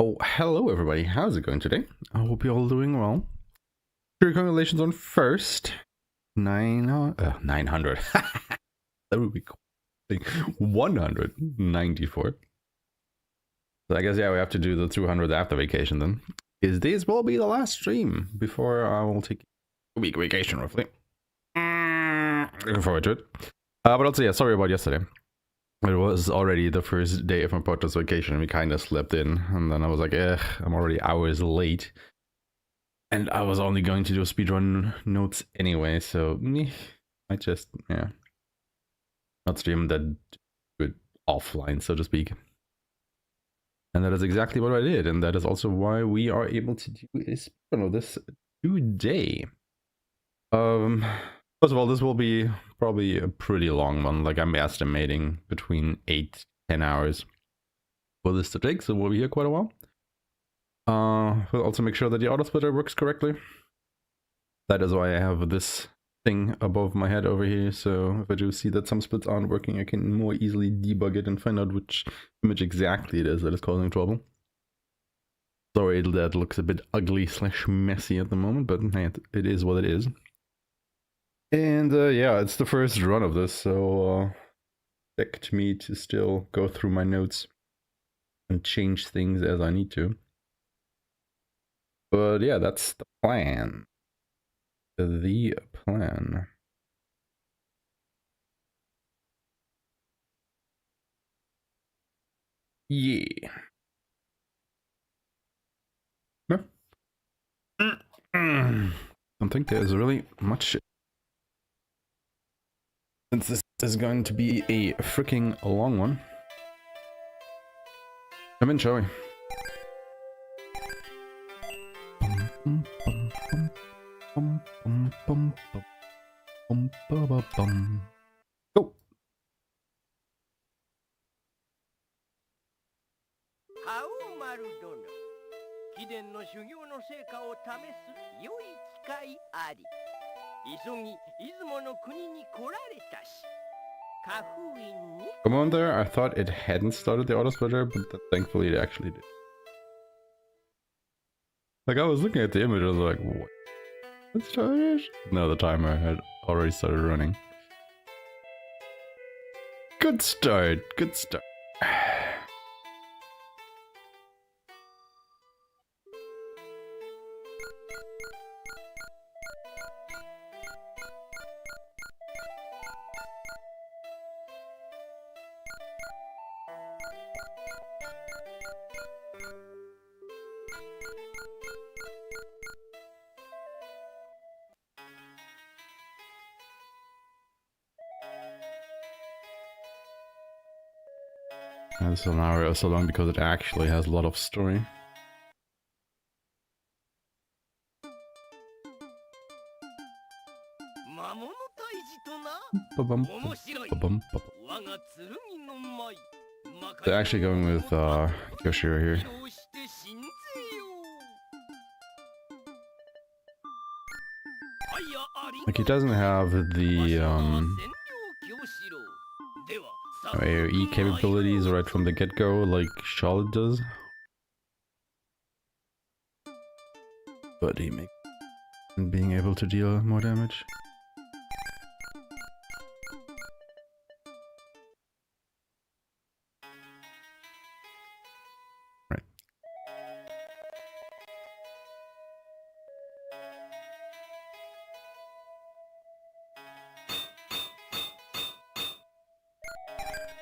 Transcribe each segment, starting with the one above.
Oh, hello everybody. How's it going today? I hope you're all doing well. Congratulations on first 900. That would be cool. 194. So I guess yeah, we have to do the 200 after vacation then. Is this will be the last stream before I will take a week vacation roughly. Looking forward to it. But also yeah, sorry about yesterday. It was already the first day of my podcast vacation and we kind of slept in. And then I was like, I'm already hours late. And I was only going to do speedrun notes anyway, so I just, not stream that good offline, so to speak. And that is exactly what I did. And that is also why we are able to do a speedrun of this today. First of all, this will be probably a pretty long one. Like I'm estimating between 8 to 10 hours for this to take, so we'll be here quite a while. We'll also make sure that the auto splitter works correctly. That is why I have this thing above my head over here, so if I do see that some splits aren't working, I can more easily debug it and find out which image exactly it is that is causing trouble. Sorry that looks a bit ugly / messy at the moment, but hey, it is what it is. And yeah, it's the first run of this, so expect me to still go through my notes and change things as I need to. But yeah, that's the plan. The plan. Yeah. No. I don't think there's really much. Since this is going to be a freaking long one. Come in, shall we? Go! Come on there, I thought it hadn't started the auto splitter, but thankfully it actually did. Like I was looking at the image, I was like, what? It started? No, the timer had already started running. Good start, good start. And this scenario is so long because it actually has a lot of story. They're actually going with Yoshiro here. Like he doesn't have the AoE capabilities right from the get-go like Charlotte does. But he makes being able to deal more damage. Right.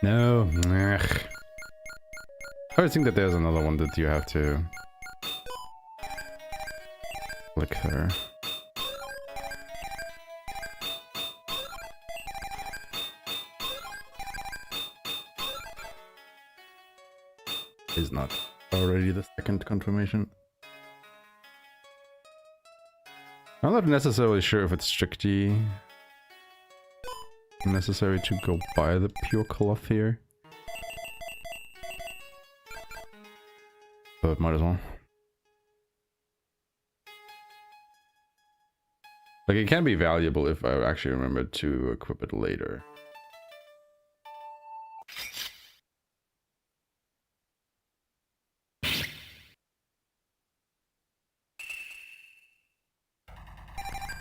No. Ugh. I think that there's another one that you have to click there. Is not already the second confirmation. I'm not necessarily sure if it's strictly necessary to go buy the pure cloth here, but might as well. Like it can be valuable if I actually remember to equip it later.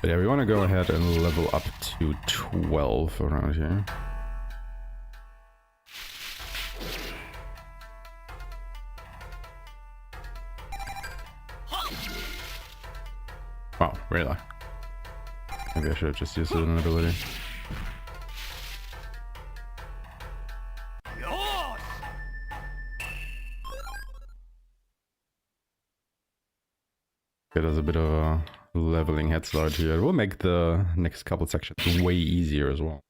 But yeah, we want to go ahead and level up to 12 around here. Wow, really? Maybe I should have just used an ability. Get us a bit of a leveling head start here. It will make the next couple sections way easier as well.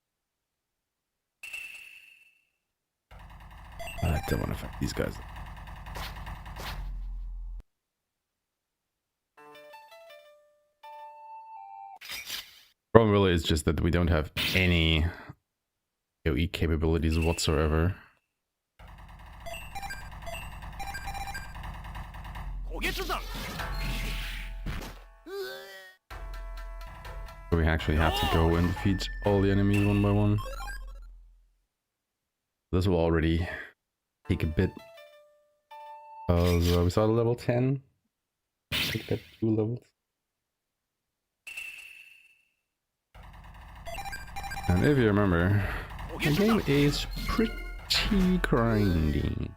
I don't want to affect these guys. Problem really is just that we don't have any AoE capabilities whatsoever. So we actually have to go and defeat all the enemies one by one. This will already take a bit. So we started level 10. Take that 2 levels. And if you remember, the game is pretty grindy.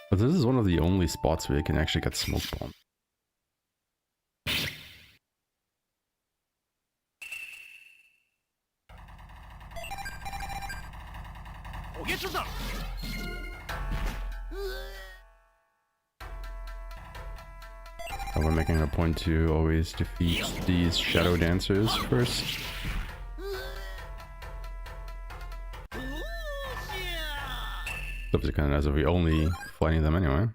But this is one of the only spots where you can actually get smoke bomb. So we're making a point to always defeat these shadow dancers first. Subsequent as if we only fighting them anyway.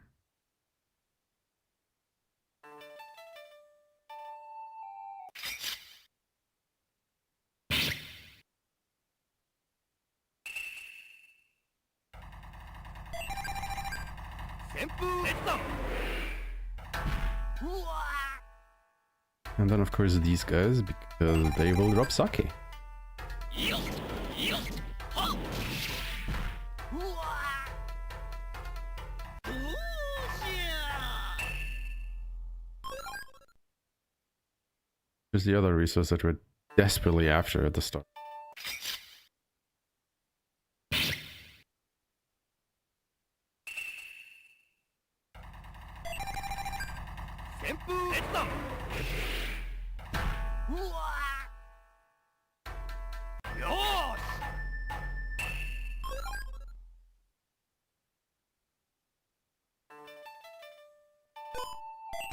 And then of course these guys, because they will drop sake. Here's the other resource that we're desperately after at the start.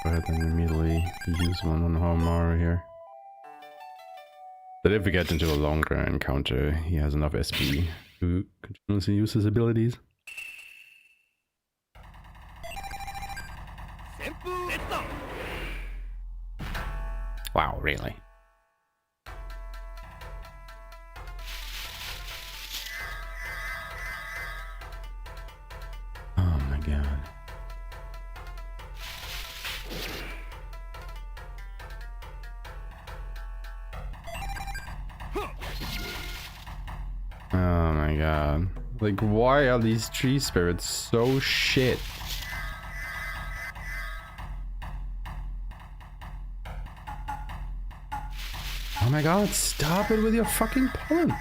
Go ahead and immediately use one on Hamaru here. But if we get into a longer encounter, he has enough SP to continuously use his abilities. Wow, really? Oh my god. Oh my god. Like, why are these tree spirits so shit? Oh my god, stop it with your fucking pollen.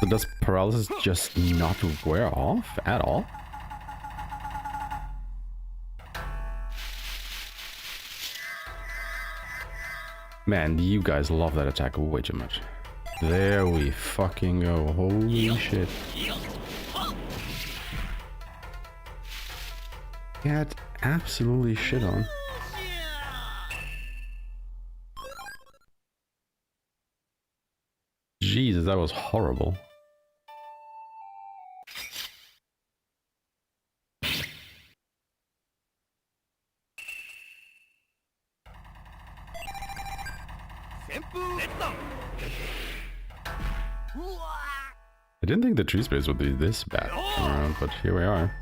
So does paralysis just not wear off at all? Man, you guys love that attack way too much. There we fucking go. Holy shit. Get absolutely shit on. Jesus, that was horrible. I didn't think the tree space would be this bad, but here we are.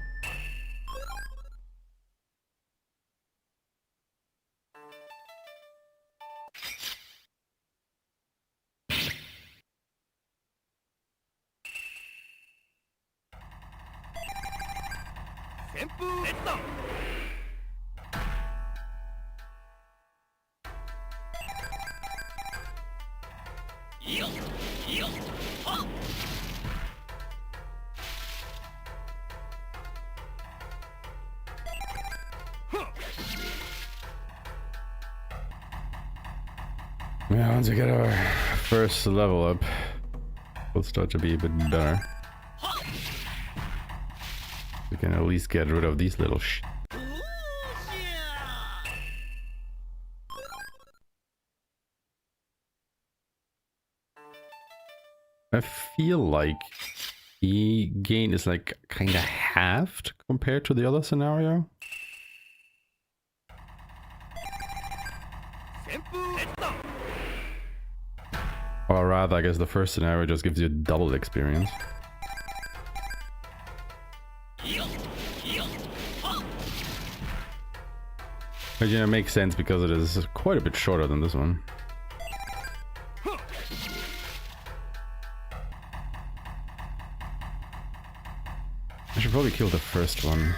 Yeah, once we get our first level up, we'll start to be a bit better. We can at least get rid of these little I feel like the gain is like kind of halved compared to the other scenario. Or rather, I guess the first scenario just gives you double experience. But yeah, it makes sense because it is quite a bit shorter than this one. I should probably kill the first one.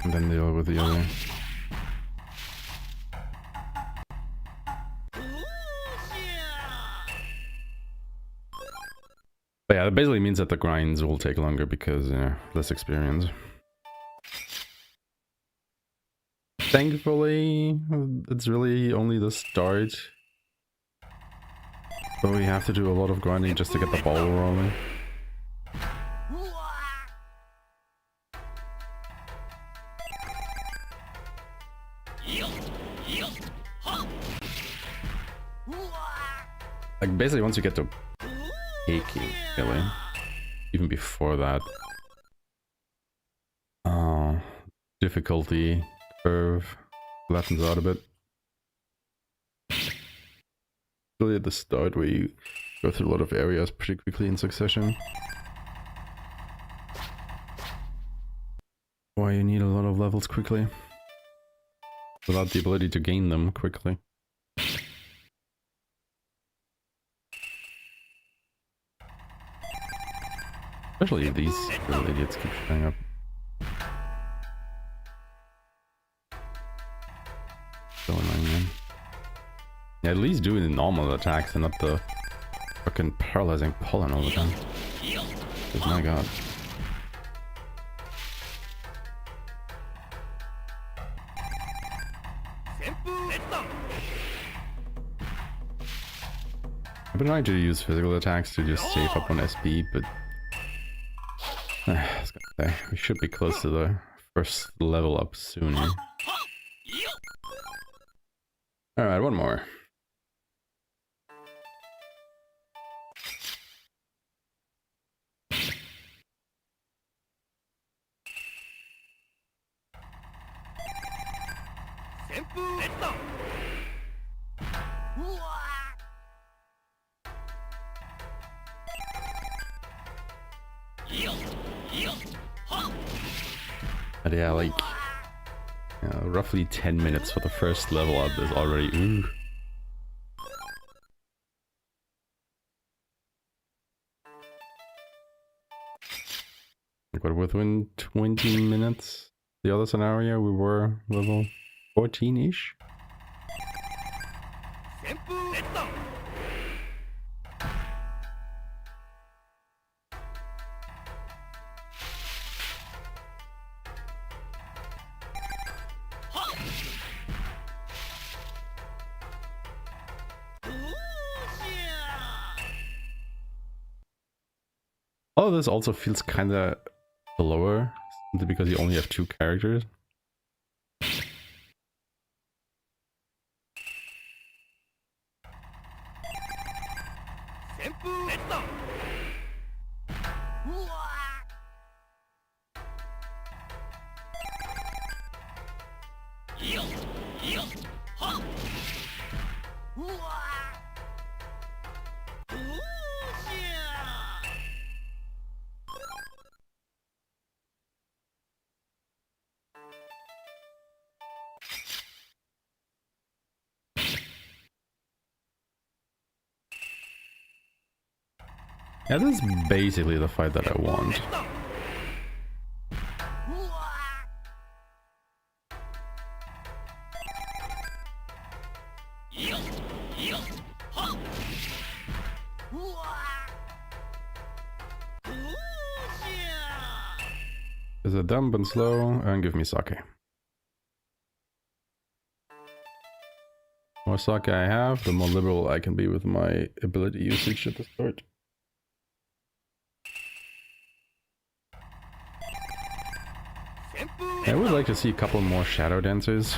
And then deal with the other. But yeah, that basically means that the grinds will take longer because less experience. Thankfully, it's really only the start. But we have to do a lot of grinding just to get the ball rolling. Like basically once you get to taking, really. Even before that. Difficulty curve flattens out a bit. Really at the start where you go through a lot of areas pretty quickly in succession. Why you need a lot of levels quickly. Without the ability to gain them quickly. Especially if these little idiots keep showing up. So annoying, man. Yeah, at least doing the normal attacks and not the fucking paralyzing pollen all the time. Oh my god. I've been trying to use physical attacks to just save up on SP, but I was gonna say, we should be close to the first level up soon. Alright, one more. But yeah, like, roughly 10 minutes for the first level up is already ooh. But within 20 minutes, the other scenario, we were level 14-ish. All of this also feels kind of slower simply because you only have 2 characters. Yeah, this is basically the fight that I want. Is it dumb and slow? And give me sake. The more sake I have, the more liberal I can be with my ability usage at the start. I would like to see a couple more shadow dancers.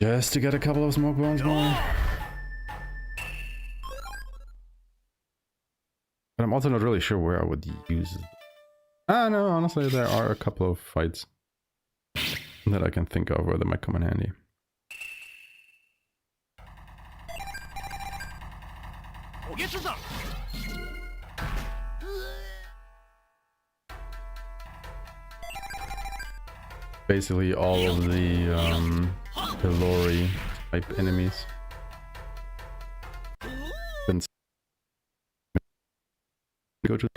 Just to get a couple of smoke bombs more. But I'm also not really sure where I would use it. Ah, no, honestly, there are a couple of fights that I can think of where they might come in handy. Basically all of the Pilori type enemies. Go to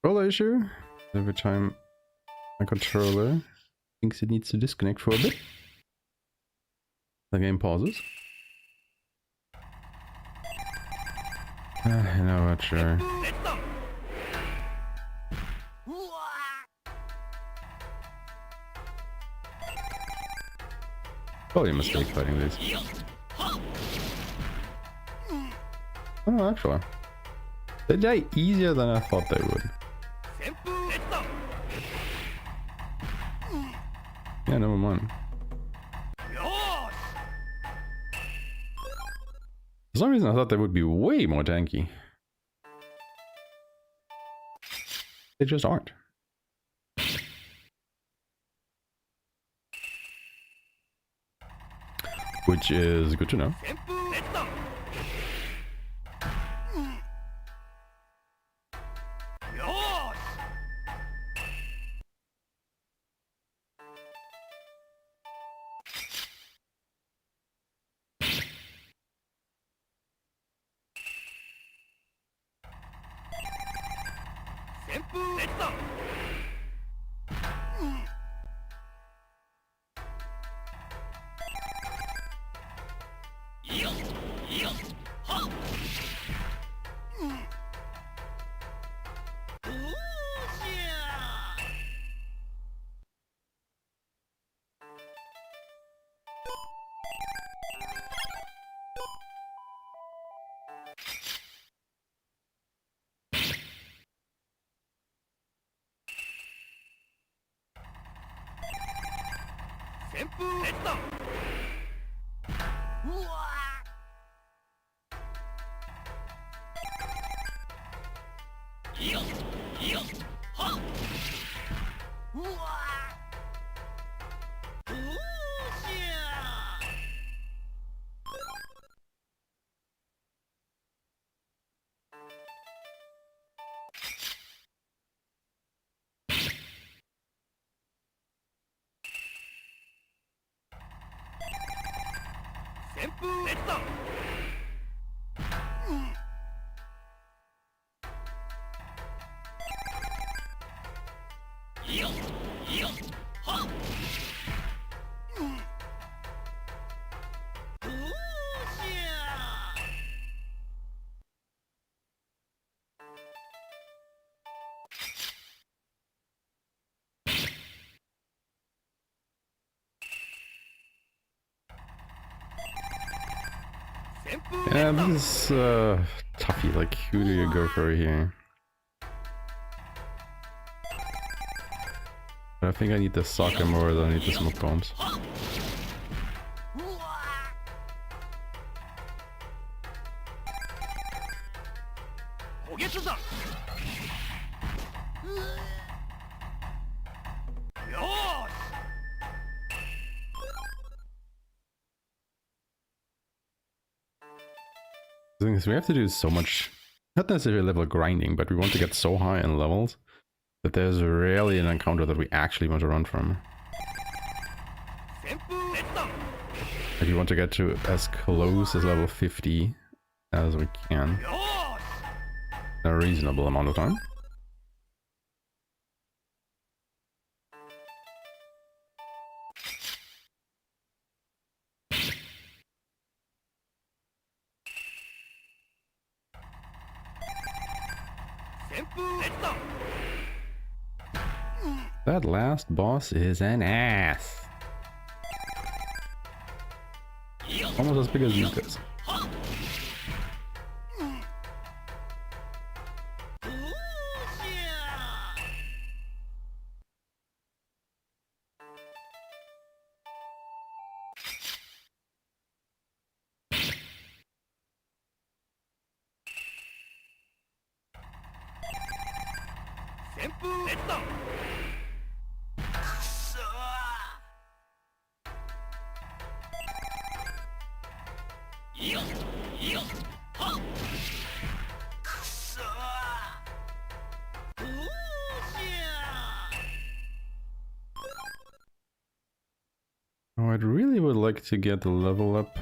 controller issue. Every time my controller thinks it needs to disconnect for a bit, the game pauses. You know what, sure. Probably a mistake fighting these. Oh, actually. They die easier than I thought they would. Yeah, never mind. For some reason I thought they would be way more tanky. They just aren't. Which is good to know. Yeah, this is toughy. Like, who do you go for here? I think I need the soccer more than I need the smoke bombs. The thing is, we have to do so much, not necessarily level grinding, but we want to get so high in levels that there's rarely an encounter that we actually want to run from. But you want to get to as close as level 50 as we can. A reasonable amount of time. That last boss is an ass. Almost as big as Yuka's. Oh, I'd really would like to get the level up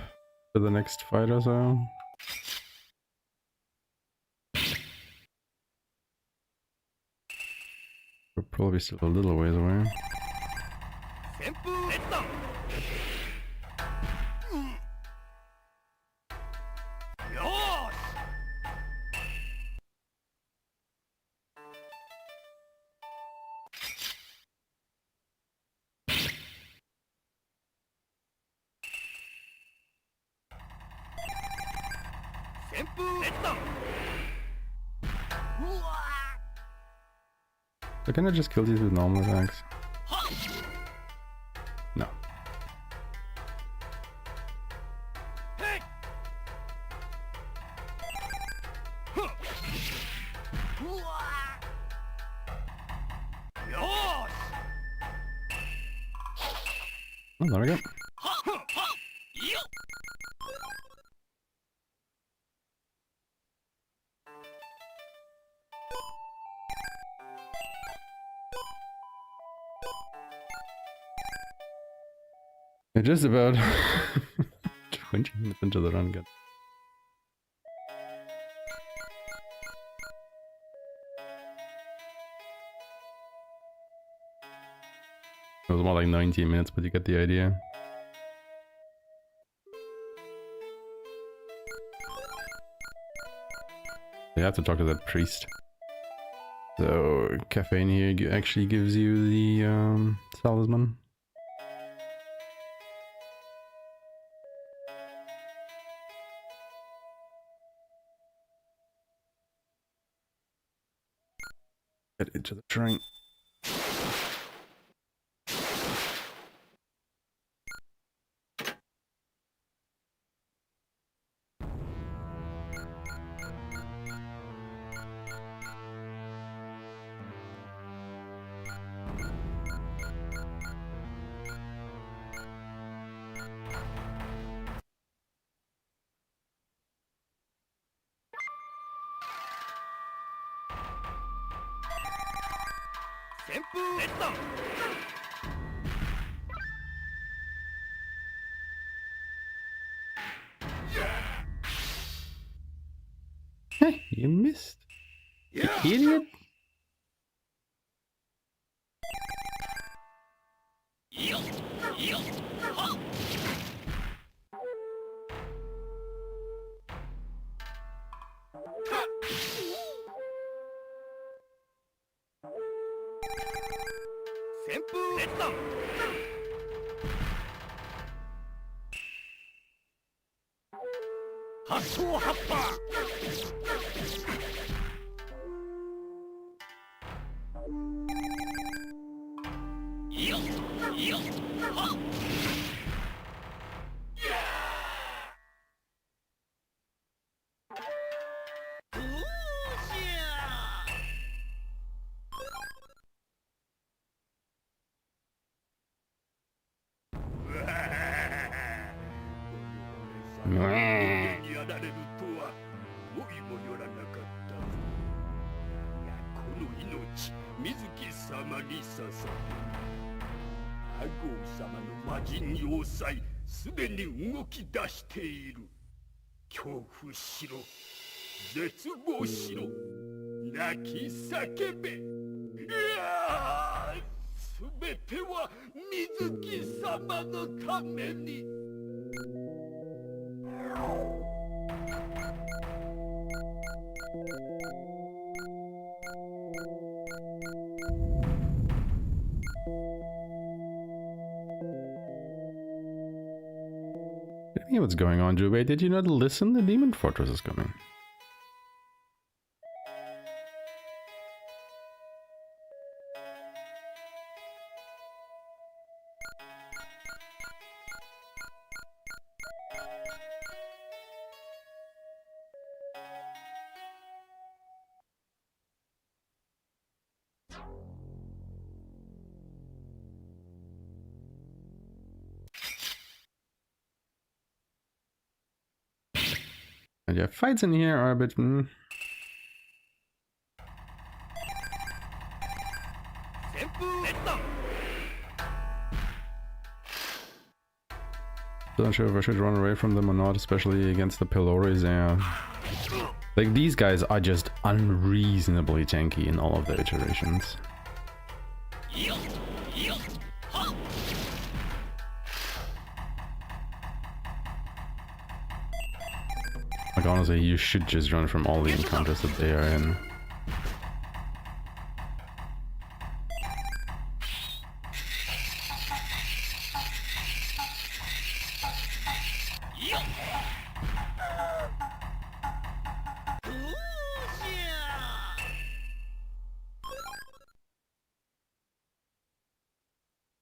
for the next fight or so. We're probably still a little ways away. So can I just kill these with normal attacks? No. Oh, there we go. We're just about 20 minutes into the run. Good. It was more like 19 minutes, but you get the idea. You have to talk to that priest. So, caffeine here actually gives you the talisman. Get into the train. Hey, you missed. You idiot. すでに動き出している。恐怖しろ、絶望しろ、泣き叫べ。すべては水木様のために。Hey, what's going on, Jubei? Did you not listen? The Demon Fortress is coming. And yeah, fights in here are a bit... Still not sure if I should run away from them or not, especially against the Pylores. Yeah. Like, these guys are just unreasonably tanky in all of their iterations. Like, honestly, you should just run from all the encounters that they are in.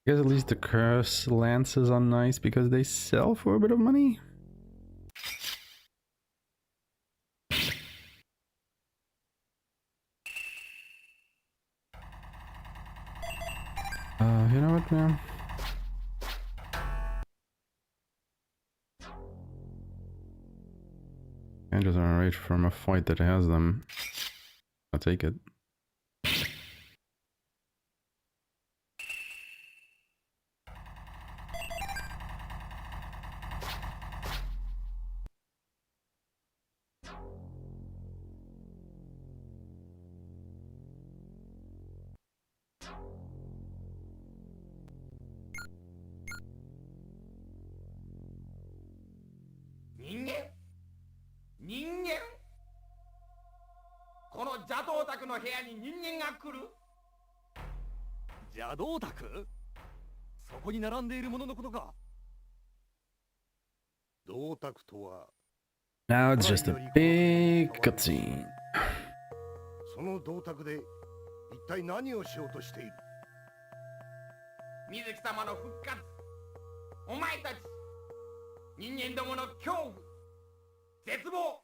I guess at least the curse lances are nice because they sell for a bit of money. You know what, man? I'm just on a rage from a fight that has them. I'll take it. Now it's just a big cutscene. その銅鐸で一体何をしようとしている？水木様の復活、お前たち人間どもの恐怖、絶望、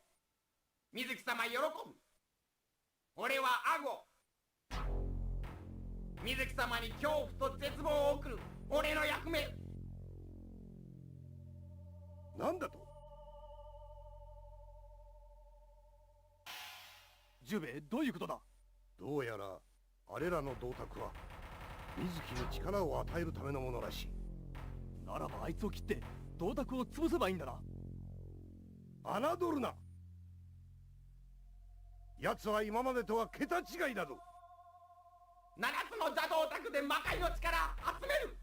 水木様喜ぶ。俺はアゴ。水木様に恐怖と絶望を送る俺の役目。なんだと？ジュベ、どういうことだ？どうやらあれらの銅鐸は水木に力を与えるためのものらしい。ならばあいつを切って銅鐸を潰せばいいんだな。侮るな。奴は今までとは桁違いだぞ。7つの邪道鐸で魔界の力集める。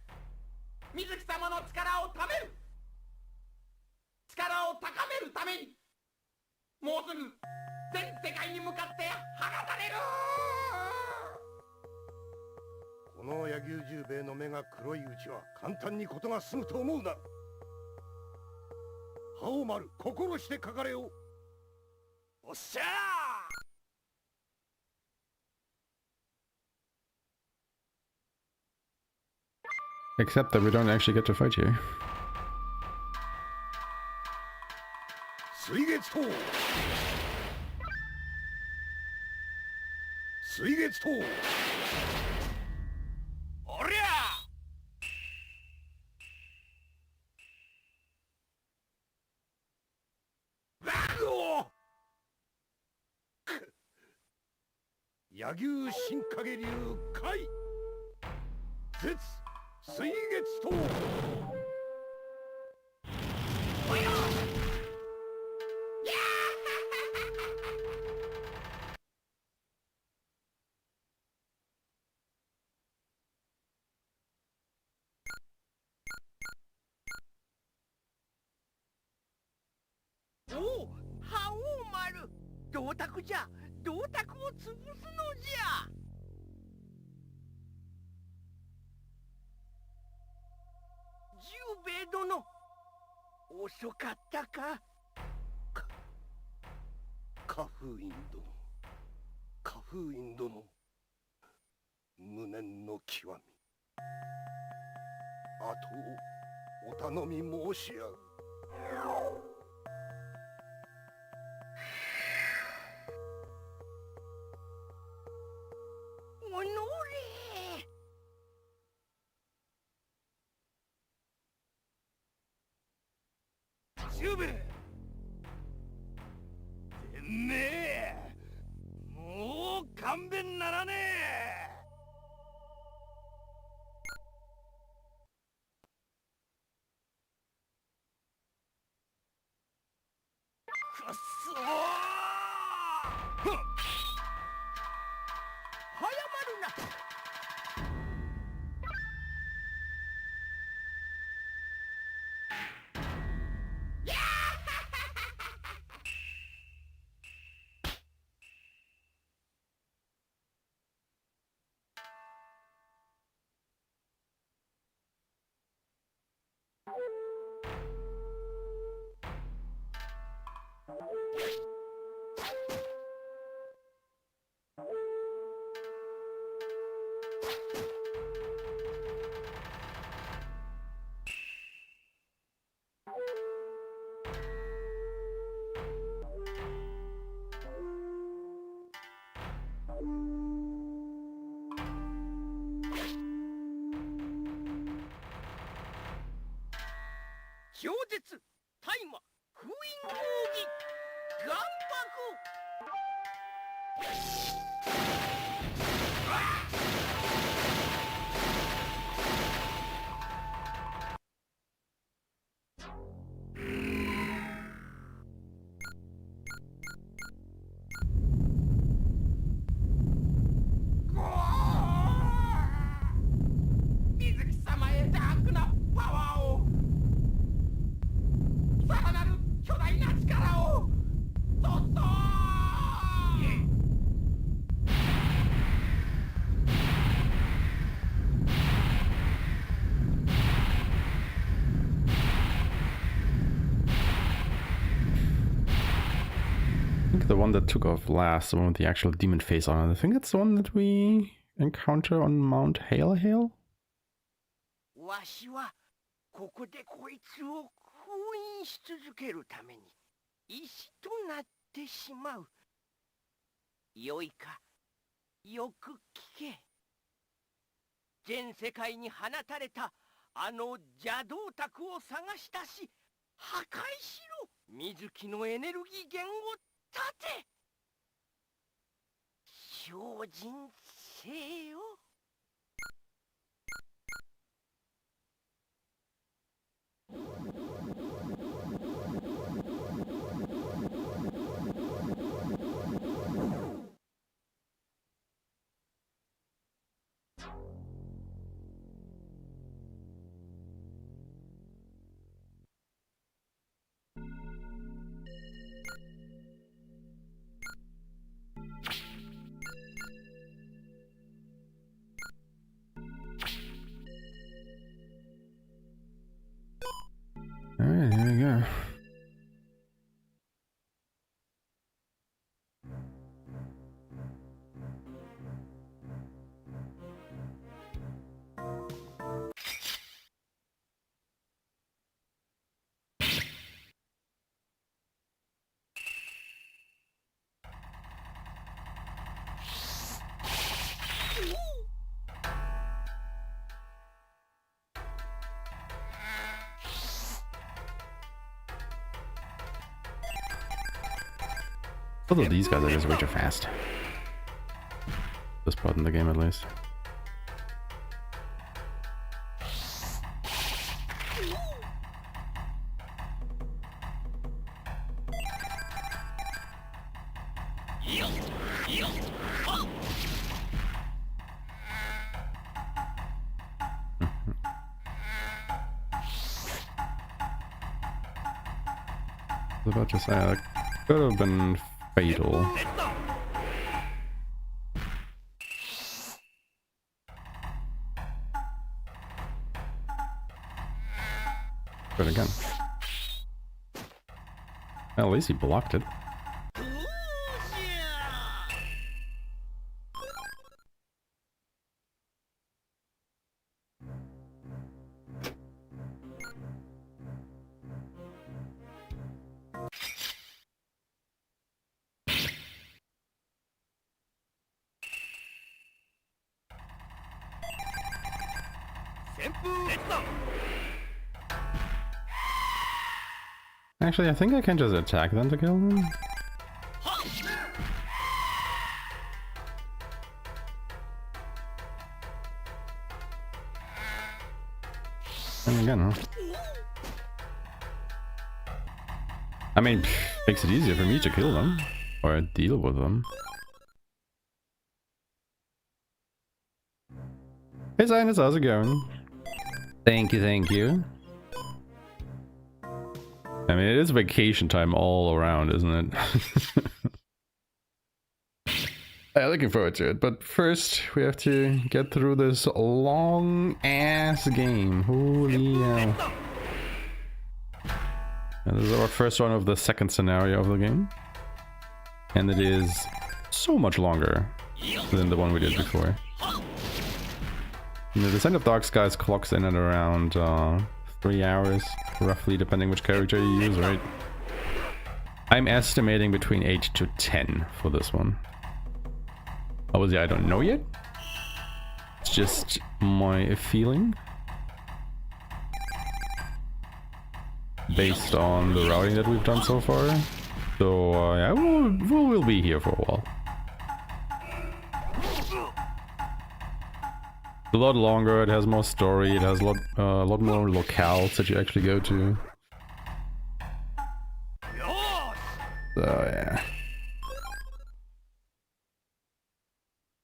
水木様の力をためる。力を高めるためにもうすぐ全世界に向かって放たれる。この柳生十兵衛の目が黒いうちは簡単に事が済むと思うな。覇王丸、心してかかれよ。おっしゃー。Except that we don't actually get to fight here. 水月刀。水月刀。おりゃ柳生新影流開絶水月刀。おお、覇王丸。銅鐸じゃ。銅鐸を潰すのじゃ。十兵衛殿、遅かったか。花封印殿、花封印殿、無念の極み。あとお頼み申し上げ。おのれ。十兵衛、てめえ、もう勘弁ならねえ。くっそー、ふん、早まるな。超絶大麻封印奥義岩水木様へダークなパワーを、さらなる巨大な力を、そっとI think the one that took off last, the one with the actual demon face on it, I think that's the one that we encounter on Mount Hail Hail? わしはここでこいつを封印し続けるために石となってしまう。よいか、よく聞け。全世界に放たれたあの邪道宅を探し出し破壊しろ。水木のエネルギー源を断て。精進せよ。Alright, here we go. Both of these guys are just way too fast. This part in the game, at least. was about to say, that could have been fatal. But again. Well, at least he blocked it. Actually, I think I can just attack them to kill them. And again, huh? I mean, makes it easier for me to kill them or deal with them. Hey Sinus, how's it going? Thank you, thank you. I mean, it is vacation time all around, isn't it? Yeah, looking forward to it, but first we have to get through this long-ass game. Holy hell. And this is our first one of the second scenario of the game. And it is so much longer than the one we did before. The Descent of Dark Skies clocks in at around 3 hours, roughly, depending which character you use, right? I'm estimating between 8 to 10 for this one. Obviously, I don't know yet. It's just my feeling. Based on the routing that we've done so far. So, yeah, we'll be here for a while. It's a lot longer, it has more story, it has a lot more locales that you actually go to. So, yeah.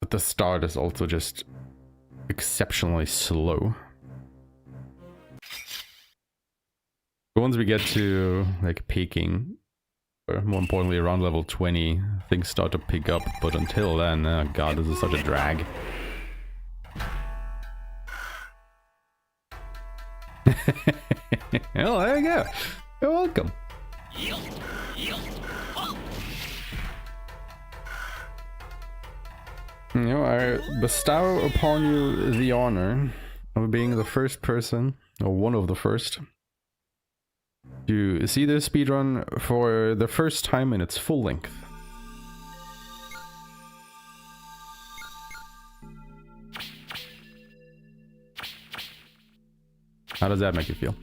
But the start is also just exceptionally slow. But once we get to, like, peaking, or more importantly around level 20, things start to pick up, but until then, oh god, this is such a drag. Well, there you go. You're welcome. You know, I bestow upon you the honor of being the first person, or one of the first, to see this speedrun for the first time in its full length. How does that make you feel?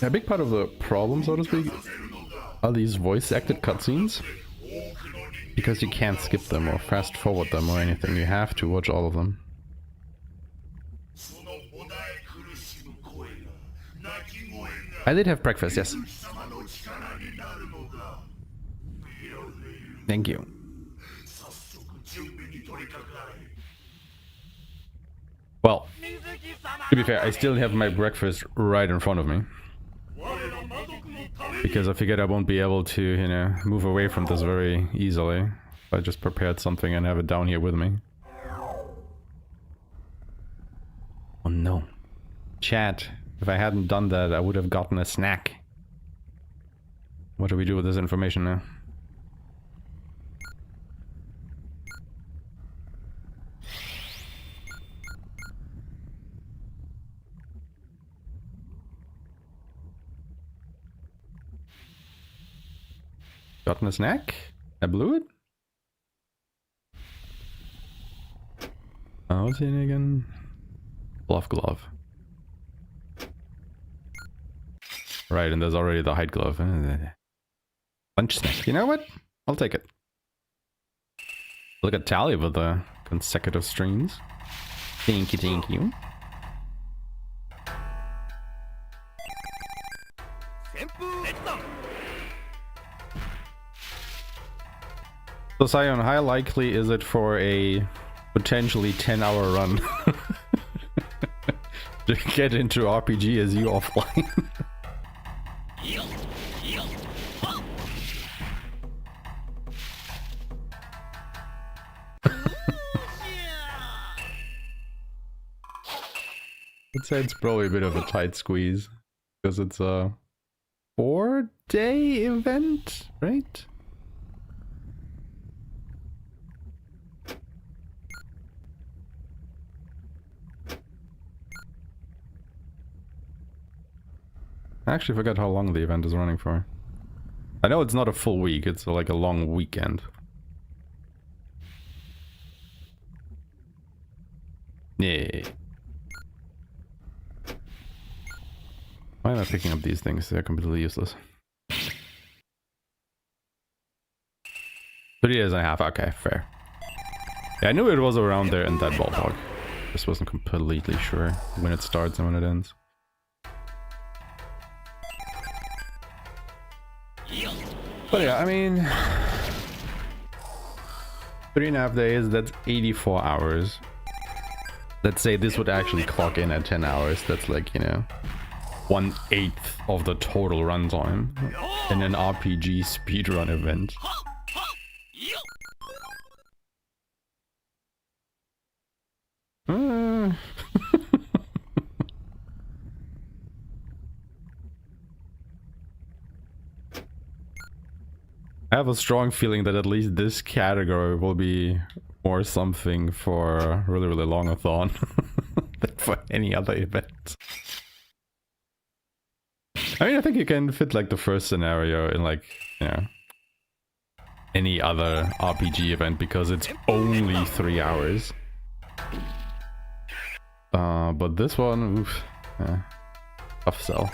A big part of the problem, so to speak, are these voice-acted cutscenes. Because you can't skip them or fast forward them or anything, you have to watch all of them. I did have breakfast, yes. Thank you. Well, to be fair, I still have my breakfast right in front of me. Because I figured I won't be able to, you know, move away from this very easily. I just prepared something and have it down here with me. Oh no. Chat, if I hadn't done that, I would have gotten a snack. What do we do with this information now? Gotten a snack? I blew it? Oh, what's in again? Bluff glove. Right, and there's already the height glove. Lunch snack. You know what? I'll take it. Look at Tally with the consecutive streams. Thank you, thank you. So Sion, how likely is it for a potentially 10-hour run to get into RPG as you offline? I'd say it's probably a bit of a tight squeeze because it's a 4-day event, right? I actually forgot how long the event is running for. I know it's not a full week, it's like a long weekend. Yay. Why am I picking up these things? They're completely useless. 3 years and a half, okay, fair. Yeah, I knew it was around there in that ballpark. Just wasn't completely sure when it starts and when it ends. But yeah, I mean, 3.5 days, that's 84 hours. Let's say this would actually clock in at 10 hours. That's like, you know, 1/8 of the total runtime in an RPG speedrun event. I have a strong feeling that at least this category will be more something for a really, really long-a-thon than for any other event. I mean, I think you can fit like the first scenario in like, you know, any other RPG event because it's only 3 hours. But this one, oof, tough sell.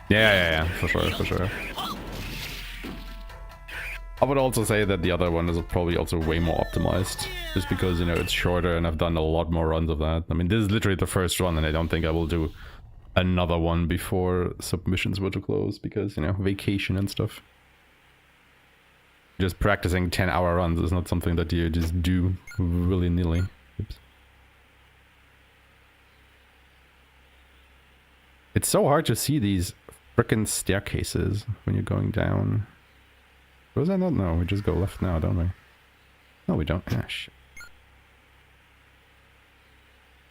Yeah, for sure. I would also say that the other one is probably also way more optimized, just because, you know, it's shorter and I've done a lot more runs of that. I mean, this is literally the first run and I don't think I will do another one before submissions were to close because, you know, vacation and stuff. Just practicing 10-hour runs is not something that you just do willy-nilly. Oops. It's so hard to see these frickin' staircases when you're going down. Was that not? No, we just go left now, don't we? No, we don't. Ah, shit.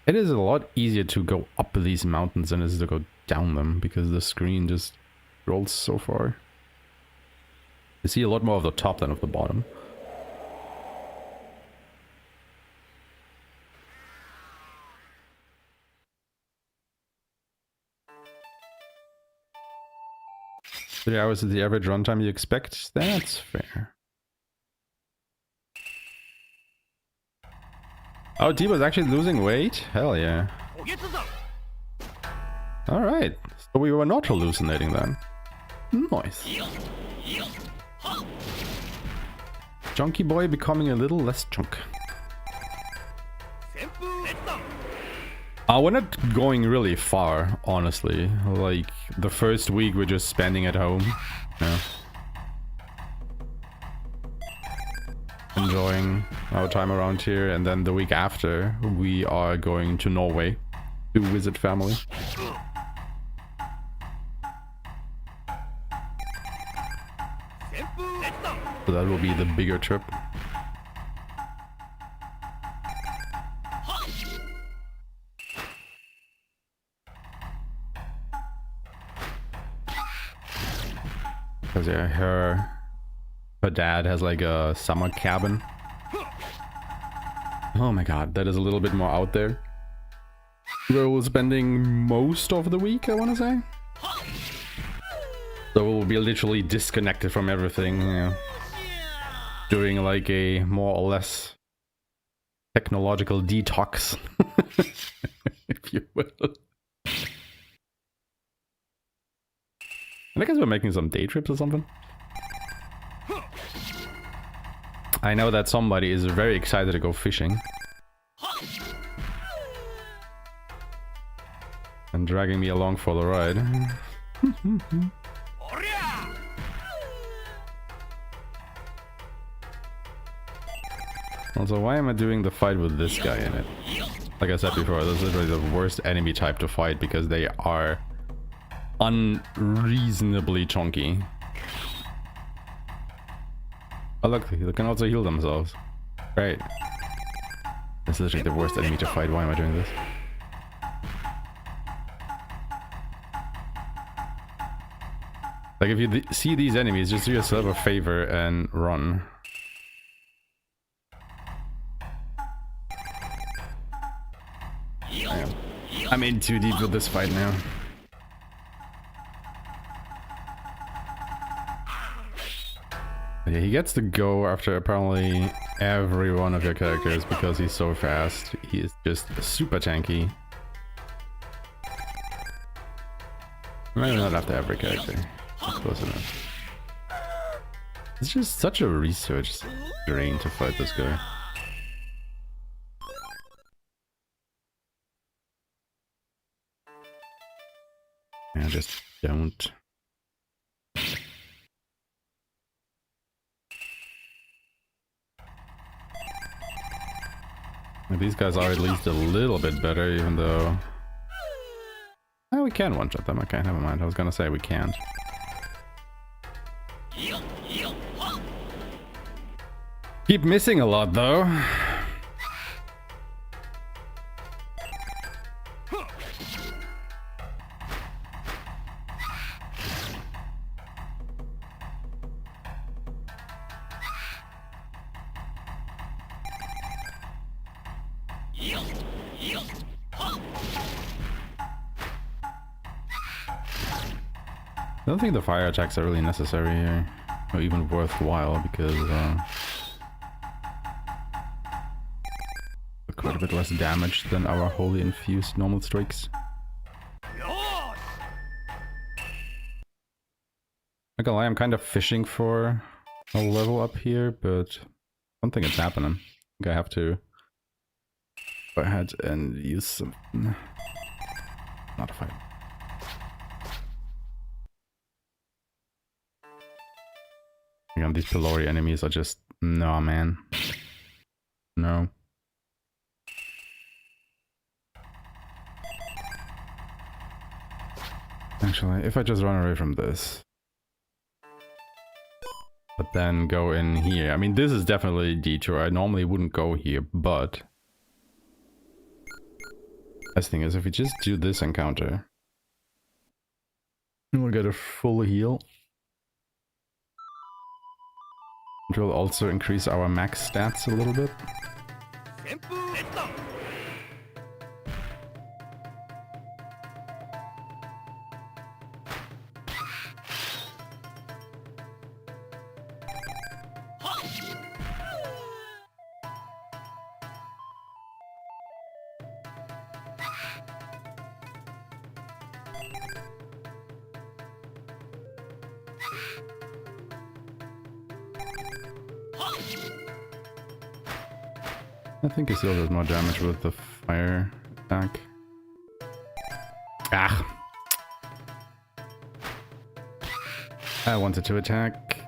It is a lot easier to go up these mountains than it is to go down them, because the screen just rolls so far. You see a lot more of the top than of the bottom. Three hours is the average runtime you expect? That's fair. Oh, Tiba's actually losing weight? Hell yeah. Alright, so we were not hallucinating then. Nice. Chunky boy becoming a little less chunk. We're not going really far, honestly. Like, the first week we're just spending at home. Yeah. Enjoying our time around here, and then the week after we are going to Norway to visit family. So that will be the bigger trip. Because yeah, her dad has like a summer cabin. Oh my god, that is a little bit more out there. Where we're spending most of the week, I want to say. So we'll be literally disconnected from everything, you know, doing like a more or less technological detox, if you will. And I guess we're making some day trips or something. I know that somebody is very excited to go fishing. And dragging me along for the ride. Also, why am I doing the fight with this guy in it? Like I said before, this is really the worst enemy type to fight because they are unreasonably chunky. Oh look, they can also heal themselves. Right. This is literally the worst enemy to fight. Why am I doing this? Like, if you see these enemies, just do yourself a favor and run. I'm in too deep with this fight now. But yeah, he gets to go after apparently every one of your characters because he's so fast. He is just super tanky. Maybe not after every character. That's close enough. It's just such a research drain to fight this guy. I just don't. These guys are at least a little bit better, even though... Oh, we can one-shot them. Okay, never mind. I was gonna say we can't. Keep missing a lot, though. I don't think the fire attacks are really necessary here, or even worthwhile, because quite a bit less damage than our wholly infused normal strikes. Not gonna lie, I'm kind of fishing for a level up here, but I don't think it's happening. I think I have to go ahead and use some... Not a fight. Again, these Pilori enemies are just... No, man. No. Actually, if I just run away from this... But then go in here. I mean, this is definitely a detour. I normally wouldn't go here, but... Best thing is, if we just do this encounter... We'll get a full heal. It will also increase our max stats a little bit. I think he still does more damage with the fire attack. Ah! I wanted to attack.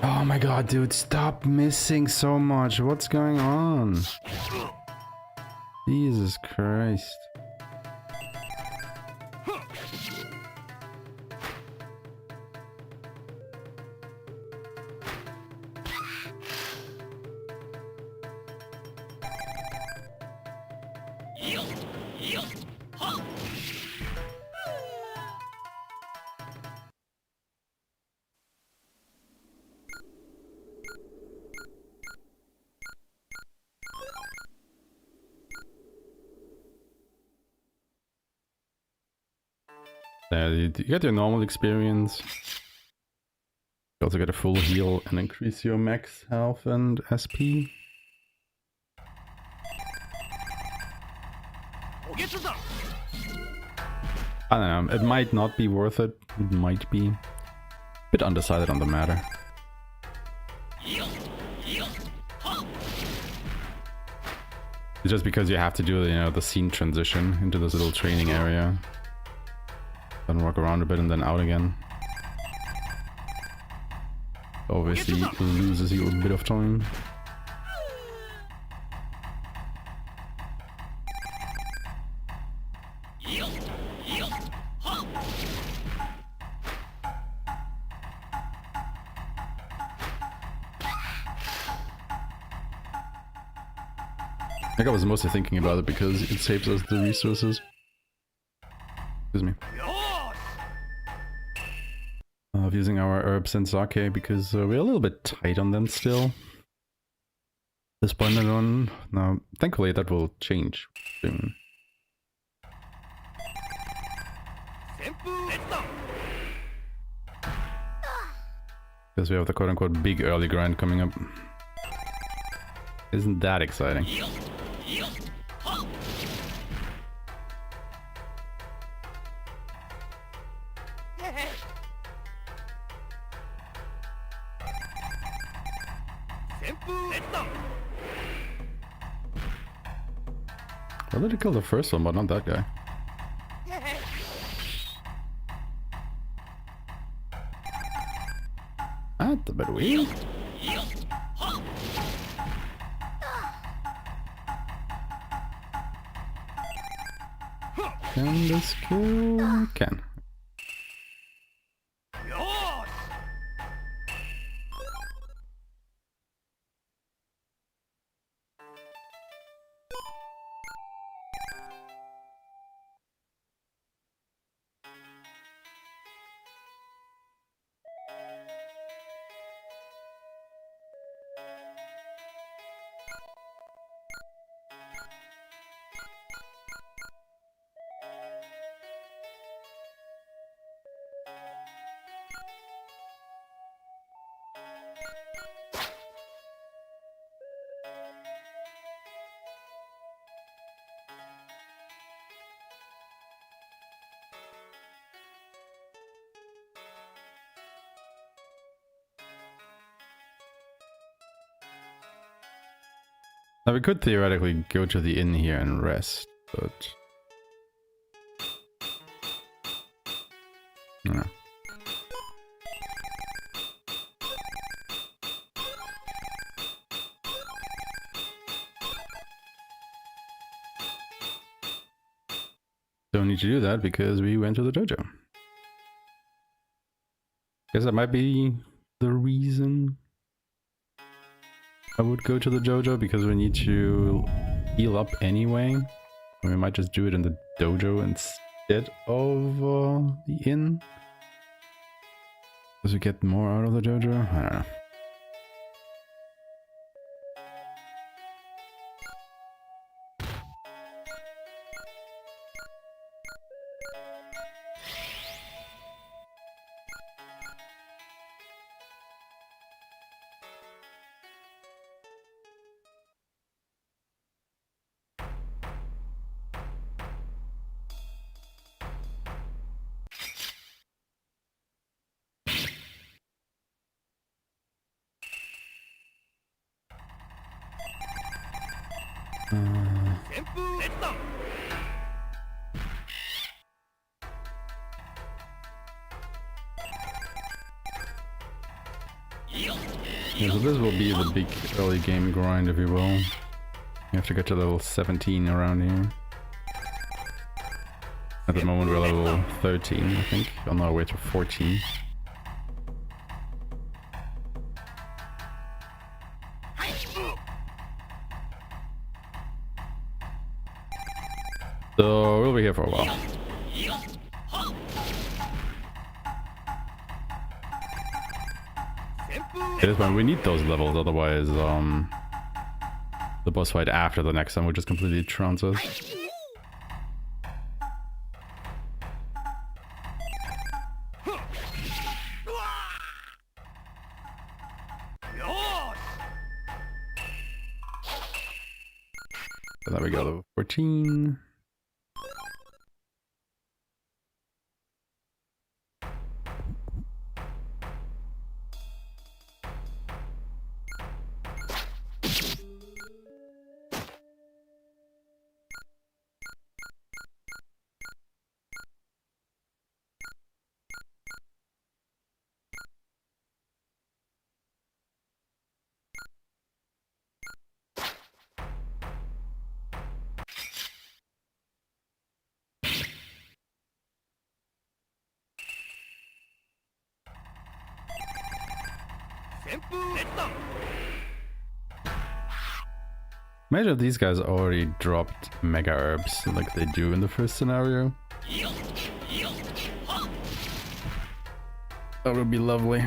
Oh my god, dude, stop missing so much. What's going on? Jesus Christ. You get your normal experience. You also get a full heal and increase your max health and SP. I don't know, it might not be worth it. It might be. A bit undecided on the matter. It's just because you have to do, you know, the scene transition into this little training area. Then walk around a bit and then out again. Obviously loses you a bit of time. Like I was mostly thinking about it because it saves us the resources. Excuse me. Of using our herbs and sake because we're a little bit tight on them still. This point in the run. Now, thankfully that will change soon. Because we have the quote-unquote big early grind coming up. Isn't that exciting? Well, did he kill the first one, but not that guy? That's a bit weird. Can this kill? Can. Now we could theoretically go to the inn here and rest, but... No. Don't need to do that because we went to the dojo. Guess that might be the reason I would go to the dojo, because we need to heal up anyway. We might just do it in the dojo instead of the inn. Does we get more out of the dojo? I don't know. Yeah, so this will be the big early game grind, if you will. You have to get to level 17 around here. At the moment we're level 13, I think, on our way to 14. So we'll be here for a while. This one, we need those levels, otherwise the boss fight after the next one will just completely trounce us. There we go, level 14. Imagine if these guys already dropped mega herbs like they do in the first scenario. That would be lovely.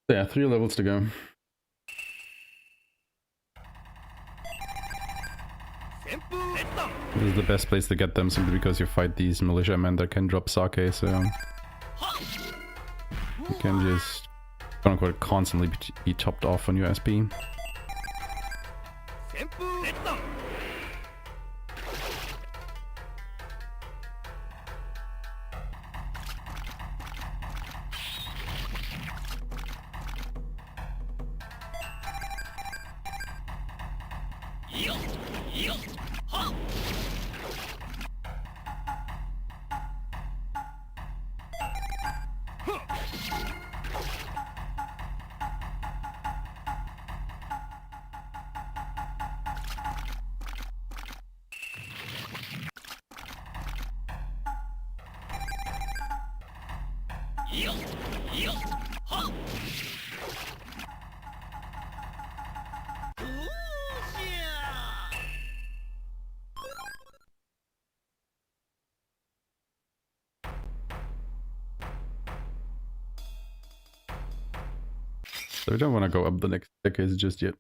Yeah, 3 levels to go. This is the best place to get them simply because you fight these militiamen that can drop sake, so you can just quote unquote constantly be topped off on your SP. So we don't want to go up the next staircase just yet.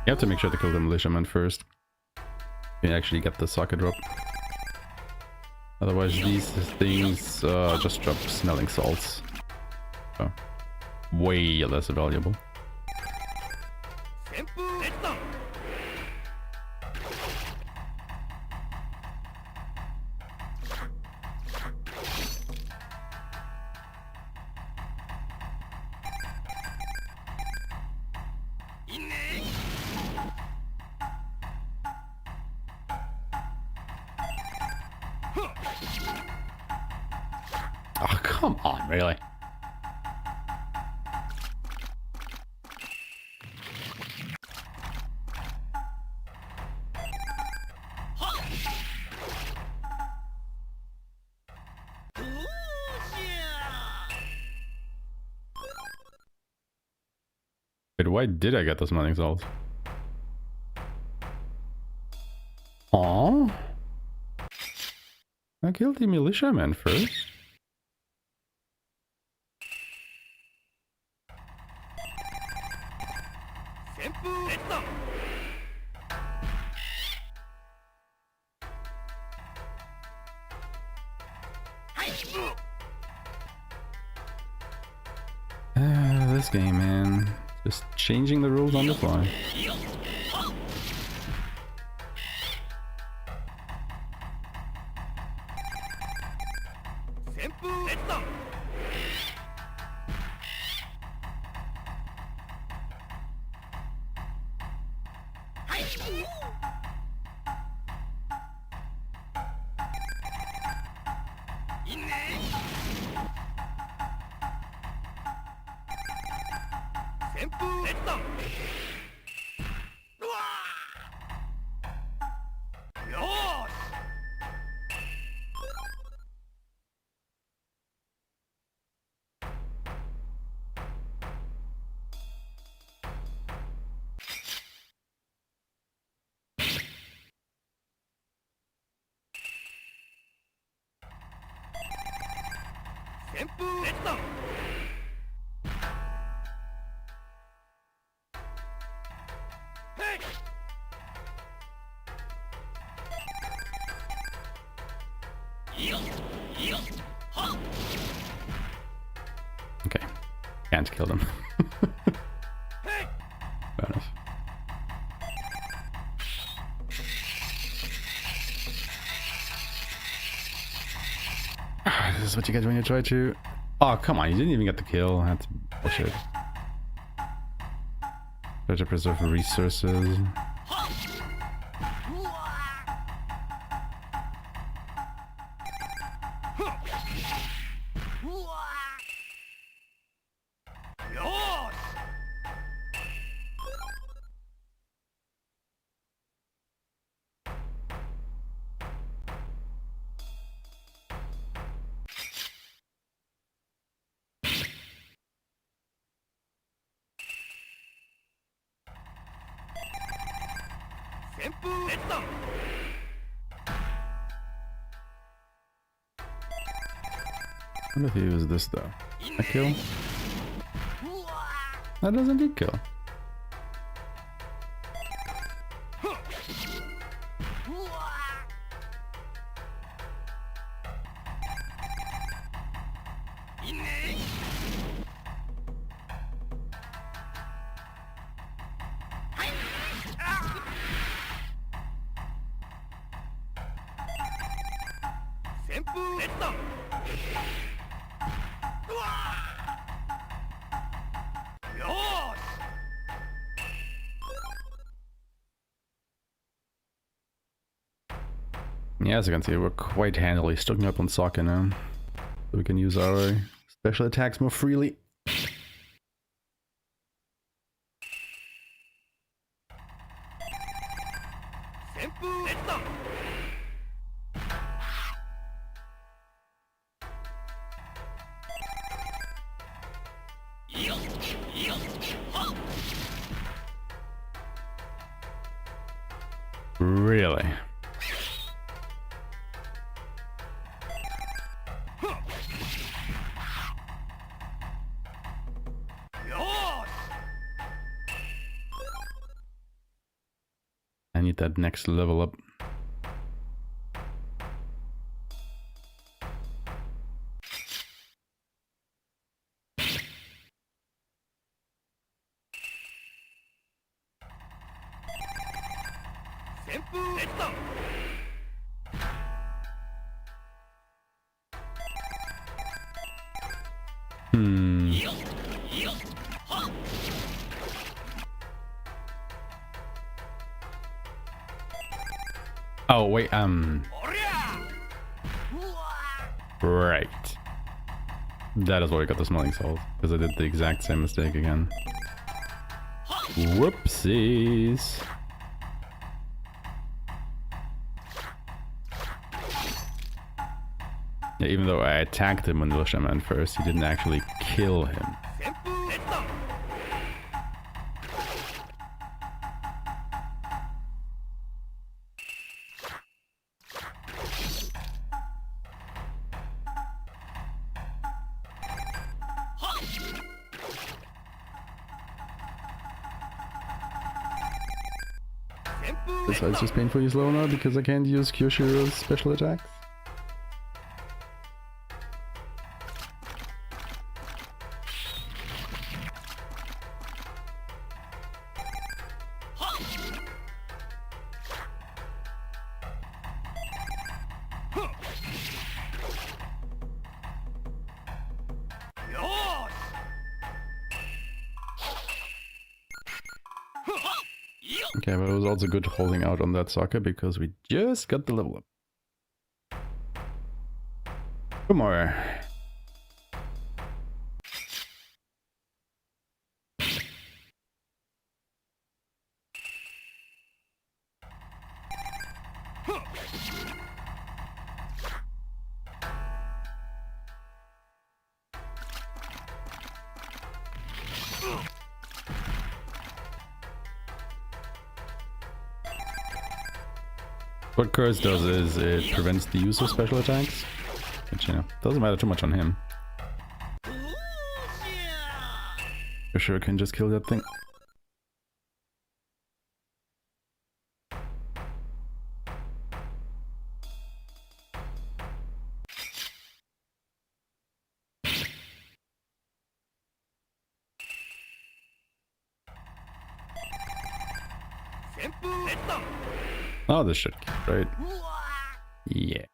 You have to make sure to kill the militiaman first. You actually get the socket drop. Otherwise these things just drop smelling salts. So, way less valuable. Oh, come on, really? Wait, why did I get the smelling salts? Aww. I killed the militiaman first. This game, man. Just changing the rules on the fly. Okay, can't kill them. Fair enough. This is what you get when you try to... Oh, come on, you didn't even get the kill. That's bullshit. Try to preserve resources. I wonder if he used this though. A kill? That does indeed kill. Yeah, as you can see, we're quite handily stocking up on soccer now. So we can use our special attacks more freely. Really? I need that next level up. Oh, wait, right. That is why I got the smelling salt, because I did the exact same mistake again. Whoopsies. Yeah, even though I attacked him on the Shaman first, he didn't actually kill him. So it's just painfully slow now because I can't use Kyoshiro's special attacks. Okay, but it was also good holding out on that soccer because we just got the level up. Come on. What Curse does is it prevents the use of special attacks, which, you know, doesn't matter too much on him. For sure can just kill that thing. Oh, this should kill, right? Yeah.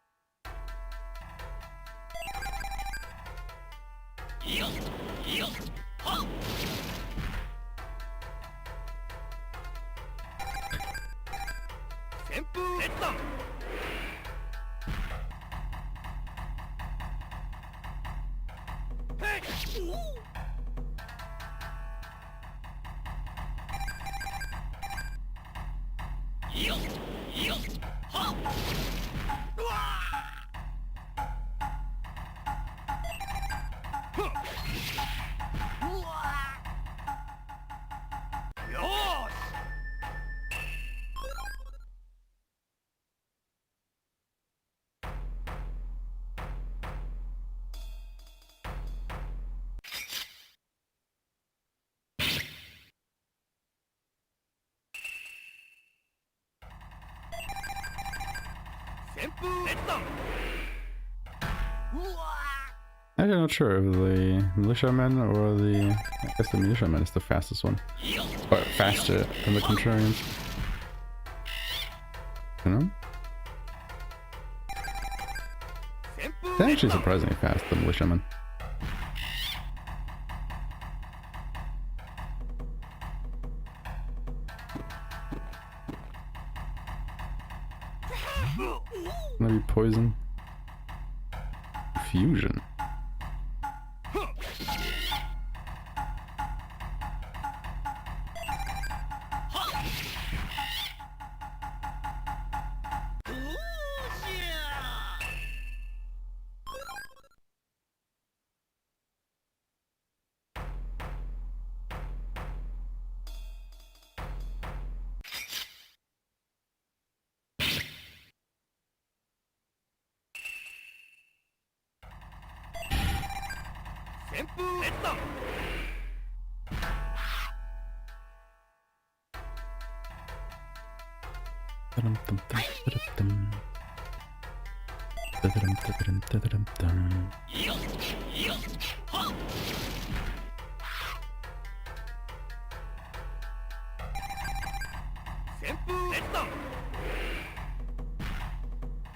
I'm not sure if the militiaman or the... I guess the militiaman is the fastest one. Or faster than the contrarians. You know? They're actually surprisingly fast, the militiaman. Maybe poison. Fusion.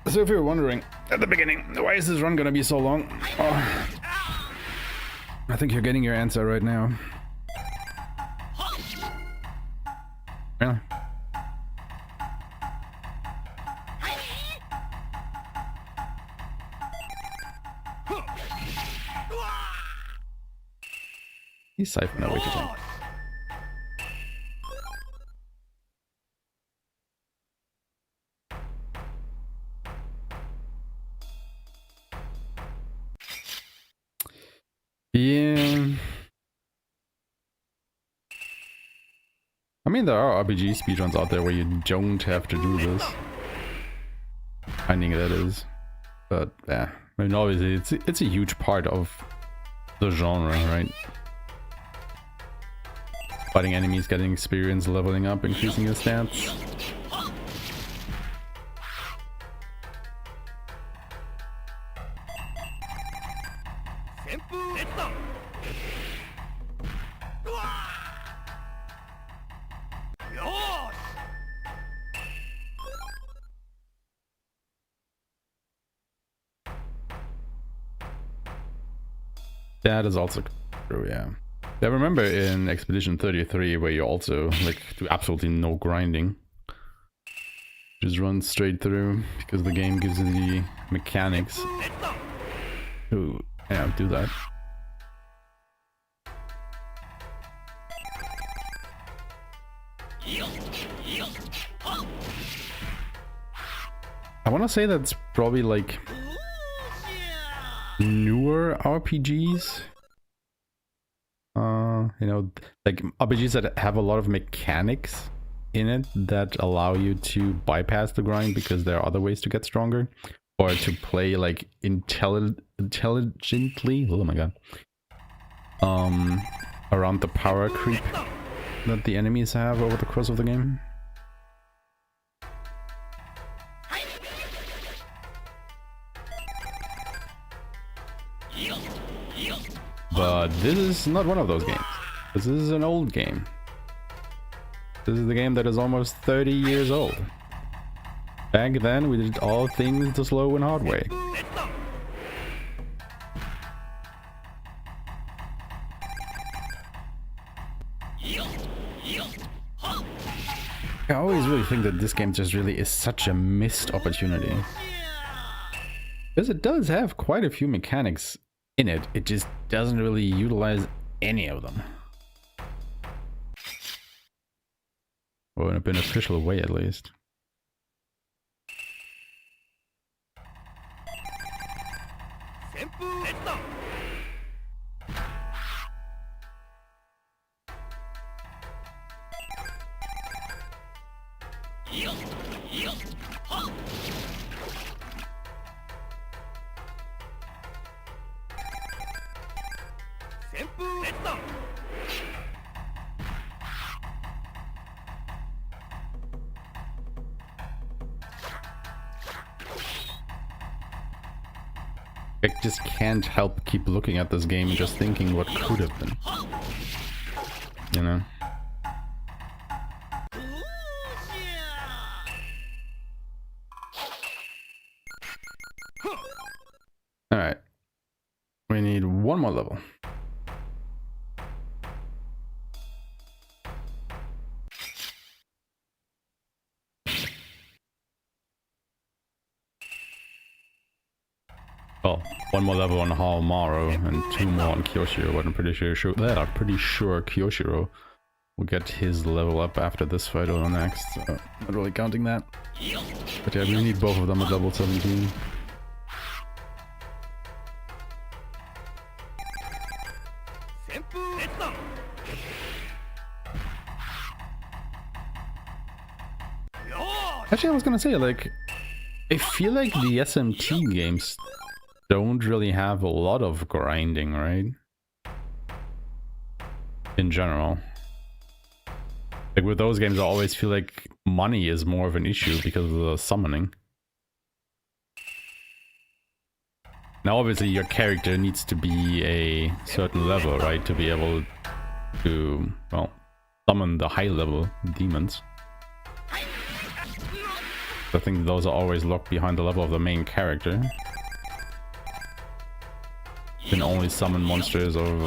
So if you're wondering at the beginning, why is this run gonna be so long? Oh, I think you're getting your answer right now. Really? He's siphoned away to tank. Yeah. I mean, there are RPG speedruns out there where you don't have to do this. Finding that is. But, yeah. I mean, obviously, it's a huge part of the genre, right? Fighting enemies, getting experience, leveling up, increasing your stats. That is also true, yeah. I remember in Expedition 33 where you also like do absolutely no grinding. Just run straight through because the game gives you the mechanics. Ooh, yeah, do that. I want to say that's probably like newer RPGs. You know, like RPGs that have a lot of mechanics in it that allow you to bypass the grind because there are other ways to get stronger, or to play like intelligently. Oh my god. Around the power creep that the enemies have over the course of the game. But this is not one of those games. This is an old game. This is the game that is almost 30 years old. Back then, we did all things the slow and hard way. I always really think that this game just really is such a missed opportunity. Because it does have quite a few mechanics in it, it just doesn't really utilize any of them. Or in a beneficial way, at least. I just can't help keep looking at this game and just thinking what could have been. You know? Alright. We need one more level. Well, one more level on Haomaru and 2 more on Kyoshiro, but I'm pretty sure Kyoshiro will get his level up after this fight or the next, so not really counting that. But yeah, we need both of them at level 17. Actually, I was gonna say, like, I feel like the SMT games don't really have a lot of grinding, right? In general. Like with those games, I always feel like money is more of an issue because of the summoning. Now obviously your character needs to be a certain level, right? To be able to, well, summon the high level demons. I think those are always locked behind the level of the main character. You can only summon monsters of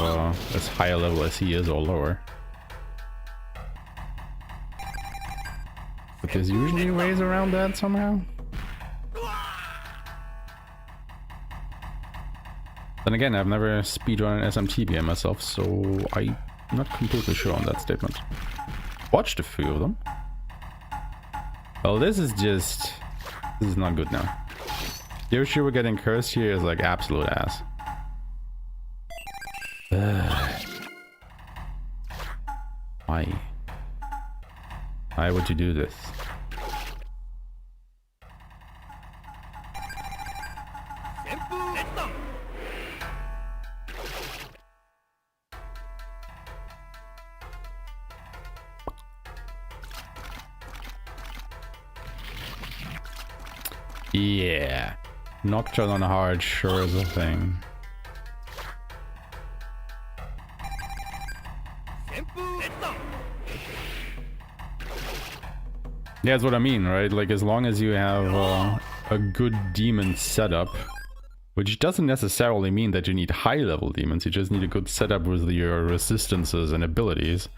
as high a level as he is or lower. But there's usually ways around that somehow. Then again, I've never speedrun an SMT game myself, so I'm not completely sure on that statement. Watched a few of them. Well, this is not good now. Kyoshiro getting cursed here is like absolute ass. Why? Why would you do this? Yeah, Nocturne on hard sure is a thing. Yeah, that's what I mean, right? Like, as long as you have a good demon setup, Which doesn't necessarily mean that you need high-level demons, you just need a good setup with your resistances and abilities.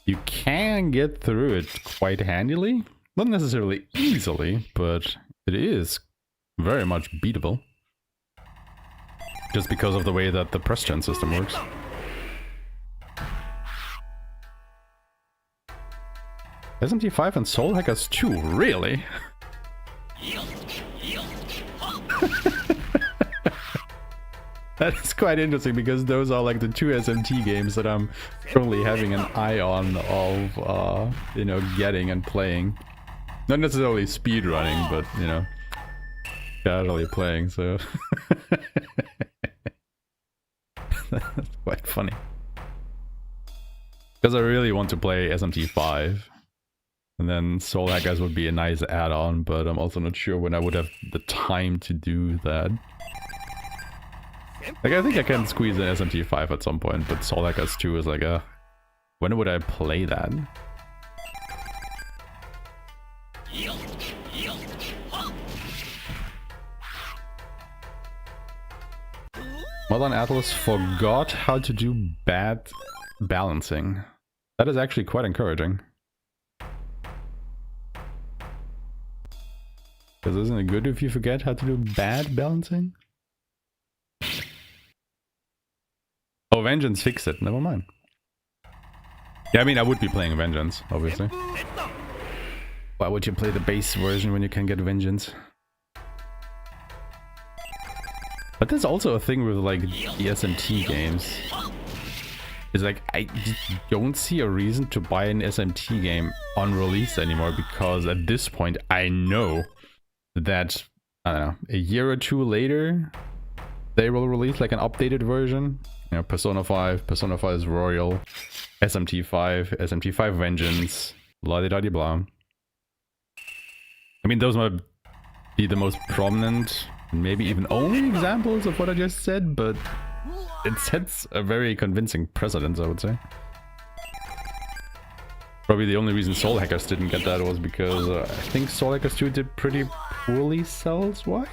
You can get through it quite handily. Not necessarily easily, but it is very much beatable. Just because of the way that the press gen system works. SMT5 and Soul Hackers 2, really? That is quite interesting because those are like the two SMT games that I'm currently having an eye on of, you know, getting and playing. Not necessarily speedrunning, but, you know, casually playing, so... That's quite funny. Because I really want to play SMT5. And then Soul Hackers would be a nice add-on, but I'm also not sure when I would have the time to do that. Like, I think I can squeeze an SMT5 at some point, but Soul Hackers 2 is like a... When would I play that? Modern Atlas forgot how to do bad balancing. That is actually quite encouraging. Because isn't it good if you forget how to do bad balancing? Oh, Vengeance fixed it. Never mind. Yeah, I mean, I would be playing Vengeance, obviously. Why would you play the base version when you can get Vengeance? But there's also a thing with, like, the SMT games. It's like, I just don't see a reason to buy an SMT game on release anymore, because at this point, I know that, I don't know, a year or two later, they will release, like, an updated version. You know, Persona 5, Persona 5 Royal, SMT5, SMT5 Vengeance, blah-de-da-de-blah. I mean, those might be the most prominent, maybe even only examples of what I just said, but it sets a very convincing precedent, I would say. Probably the only reason Soul Hackers didn't get that was because I think Soul Hackers 2 did pretty poorly sales-wise.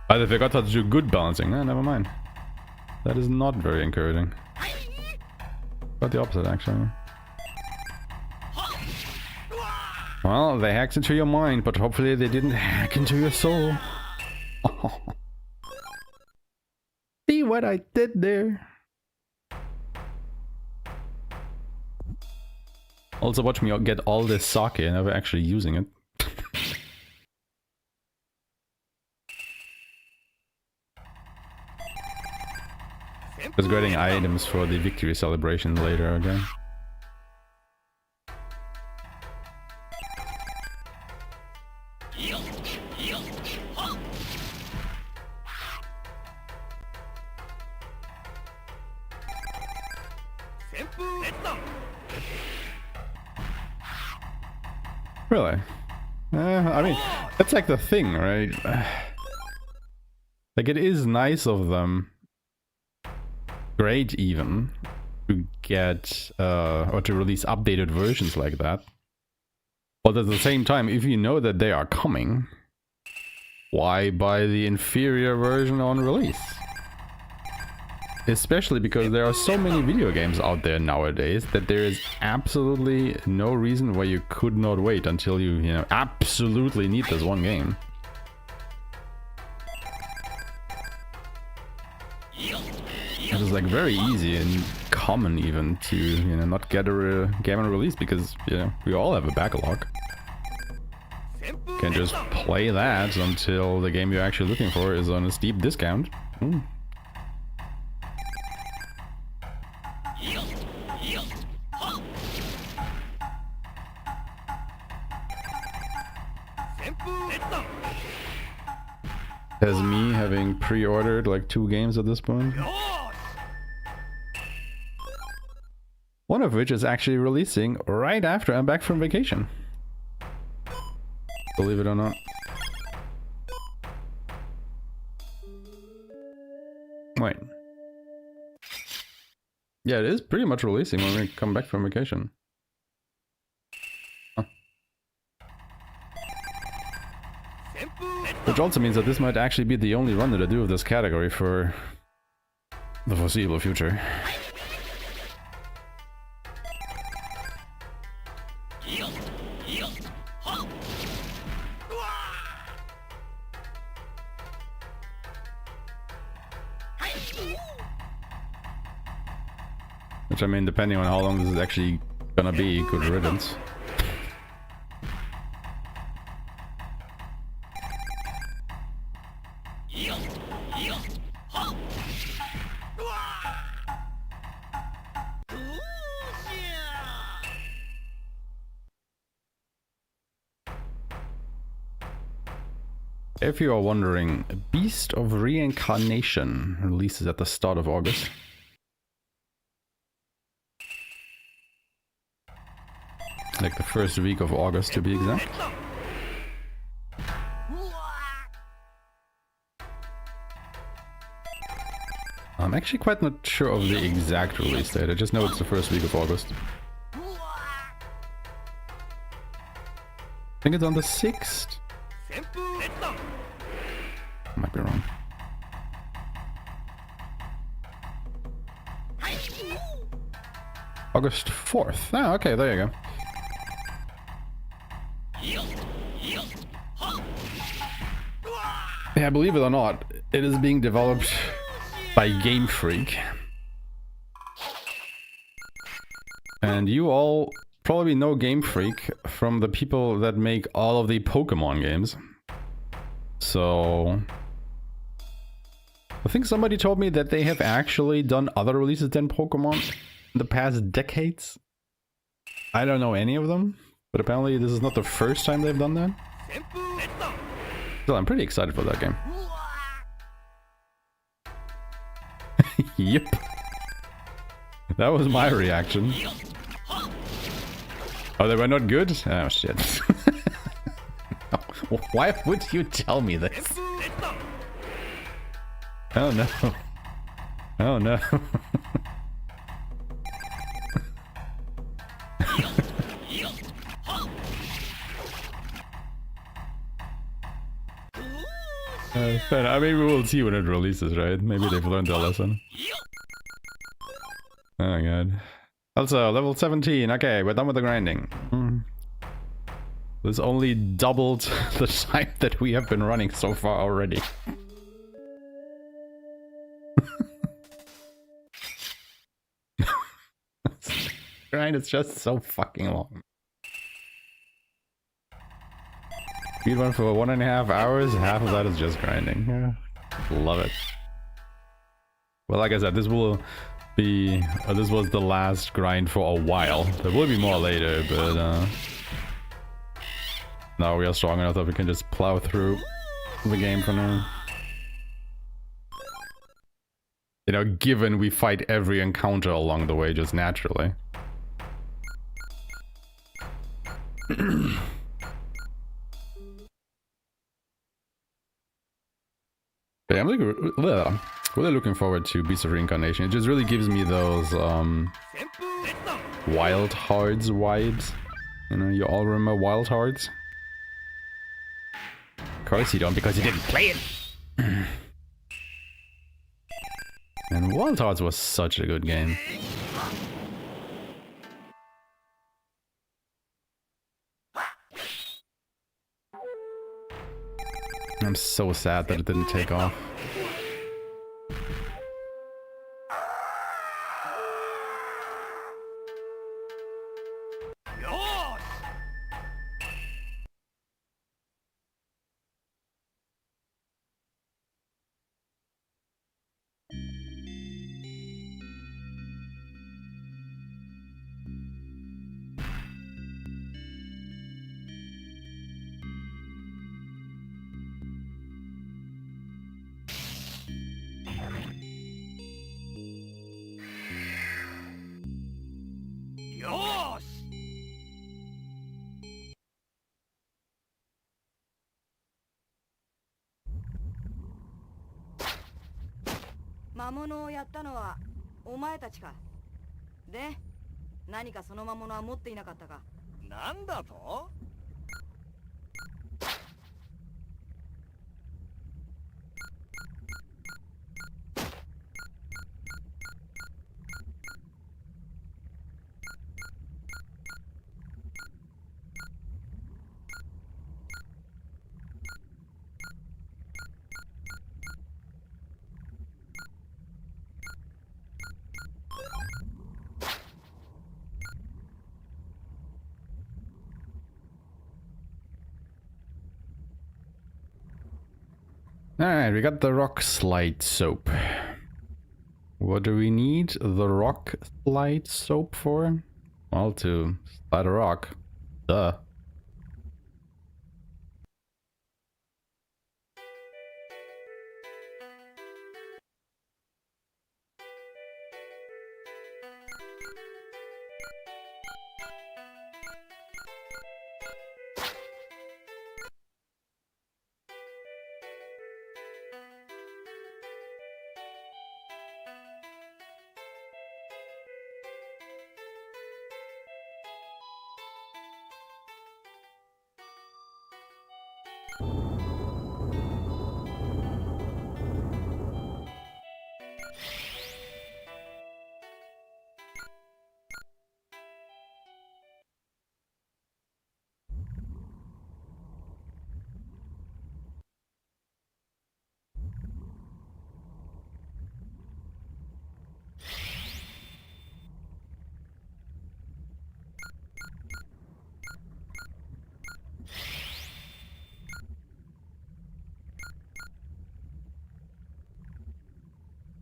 They forgot how to do good balancing. Never mind. That is not very encouraging. Quite the opposite, actually. Well, they hacked into your mind, but hopefully they didn't hack into your soul. Oh. See what I did there? Also, watch me get all this sake and never actually using it. Just getting items for the victory celebration later, okay? Really? I mean, that's like the thing, right? Like, it is nice of them, great even, to get, or to release updated versions like that. But at the same time, if you know that they are coming, why buy the inferior version on release? Especially because there are so many video games out there nowadays that there is absolutely no reason why you could not wait until you know, absolutely need this one game. It is like very easy and common even to, you know, not get a game on release because, you know, we all have a backlog. You can just play that until the game you're actually looking for is on a steep discount. As me having pre-ordered like 2 games at this point. One of which is actually releasing right after I'm back from vacation. Believe it or not. Wait. Yeah, it is pretty much releasing when we come back from vacation. Huh. Which also means that this might actually be the only run that I do of this category for the foreseeable future. Which, I mean, depending on how long this is actually gonna be, good riddance. If you are wondering, Beast of Reincarnation releases at the start of August. Like the first week of August, to be exact. I'm actually quite not sure of the exact release date. I just know it's the first week of August. I think it's on the 6th. Might be wrong. August 4th. Ah, okay, there you go. Yeah, believe it or not, it is being developed by Game Freak. And you all probably know Game Freak from the people that make all of the Pokemon games. So I think somebody told me that they have actually done other releases than Pokemon in the past decades. I don't know any of them, but apparently this is not the first time they've done that. So I'm pretty excited for that game. Yep. That was my reaction. Oh, they were not good? Oh, shit. Why would you tell me this? Oh, no. Oh, no. Fair. I mean, we will see when it releases, right? Maybe they've learned their lesson. Oh god. Also, level 17. Okay, we're done with the grinding. This only doubled the time that we have been running so far already. Grind is just so fucking long. Speedrun for 1.5 hours, half of that is just grinding. Yeah. Love it. Well, like I said, this will be... this was the last grind for a while. There will be more later, but... now we are strong enough that we can just plow through the game for now. You know, given we fight every encounter along the way just naturally. Yeah, I'm really looking forward to Beast of Reincarnation. It just really gives me those Wild Hearts vibes. You know, you all remember Wild Hearts? Of course you don't, because you didn't play it! And Wild Hearts was such a good game. I'm so sad that it didn't take off. Alright, we got the rock slide soap. What do we need the rock slide soap for? Well, to slide a rock. Duh.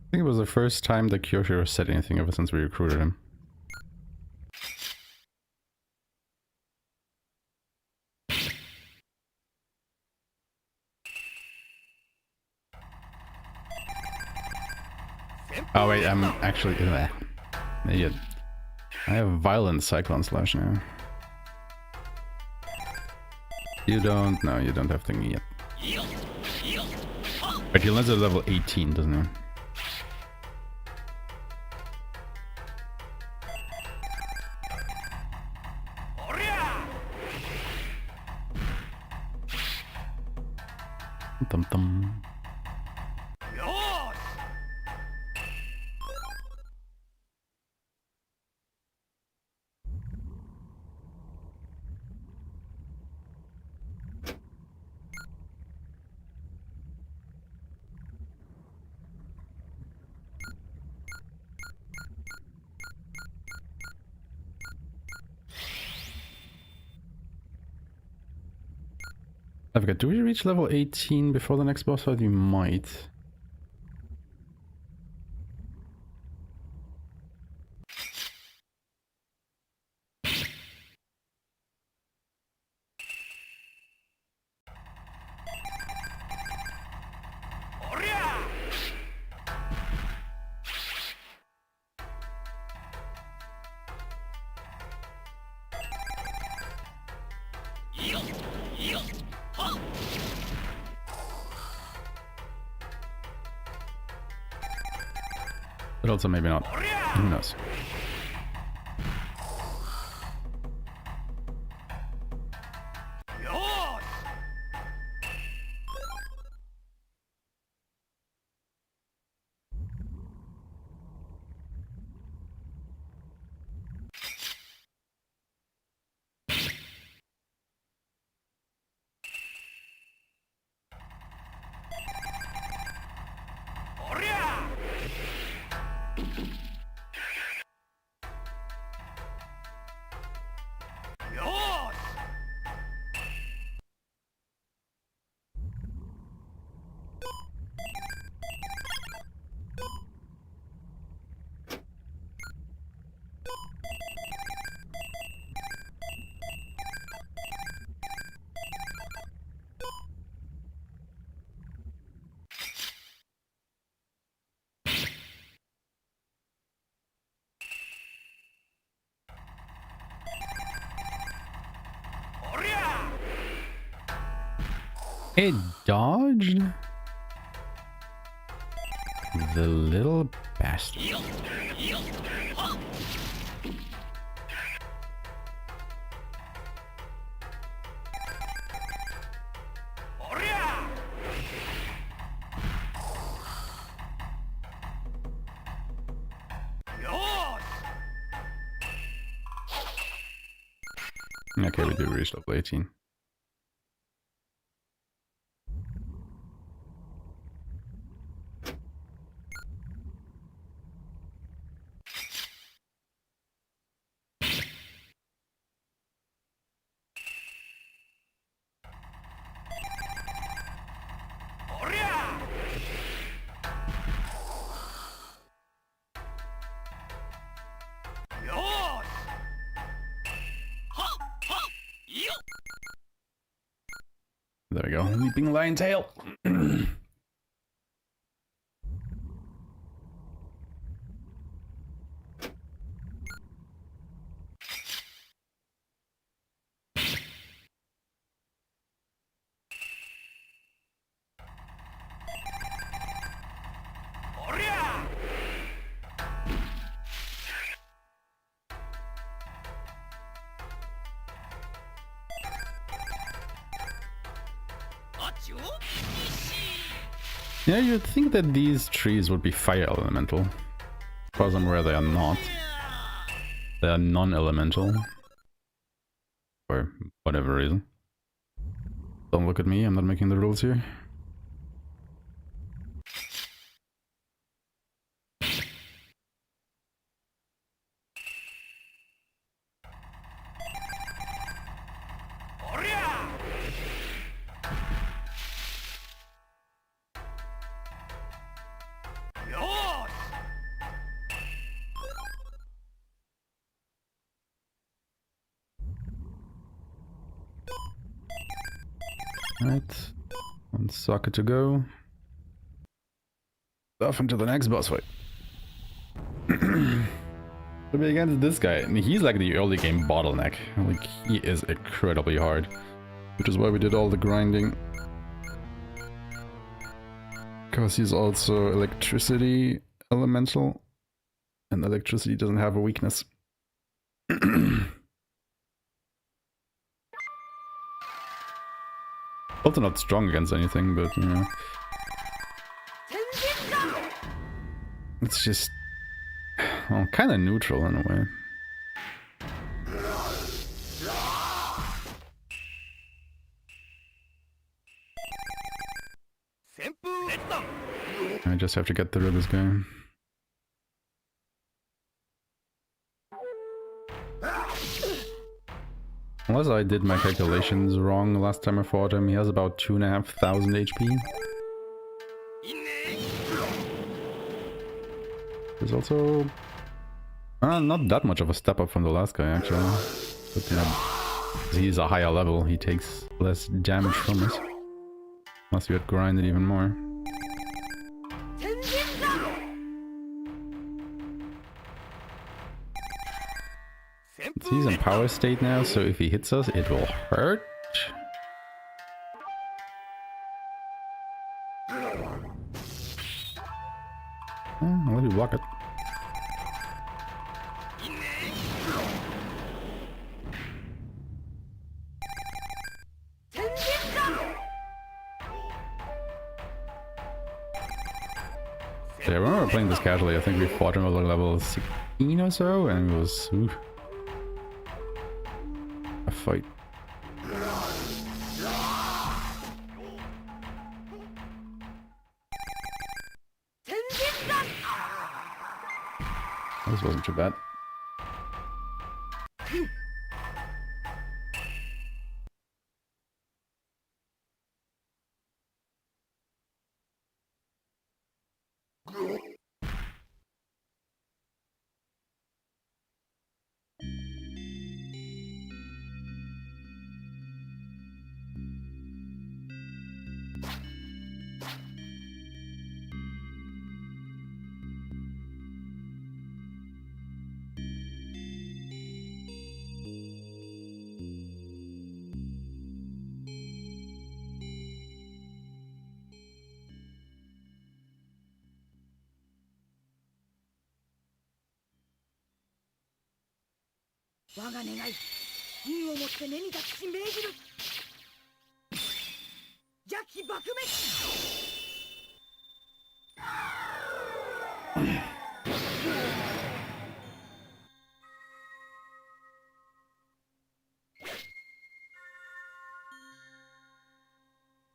I think it was the first time that Kyoshiro said anything ever since we recruited him. Oh wait, I'm actually... Idiot. I have Violent Cyclone Slash now. You don't... No, you don't have thingy yet. But he lands at level 18, doesn't he? Dum dum. I forgot, do we reach level 18 before the next boss fight? We might. But also maybe not. Who knows? It dodged? The little bastard. Okay, we do reach level 18. There we go. Leaping lion tail. Yeah, you'd think that these trees would be fire elemental. As far as I'm aware, they are not. They are non-elemental. For whatever reason. Don't look at me, I'm not making the rules here. Alright, one socket to go. Off into the next boss fight. To be against this guy, and he's like the early game bottleneck. Like, he is incredibly hard. Which is why we did all the grinding. Because he's also electricity elemental. And electricity doesn't have a weakness. Also not strong against anything, but you know. It's just, well, kind of neutral in a way. I just have to get through this guy. Unless I did my calculations wrong last time I fought him, he has about 2,500 HP. There's also not that much of a step up from the last guy actually. But you know, he's a higher level, he takes less damage from us. Unless you had grinded even more. He's in power state now, so if he hits us, it will hurt. I'll let you block it. Yeah, I remember playing this casually. I think we fought him at level 16 or so, and it was a fight. This wasn't too bad.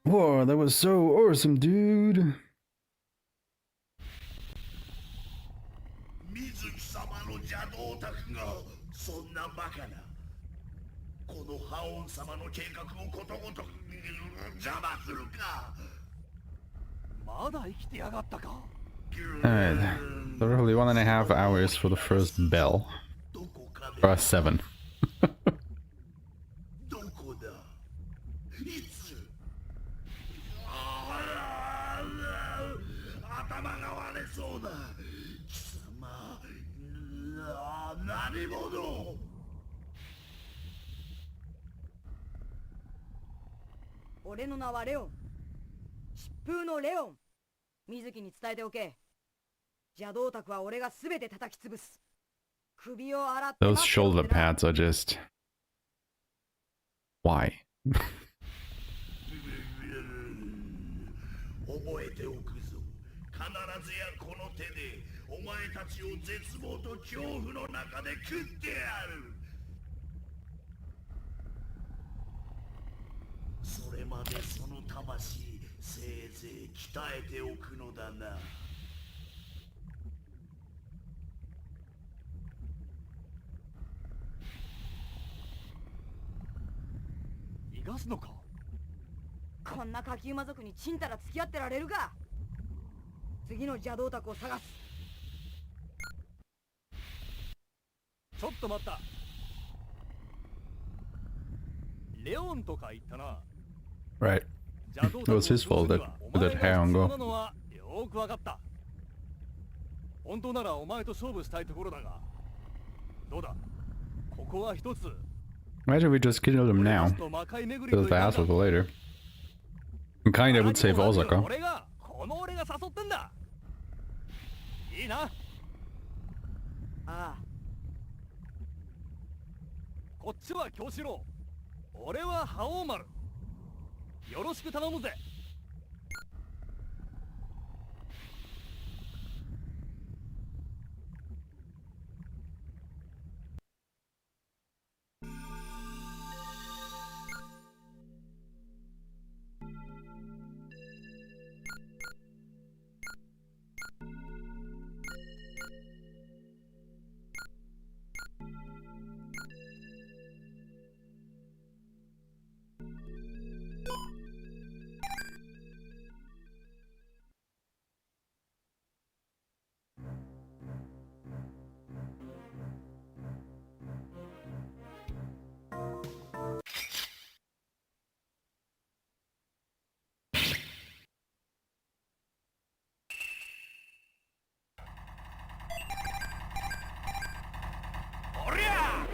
Whoa, that was so awesome, dude. Alright, so roughly 1.5 hours for the first bell. Or 7. 俺の名はレオン。疾風のレオン。水木に伝えておけ。邪道宅は俺が全て叩き潰す。首を洗って Those 待ってろ shoulder ってな。 pads are just... Why? 覚えておくぞ。必ずやこの手でお前たちを絶望と恐怖の中で食ってやる。それまでその魂せいぜい鍛えておくのだな。逃がすのか。こんな下級魔族にちんたら付き合ってられるか。次の邪道宅を探す。ちょっと待った。レオンとか言ったな。 Right. 邪道 It 宅を was his 潰す fault に that はお that 前 hair が on 必要 go. なのはよーくわかった。本当ならお前と勝負したいところだが、どうだ、ここは一つ。 Imagine we just killed him 俺 now. たちと魔界巡り Build と the いかん hassle だ。 for later. And kinda would save こ Osaka. の俺が誘ってんだ。いいな。ああ、こっちは京四郎、俺は覇王丸。よろしく頼むぜ。おりゃ。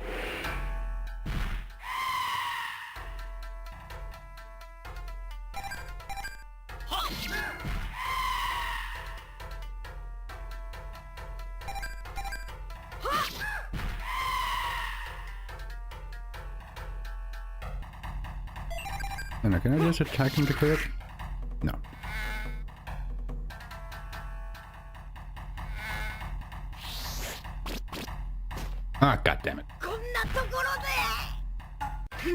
And can I just attack him to kill it? No. Ah, god damn it. こんなところで。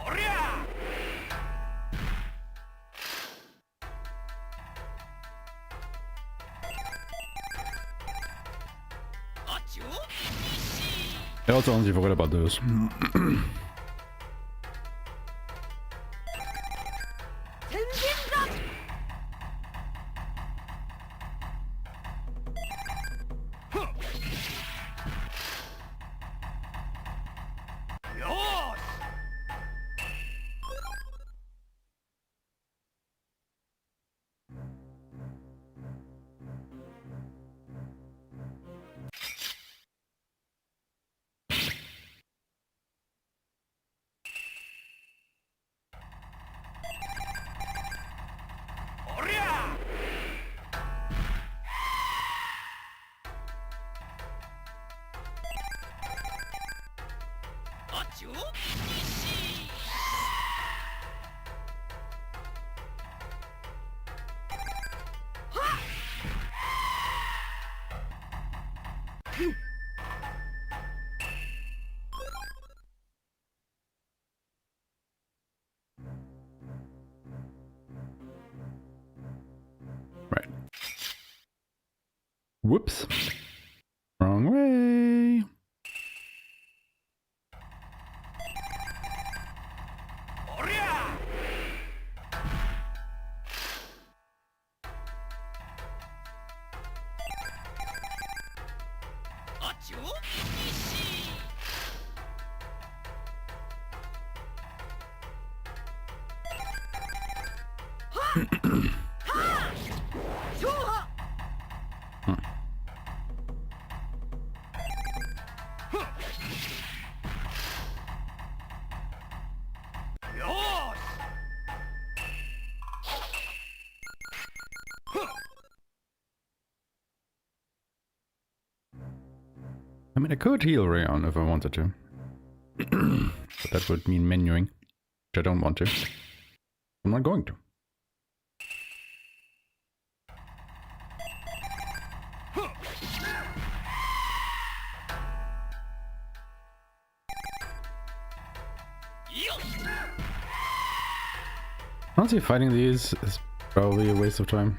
おりゃ。あっちを。 I also honestly forgot about those. 宣言だ。 よーし。 おりゃ。 あっちを。 Right. Whoops. Wrong way. おりゃ。 あっちを。I mean, I could heal Rayon if I wanted to. But that would mean menuing, which I don't want to. I'm not going to. Honestly, fighting these is probably a waste of time.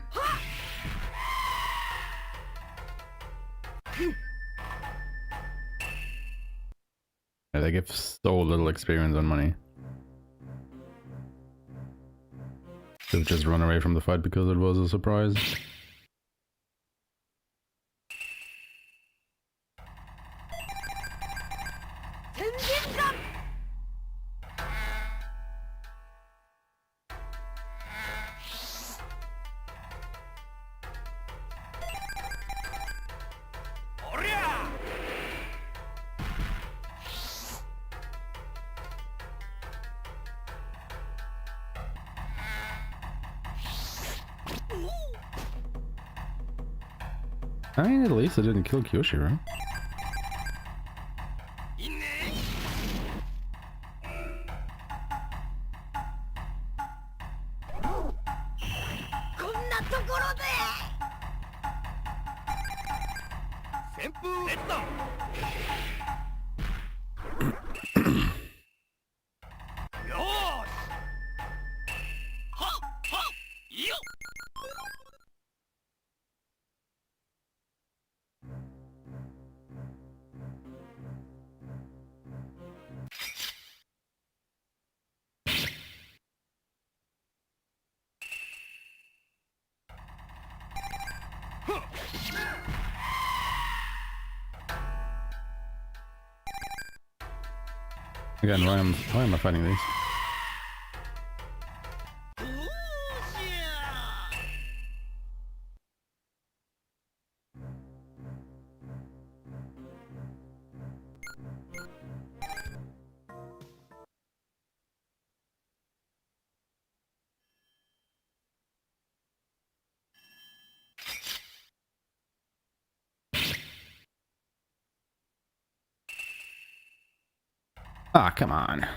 Yeah, they give so little experience on money. They've just run away from the fight because it was a surprise. I mean, at least I didn't kill Kyoshi, right? Again, why am I fighting these? Ah, come on.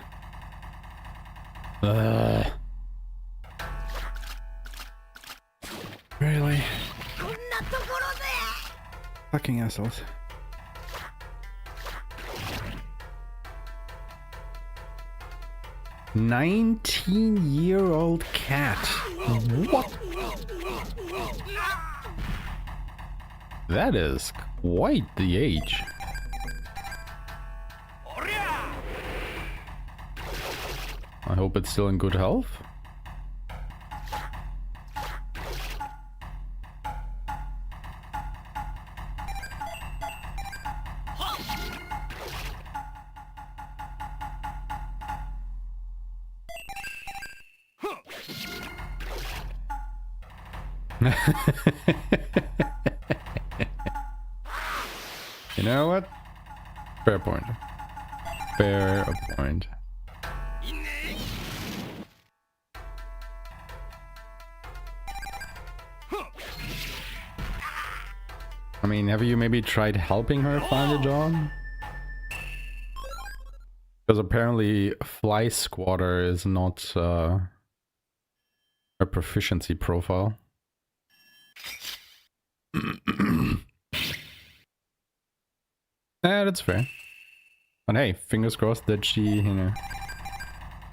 Really? Fucking assholes. "19-year-old cat." What? That is quite the age. I hope it's still in good health. You know what? Fair point. Fair point. I mean, have you maybe tried helping her find a job? Because apparently Fly Squatter is not a proficiency profile. That's fair. But hey, fingers crossed that she, you know,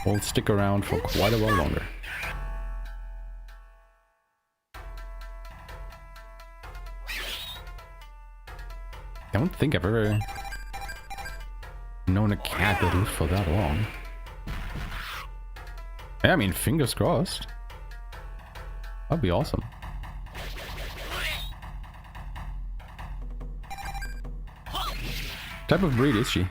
will stick around for quite a while longer. I don't think I've ever known a cat that lived for that long. Yeah, I mean, fingers crossed. That'd be awesome. What type of breed is she?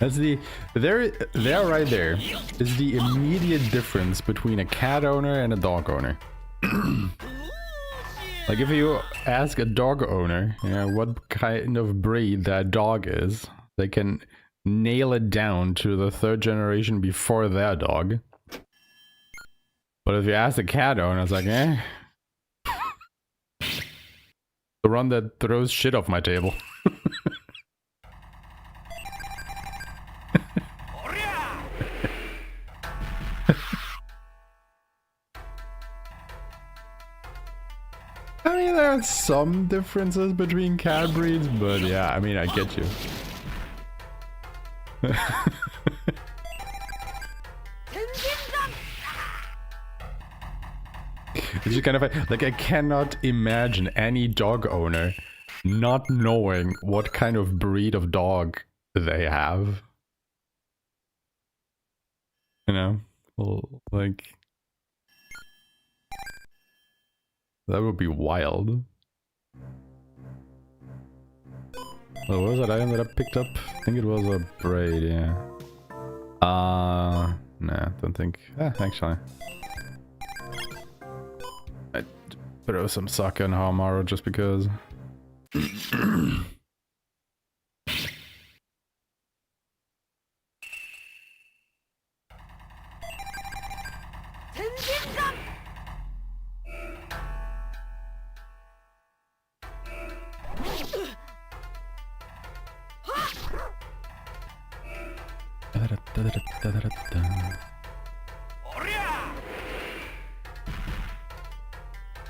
That's the there right there is the immediate difference between a cat owner and a dog owner. Like if you ask a dog owner, you know, what kind of breed that dog is, they can nail it down to the 3rd generation before their dog. But if you ask the cat owner, it's like, eh. The one that throws shit off my table. I mean, there are some differences between cat breeds, but yeah, I mean, I get you. It's just kind of like, I cannot imagine any dog owner not knowing what kind of breed of dog they have. You know? Well, like... that would be wild. Well, what was that item that I picked up? I think it was a braid, yeah. Nah, don't think... actually. I throw some sake on Hamaru just because.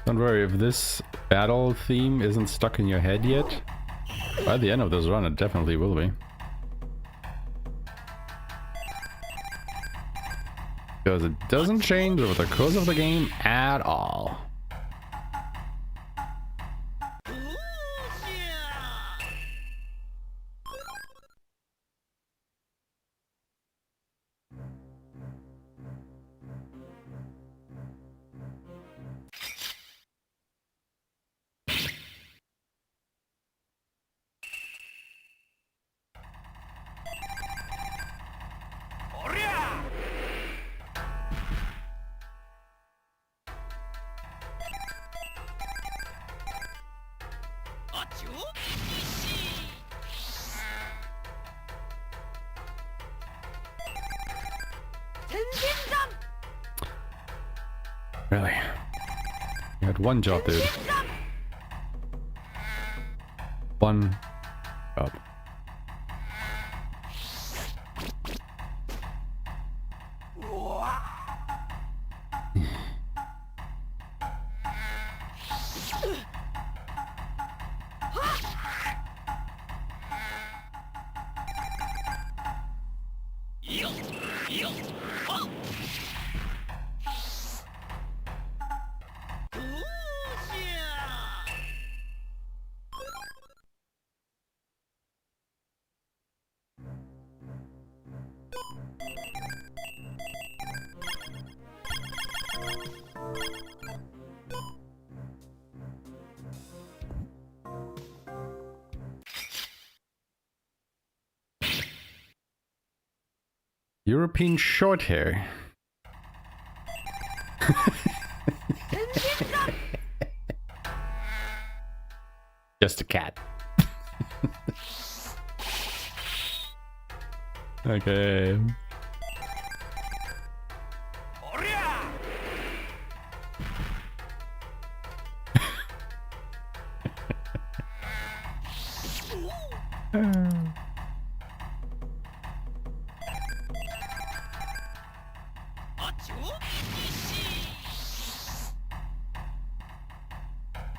Don't worry, if this battle theme isn't stuck in your head yet, by the end of this run it definitely will be. Because it doesn't change over the course of the game at all. Really? You had one job, dude. One job. European short hair. Just a cat. Okay.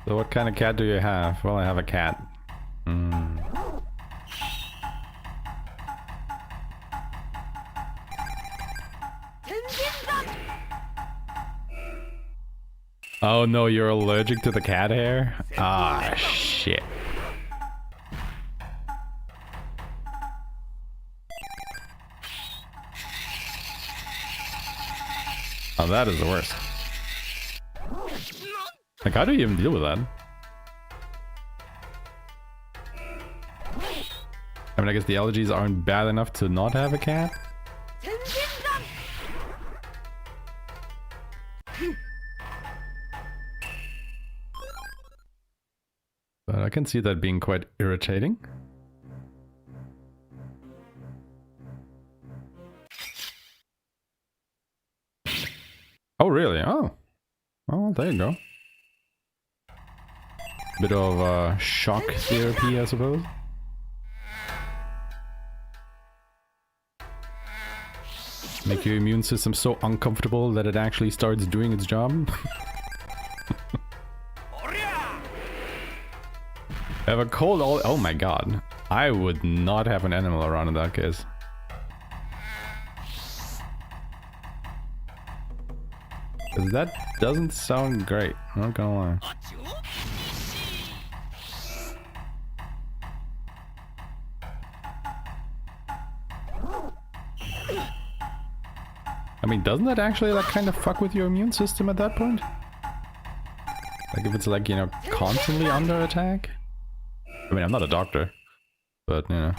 So what kind of cat do you have? Well, I have a cat. Oh no, you're allergic to the cat hair? Ah, shit. Oh, that is the worst. Like, how do you even deal with that? I mean, I guess the allergies aren't bad enough to not have a cat. But I can see that being quite irritating. Oh, really? Oh. Oh, there you go. Bit of shock therapy, I suppose. Make your immune system so uncomfortable that it actually starts doing its job. Have a cold all— oh my god. I would not have an animal around in that case. That doesn't sound great, I'm not gonna lie. I mean, doesn't that actually like kind of fuck with your immune system at that point? Like if it's like, you know, constantly under attack? I mean, I'm not a doctor, but you know.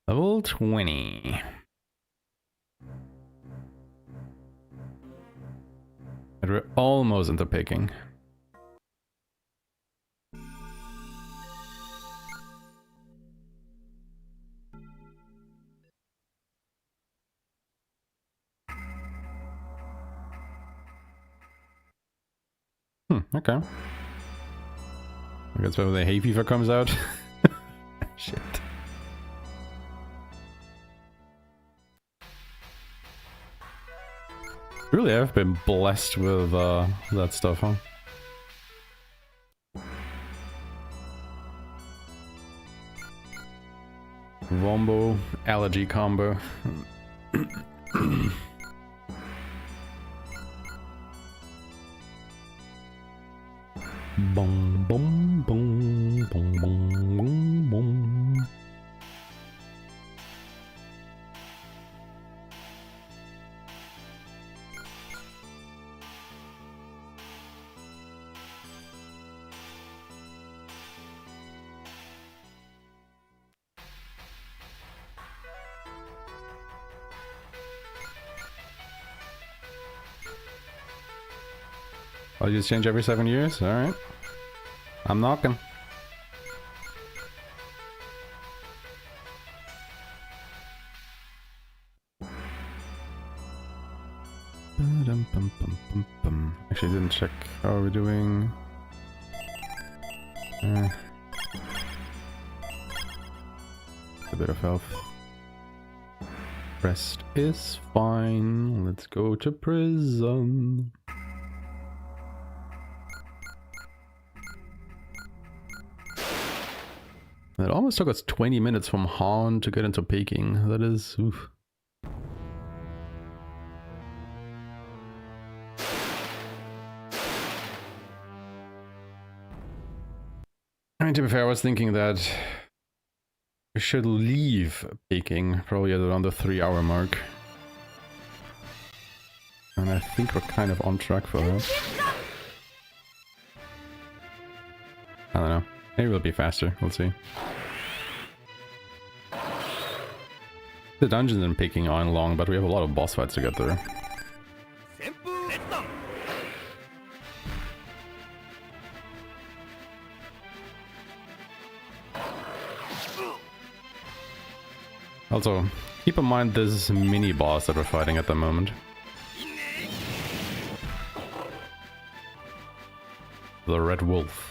Level 20. And we're almost into picking. Okay. I guess when the hay fever comes out. Shit. Really, I've been blessed with that stuff, huh? Wombo allergy combo. Boom, boom, boom, boom, boom, boom, boom. I'll just change every 7 years? Alright. I'm knocking. Actually, didn't check. How are we doing? A bit of health. Rest is fine. Let's go to prison. It almost took us 20 minutes from Han to get into Peking. That is... oof. I mean, to be fair, I was thinking that we should leave Peking probably at around the 3-hour mark. And I think we're kind of on track for that. I don't know. Maybe it'll be faster. We'll see. The dungeons in Peking aren't long, but we have a lot of boss fights to get through. Also, keep in mind this mini boss that we're fighting at the moment. The Red Wolf.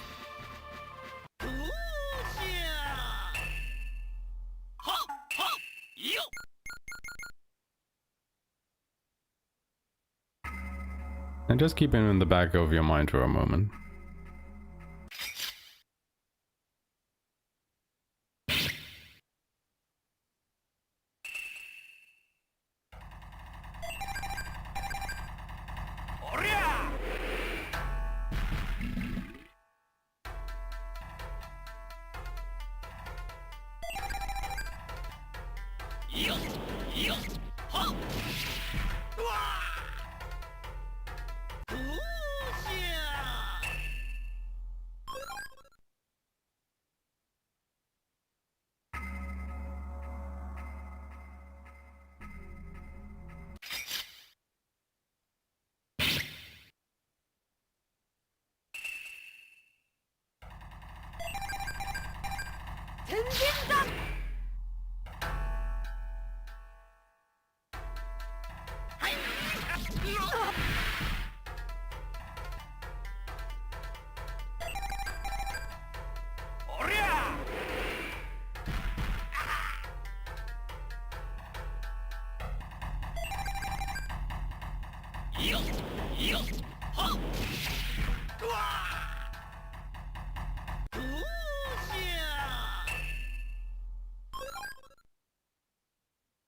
And just keep him in the back of your mind for a moment. 天神だ。おりゃよっよっはっうわどうしや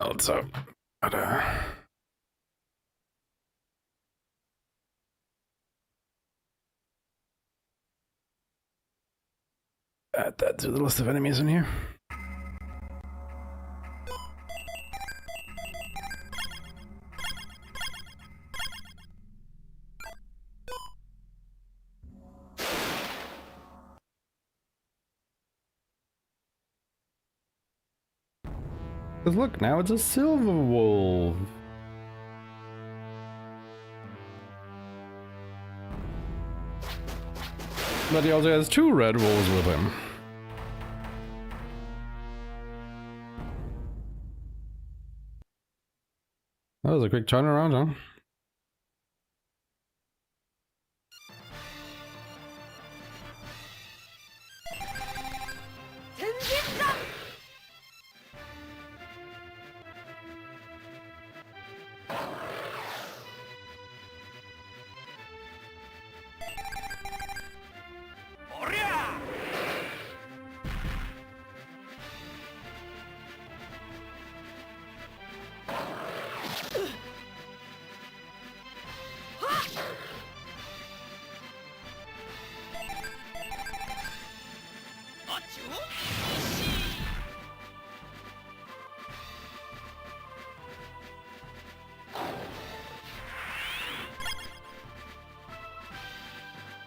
Also, gotta add that to the list of enemies in here. Because look, now it's a silver wolf. But he also has 2 red wolves with him. That was a quick turnaround, huh?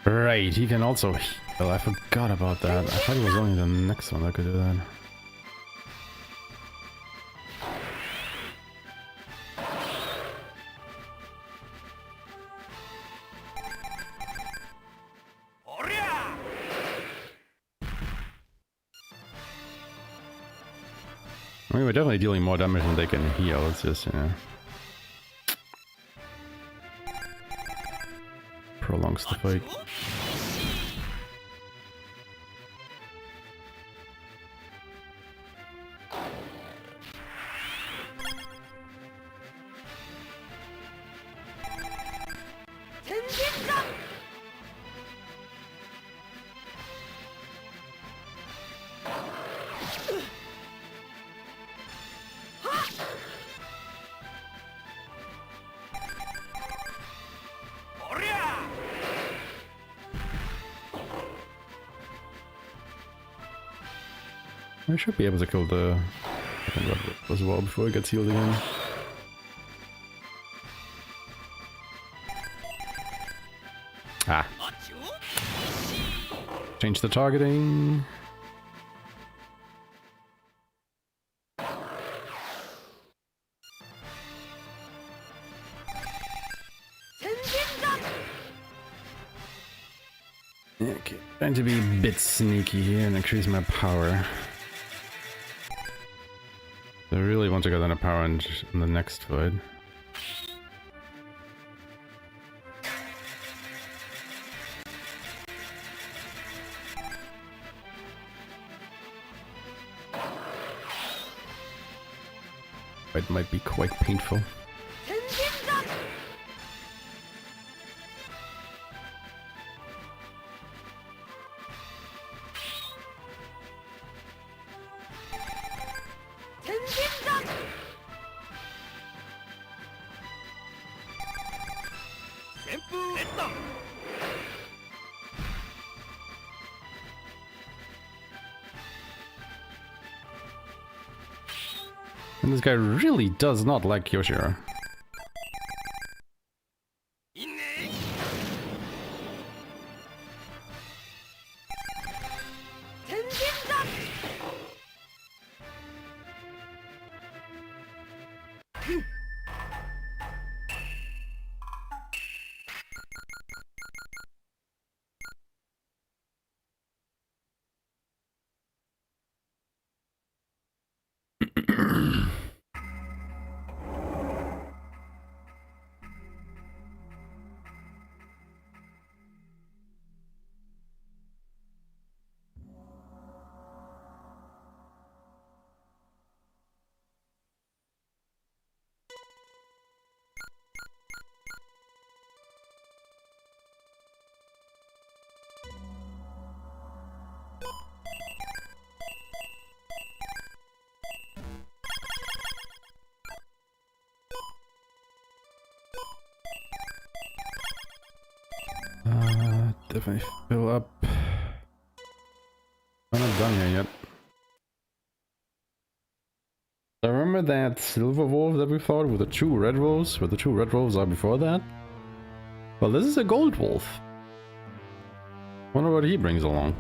Right, he can also heal. I forgot about that. I thought it was only the next one that could do that. I mean, we're definitely dealing more damage than they can heal. It's just, you know, prolongs the fight. I should be able to kill the second red wolf as well before it gets healed again. Ah. Change the targeting. Okay, trying to be a bit sneaky here and increase my power. I really want to get on a power in the next fight. It might be quite painful. And this guy really does not like Kyoshiro. Definitely fill up. I'm not done here yet. I remember that silver wolf that we fought with the two red wolves, where the two red wolves are before that. Well, this is a gold wolf. Wonder what he brings along.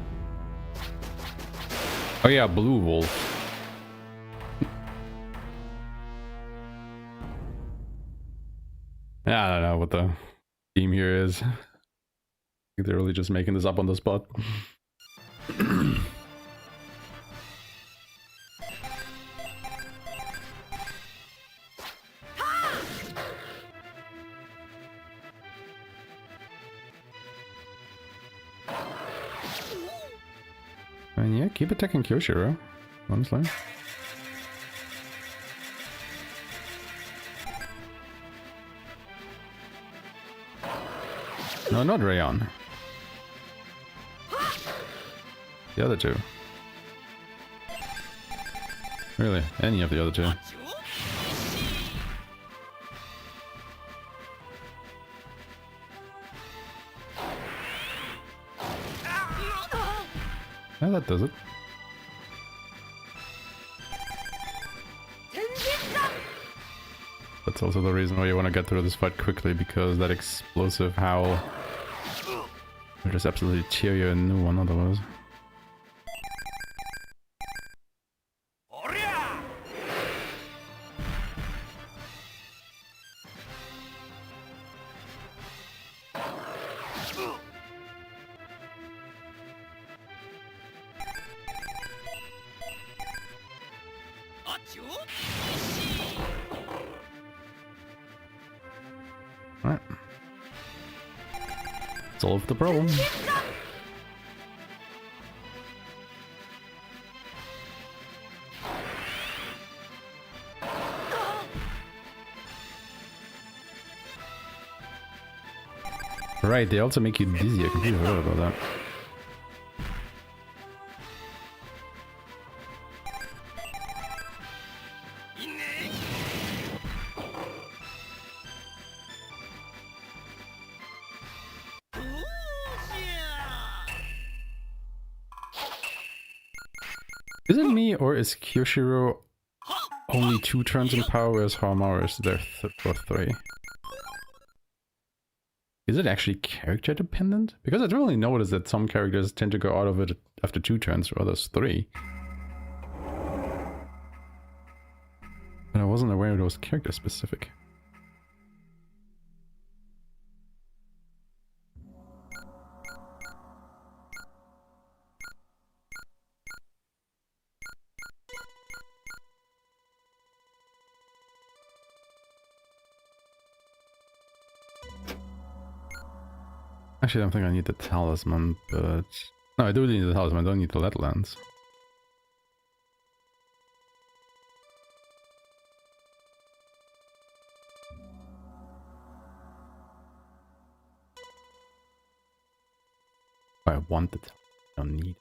Oh yeah, blue wolf. Yeah, I don't know what the theme here is. I think they're really just making this up on the spot. And yeah, keep attacking Kyoshiro, honestly. No, not Rayon. The other two. Really, any of the other two. Yeah, that does it. That's also the reason why you want to get through this fight quickly, because that explosive howl will just absolutely tear you a new one otherwise. Alright. Solve the problem. Right, they also make you dizzy. I completely forgot about that. Is it me, or is Kyoshiro only 2 turns in power, whereas Hamaru is there for 3? Is it actually character dependent? Because I'd really noticed that some characters tend to go out of it after 2 turns, or others 3. But I wasn't aware it was character specific. Actually, I don't think I need the talisman, but... No, I do need the talisman, I don't need the lead lens. I want the talisman, I don't need it.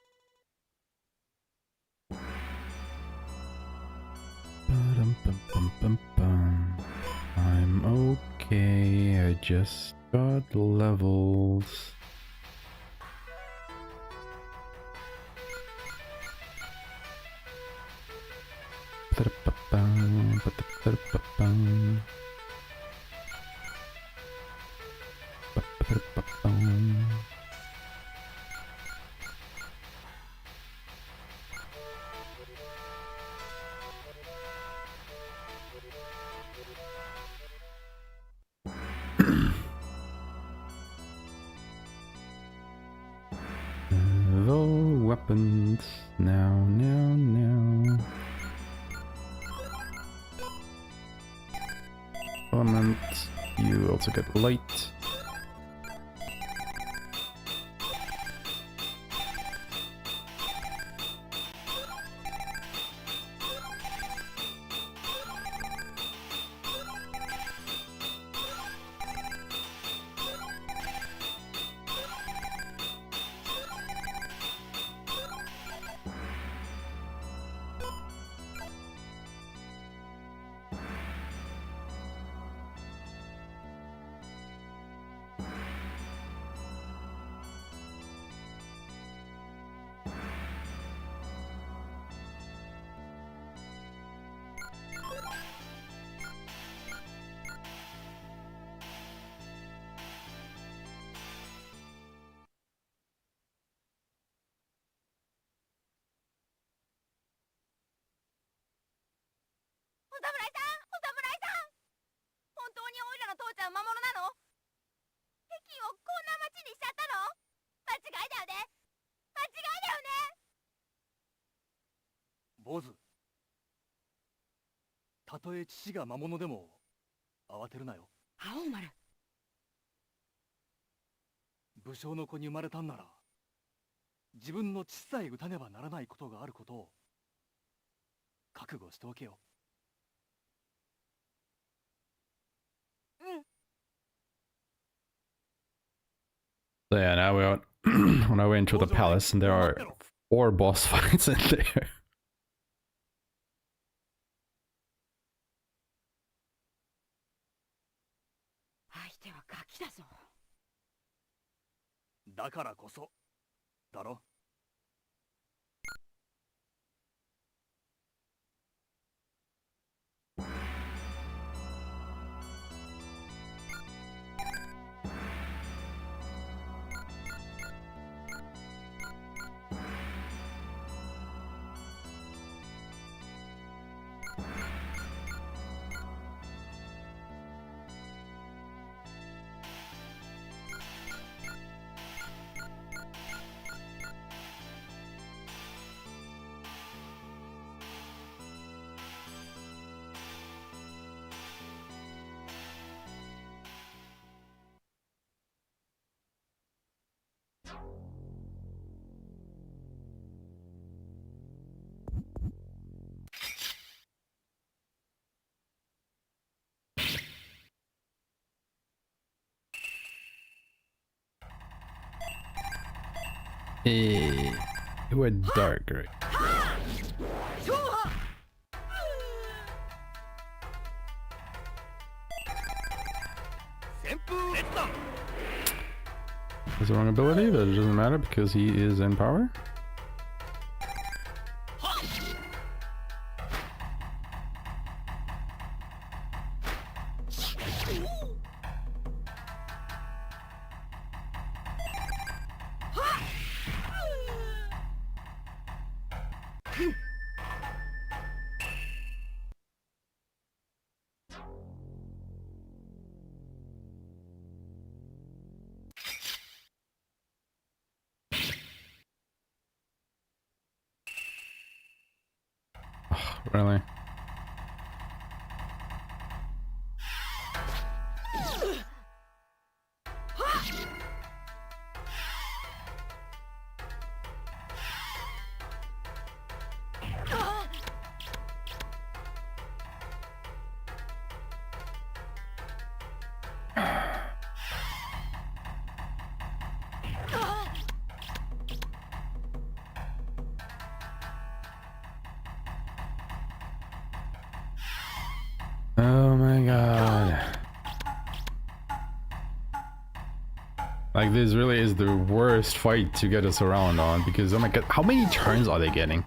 I'm okay, I just got levels. Ba-da-ba-bum. Ba-ba-da-ba-bum. The weapons now. Element, you also get light.坊主、たとえ父が魔物でも慌てるなよ。青丸。武将の子に生まれたんなら、自分の血さえ打たねばならないことがあることを覚悟しておけよ。うん。 So yeah, now we're on our way into the palace, and there are 4 boss fights in there. 相手はガキだぞ。だからこそだろ。It went dark, right? Is the wrong ability, but it doesn't matter because he is in power. Really? Oh my god. Like, this really is the worst fight to get us around on, because oh my god, how many turns are they getting?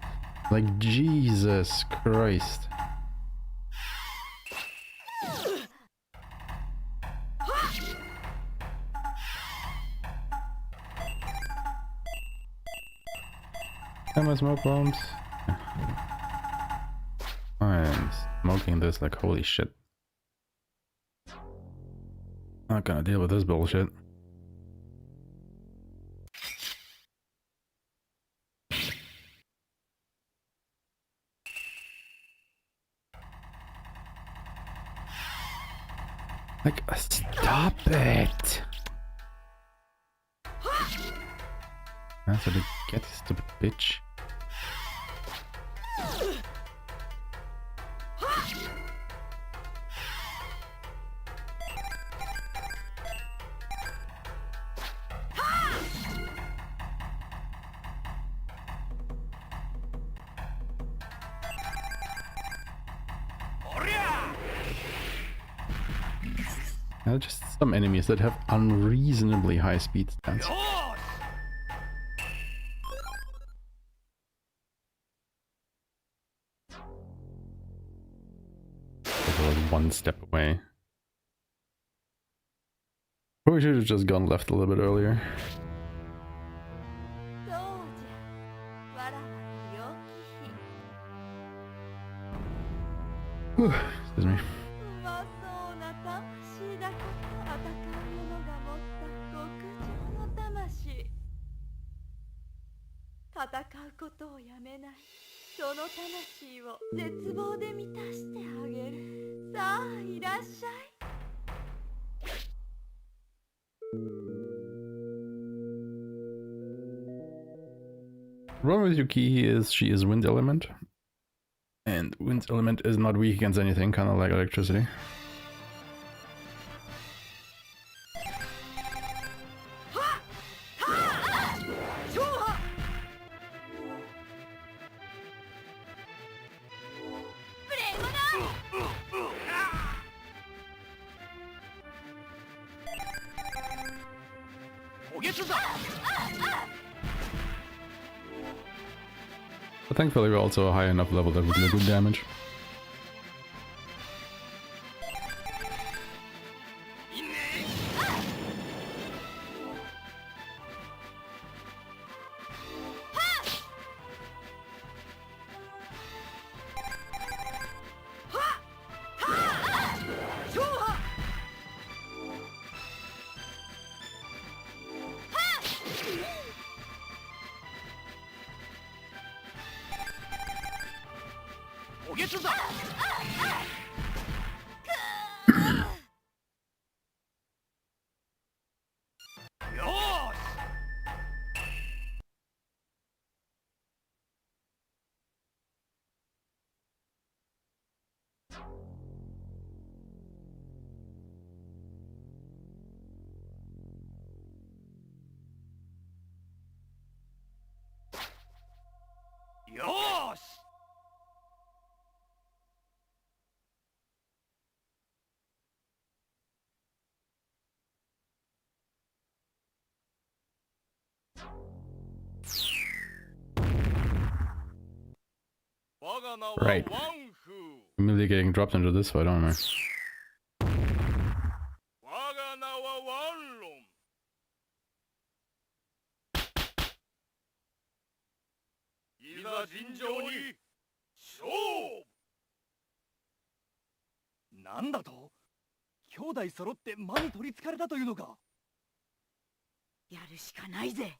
Like, Jesus Christ. Am I smoke bombs? I'm smoking this like holy shit. Not gonna deal with this bullshit. Like, stop it! That's what you get, you stupid bitch. There are just some enemies that have unreasonably high speed stats. One step away. Probably should have just gone left a little bit earlier. Whew, excuse me. The problem with Yuki is she is wind element, and wind element is not weak against anything, kind of like electricity. But thankfully we're also a high enough level that we do good damage. Right. Immediately getting dropped into this fight, aren't I? Nanda to? 兄弟揃って魔に取りつかれたというのか。やるしかないぜ。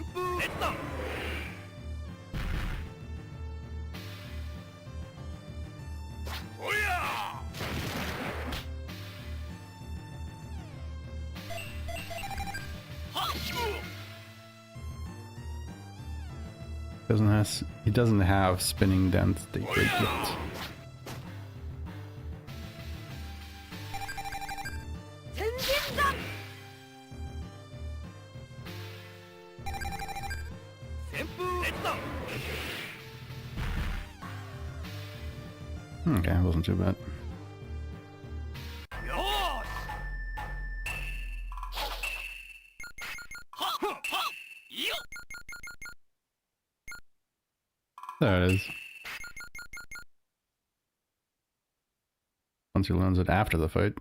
旋風列弾 He doesn't have spinning dent daybreak yet. 天神山 旋風列弾 Okay, wasn't too bad. よーしはっはっよっ There it is. Once he learns it after the fight.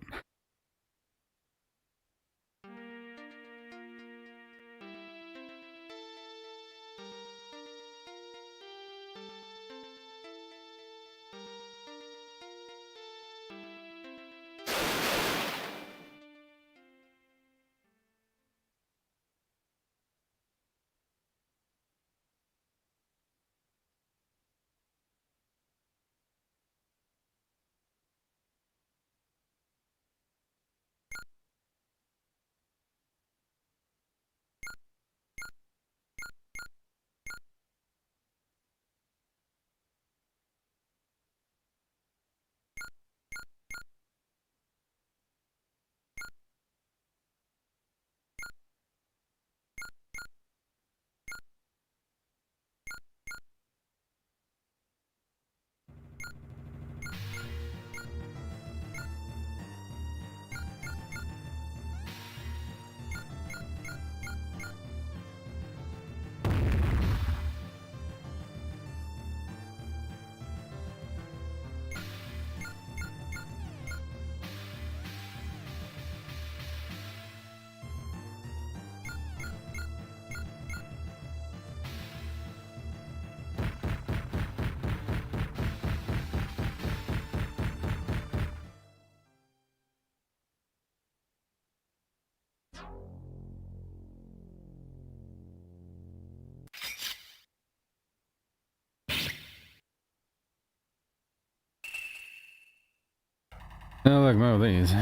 Oh, look, more of these.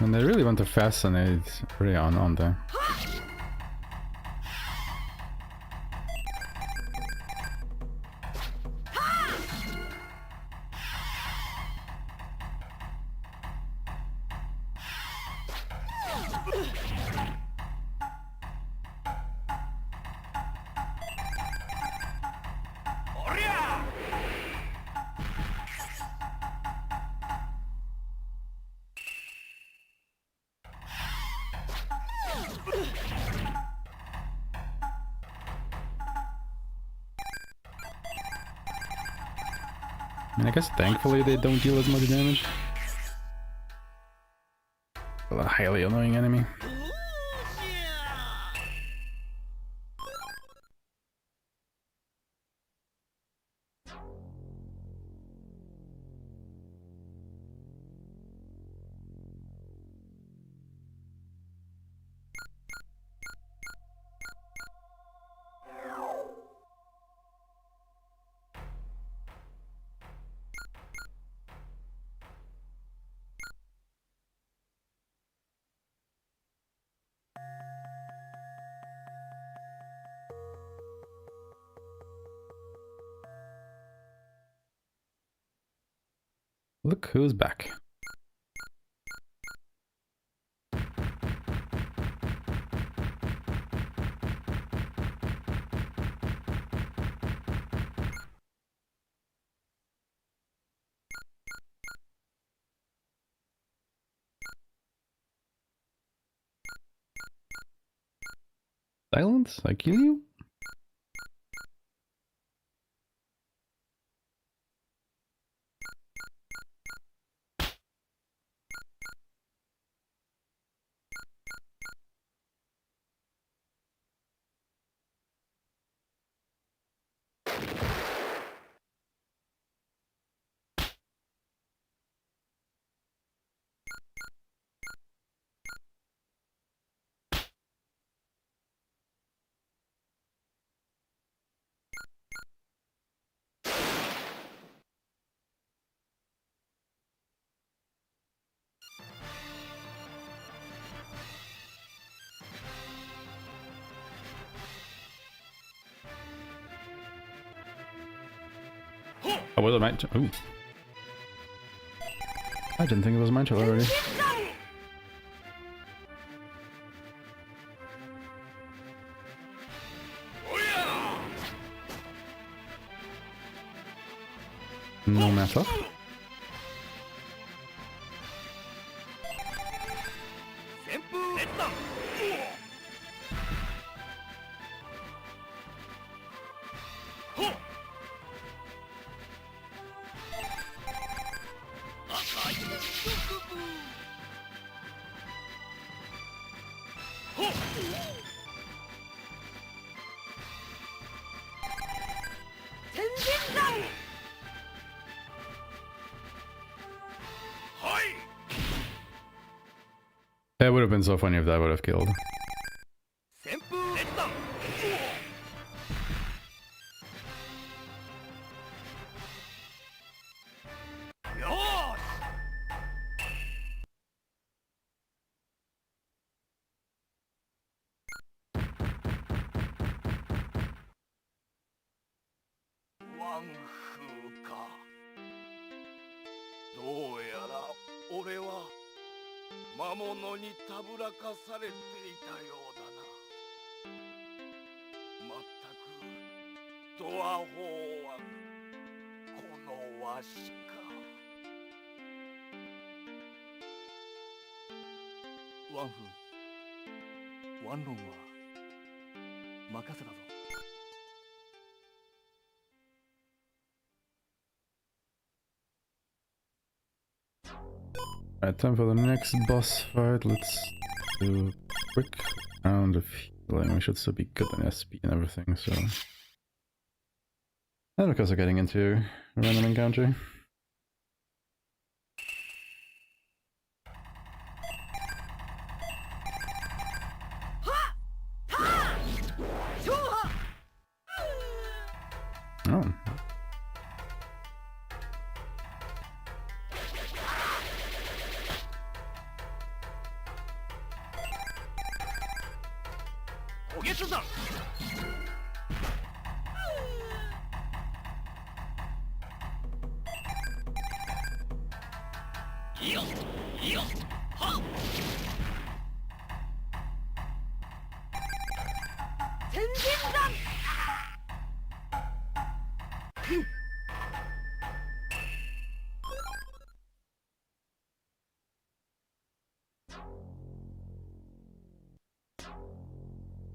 And they really want to fascinate Rion, aren't they? I mean, I guess thankfully they don't deal as much damage. Still a highly annoying enemy. Look who's back. Silence? I kill you? Oh, was it mine? Ooh. I didn't think it was mine turn already. No matter. It would have been so funny if that would have killed. Alright, time for the next boss fight. Let's do a quick round of healing. We should still be good on SP and everything, so... And because we're getting into a random encounter. Oh.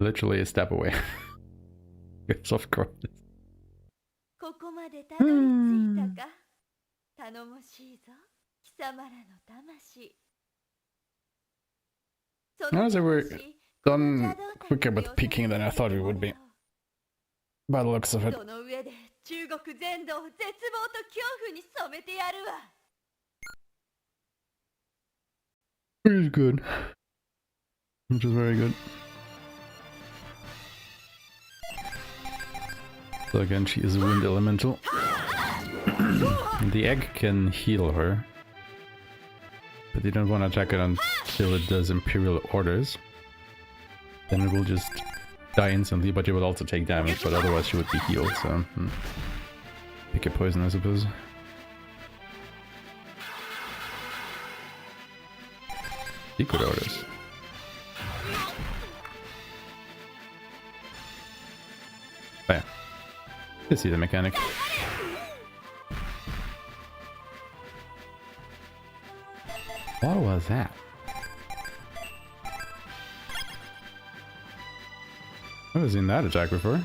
Literally a step away. It's of course. ここまでたどり着いたか。頼もしいぞ、貴様らの魂。 Now that we're done quicker with peeking than I thought we would be. By the looks of it. その上で中国全土を絶望と恐怖に染めてやるわ。 Which is good. Which is very good. So again, she is a wind elemental. The egg can heal her. But you don't want to attack it until it does Imperial Orders. Then it will just die instantly, but you will also take damage, but otherwise she would be healed, so... Pick a poison, I suppose. Secret Orders. Oh yeah. You see the mechanic. What was that? I've never seen that attack before.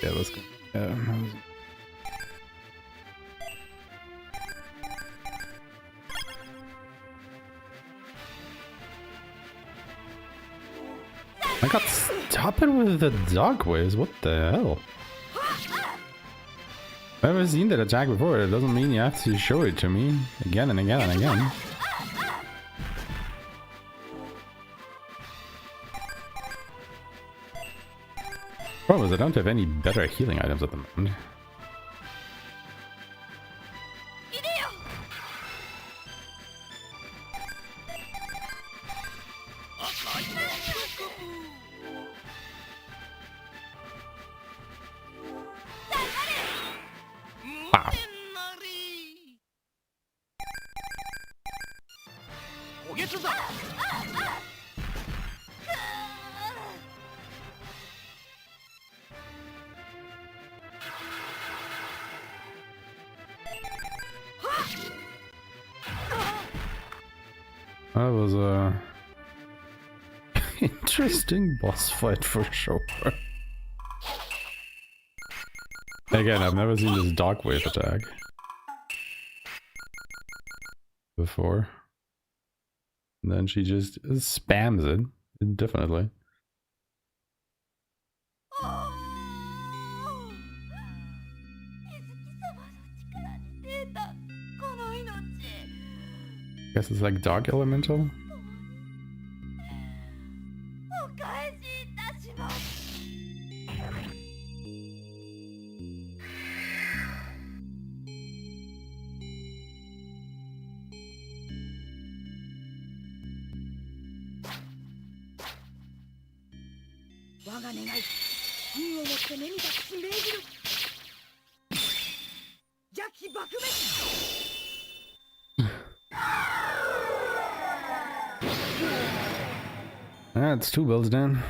Yeah, let's go. I got stopped with the dog ways. What the hell? I've never seen that attack before. It doesn't mean you have to show it to me again and again and again. Problem is I don't have any better healing items at the moment. Wow. That was a interesting boss fight for sure. Again, I've never seen this dark wave attack before. And then she just spams it indefinitely. Guess it's like dark elemental. That's 2 builds down.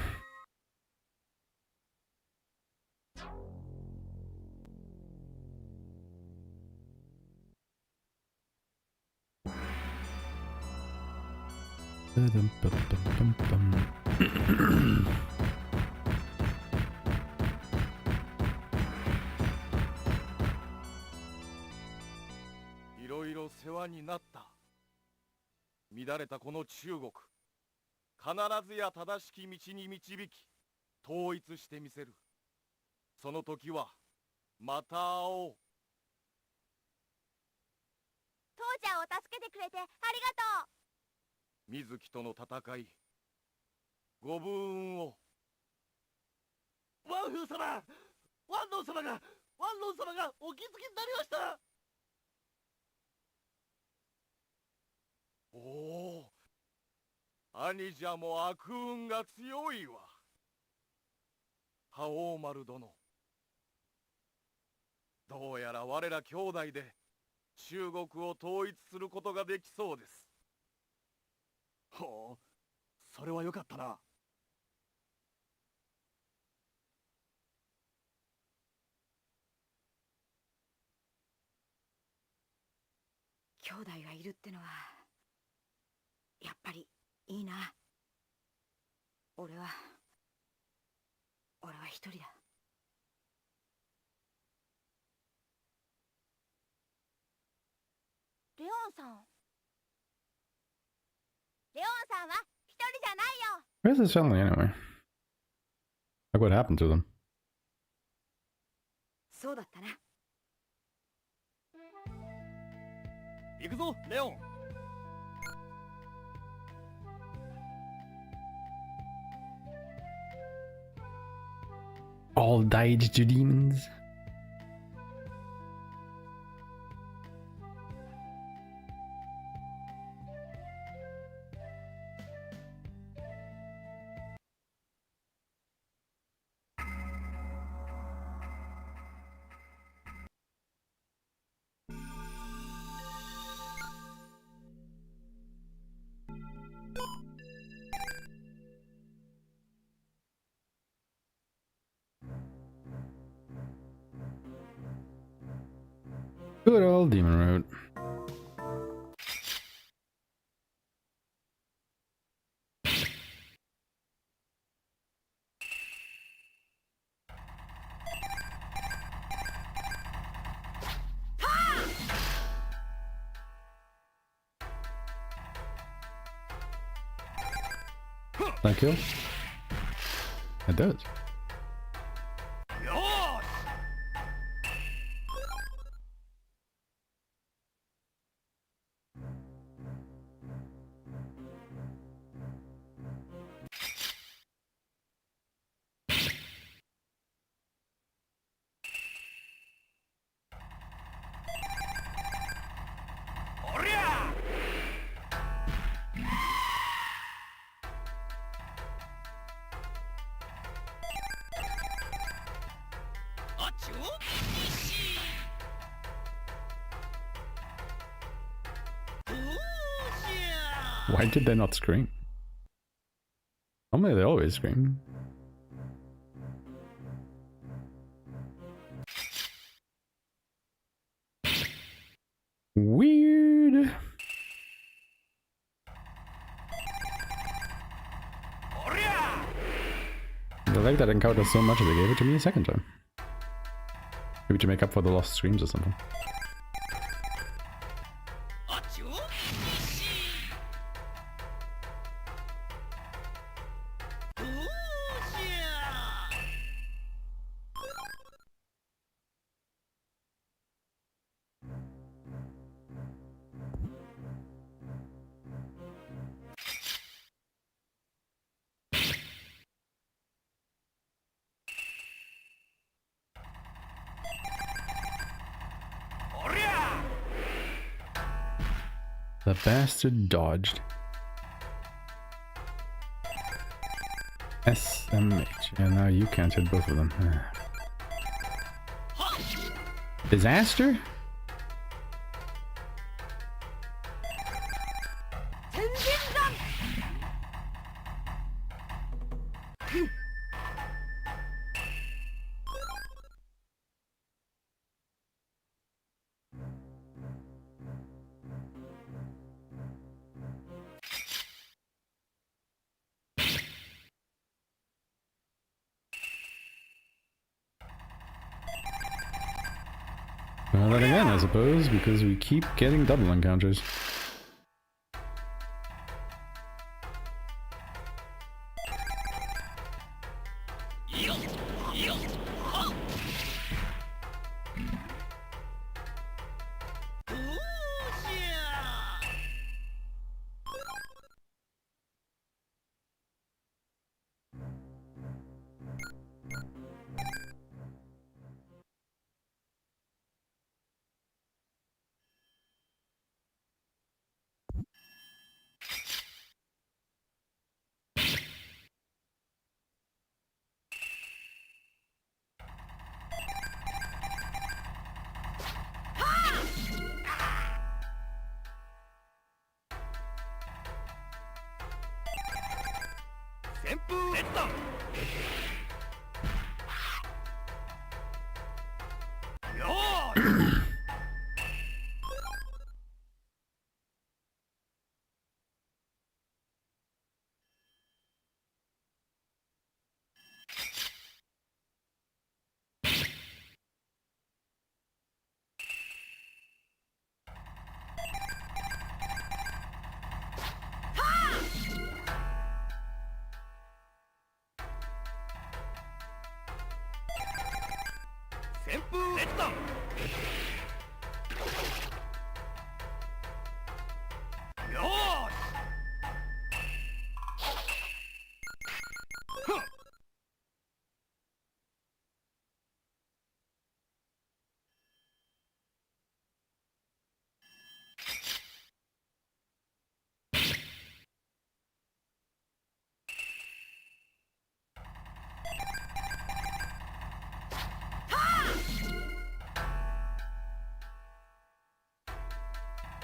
Where's his family anyway? Like what happened to them? All died to demons. Good old demon road. Thank you. It does. Why did they not scream? Normally they always scream. Weird. I like that encounter so much that they gave it to me a second time. Maybe to make up for the lost screams or something. The bastard dodged. SMH. Yeah, now you can't hit both of them. Disaster? Well, then again, I suppose, because we keep getting double encounters.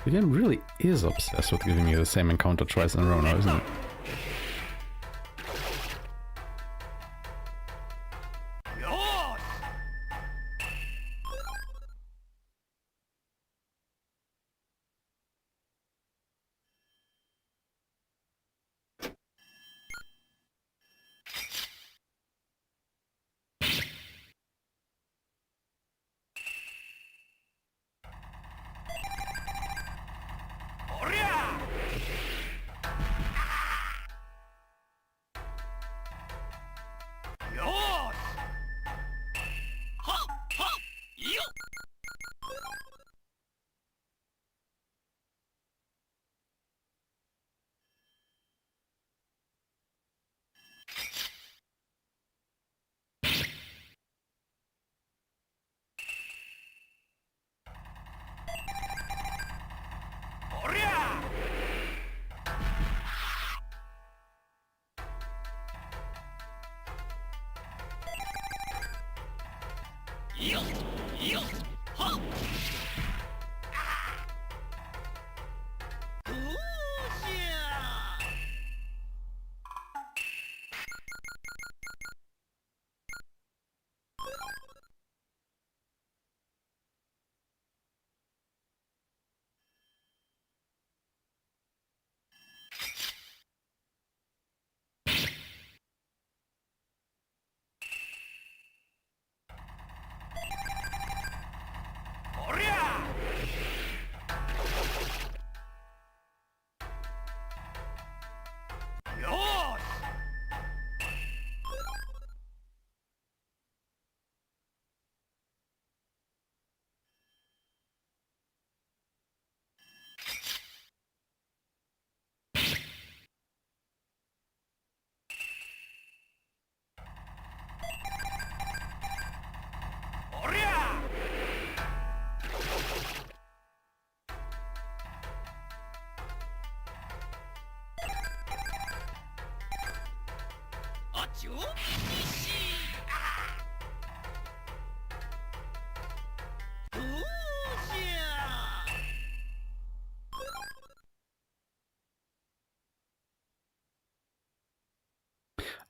The game really is obsessed with giving me the same encounter twice in a row now, isn't it?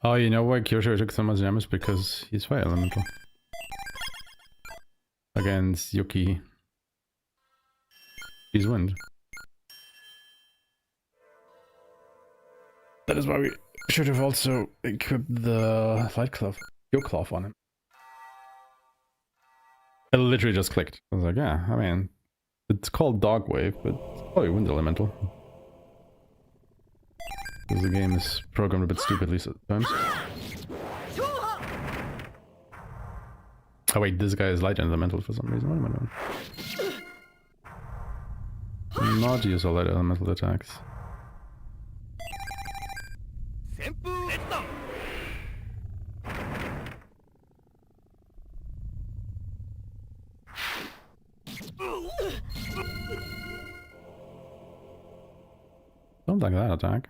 Oh, you know why Kyoshi took so much damage? Because he's fire elemental. Against Yuki, he's wind. That is why we should have also equipped the light cloth, your cloth on him. I literally just clicked. I was like, yeah, I mean, it's called Dog Wave, but it's probably wind elemental. Because the game is programmed a bit stupidly sometimes. Oh wait, this guy is light elemental for some reason. What am I doing? Not use all light elemental attacks. Don't like that attack.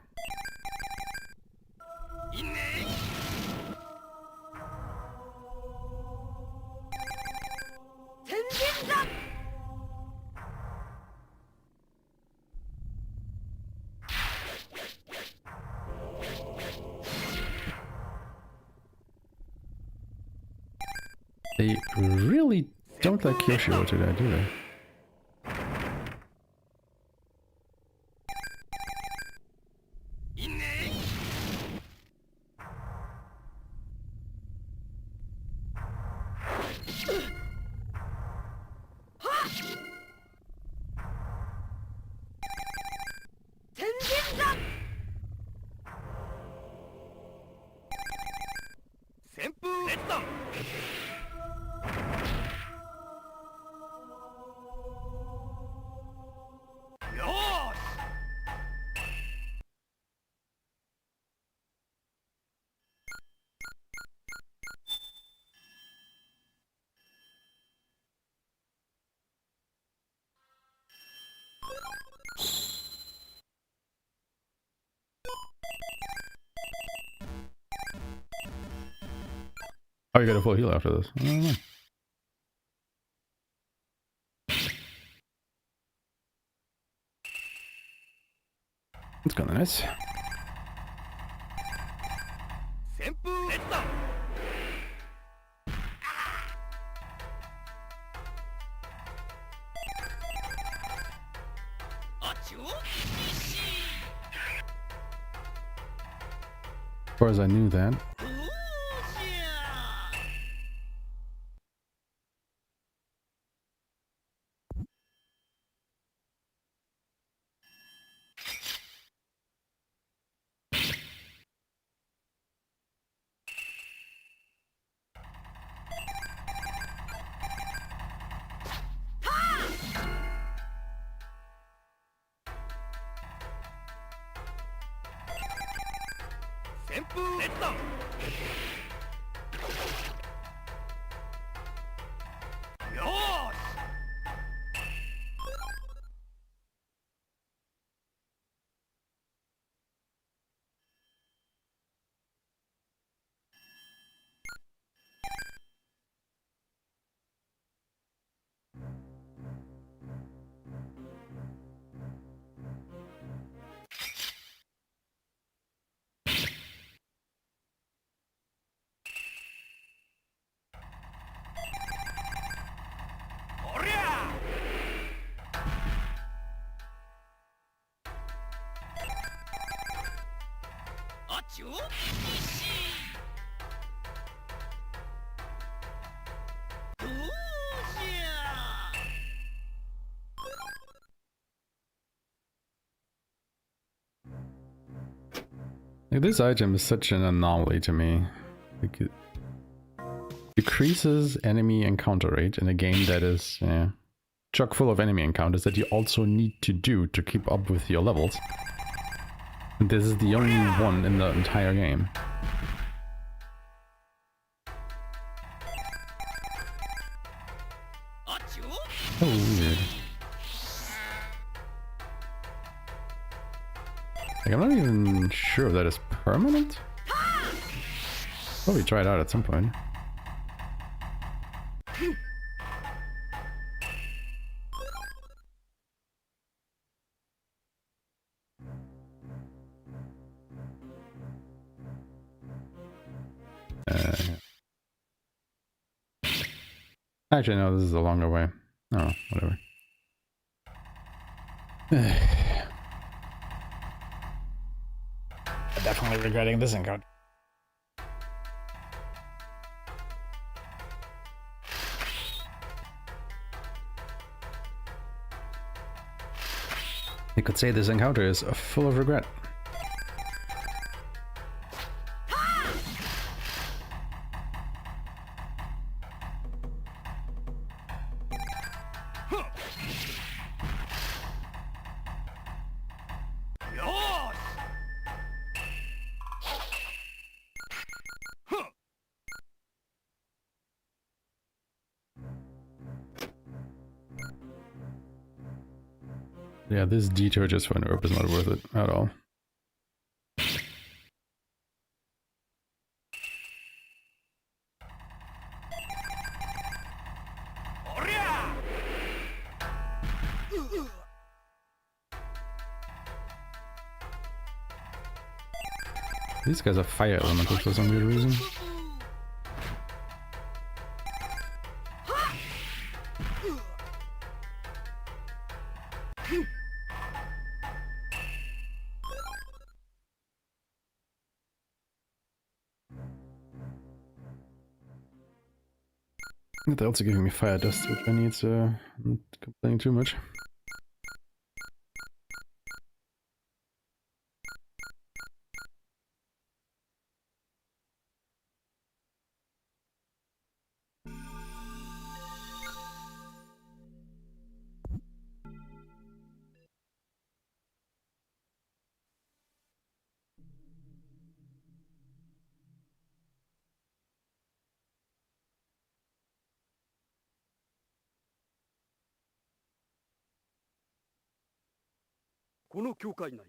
They really don't like Kyoshiro today, do they? Oh, you got a full heal after this. I don't know. It's kinda nice. As far as I knew that. Like, this item is such an anomaly to me. Like, it decreases enemy encounter rate in a game that is chock full of enemy encounters that you also need to do to keep up with your levels. And this is the only one in the entire game. Oh, weird. Like, I'm not even sure if that is permanent. Probably try it out at some point. Actually, no, this is a longer way. Oh, whatever. Definitely regretting this encounter. You could say this encounter is full of regret. Yeah, this detour just for an herb is not worth it at all. These guys are fire elementals for some weird reason. They're also giving me fire dust, which I need, so I'm not complaining too much.この教会内、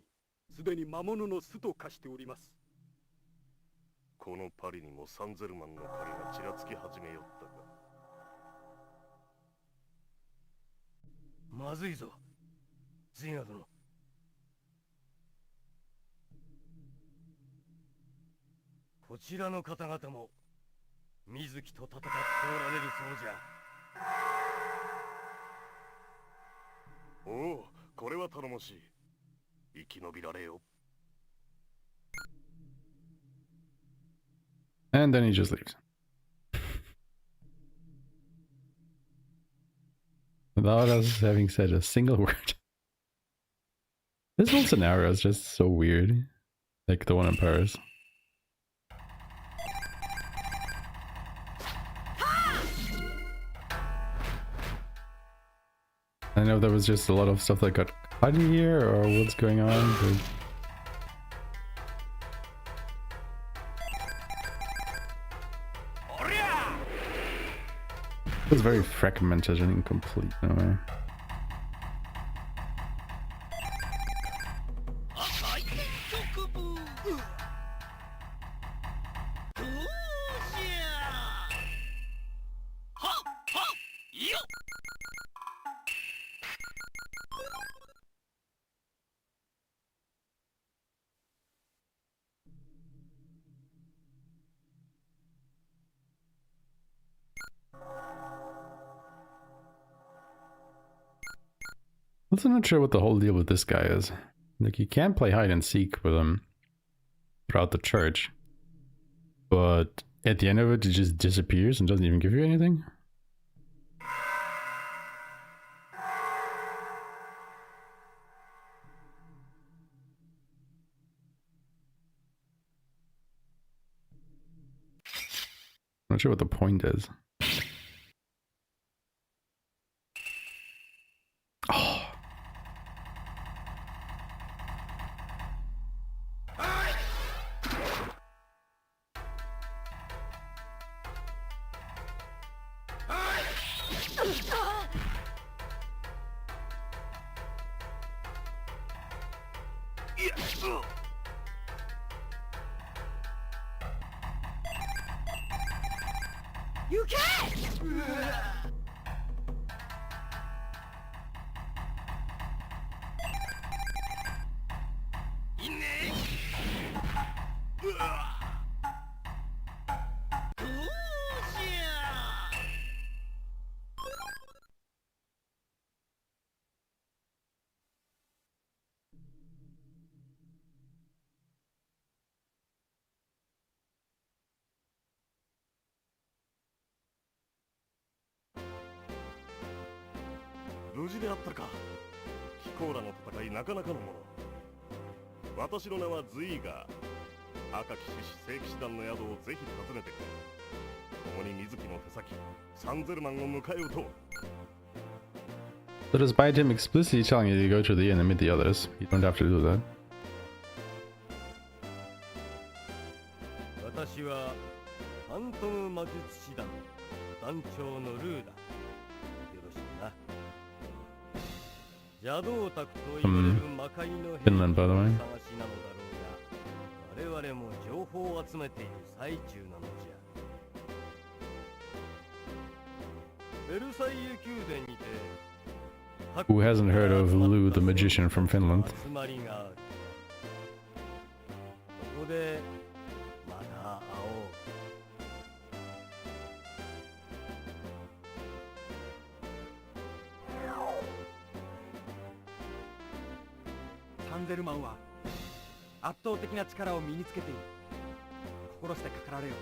すでに魔物の巣と化しております。このパリにもサンゼルマンの影がちらつき始めよったが。まずいぞ、ゼガ殿。こちらの方々も水木と戦っておられるそうじゃ。おお、これは頼もしい。生き延びられよ。And then he just leaves. Without us having said a single word. This whole scenario is just so weird. Like the one in Paris. I know there was just a lot of stuff that got cut in here, or what's going on, but... It was very fragmented and incomplete in a way. I'm not sure what the whole deal with this guy is. Like, you can play hide and seek with him throughout the church, but at the end of it, he just disappears and doesn't even give you anything. I'm not sure what the point is. Oh. You can't! 無事であったか。貴公らの戦いなかなかのもの。私の名はズイーガー。赤き獅子聖騎士団の宿をぜひ訪ねてくれ。共に水木の手先サンゼルマンを迎え撃とう。 So despite him explicitly telling you to go to the inn and meet the others, you don't have to do that. 私はファントム魔術師団団長のルーだ。よろしくな。邪道宅と言われる魔界の兵士の Finland, by the way. 探しなのだろうが、我々も情報を集めている最中なのじゃ。ベルサイユ宮殿にて Who hasn't heard of Lou the magician from Finland? 集まりがある。そこでまた会おう。サンゼルマンは圧倒的な力を身につけている。心してかかられよ。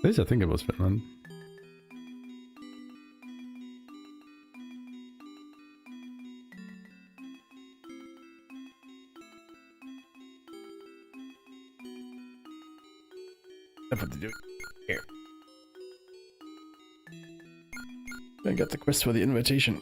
At least I think it was Finland. That's what to do here. I got the quest for the invitation.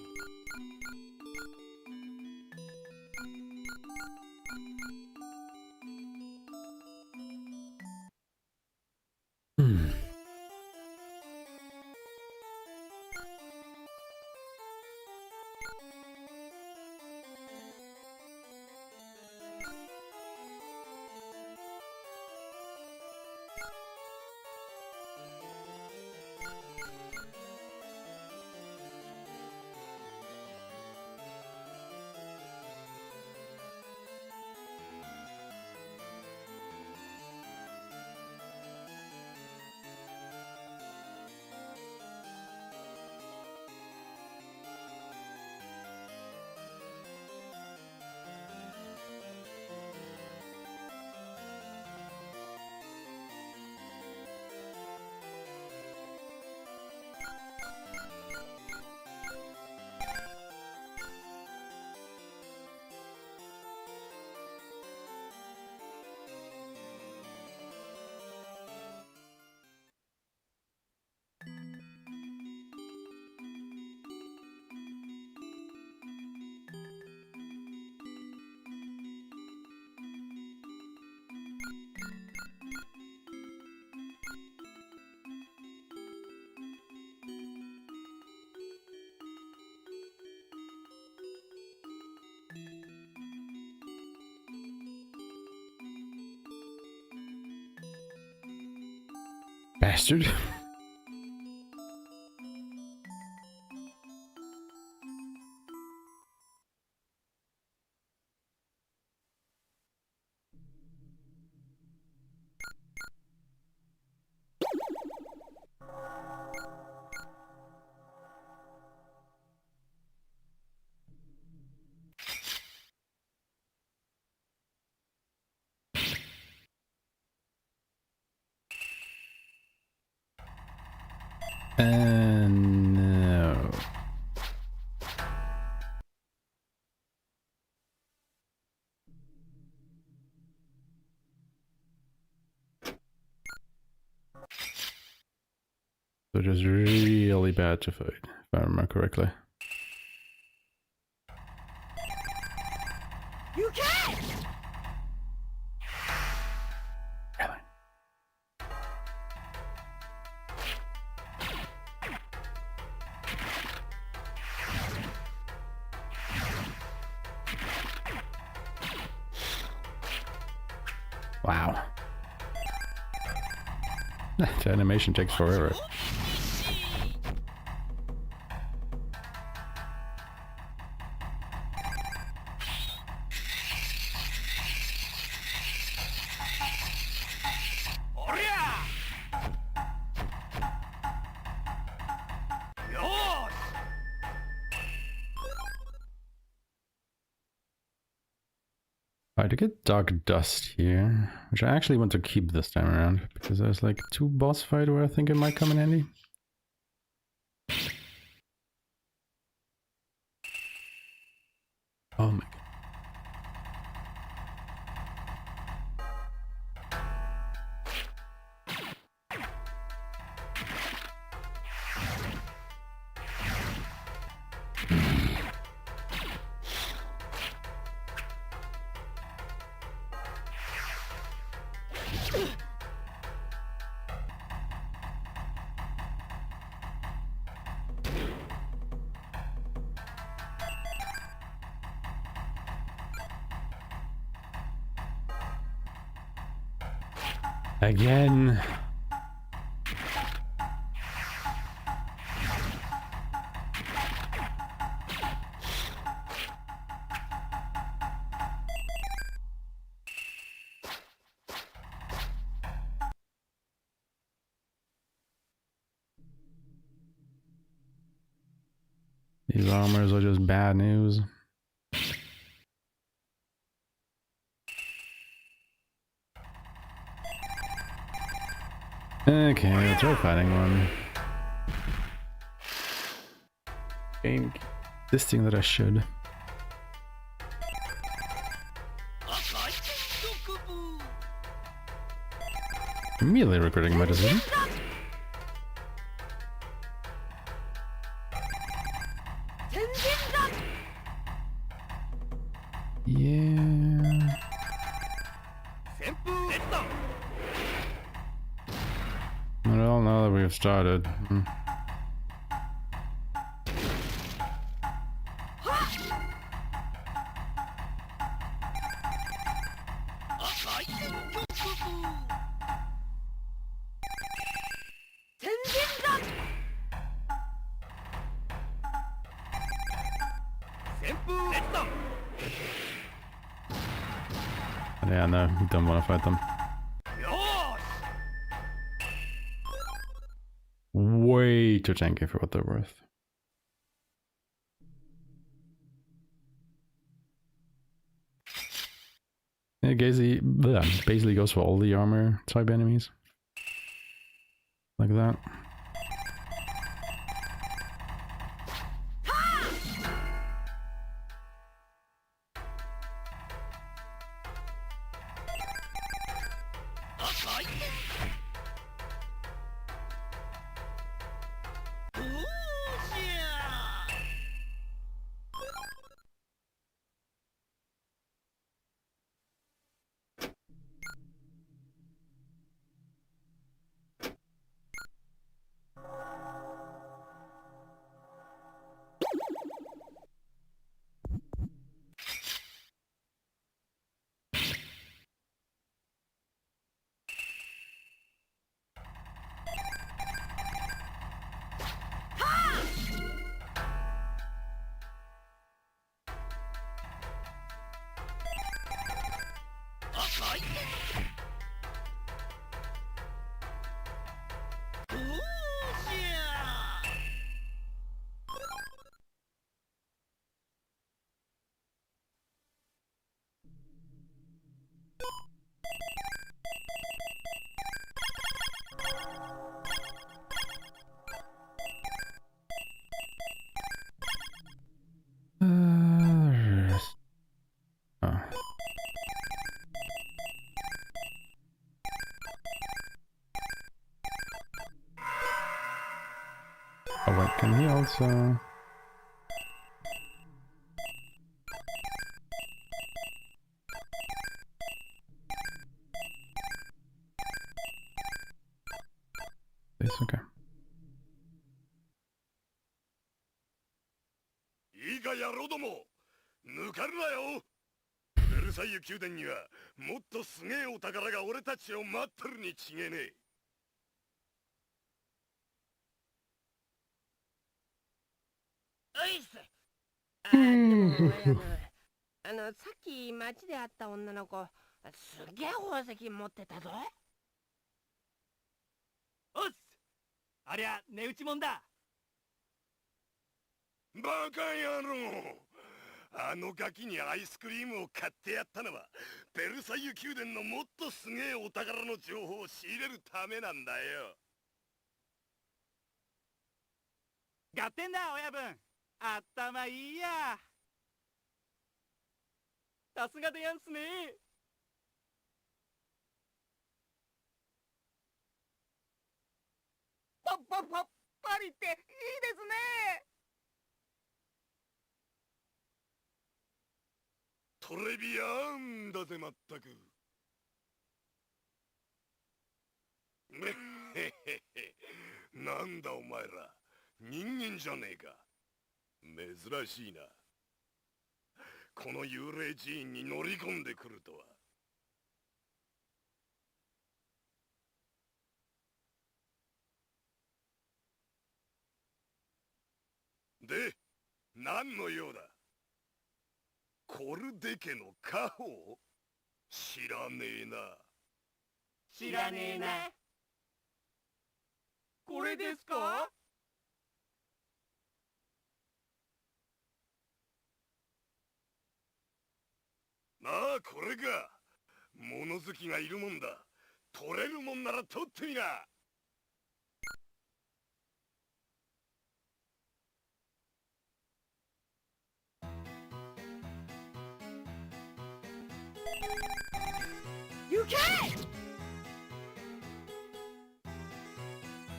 Bastard. No. So it is really bad to fight, if I remember correctly. You can't! Really? Wow. The animation takes forever. Alright, I get Dark Dust here, which I actually want to keep this time around, because there's like 2 boss fight where I think it might come in handy. Oh my god. Again. These armors are just bad news. Okay, let's try fighting one. Game insisting that I should. Immediately regretting my decision. Yeah. Well, now that we've started. Yeah, no, we don't want to fight them. Way too tanky for what they're worth. Yeah, basically goes for all the armor type enemies. Like that. Oh wait, can he also... It's okay. いいか野郎ども、抜かるなよ。ベルサイユ宮殿にはもっとすげえお宝が俺たちを待ってるに違えねえ。おいっす。でもさっき街で会った女の子、すげえ宝石持ってたぞ。おっす。ありゃ値打ちもんだ。バカ野郎。あのガキにアイスクリームを買ってやったのはベルサイユ宮殿のもっとすげえお宝の情報を仕入れるためなんだよ。合点だ親分。頭いいや。さすがでやんすね。パリっていいですね。トレビアンだぜまったく。めっへへへ。なんだお前ら、人間じゃねえか。珍しいな。この幽霊寺院に乗り込んでくるとは。で、何の用だ？コルデ家の家宝？知らねえな。知らねえな。これですか？なあ、これか。物好きがいるもんだ。取れるもんなら取ってみな。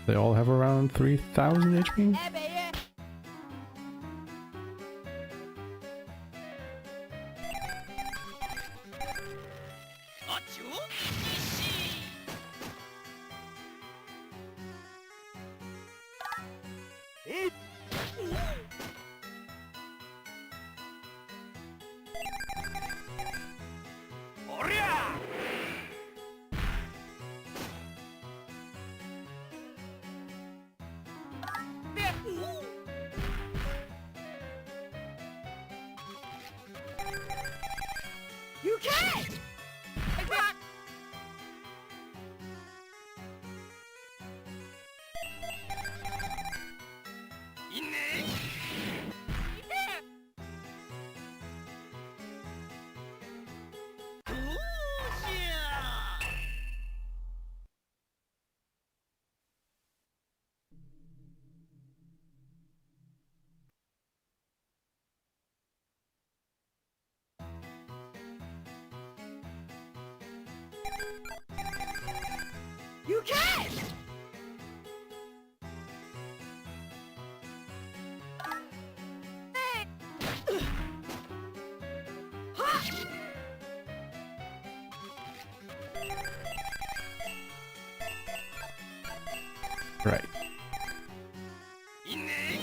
They all have around 3,000 HP? えべえ。あっちを西。えっ。おりゃ。行け。いいね。どうしゃ。行け。Right. いいね。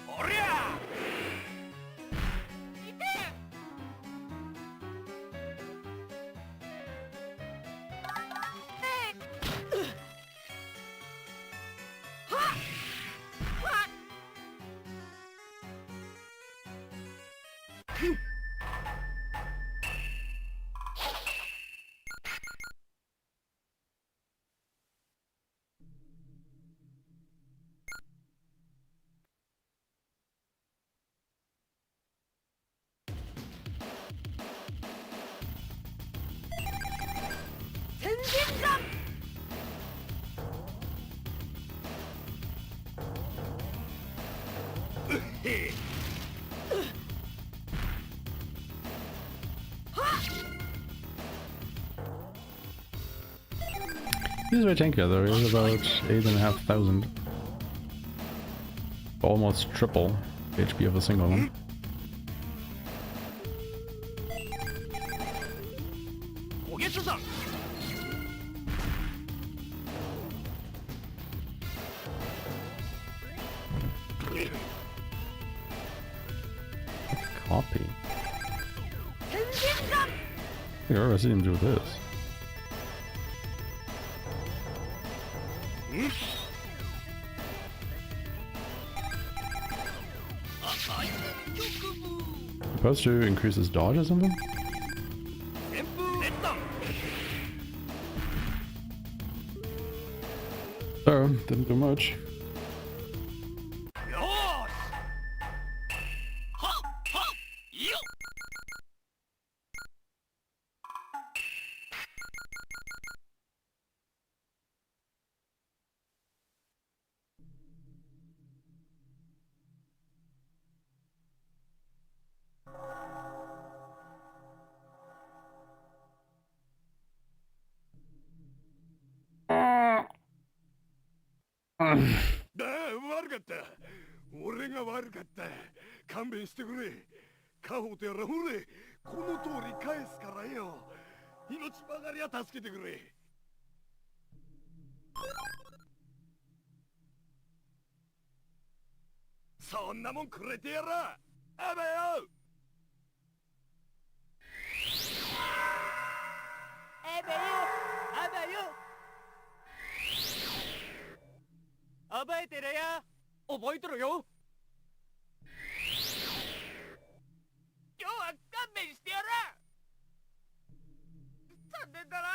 おりゃ。天神山。He's very tanky though, he's about 8,500. Almost triple HP of a single one. Copy. I've never seen him do this. Supposed to increase his dodge or something? So, didn't do much. よーしはっはっよっ だあ、悪かった。俺が悪かった。勘弁してくれ。家宝とやらほれ、この通り返すからよ。命ばかりは助けてくれ。そんなもんくれてやら。あばよ。あばよあばよ覚えてるよ覚えてるよ今日は勘弁してやら。残念だな。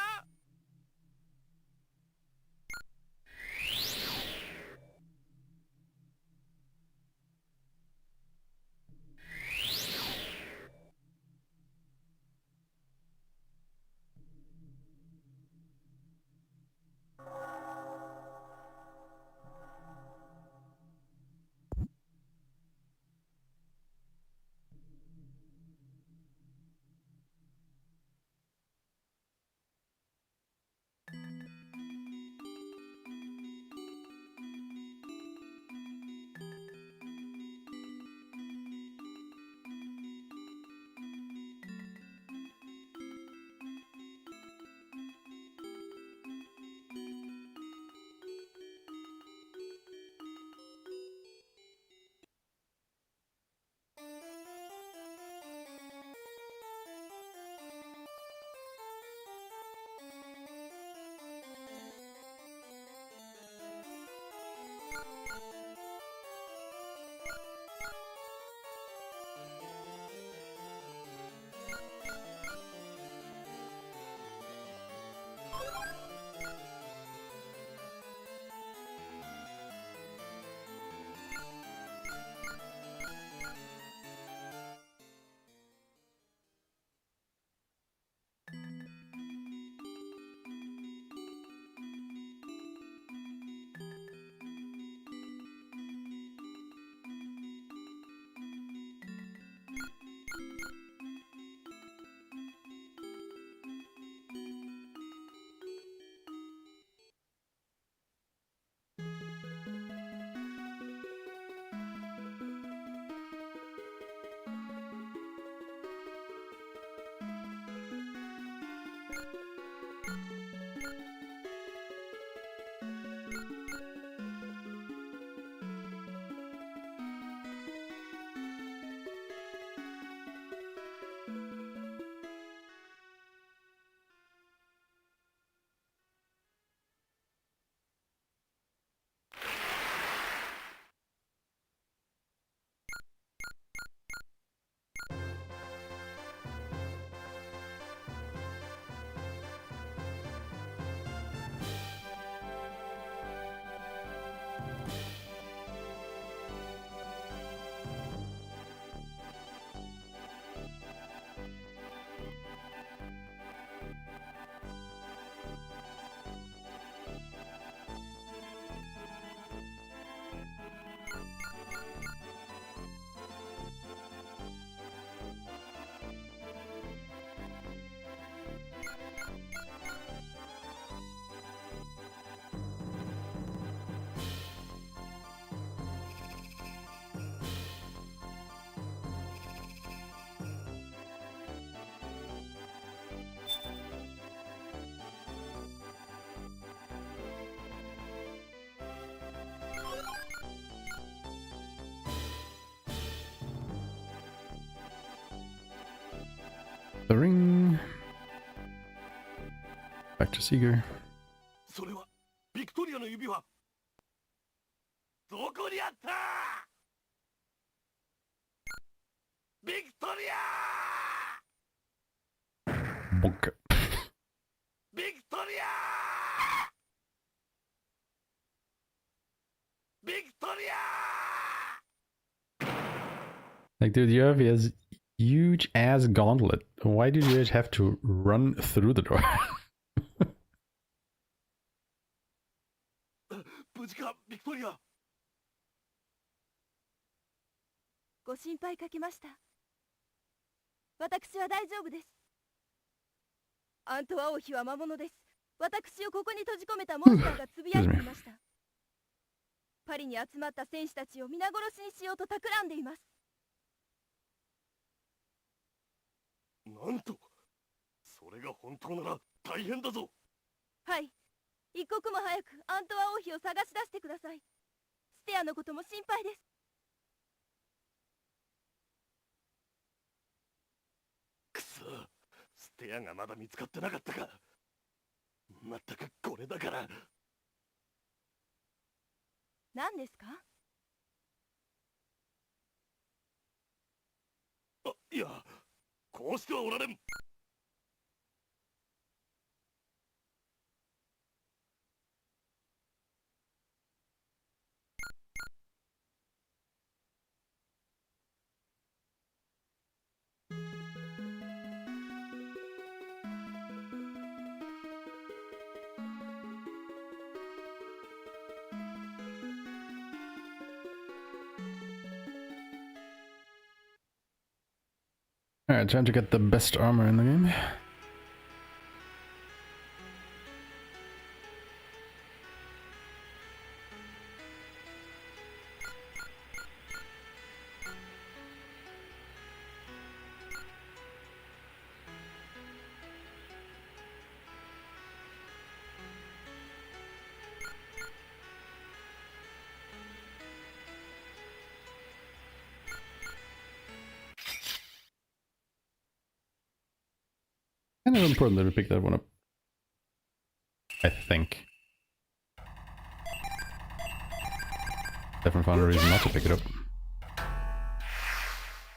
The ring. Back to Seeger. それはビクトリアの指輪。どこにあった？ビクトリア！ Bonk. ビクトリア！とりゃ Like, dude, you have his huge ass gauntlet. Why did you just have to run through the door? 無事かビクトリア。ご心配かけました。私は大丈夫です。アントワ王妃は魔物です。私をここに閉じ込めたモンスターがつぶやいていました。パリに集まった戦士たちを皆殺しにしようと企んでいます。なんと、それが本当なら大変だぞ。はい、一刻も早くアントワ王妃を探し出してください。ステアのことも心配です。くそ、ステアがまだ見つかってなかったか。まったくこれだから。何ですか？あ、いや、こうしてはおられん。Alright, time to get the best armor in the game. Kind of important that we pick that one up. I think. Definitely found a reason not to pick it up.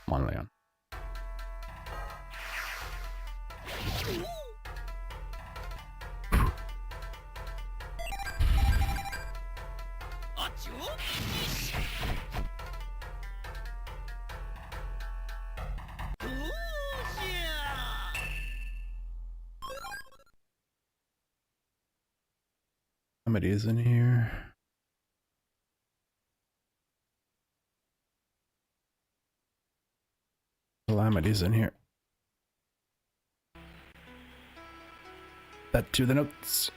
Come on, Leon. Somebody is in here. Calamity's in here. That to the notes.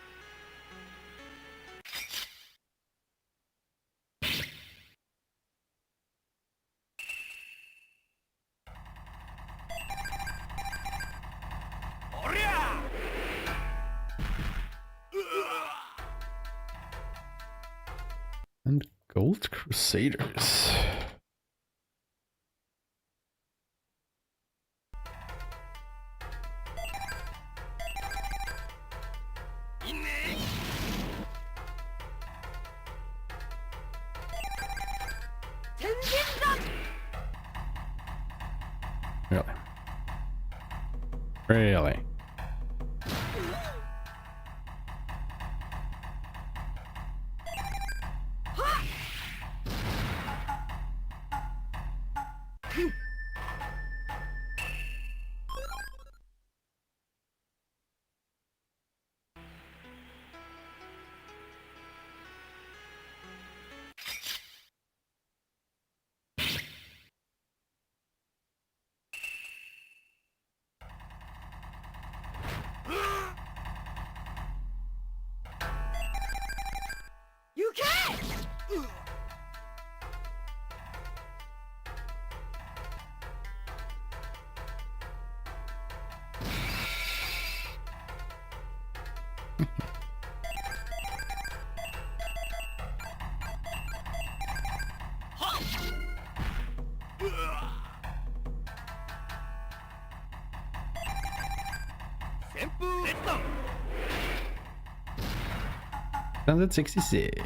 And Gold Crusaders. Really? Really? Standard 66.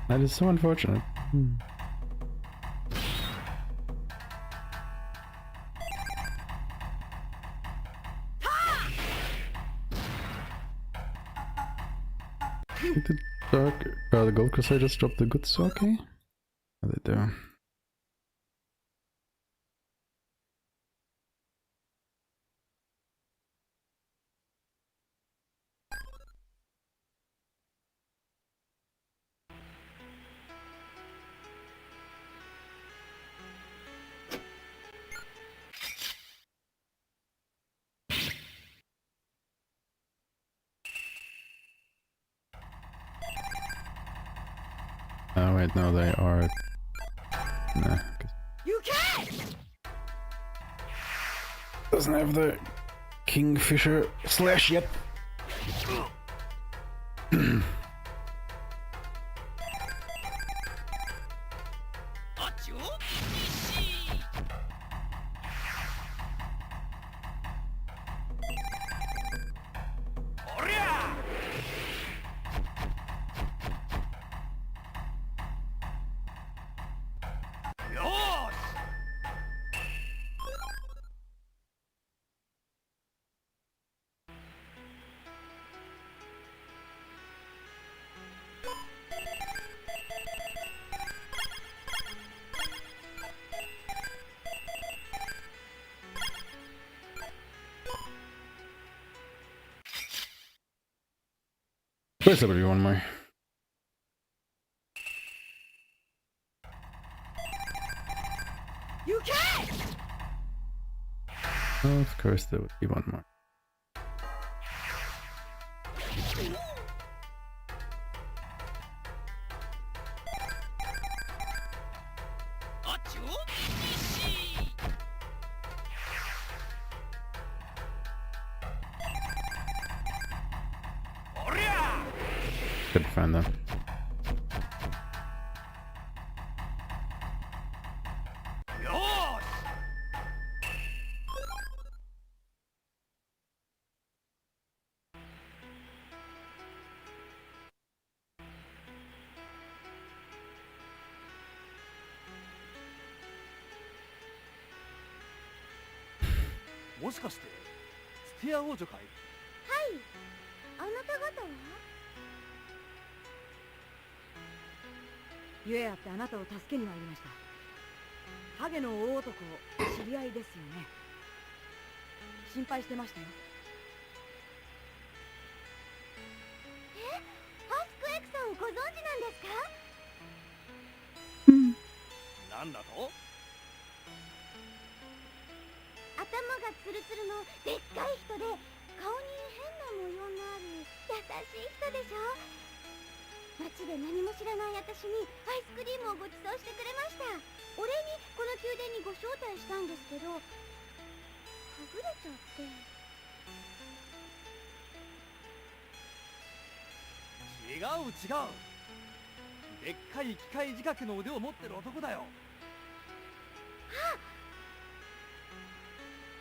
That is so unfortunate. Did the Gold Crusaders drop the good sake? Are they do? Oh wait, no, they are. Nah, You can! doesn't have the Kingfisher slash yet. Where's somebody one more? You can! Oh, of course there would be one more. Couldn't find them.もしかしてスティア王女かい？はい、あなた方は？ゆえあってあなたを助けに参りました。ハゲの大男、知り合いですよね。心配してましたよ。アスクエクさんをご存知なんですか？なんだと？頭がツルツルのでっかい人で顔に変な模様のある優しい人でしょ。街で何も知らない私にアイスクリームをご馳走してくれました。お礼にこの宮殿にご招待したんですけど、はぐれちゃって。違う違う、でっかい機械仕掛けの腕を持ってる男だよ。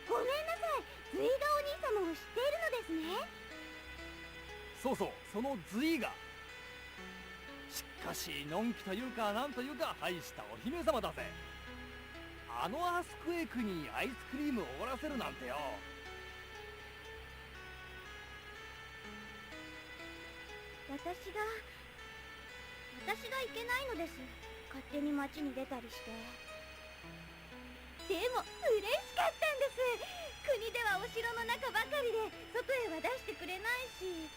ごめんなさい、ズイガお兄様を知っているのですね。そうそう、そのズイが。しかしのんきというかなんというか大したお姫様だぜ。あのアースクエイクにアイスクリームをおごらせるなんてよ。私がいけないのです。勝手に街に出たりして。でも嬉しかったんです。国ではお城の中ばかりで外へは出してくれないし。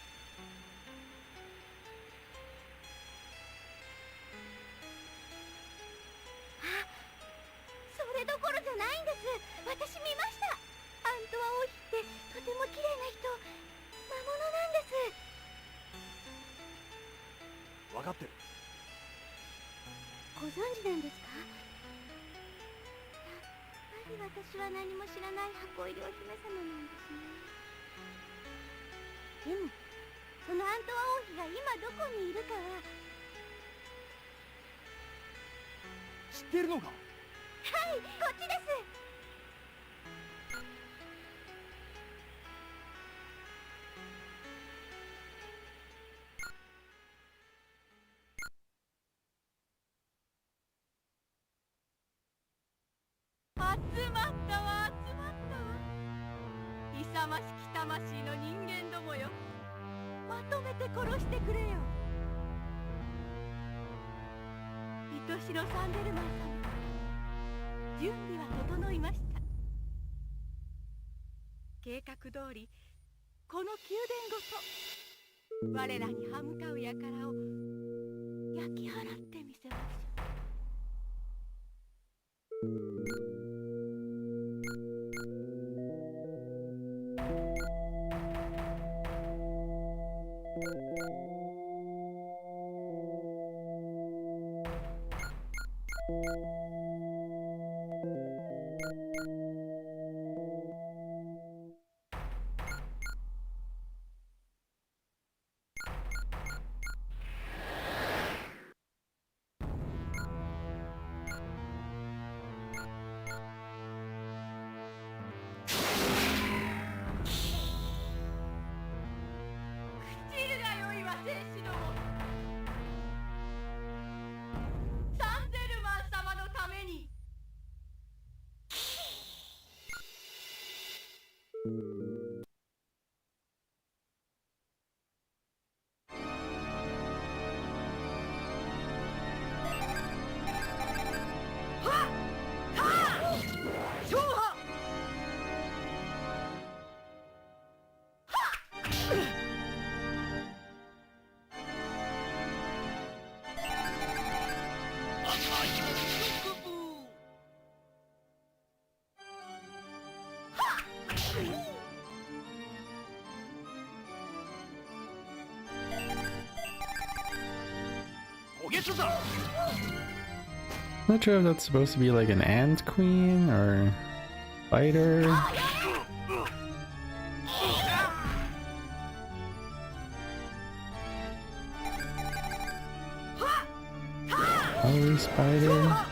あ、それどころじゃないんです。私見ました。アントワ王妃ってとても綺麗な人、魔物なんです。分かってる。ご存知なんですか？やっぱり私は何も知らない箱入りお姫様なんですね。でもそのアントワ王妃が今どこにいるかは。知ってるのか？はい、こっちです。ましき魂の人間どもよ、まとめて殺してくれよ。愛しのサンデルマン様、準備は整いました。計画通りこの宮殿ごと我らに歯向かう輩を焼き払ってみせましょう。Not sure if that's supposed to be like an ant queen or spider. Probably spider.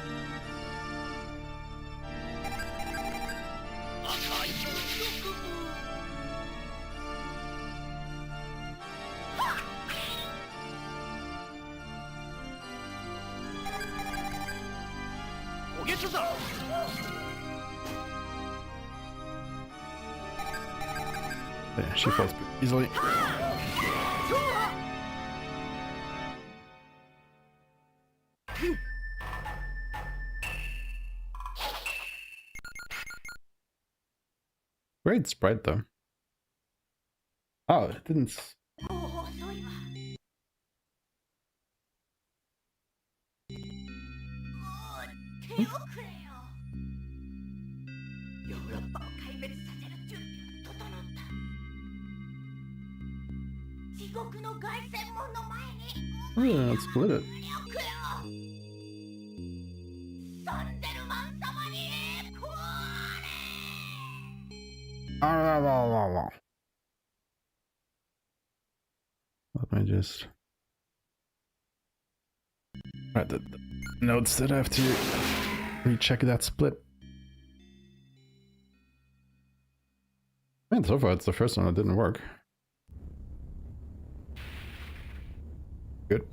Yeah, she falls pretty easily. Great sprite though. Oh, it didn't. Oh, yeah, let's split it. Let me just write the notes that I have to recheck that split. Man, so far it's the first one that didn't work. Good.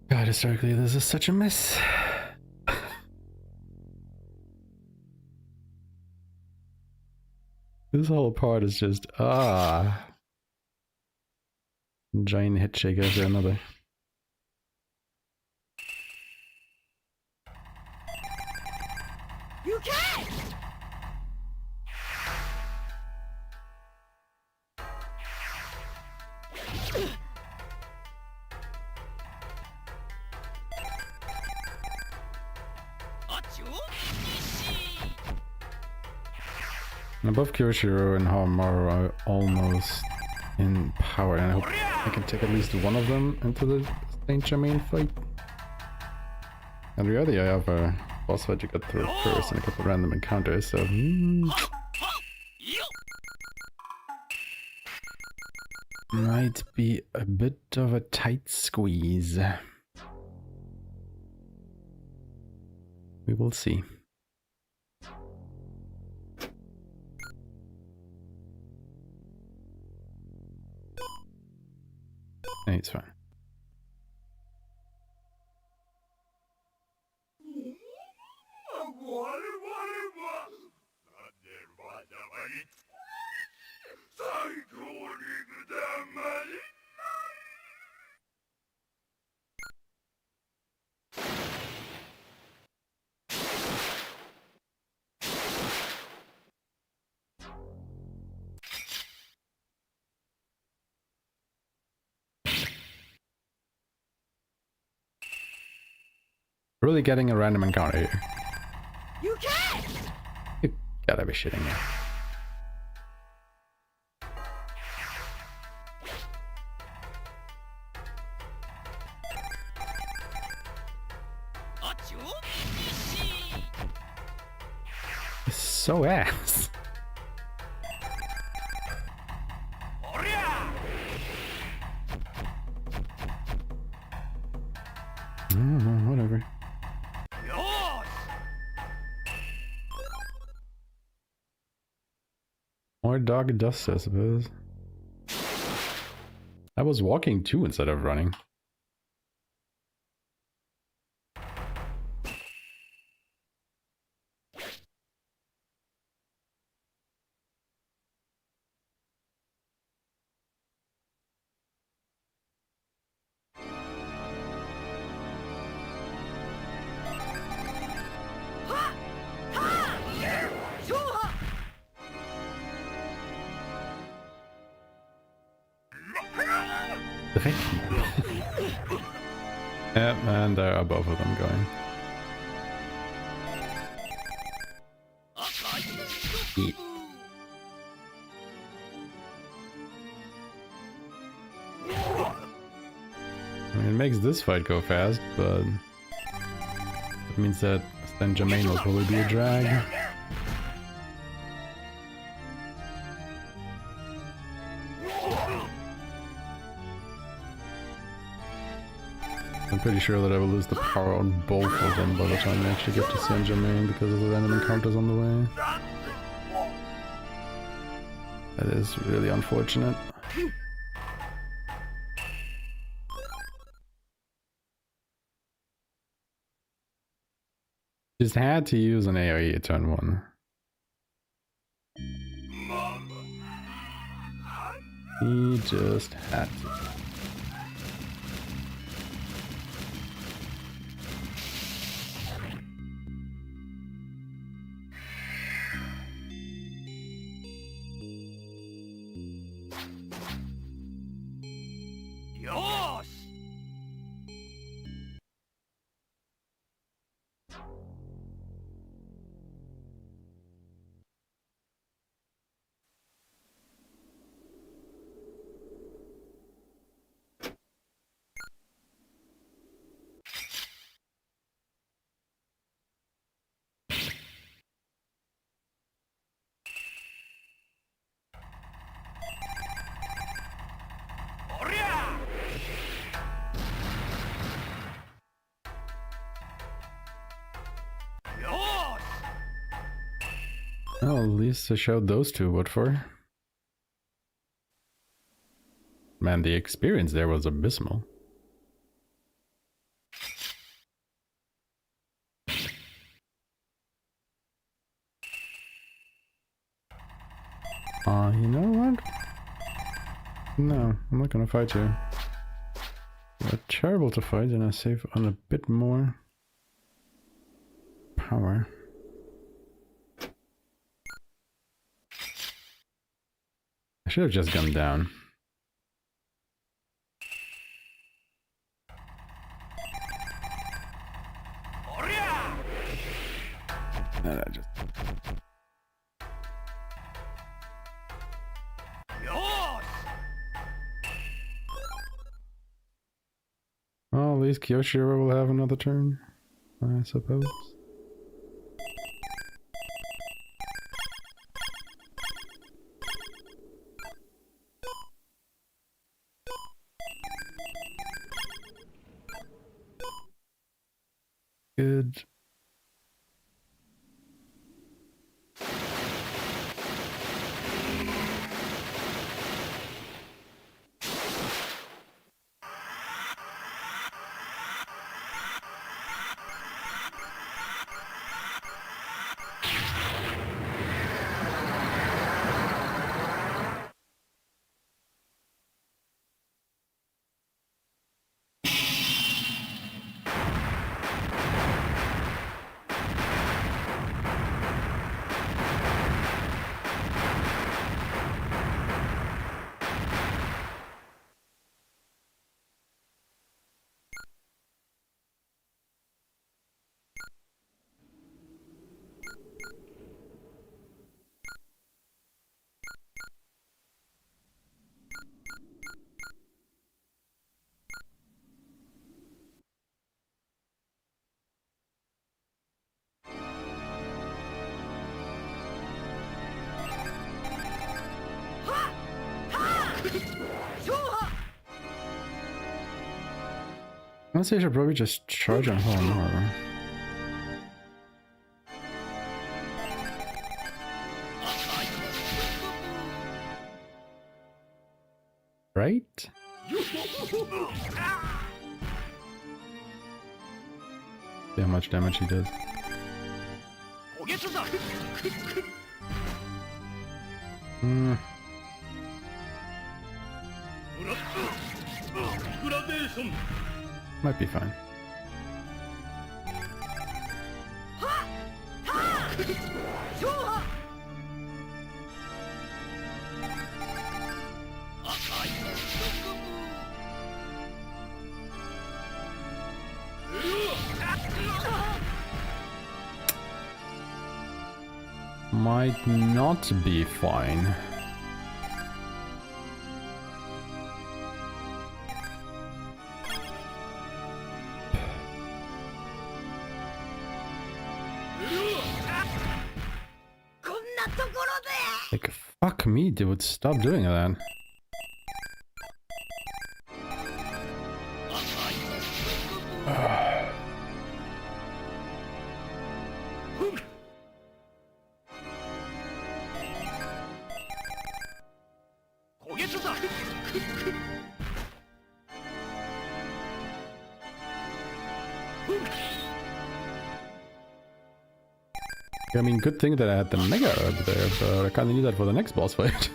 God, historically, this is such a mess. This whole part is just, giant head shake after another. You can't! Above Kyoshiro and Hamaru are almost in power, and I hope I can take at least one of them into the Saint Germain fight. And really, I have a boss fight you got through first and a couple random encounters, so might be a bit of a tight squeeze. We will see. It's fine. Really getting a random encounter here. You can't! You gotta be shitting me. It's so ass. Whatever. More dog dust, I suppose. I was walking too instead of running. Yep, and there are both of them going. Eat. I mean, it makes this fight go fast, but it means that Saint Germain will probably be a drag. I'm pretty sure that I will lose the power on both of them by the time I actually get to Saint Germain because of the random encounters on the way. That is really unfortunate. Just had to use an AoE at turn 1. He just had to. Well, at least I showed those two what for. Man, the experience there was abysmal. You know what? No, I'm not gonna fight you. You're terrible to fight, and I save on a bit more power. I should have just gone down. And I just... Well, at least Kyoshiro will have another turn, I suppose. Good. Honestly, I should probably just charge on her more. Right? See how much damage he does. Might be fine. Might not be fine. Like, fuck me, dude, stop doing that. I mean, good thing that I had the Mega Herb there, but I kinda need that for the next boss fight.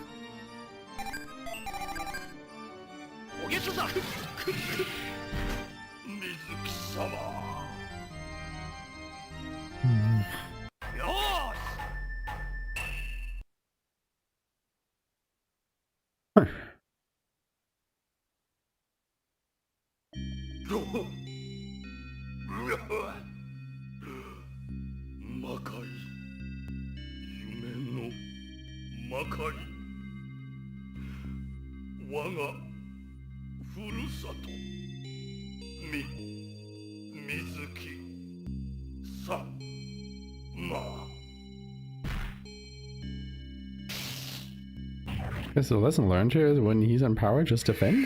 Guess the lesson learned here is when he's on power, just defend?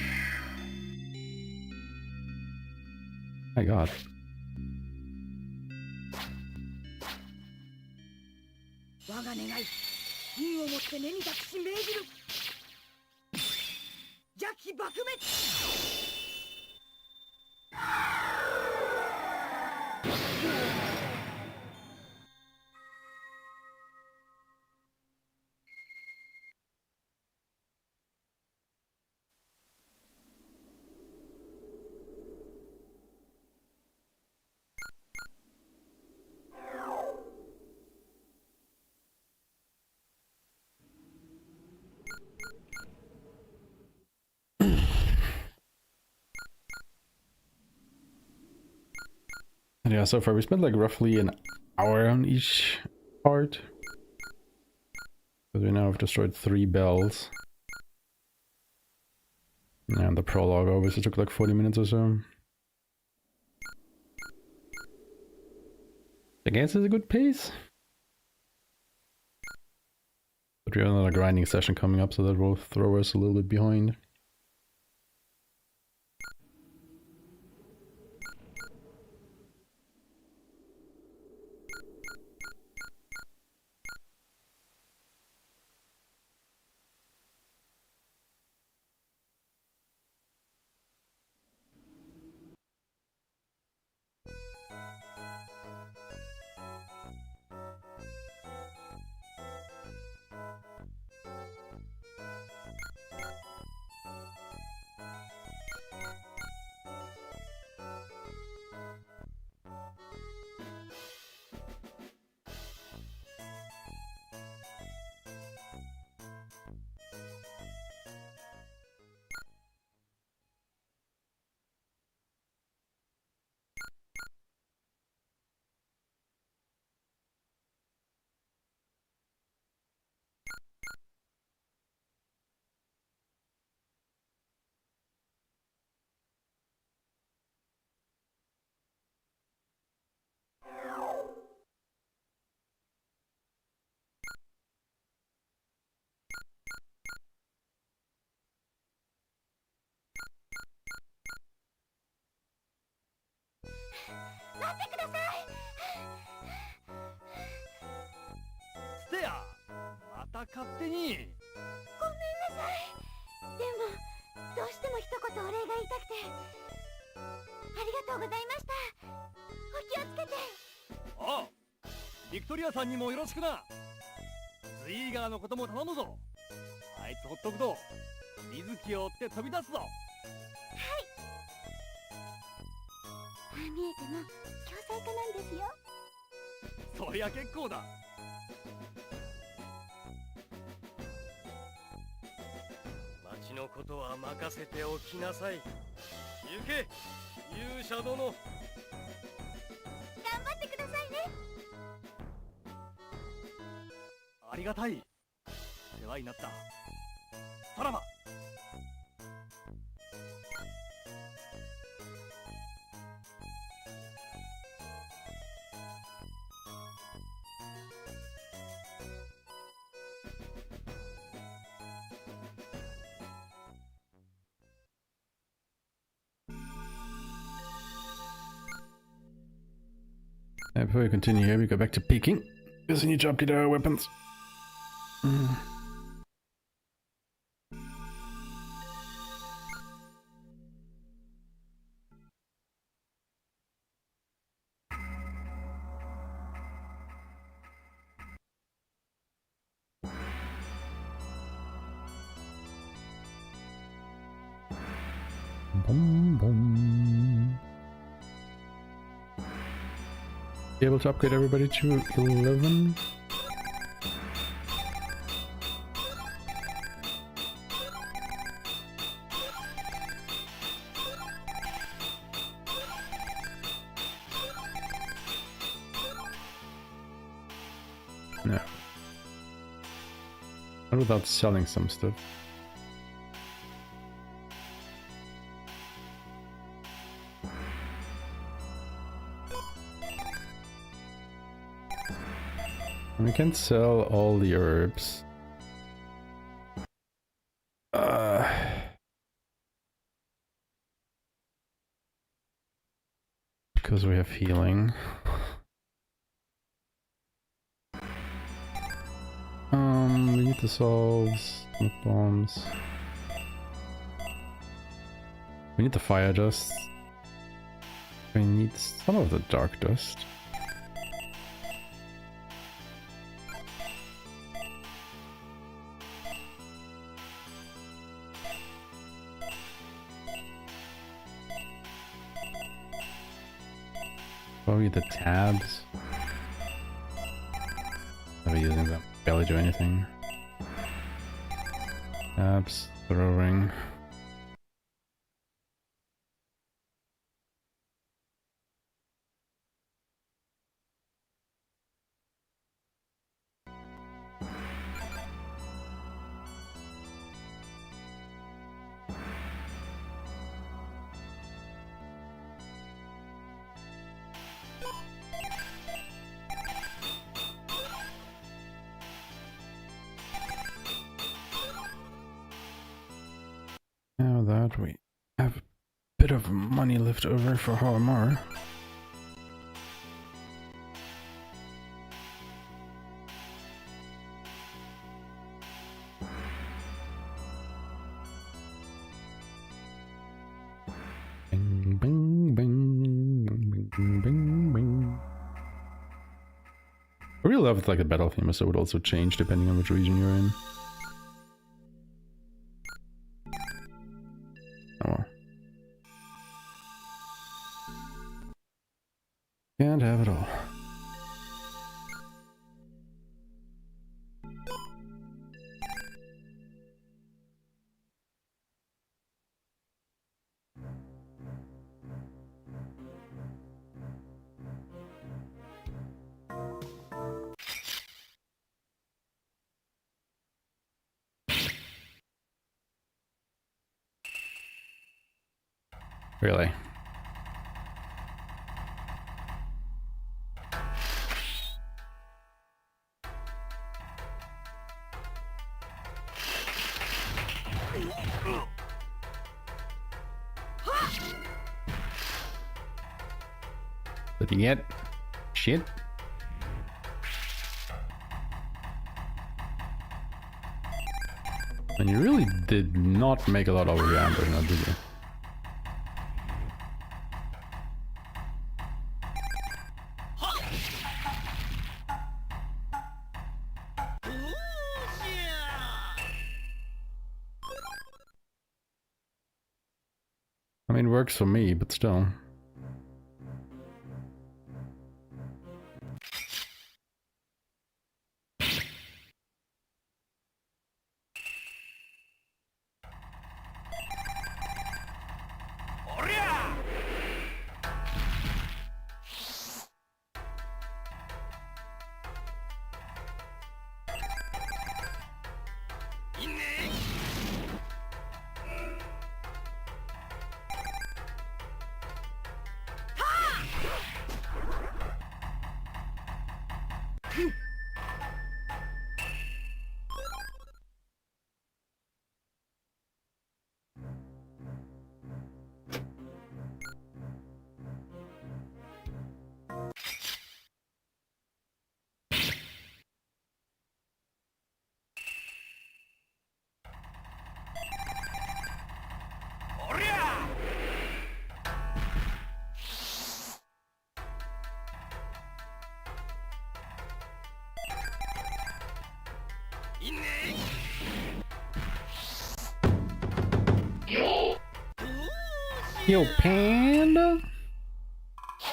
My god. をもって目に立ちし命じる。邪気爆滅。And yeah, so far we spent like roughly an hour on each part. But we now have destroyed 3 bells. And the prologue obviously took like 40 minutes or so. I guess it's a good pace. But we have another grinding session coming up, so that will throw us a little bit behind.ステア、また勝手に。ごめんなさい。でもどうしても一言お礼が言いたくて。ありがとうございました。お気をつけて。ああ、ビクトリアさんにもよろしくな。ツイーガーのことも頼むぞ。あいつほっとくと水木を追って飛び出すぞ。ああ見えても共済家なんですよ。そりゃ結構だ。町のことは任せておきなさい。行け、勇者殿。頑張ってくださいね。ありがたい。世話になった。さらば。Before we continue here, we go back to peeking, because we need to upgrade our weapons. Boom, boom. Be able to upgrade everybody to 11. No. Not without selling some stuff. We can sell all the herbs. Because we have healing. We need to solve smoke bombs. We need the fire dust. We need some of the dark dust. Probably the tabs. Never using them. Barely do anything. Tabs, throwing. Now that we have a bit of money left over for Harmar. Bing, bing, bing, bing, bing, bing, bing. I really love like the battle theme, so it would also change depending on which region you're in. Oh. Can't have it all. Really? What you get? Shit. And you really did not make a lot over your ambush now, did you? I mean, it works for me, but still. Yo, Panda!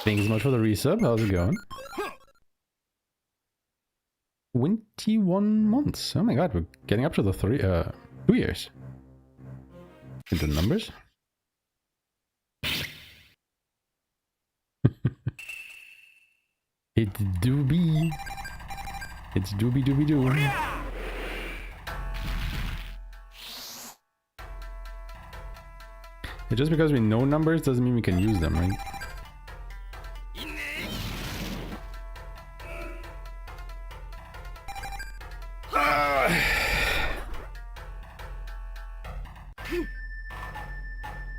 Thanks so much for the resub. How's it going? 21 months. Oh my god, we're getting up to the 2 years. Into numbers? It's doobie. It's doobie doobie doo. Just because we know numbers doesn't mean we can use them, right?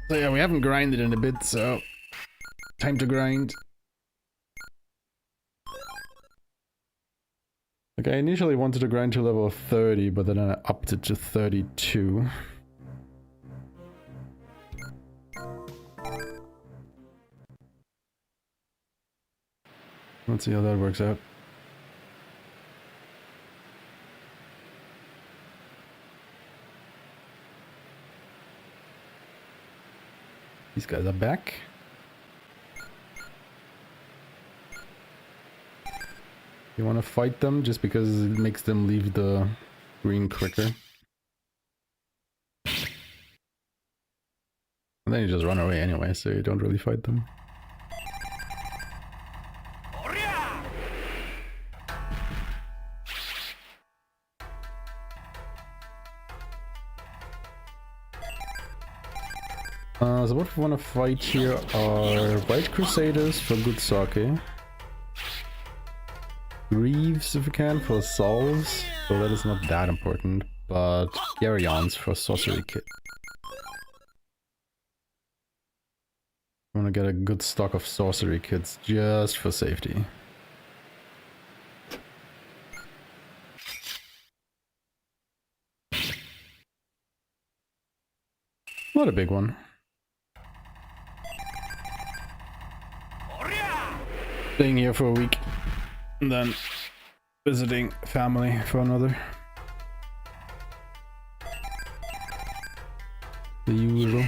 So yeah, we haven't grinded in a bit, so time to grind. Like, I initially wanted to grind to level 30, but then I upped it to 32. Let's see how that works out. These guys are back. You want to fight them just because it makes them leave the green quicker. And then you just run away anyway, so you don't really fight them. So what we want to fight here are White Crusaders for good sake. Greaves if we can for solves, so that is not that important, but Garyons for sorcery kit. I want to get a good stock of sorcery kits just for safety. Not a big one. Staying here for a week. And then visiting family for another. The usual.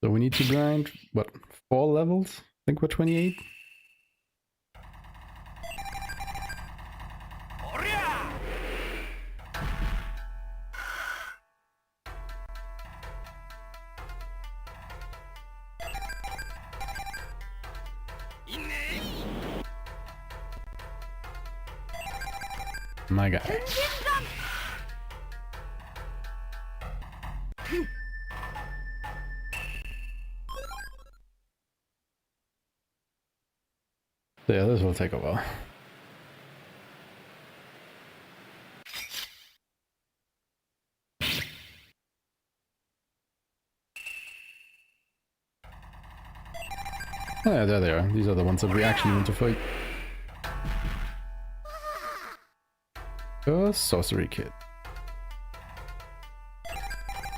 So we need to grind, what, 4 levels? I think we're 28. My guy. So yeah, this will take a while. Oh yeah, there they are. These are the ones that we actually want to fight. A sorcery kit.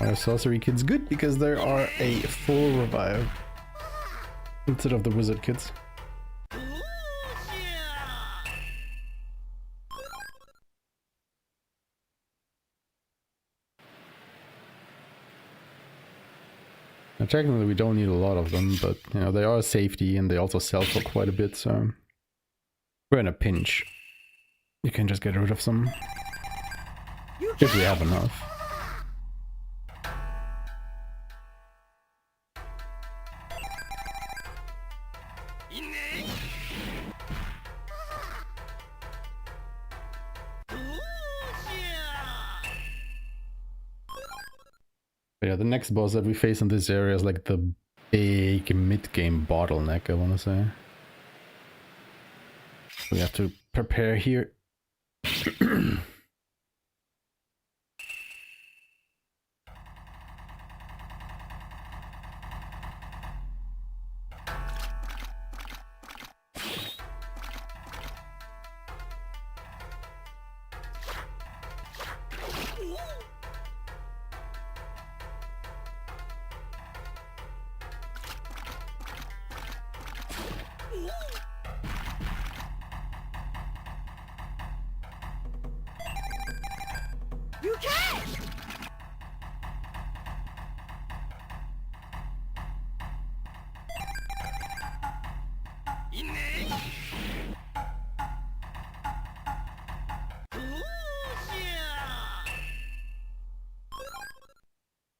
Our sorcery kit's good because there are a full revive instead of the wizard kits. Now, technically we don't need a lot of them, but you know, they are safety and they also sell for quite a bit, so we're in a pinch. You can just get rid of some if we have enough. But yeah, the next boss that we face in this area is like the big mid-game bottleneck, I want to say. We have to prepare here.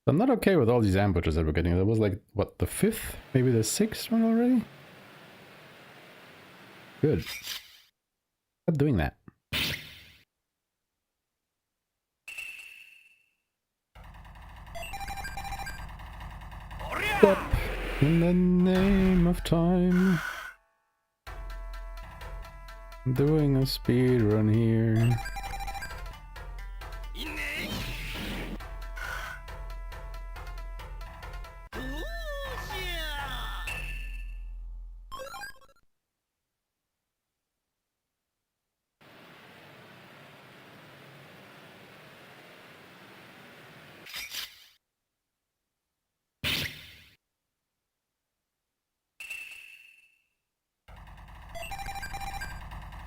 I'm not okay with all these ambushes that we're getting. That was like, what, the 5th? Maybe the 6th one already? Good. Stop doing that. Stop in the name of time. I'm doing a speed run here. いいねどうしや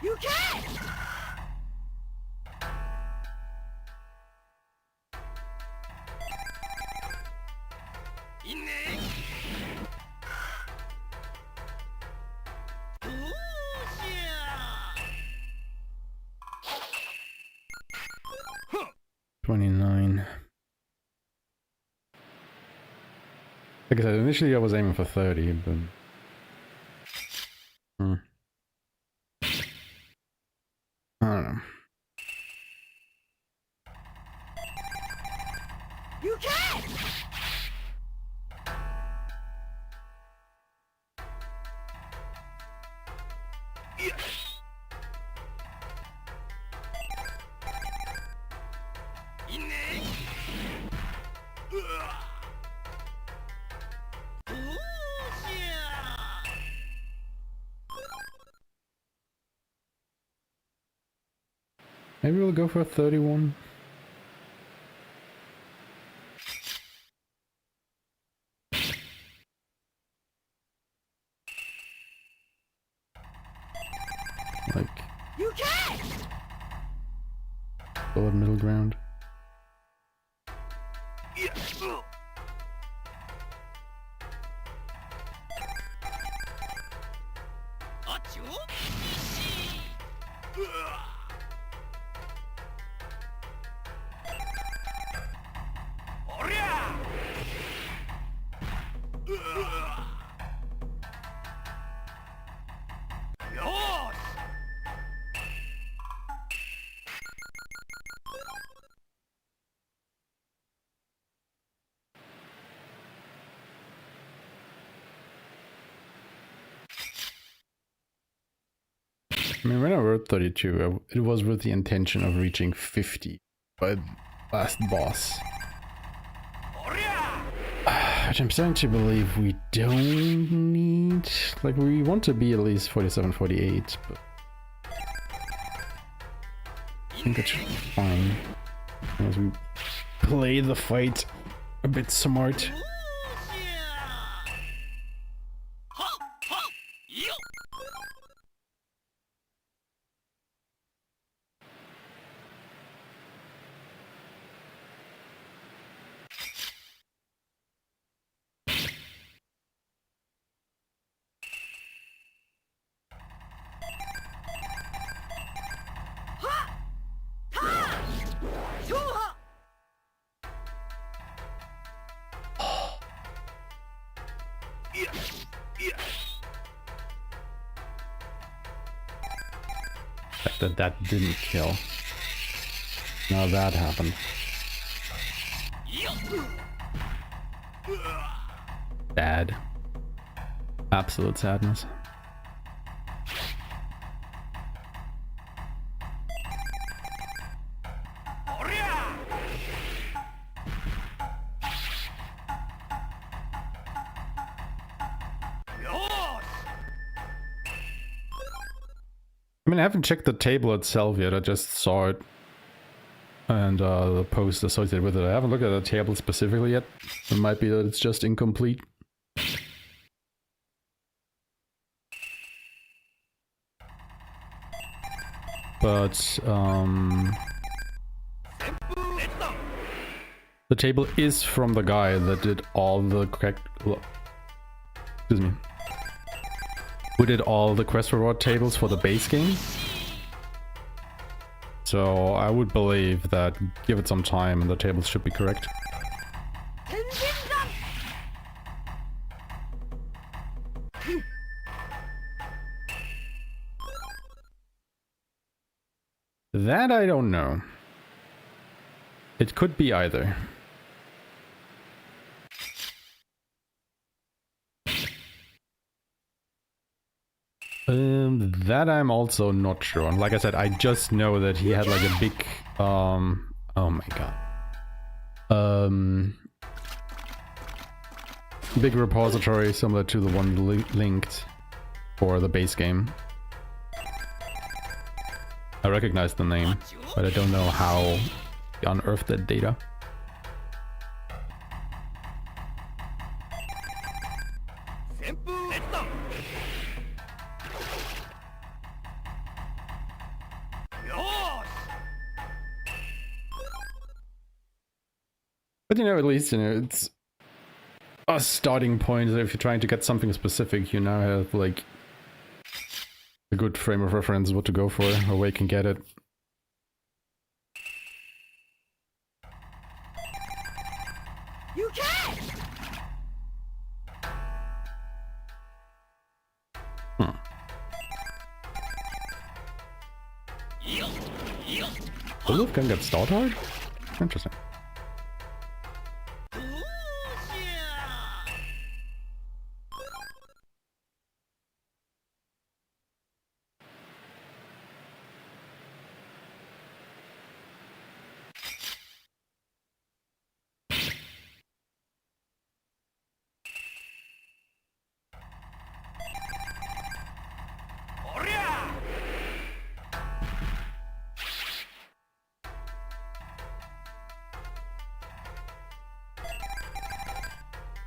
You can! いいねどうしや 29. Like I said, initially I was aiming for 30, but... I don't know. You can! いいねうわどうしや Maybe we'll go for 31. Like, You can! solid middle ground. いやあっちょうわ おりゃうわよーし I mean, when I wrote 32, it was with the intention of reaching 50 by the last boss. おりゃ Which I'm starting to believe we don't need... Like, we want to be at least 47, 48, but... I think that should be fine. As we play the fight a bit smart. どうしやはっはっよっ Shoha! That didn't kill. Now that happened. Bad. Absolute sadness. I mean, I haven't checked the table itself yet, I just saw it. And the post associated with it. I haven't looked at the table specifically yet. It might be that it's just incomplete. But, the table is from the guy that did all the correct... Excuse me. Who did all the quest reward tables for the base game. So I would believe that give it some time and the tables should be correct. That I don't know. It could be either. That I'm also not sure on. Like I said, I just know that he had like a big, oh my god. Big repository similar to the one linked for the base game. I recognize the name, but I don't know how he unearthed that data. But you know, at least, you know, it's a starting point. If you're trying to get something specific, you now have like a good frame of reference what to go for or where you can get it. You can! Olaf can get start hard? Interesting.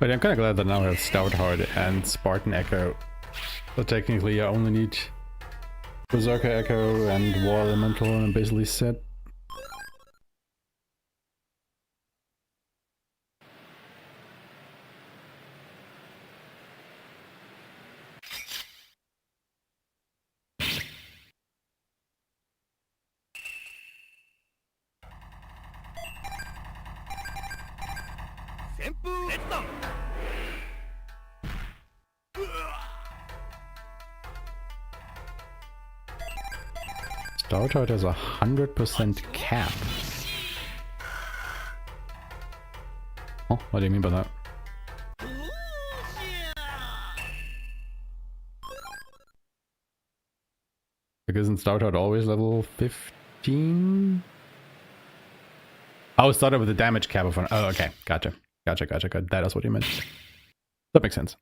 But I'm kind of glad that now I have Stout Heart and Spartan Echo. So technically I only need Berserker Echo and War Elemental and I'm basically set. Stout Heart has 100% cap. Oh, what do you mean by that? Like, isn't Stout Heart always level 15? Oh, it started with the damage cap of one. Oh, okay. Gotcha. Gotcha. That is what you meant. That makes sense.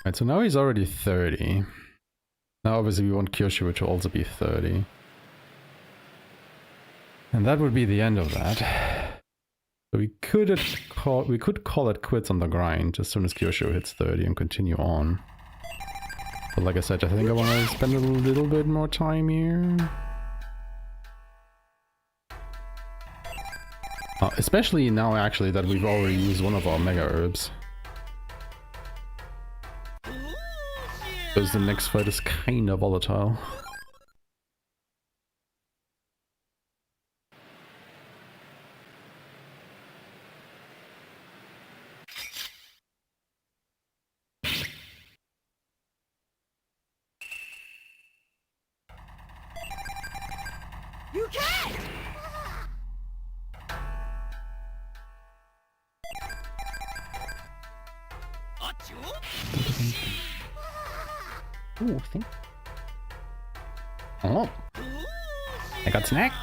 Right, so now he's already 30. Now obviously we want Kyoshu to also be 30. And that would be the end of that. So we could call it quits on the grind as soon as Kyoshu hits 30 and continue on. But like I said, I think I want to spend a little bit more time here. Especially now actually that we've already used one of our mega herbs. Because the next fight is kind of volatile. You can! Ooh, think. Oh, I got snack.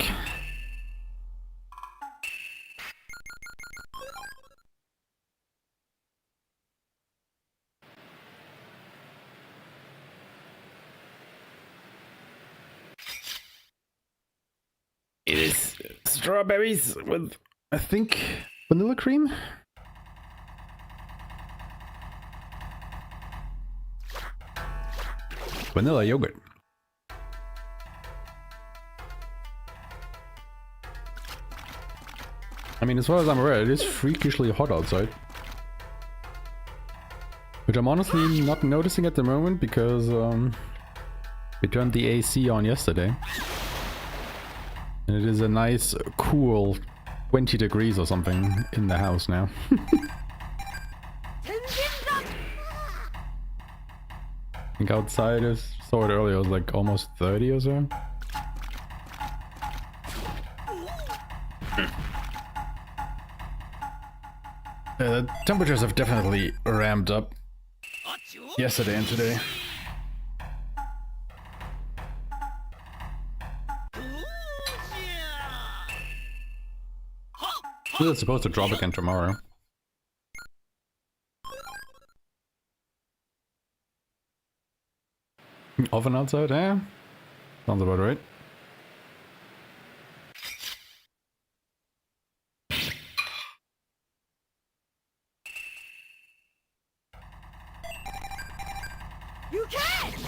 It is strawberries with, I think, vanilla cream. Vanilla yogurt. I mean, as far as I'm aware, it is freakishly hot outside. Which I'm honestly not noticing at the moment because We turned the AC on yesterday. And it is a nice, cool 20 degrees or something in the house now. I think outside is, saw it earlier, it was like almost 30 or so. The temperatures have definitely ramped up yesterday and today. It's supposed to drop again tomorrow. Off and outside, eh? Sounds about right. You can't!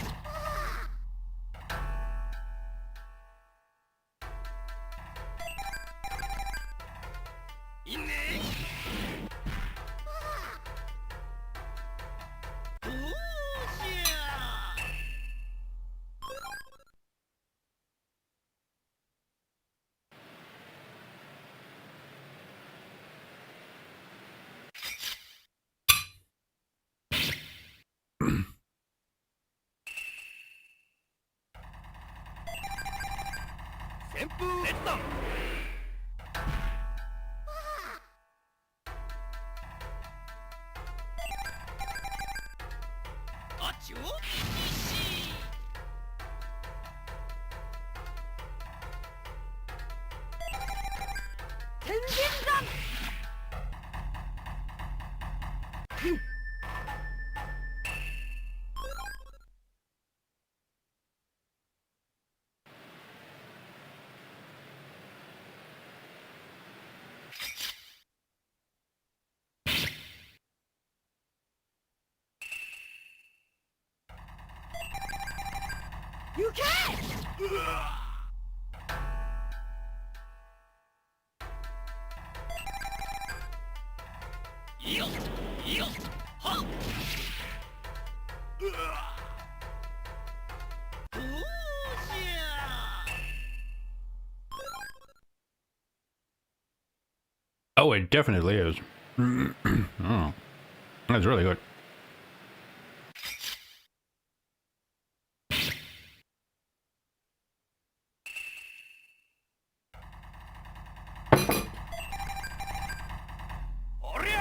You can't! Oh, it definitely is. Oh, that's really good.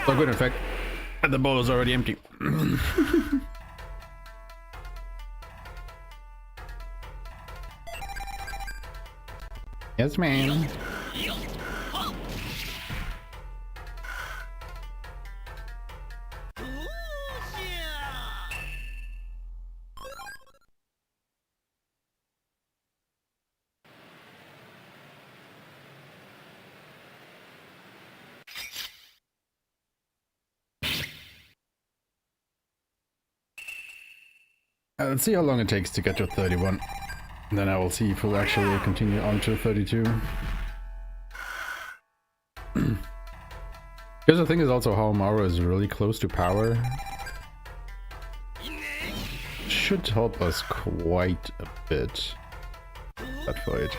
So good, in fact, the bowl is already empty. Yes, ma'am. Let's see how long it takes to get to 31. Then I will see if we'll actually continue on to 32. Because the thing is also how Maru is really close to power. Should help us quite a bit. That fight.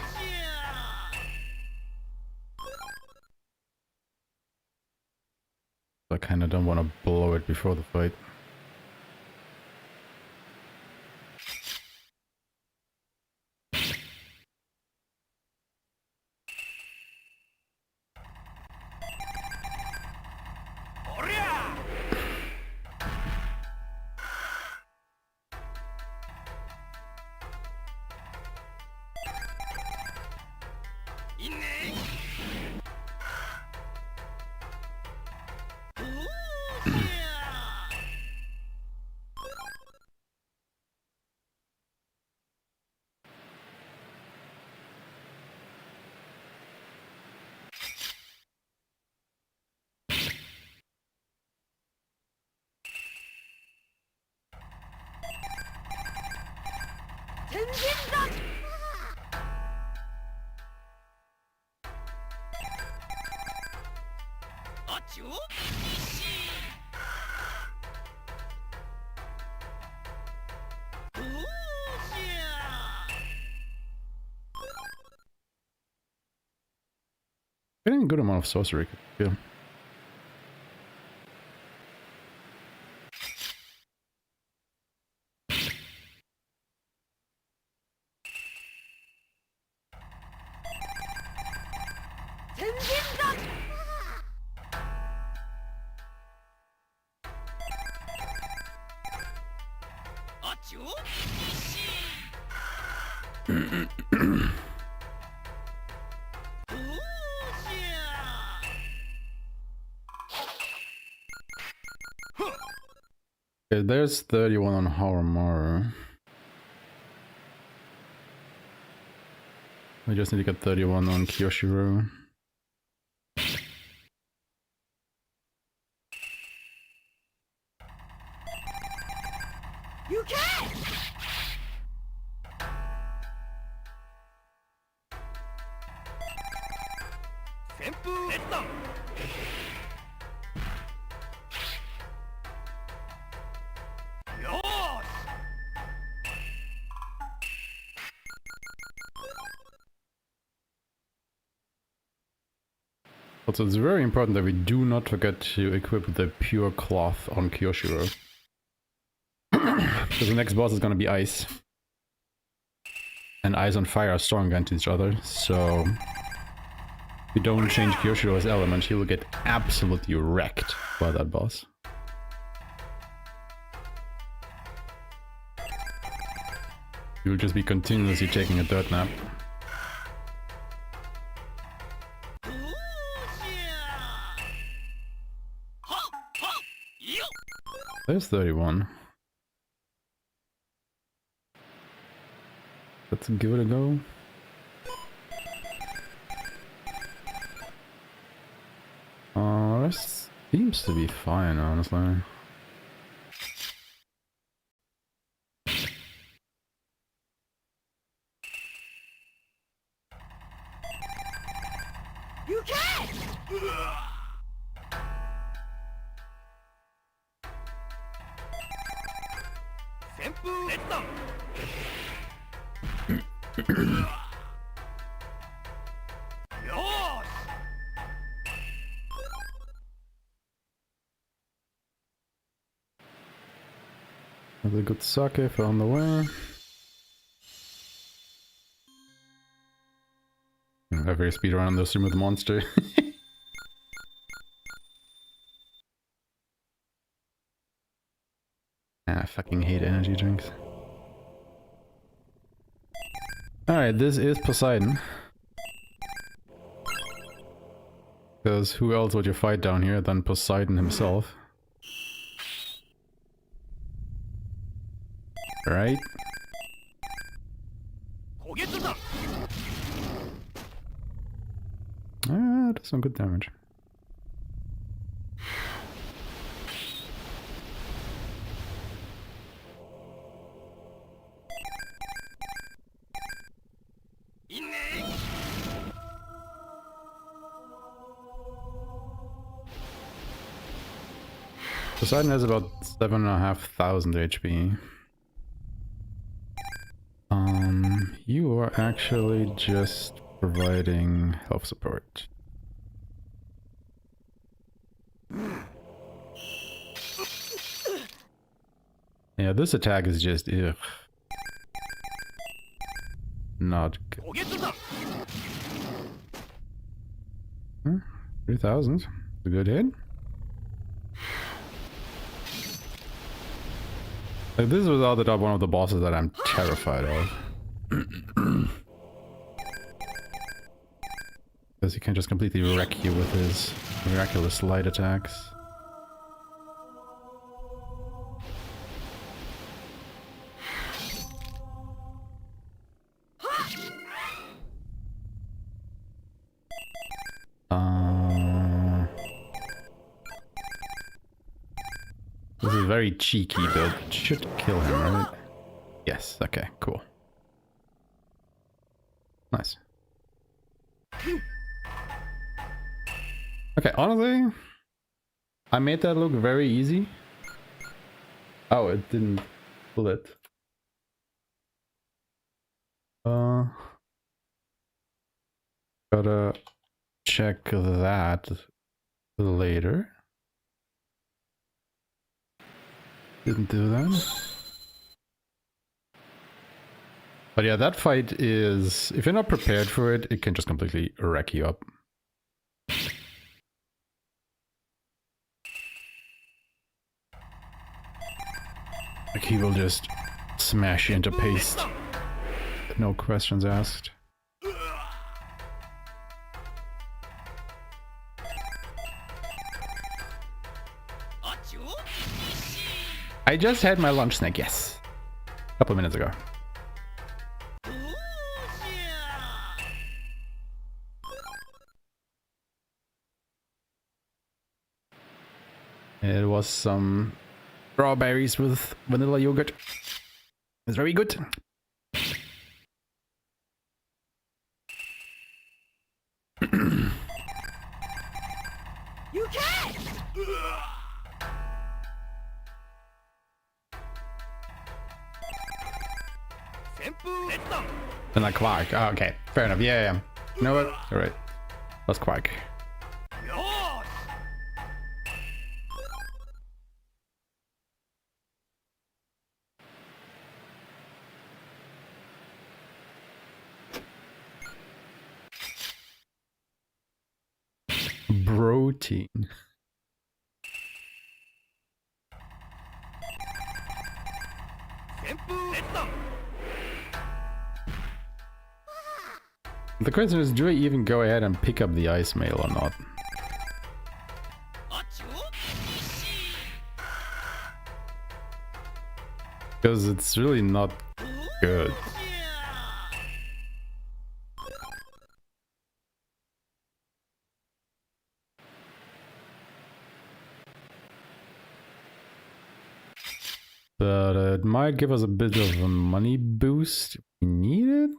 I kinda don't want to blow it before the fight. Getting a good amount of sorcery. Yeah. Okay, there's 31 on Horomaru. We just need to get 31 on Kyoshiro. You can! Also, it's very important that we do not forget to equip the pure cloth on Kyoshiro. Because the next boss is gonna be ice. And ice and fire are strong against each other, so... if you don't change Kyoshiro's element, he will get absolutely wrecked by that boss. He will just be continuously taking a dirt nap. There's 31. Let's give it a go. This seems to be fine, honestly. You can! Another good sake for on the way. Every speedrun on this room with the monster. I fucking hate energy drinks. Alright, this is Poseidon. Because who else would you fight down here than Poseidon himself? Right? Ah, does some good damage. Poseidon has about 7,500 HP. You are actually just providing health support. Yeah, this attack is just ugh. Not good. 3,000. A good hit. Like, this is without the doubt one of the bosses that I'm terrified of. Because he can just completely wreck you with his miraculous light attacks. This is very cheeky, but it should kill him, right? Yes, okay, cool. Nice. Okay, honestly, I made that look very easy. Oh, it didn't pull it. Gotta check that later. Didn't do that. But yeah, that fight is, if you're not prepared for it, it can just completely wreck you up. Like he will just smash you into paste. No questions asked. I just had my lunch snack, yes. A couple of minutes ago. It was some strawberries with vanilla yogurt. It's very good. You can't! And like Quark. Oh, okay, fair enough. Yeah. You know what? All right. That's Quark. Protein. The question is, do I even go ahead and pick up the ice mail or not? Because it's really not good. But it might give us a bit of a money boost if we need it.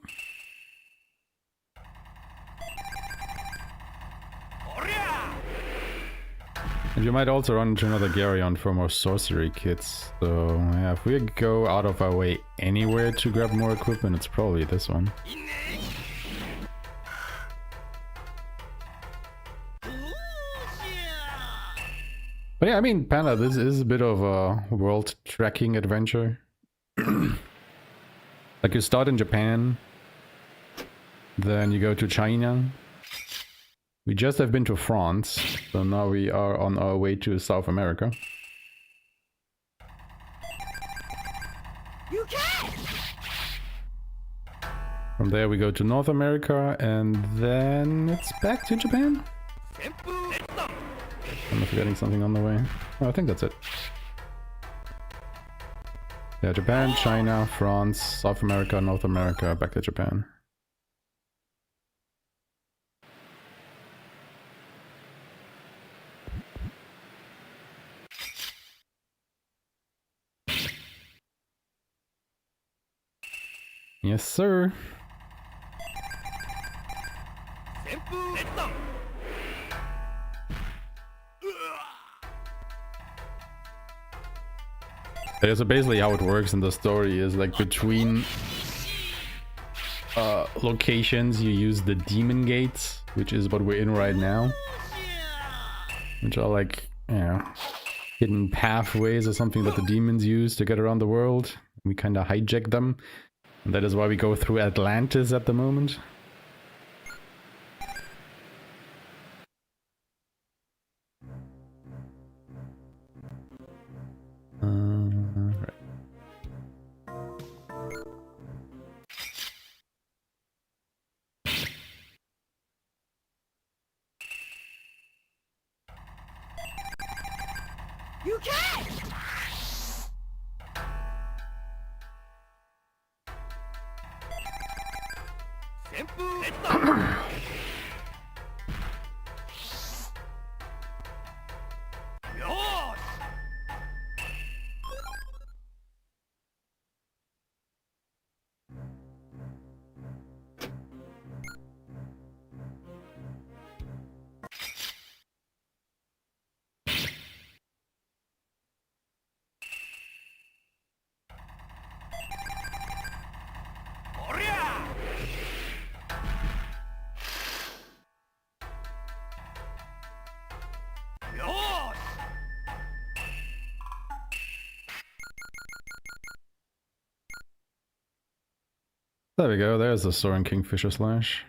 And you might also run into another Garyon for more sorcery kits. So yeah, if we go out of our way anywhere to grab more equipment, it's probably this one. But yeah, I mean, Panda, this is a bit of a world trekking adventure. Like you start in Japan, then you go to China. We just have been to France, so now we are on our way to South America. You can't! From there we go to North America, and then it's back to Japan. Am I forgetting something on the way? Oh, I think that's it. Yeah, Japan, China, France, South America, North America, back to Japan. Yes, sir. Yeah, so basically how it works in the story is like between locations you use the demon gates, which is what we're in right now, which are like, you know, hidden pathways or something that the demons use to get around the world. We kind of hijack them, and that is why we go through Atlantis at the moment. Right. You can't! There we go, there's the Soaring Kingfisher Slash.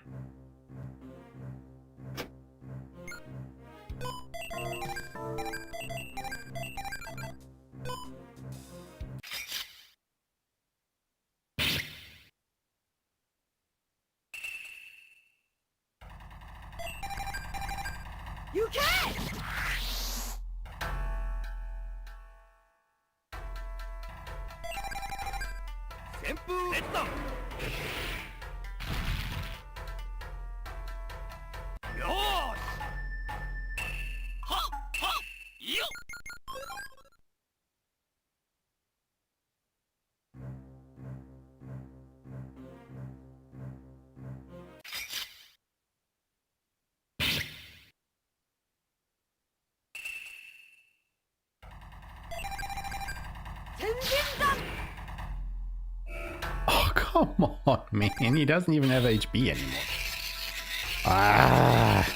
You can! Oh, come on, man. He doesn't even have HP anymore. Ah.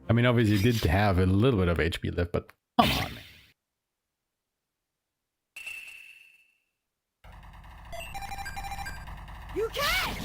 I mean, obviously he did have a little bit of HP left, but come on, man. You can!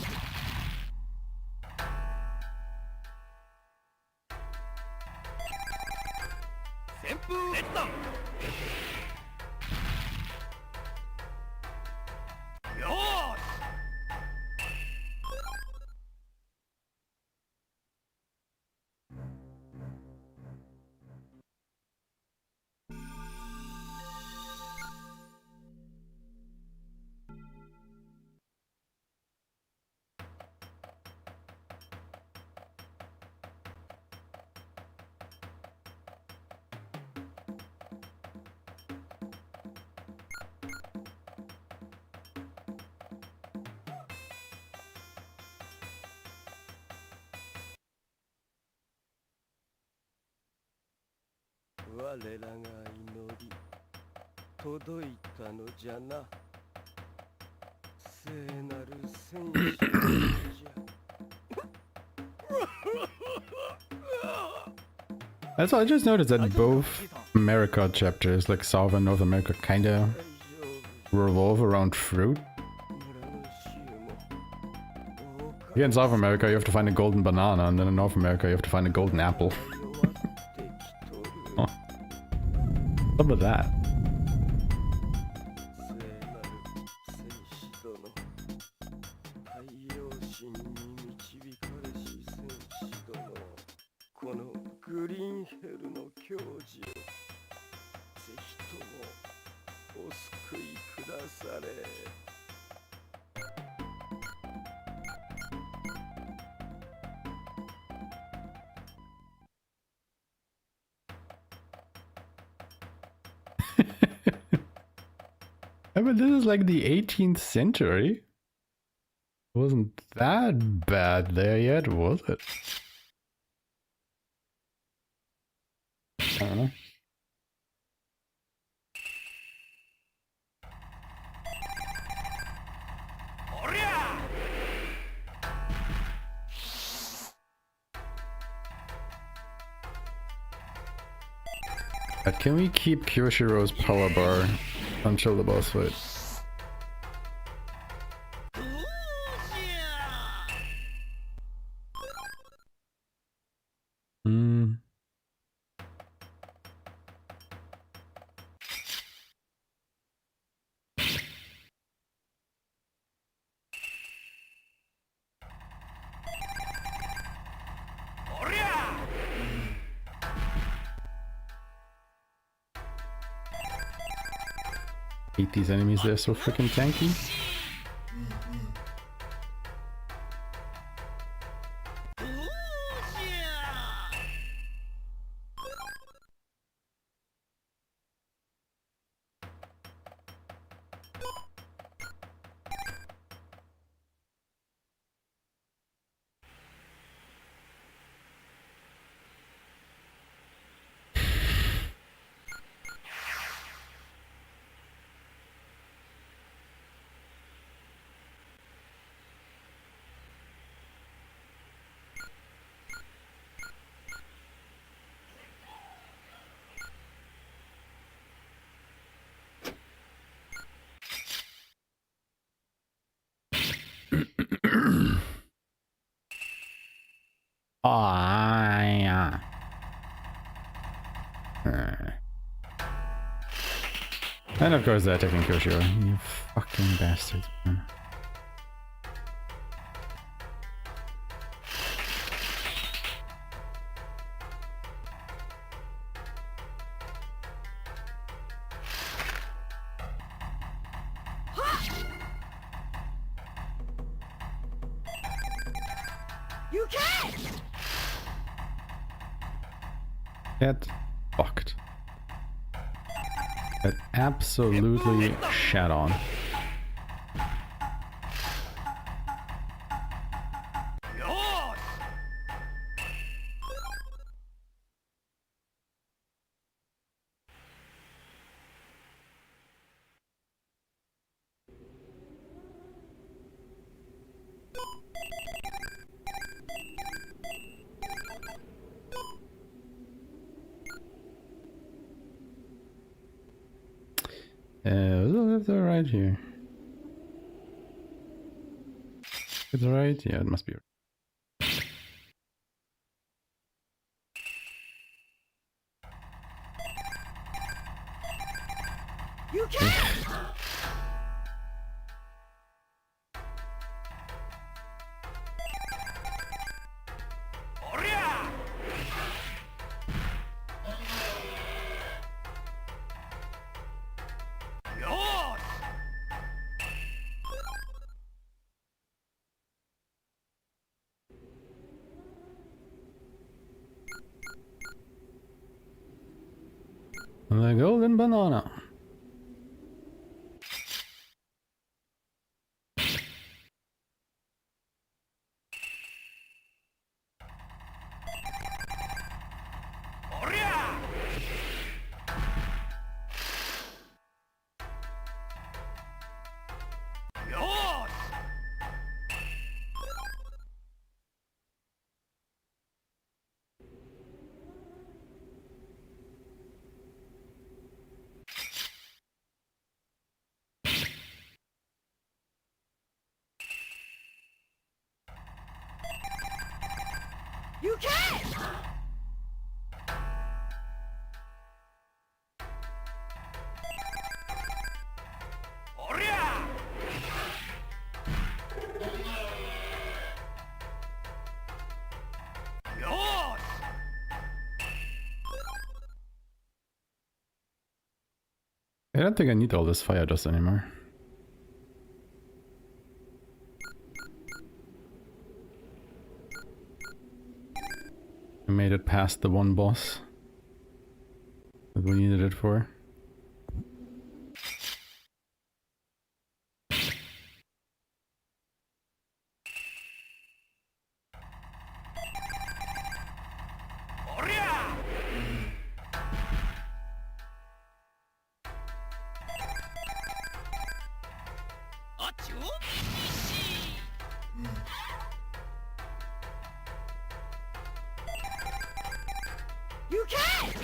That's all. I just noticed that both America chapters, like South and North America, kinda revolve around fruit. Here in South America you have to find a golden banana, and then in North America you have to find a golden apple. Oh. Some of that. I mean, this is like the 18th century. It wasn't that bad there yet, was it? I don't know. But can we keep Kyoshiro's power bar until the boss fight? Hate these enemies, they're so freaking tanky. yeah. And of course they're attacking Koshiro. You fucking bastards, man. You can't! Get fucked. Get absolutely shat on. It's right here. It's right? Yeah, it must be. You can't! The golden banana. You can't! I don't think I need all this fire dust anymore. I made it past the one boss that we needed it for. You can't!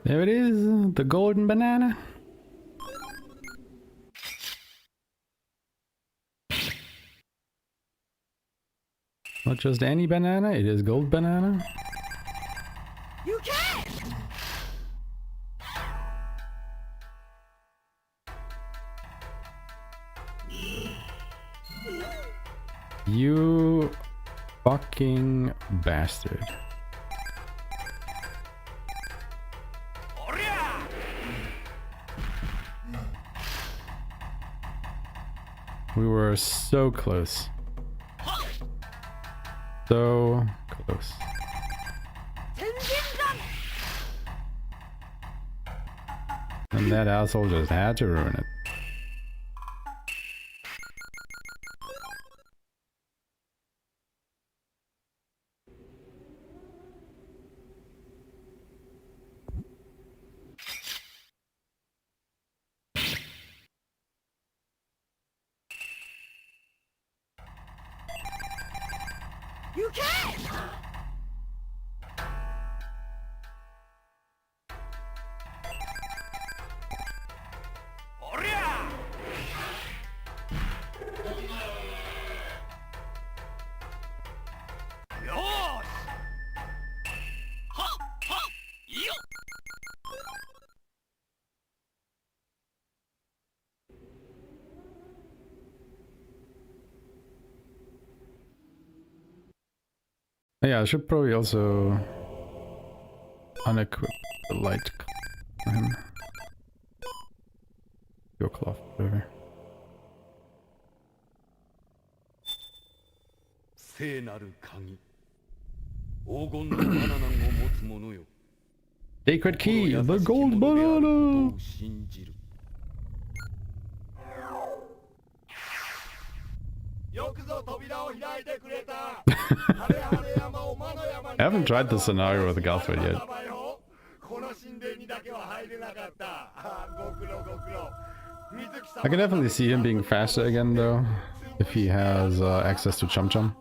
There it is, the golden banana. Not just any banana, it is gold banana. You can't! You fucking bastard. We were so close. So close. And that asshole just had to ruin it. 行け。おりゃ。よーし。はっよっ。Yeah, I should probably also unequip the light for him. Your cloth, whatever. 聖なる鍵。黄金のバナナを持つ者よ。 Sacred key, the gold 心優しき者であること banana! を信じる。よくぞ扉を開いてくれた。晴れ晴れ山を魔の山に I haven't tried the scenario with the Galthway yet. この神殿にだけは入れなかった。ご苦労ご苦労。水木様 I can definitely see him being faster again though, if he has access to Chum Chum.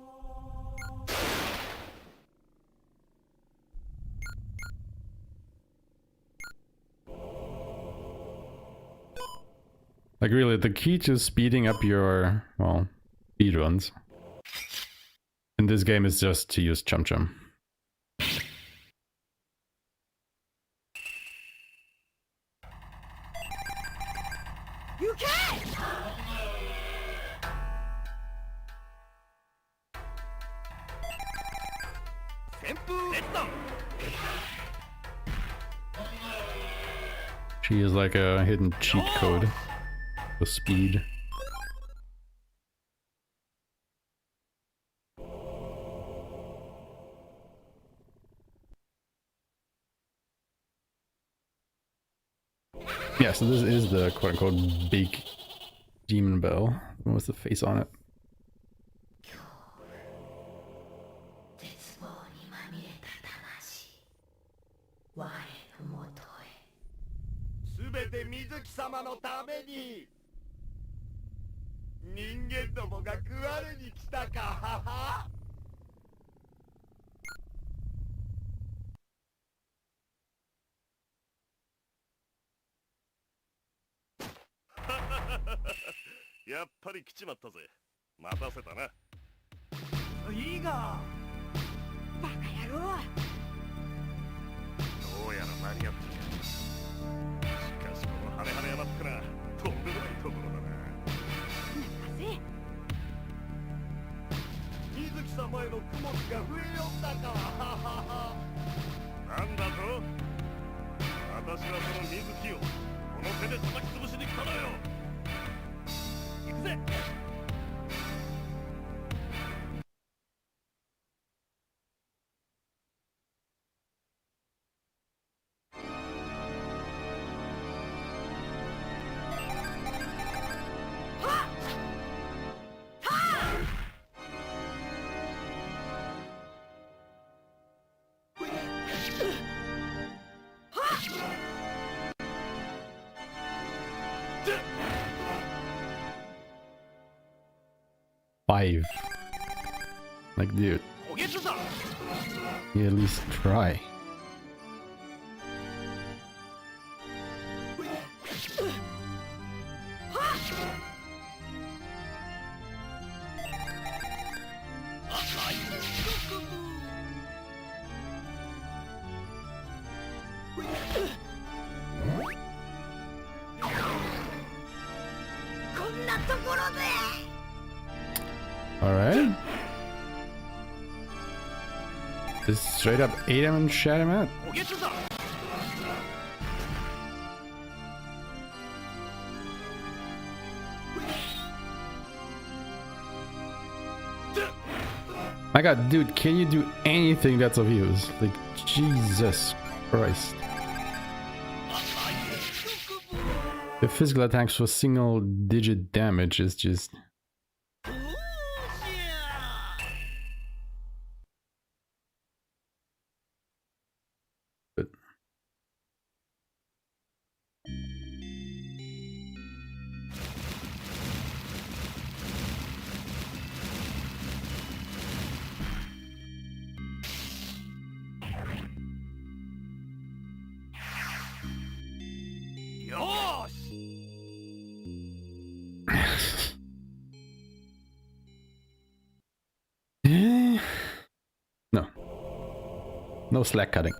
Like really, the key to speeding up your, well, speedruns in this game is just to use Chum Chum. She is like a hidden cheat code for speed. Yeah, so this is the quote-unquote big demon bell. What's the face on it? 絶望にまみれた魂、我のもとへ。すべて水木様のために。人間どもが食われに来たか。やっぱり来ちまったぜ。待たせたな。いいが。バカ野郎。どうやら間に合ってる。しかしこのハレハレ山ってな、とんでもないところだな。任せ。水木様への雲が増えよったか。なんだと？私はその水木をこの手で叩き潰しに来たのよ。行くぜ。5. Like, dude, you at least try. Alright. Just straight up ate him and shat him out. My god, dude, can you do anything that's of use? Like, Jesus Christ. The physical attacks for single digit damage is just... No slack cutting.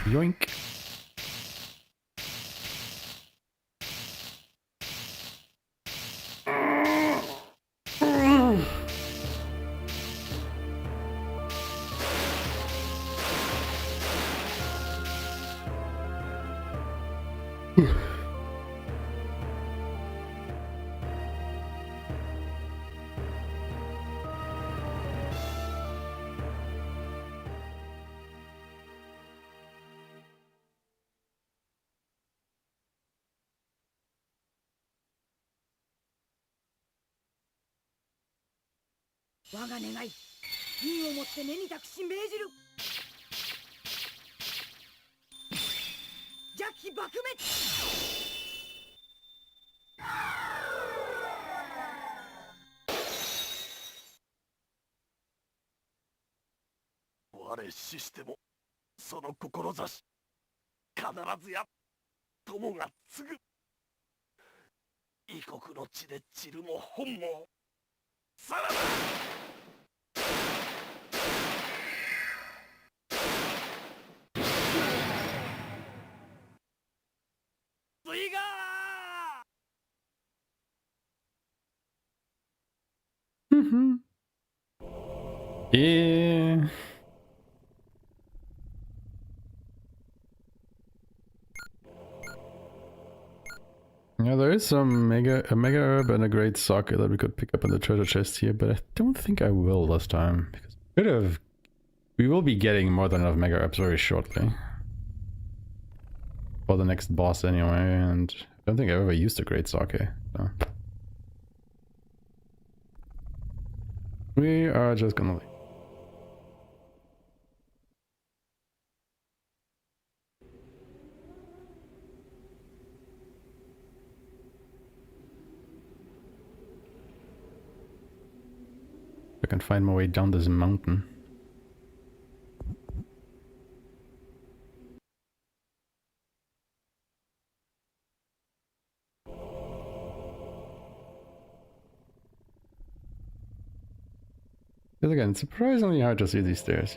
Yoink.我が願い、銀をもって根に託し命じる。邪気爆滅。我死してもその志必ずや友が継ぐ。異国の地で散るも本望さらば。水がYeah. Yeah, there is a mega herb and a great socket that we could pick up in the treasure chest here, but I don't think I will this time because we will be getting more than enough mega herbs very shortly for the next boss anyway, and I don't think I've ever used a great socket. So. We are just gonna leave. I can find my way down this mountain. Because again, it's surprisingly hard to see these stairs.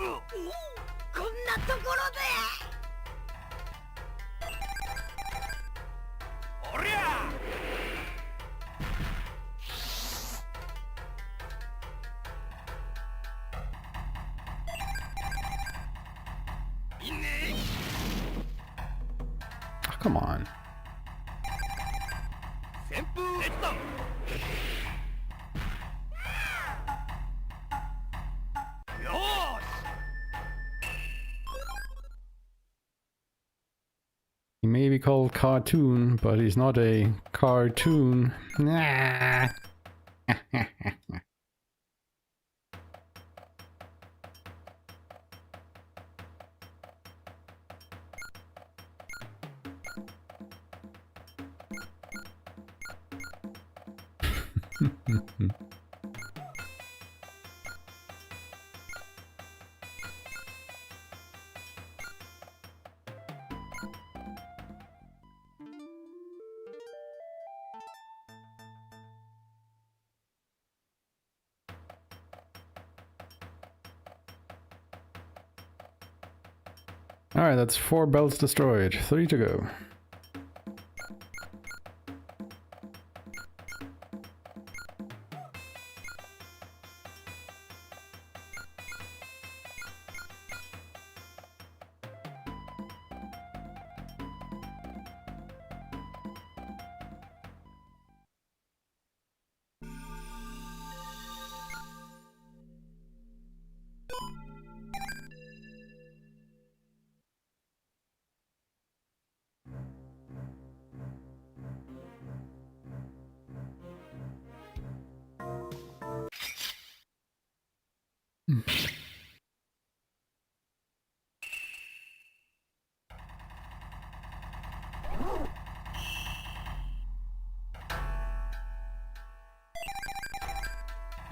こんなところで。おりゃいいね Oh, come on. 旋風列弾 よーし He may be called cartoon, but he's not a cartoon. Nah. Alright, that's 4 belts destroyed. 3 to go.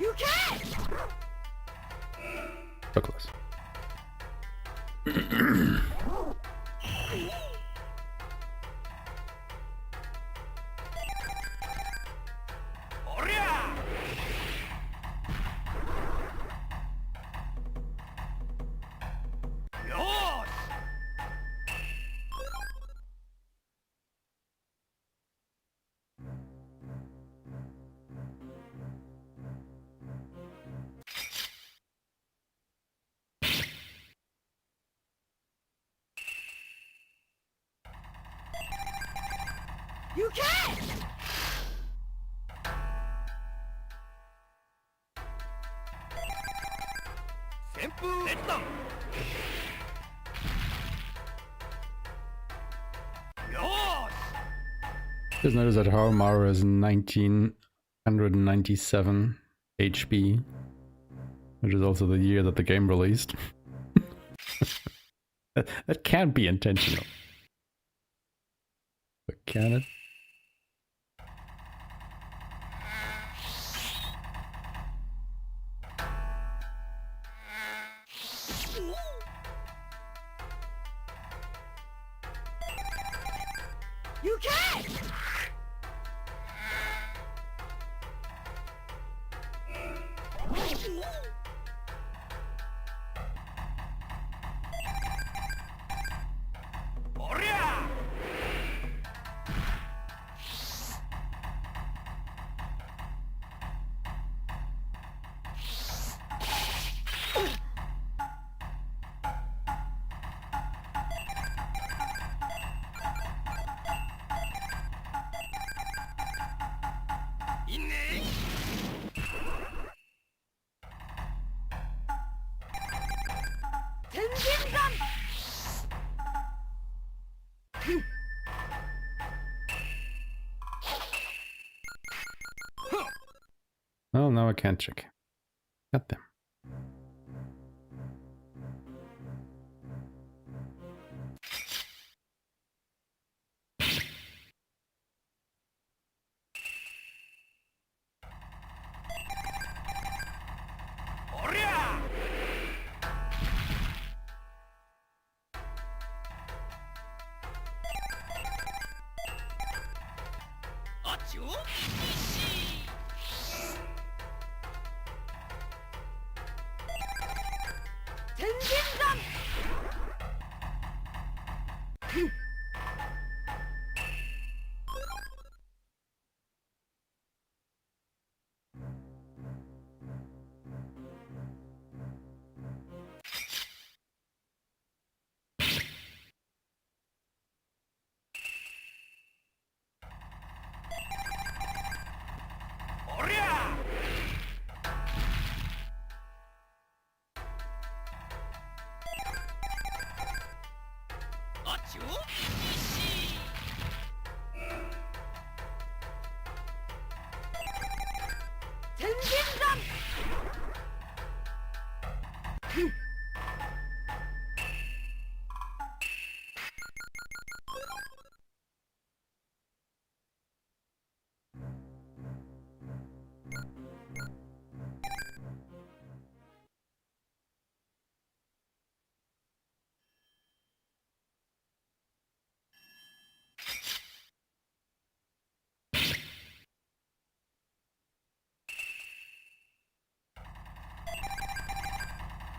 You can! So close. You can! Just notice that Harumaru is 1997 HP, which is also the year that the game released. That can't be intentional. But can it? You can! Well, now I can't check. Got them. 天神山。おりゃあっちを天神山。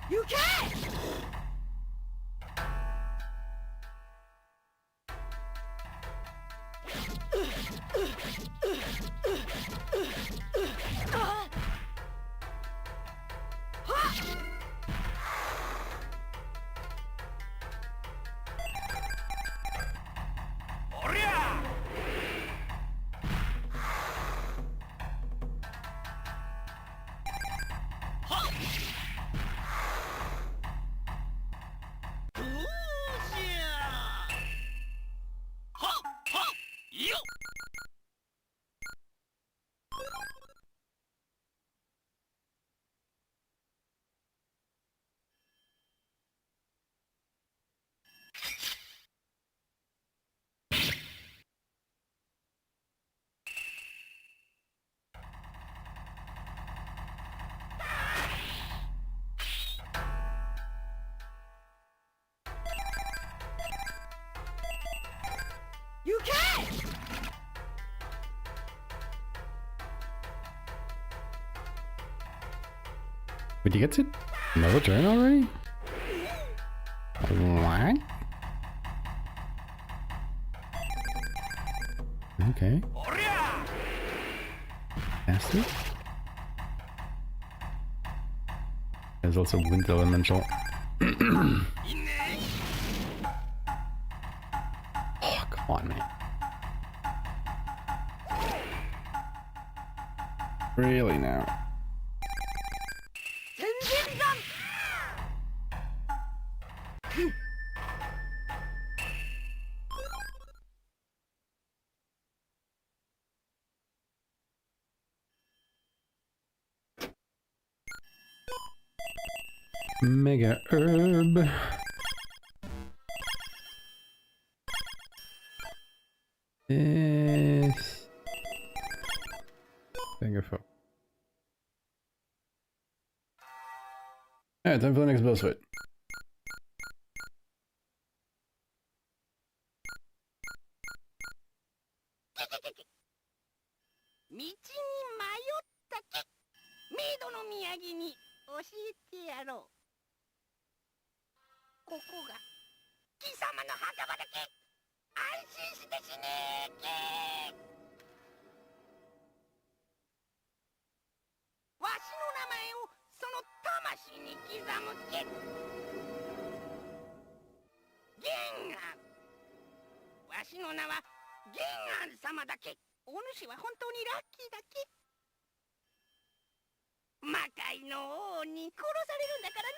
行け。おりゃはっどうじゃはっはっよっ行け。Wait, he gets it? Another turn already? What? Okay. おりゃ Faster? There's also wind elemental. いね Oh, come on, man. Really now? 天神山。Mega herb. Yes. Thank you for. Alright, time for the next boss fight. 道に迷ったけメイドの宮城に教えてやろう。ここが貴様の墓場だけ安心して死ねーけ。わしの名前をその魂に刻むけ。ゲンガン。わしの名はゲンガン様だけ。お主は本当にラッキーだけ。魔界の王に殺されるんだからの。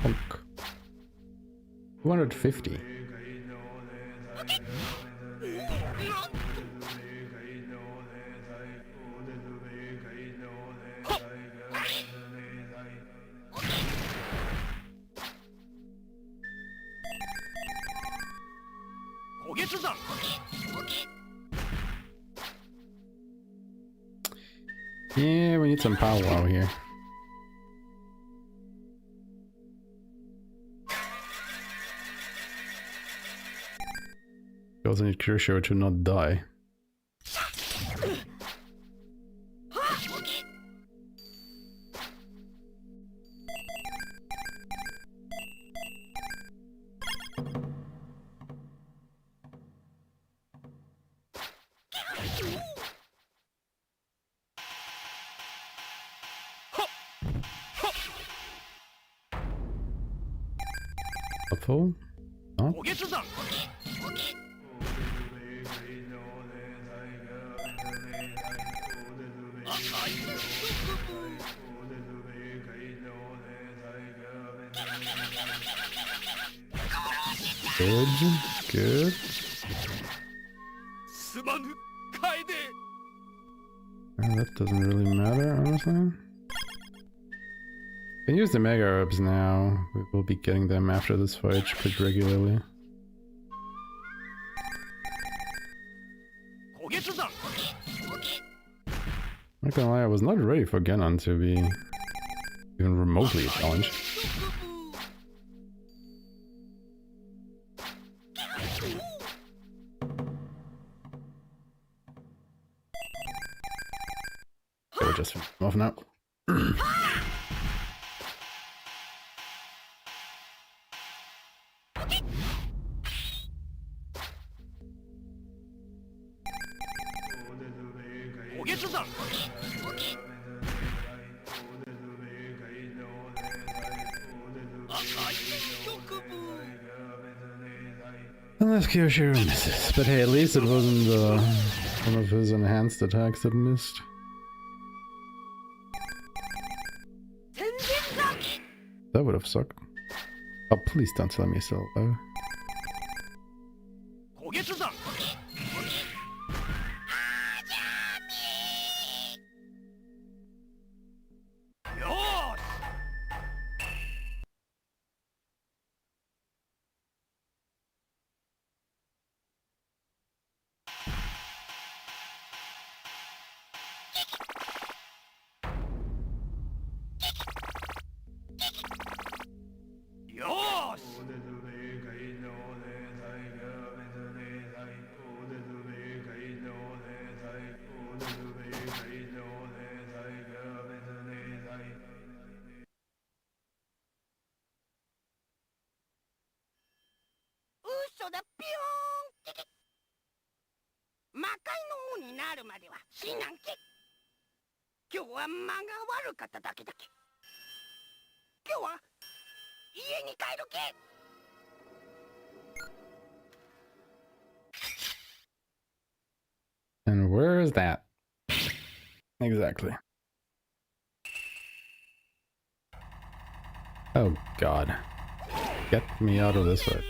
Punk. 250. 焦げつ山 Yeah, we need some powwow here. We also need Kursho to not die. Helpful? No? 焦げつ山 Good, good. すまぬ楓 That doesn't really matter, honestly. Can use the Mega Herbs now. We will be getting them after this fight pretty regularly. 焦げつ山 Not gonna lie, I was not ready for Genon to be even remotely a challenge. Okay, we're just finishing off now. Unless Kyoshiro misses. But hey, at least it wasn't one of his enhanced attacks that missed. That would have sucked. Oh, please don't tell me so low. 焦げつ山 よーし よーし 嘘だピョーンって魔界の王になるまでは死なんけ。今日は間が悪かっただけだけ。今日は家に帰るけ。 And where is that? Exactly. Oh god. Get me out of this fight.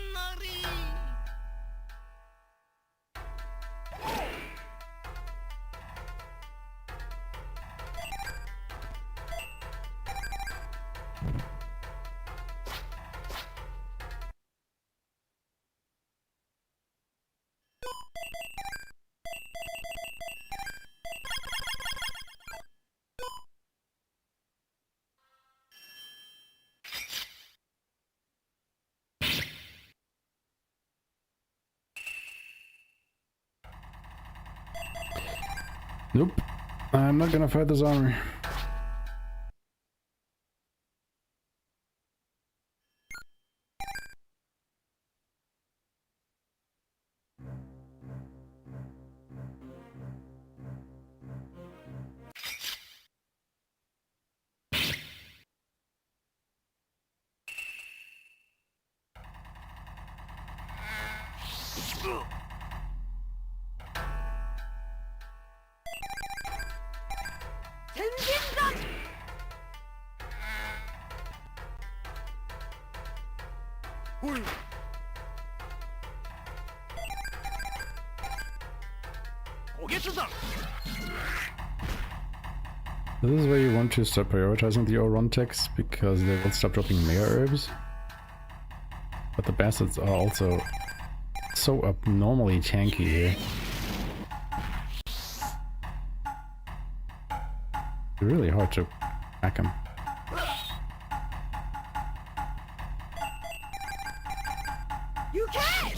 Nope. I'm not gonna fight this armor. This is where you want to start prioritizing the O-Run techs, because they will stop dropping Mega Herbs. But the bastards are also so abnormally tanky here. It's really hard to crack him. You can!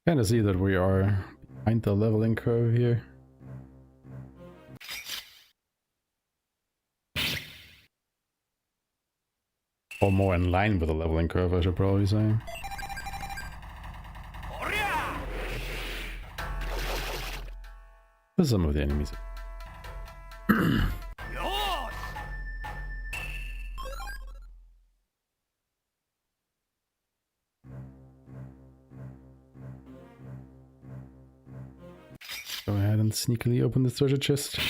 Kind of see that we are behind the leveling curve here. Or more in line with the leveling curve, I should probably say. For some of the enemies. Go ahead and sneakily open the treasure chest.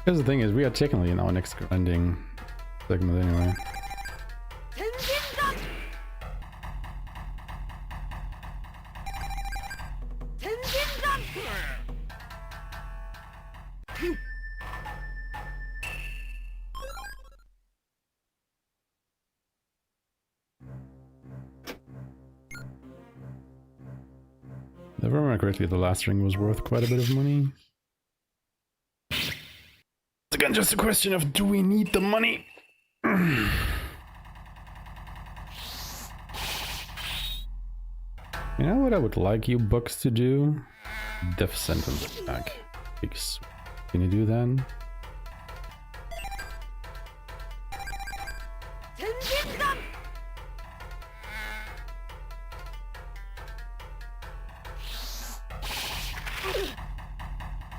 Because the thing is, we are technically in our next grinding segment anyway. If I remember correctly, the last ring was worth quite a bit of money. It's again just a question of, do we need the money? You know what I would like you bucks to do? Death sentence attack. Can you do that?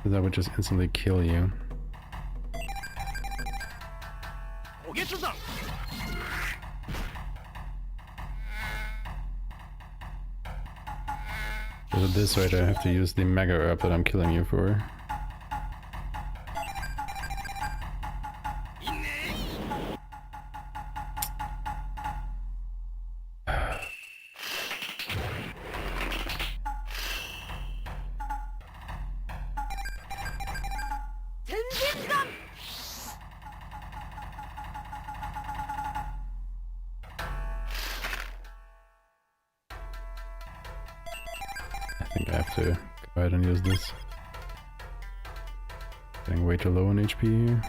That would just instantly kill you. So this way I have to use the mega herb that I'm killing you for. I think I have to go ahead and use this. Getting way too low on HP here.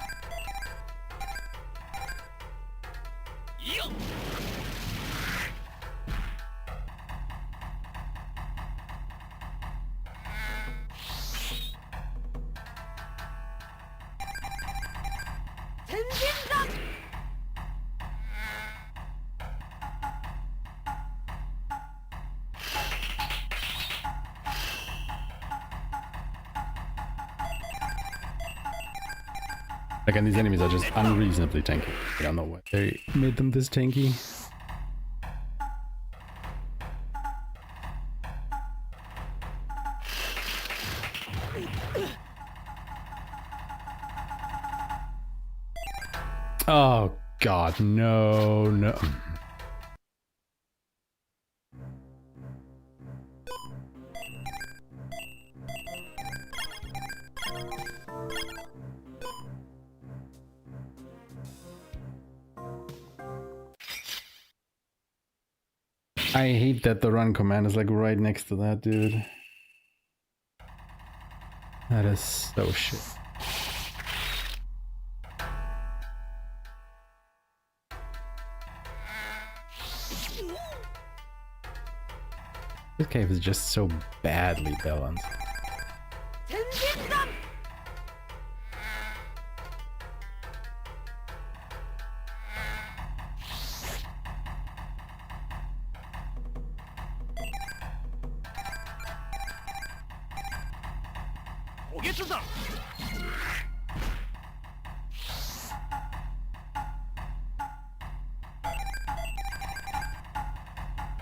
Again, these enemies are just unreasonably tanky. I don't know why they made them this tanky. Oh god, no, no. I hate that the run command is like right next to that, dude. That is so shit. This cave is just so badly balanced. おげつだ。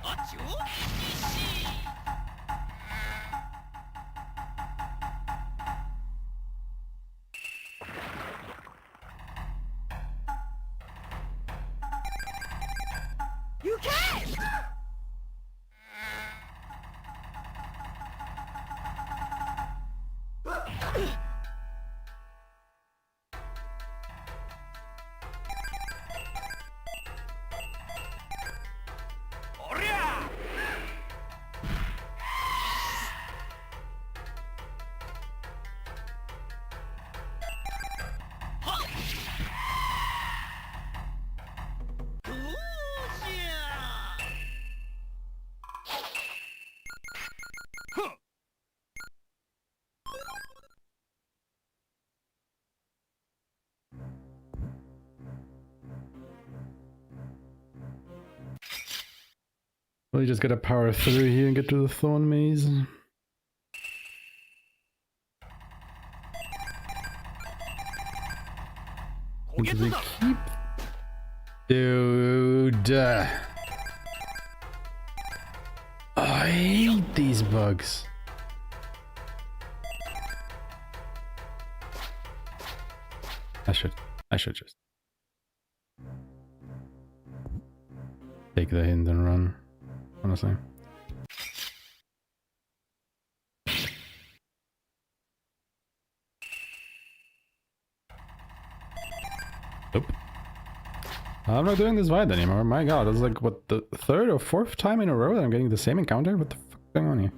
あっちを行け。おりゃ。どうじゃ。ふん。Well, you just gotta power through here and get to the Thorn Maze. Into the keep. Dude. I hate these bugs. I should just take the hint and run, honestly. Nope. I'm not doing this fight anymore. My god, it's like, what, the third or fourth time in a row that I'm getting the same encounter? What the fuck is going on here?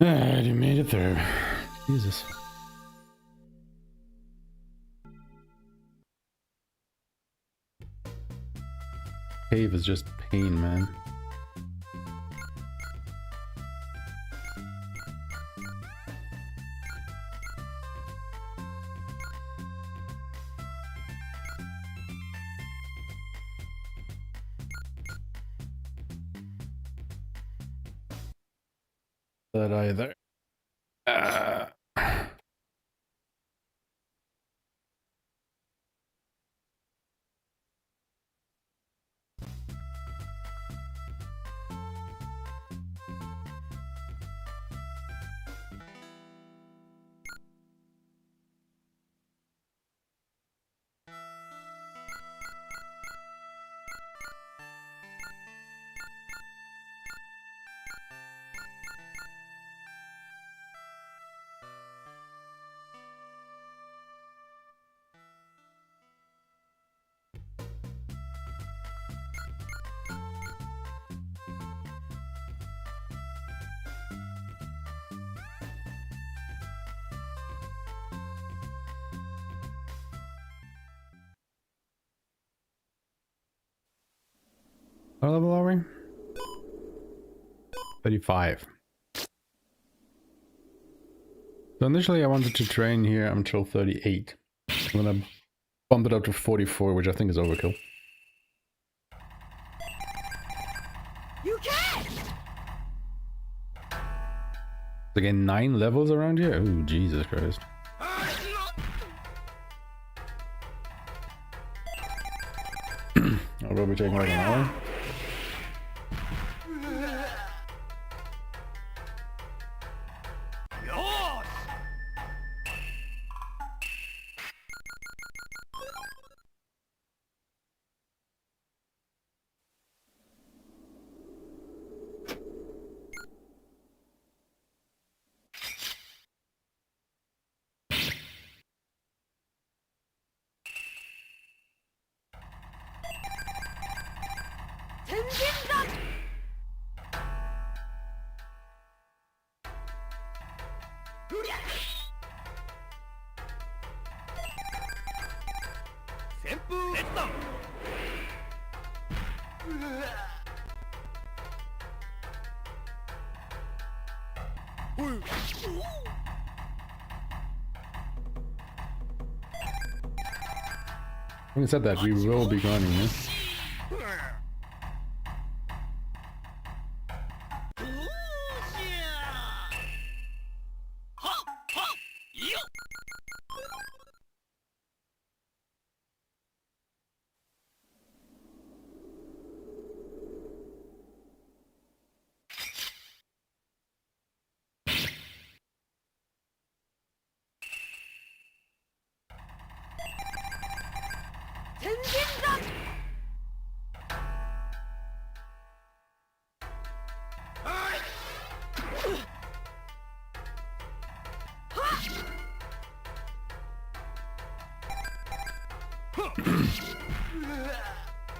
Alright, you made it through. Jesus. Cave is just pain, man. That either. What level are we? 35. So initially I wanted to train here until 38. I'm gonna bump it up to 44, which I think is overkill. Again, 9 levels around here? Oh, Jesus Christ. I'll probably take like an hour. 旋風列弾 Having said that, we will be gunning this.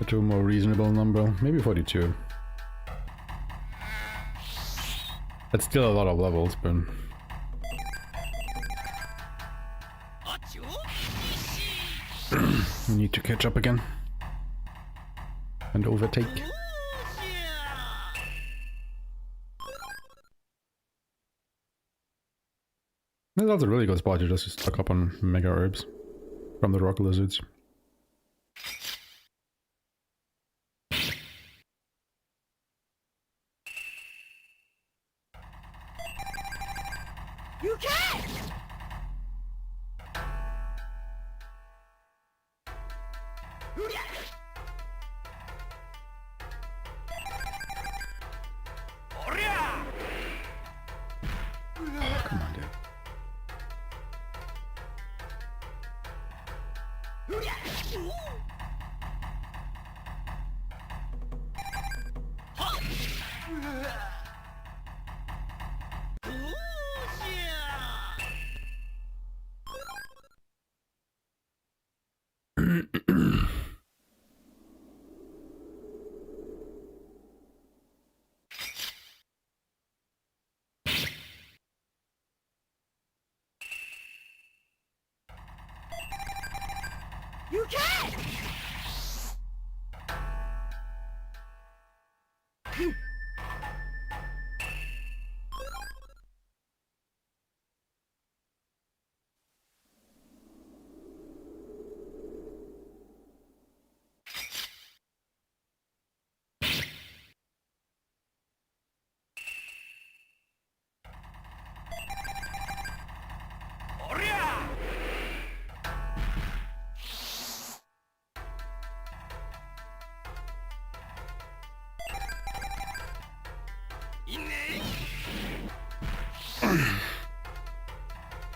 To a more reasonable number, maybe 42. That's still a lot of levels, but we need to catch up again and overtake. That's also a really good spot to just stock up on mega herbs from the rock lizards. Come on, dude.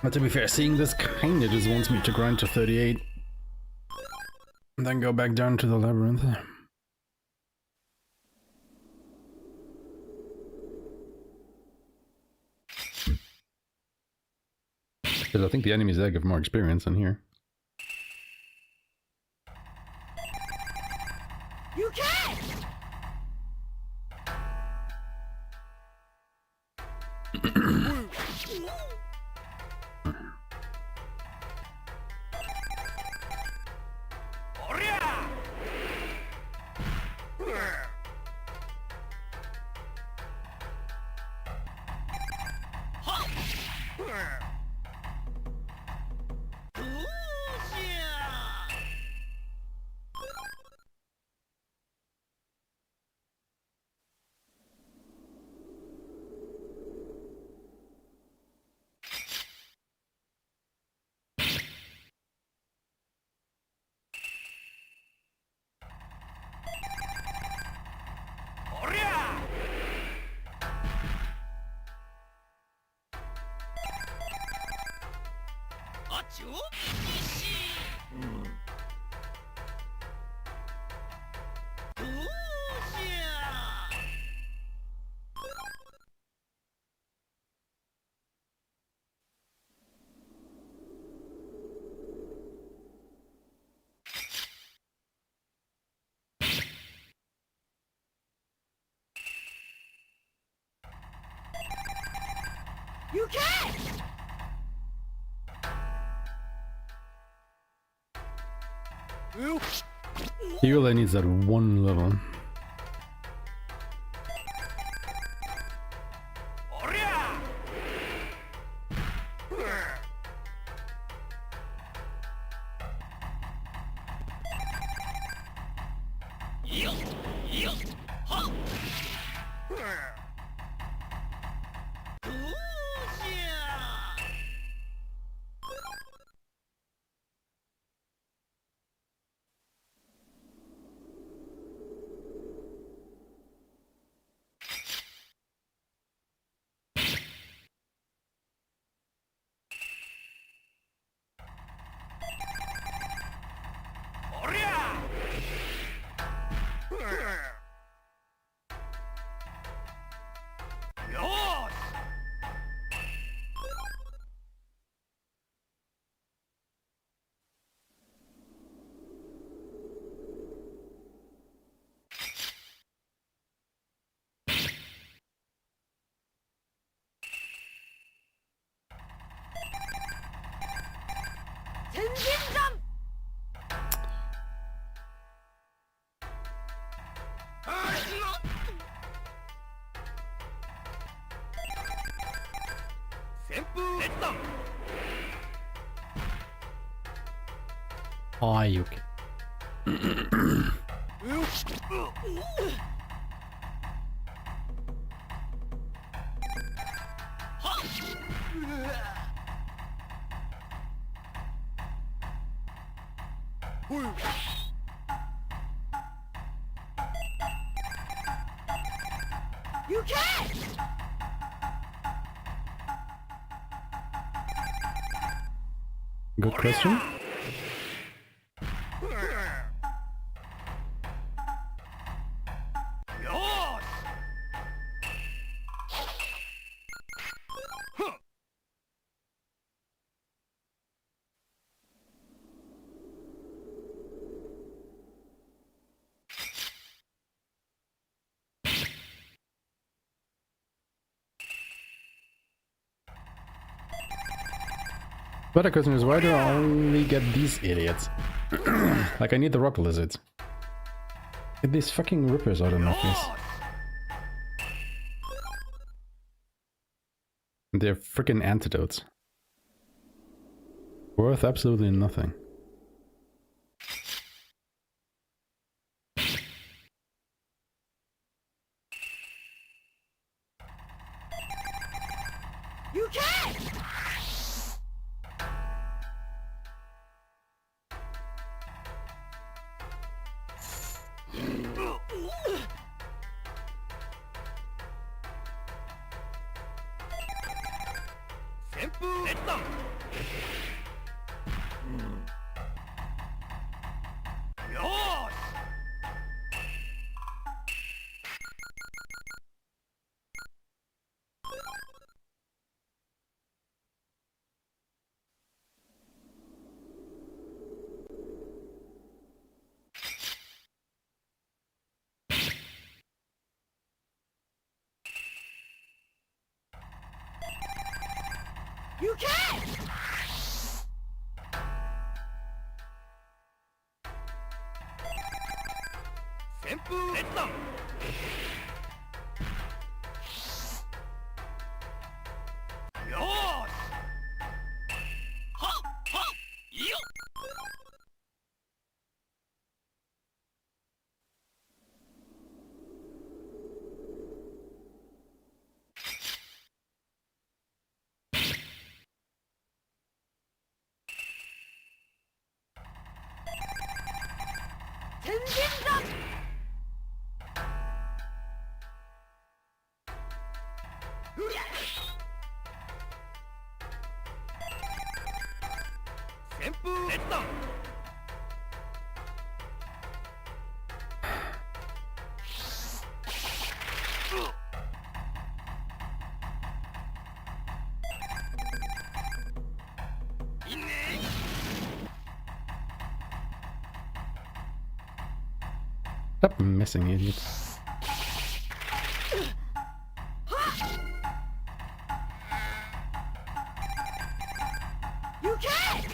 But to be fair, seeing this kinda just wants me to grind to 38 and then go back down to the labyrinth. Because I think the enemies there give more experience than here. You can! You can! He really needs that one level. Ah, you okay. You can't! Good question. Better question is, why do I only get these idiots? Like, I need the rock lizards. Get these fucking rippers out of my face. They're freaking antidotes. Worth absolutely nothing. You can't! You can't! Stop missing, idiot. You can't!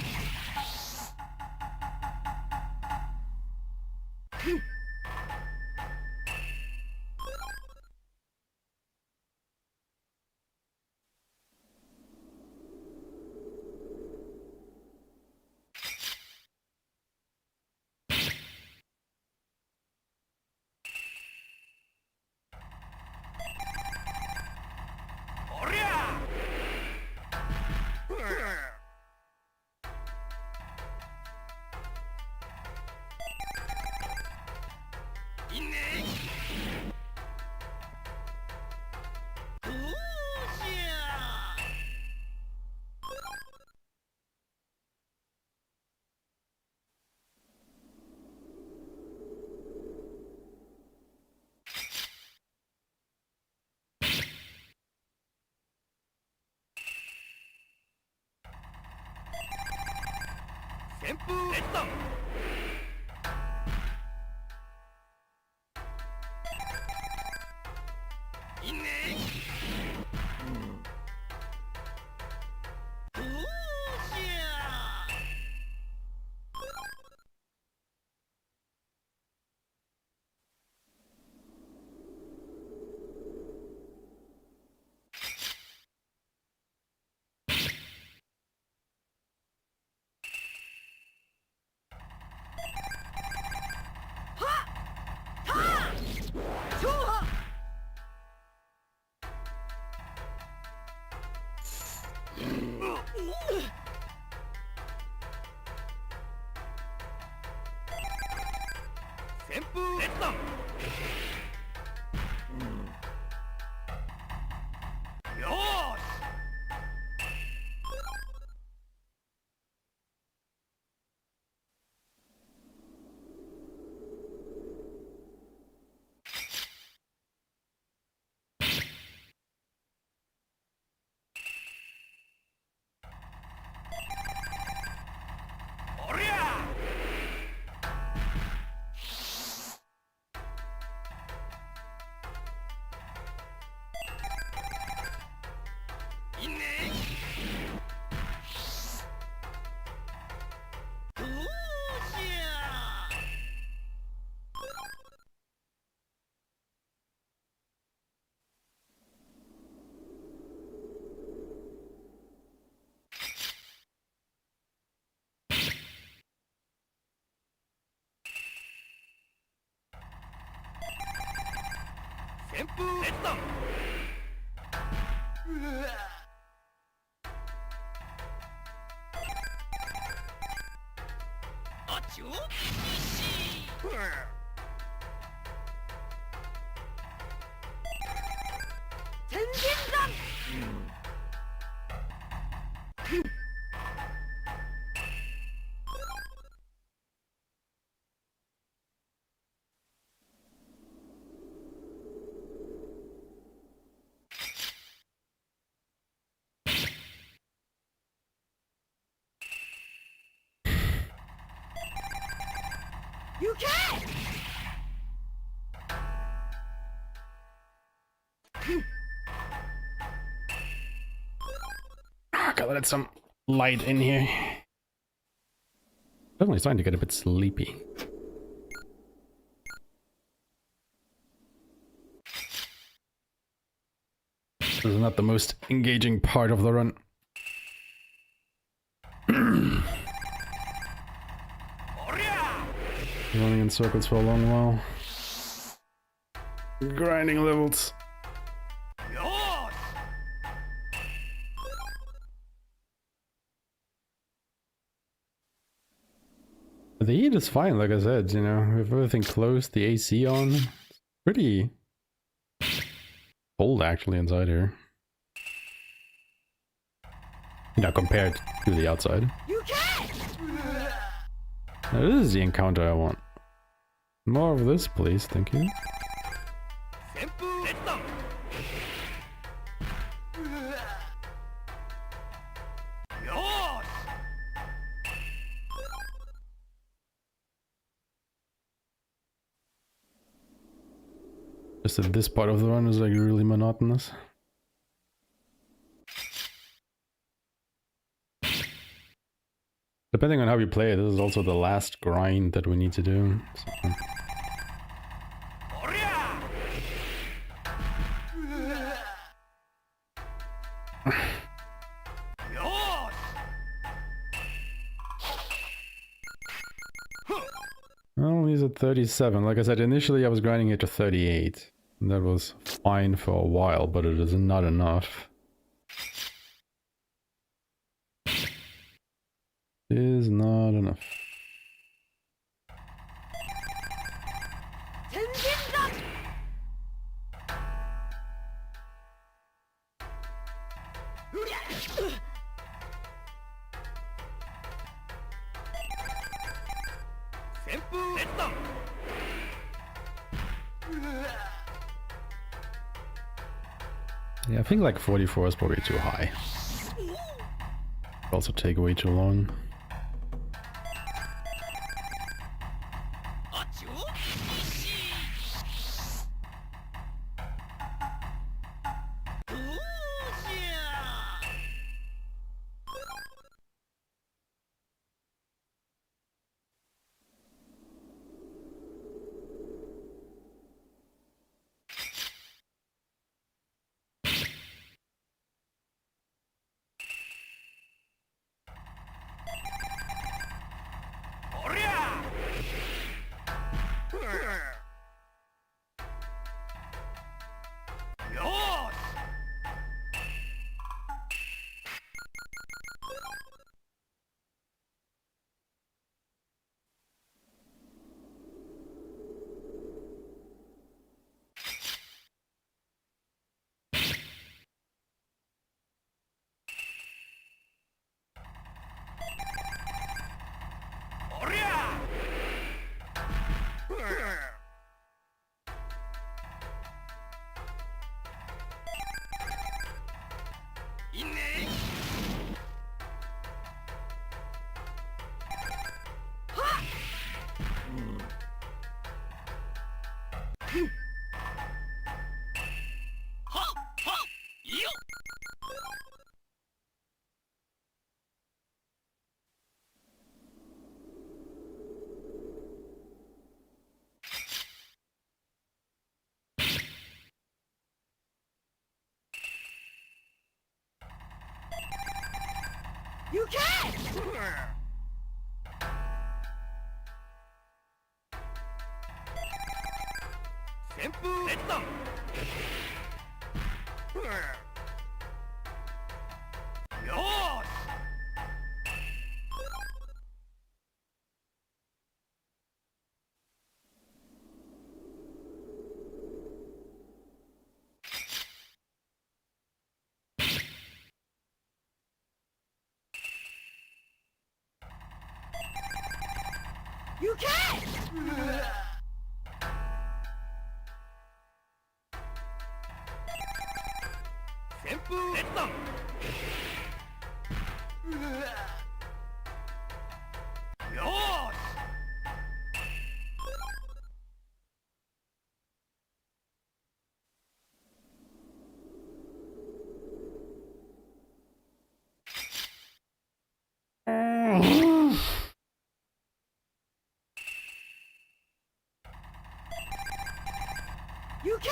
旋風レッドいいねどうしゃ超波旋風レッドよーしおりゃいいねどうしゃ旋風レッドあっちを天神山行け Gotta let some light in here. Definitely starting to get a bit sleepy. This is not the most engaging part of the run. Running in circles for a long while. Grinding levels. The heat is fine, like I said, you know, with everything closed, the AC on. It's pretty cold actually inside here. You know, compared to the outside. Now, this is the encounter I want. More of this, please, thank you. Just that this part of the run is like really monotonous. Depending on how we play, this is also the last grind that we need to do. So. Well, he's at 37. Like I said, initially I was grinding it to 38. That was fine for a while, but it is not enough. Is not enough. Yeah, I think like 44 is probably too high. Also take way too long. 行け。旋風列弾。よーし。行け。旋風列弾。よーし。行け。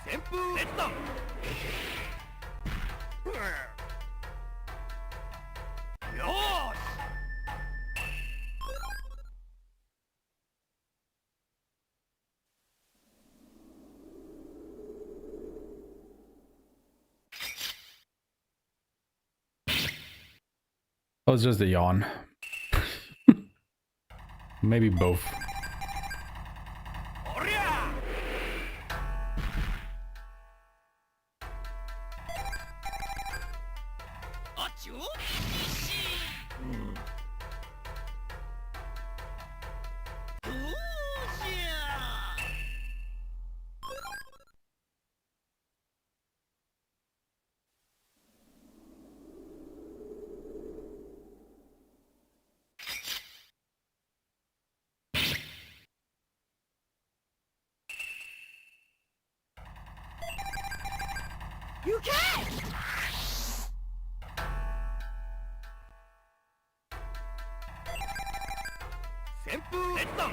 旋風列弾。よーし。Oh, it's just a yawn. Maybe both. おりゃあっちゅうどうじゃ 行け。旋風列弾。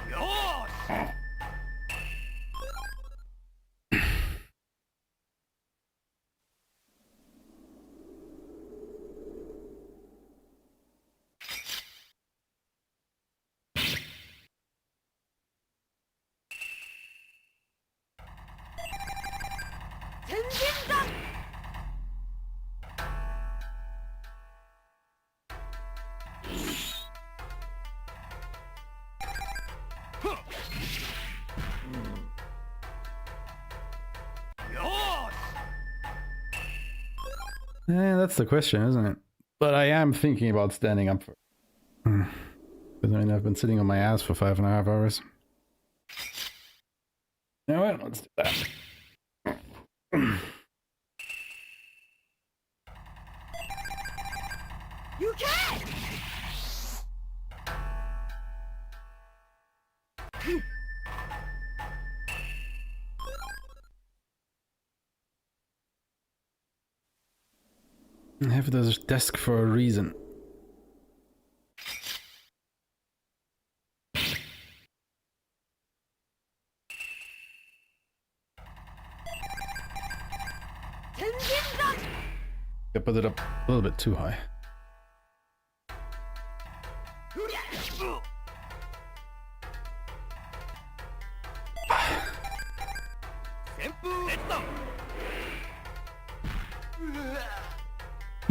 よーし。天神弾。よーし。 That's the question, isn't it? But I am thinking about standing up for. Because I mean, I've been sitting on my ass for 5.5 hours. You know what? Let's do that.行け。I have this desk for a reason. I put it up a little bit too high.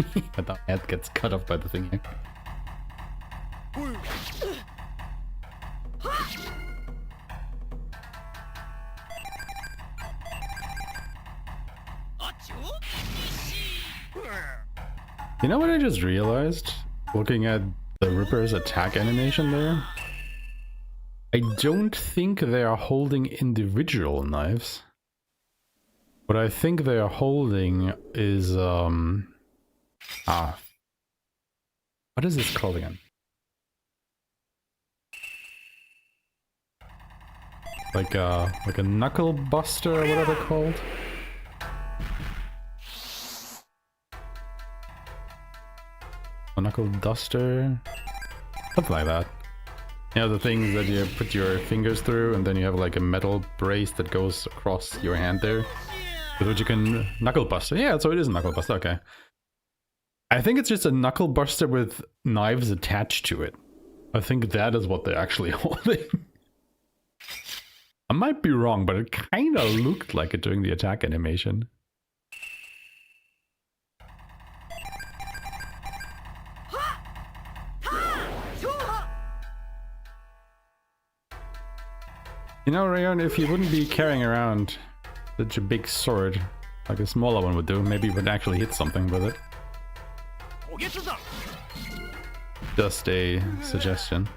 I thought my head gets cut off by the thing here. You know what I just realized? Looking at the Ripper's attack animation there? I don't think they are holding individual knives. What I think they are holding is, what is this called again? Like a knuckle buster or whatever they're called? A knuckle duster? Something like that. You know, the things that you put your fingers through, and then you have like a metal brace that goes across your hand there, with which you can knuckle buster. Yeah, so it is a knuckle buster, okay. I think it's just a knuckle buster with knives attached to it. I think that is what they're actually holding. I might be wrong, but it kind of looked like it during the attack animation. You know, Rayon, if you wouldn't be carrying around such a big sword, like a smaller one would do, maybe you would actually hit something with it. Just a suggestion.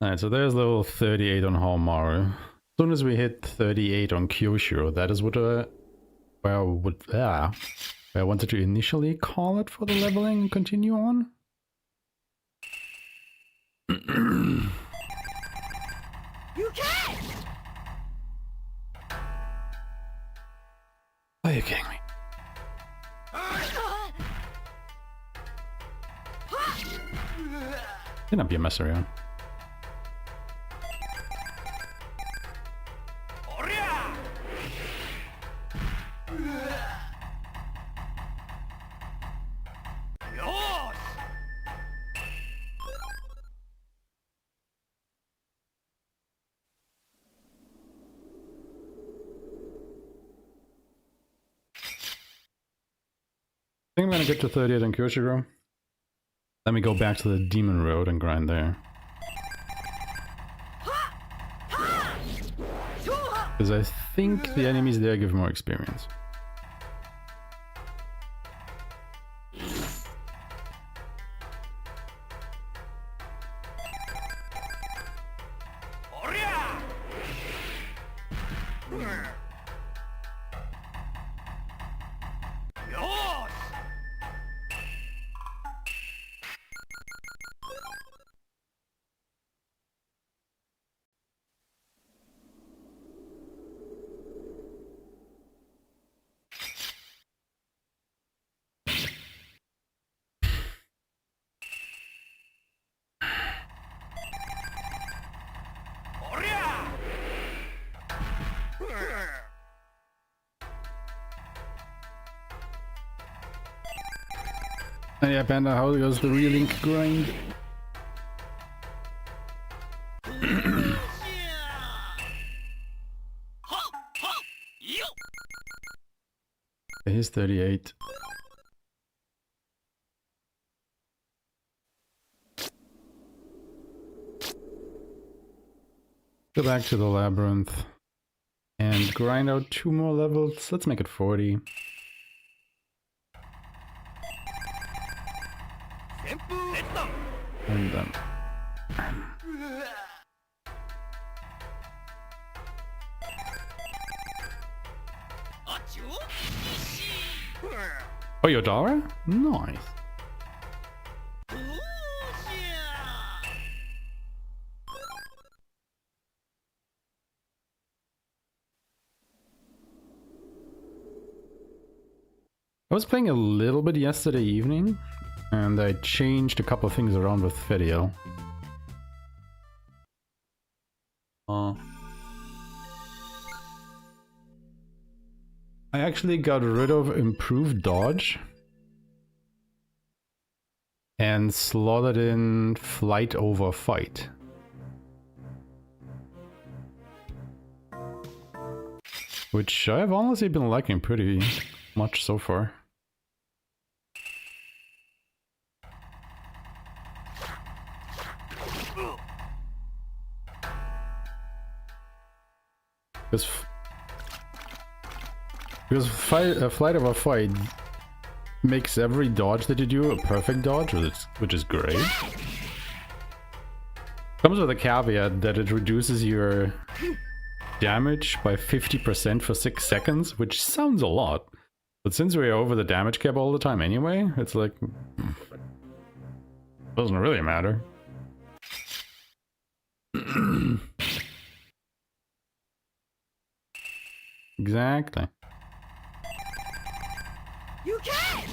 Alright, so there's level 38 on Hamaru. As soon as we hit 38 on Kyoshiro, that is what where I wanted to initially call it for the leveling and continue on. You can't! Are you kidding me? Cannot be a mess around. I think I'm gonna get to 38 on Kyoshiro. Let me go back to the Demon Road and grind there. Because I think the enemies there give more experience. And yeah, Panda, how goes the relink grind? He's 38. Go back to the labyrinth and grind out 2 more levels. Let's make it 40. And then oh, Yodara? Nice. I was playing a little bit yesterday evening, and I changed a couple of things around with Fediel. I actually got rid of improved dodge and slotted in flight over fight. Which I've honestly been liking pretty much so far. Because flight over fight makes every dodge that you do a perfect dodge, which is great. Comes with a caveat that it reduces your damage by 50% for 6 seconds, which sounds a lot. But since we're over the damage cap all the time anyway, it's like... doesn't really matter. Exactly. You can!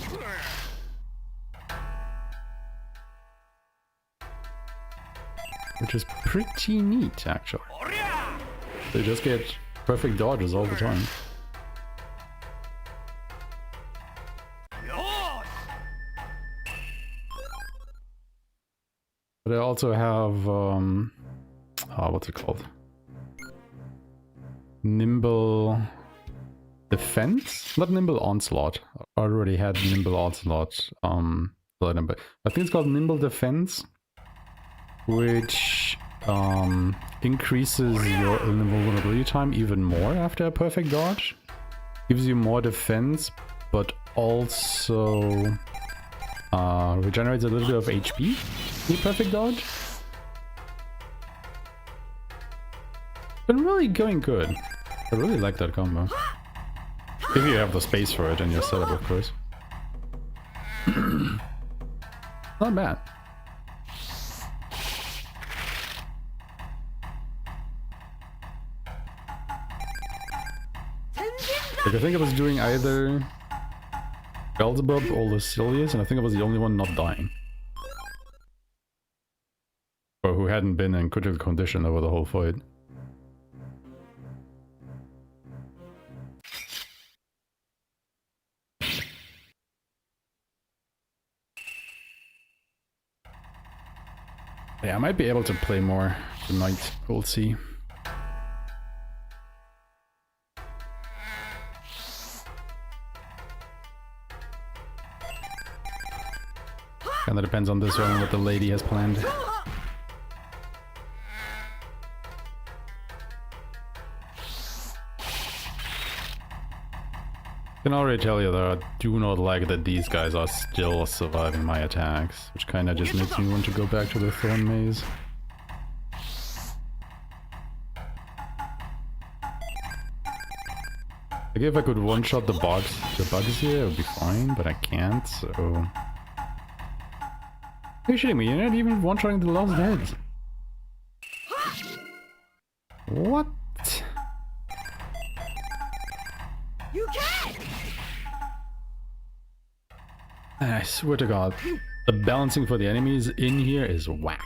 Which is pretty neat, actually. They just get perfect dodges all the time. But I also have, what's it called? Nimble Defense? Not Nimble Onslaught. I already had Nimble Onslaught, but I think it's called Nimble Defense, which increases your invulnerability time even more after a perfect dodge. Gives you more defense, but also regenerates a little bit of HP with perfect dodge. Been really going good. I really like that combo. If you have the space for it in your setup, of course. Not bad. Like, I think I was doing either Beelzebub or Lucilius, and I think I was the only one not dying. Or who hadn't been in critical condition over the whole fight. Yeah, I might be able to play more tonight, we'll see. Kinda depends on this one, what the lady has planned. I can already tell you that I do not like that these guys are still surviving my attacks, which kinda just makes me want to go back to the Thorn Maze. Like, if I could one-shot the bugs here, it would be fine, but I can't, so... Are you shitting me? You're not even one-shotting the lost heads. What? You can! And I swear to God, the balancing for the enemies in here is whack.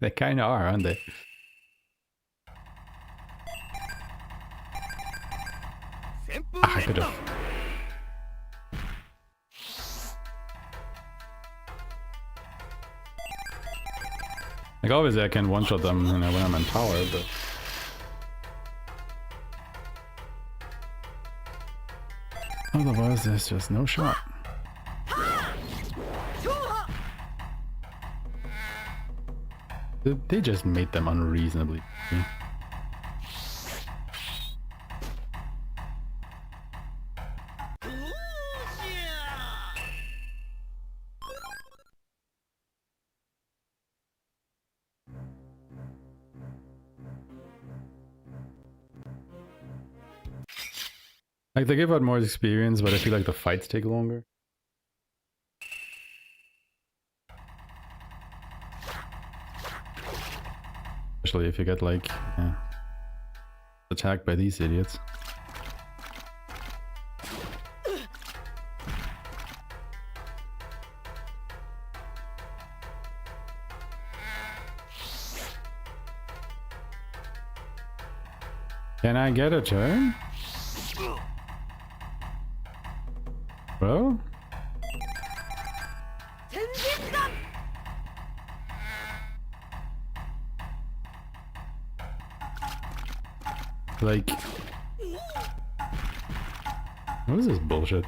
They kinda are, aren't they? Ah, I could've. Like, obviously I can one-shot them, you know, when I'm in power, but... otherwise there's just no shot. They just made them unreasonably easy. Like, they give out more experience, but I feel like the fights take longer. Especially if you get, like, attacked by these idiots. Can I get a turn? Bro? Like... what is this bullshit?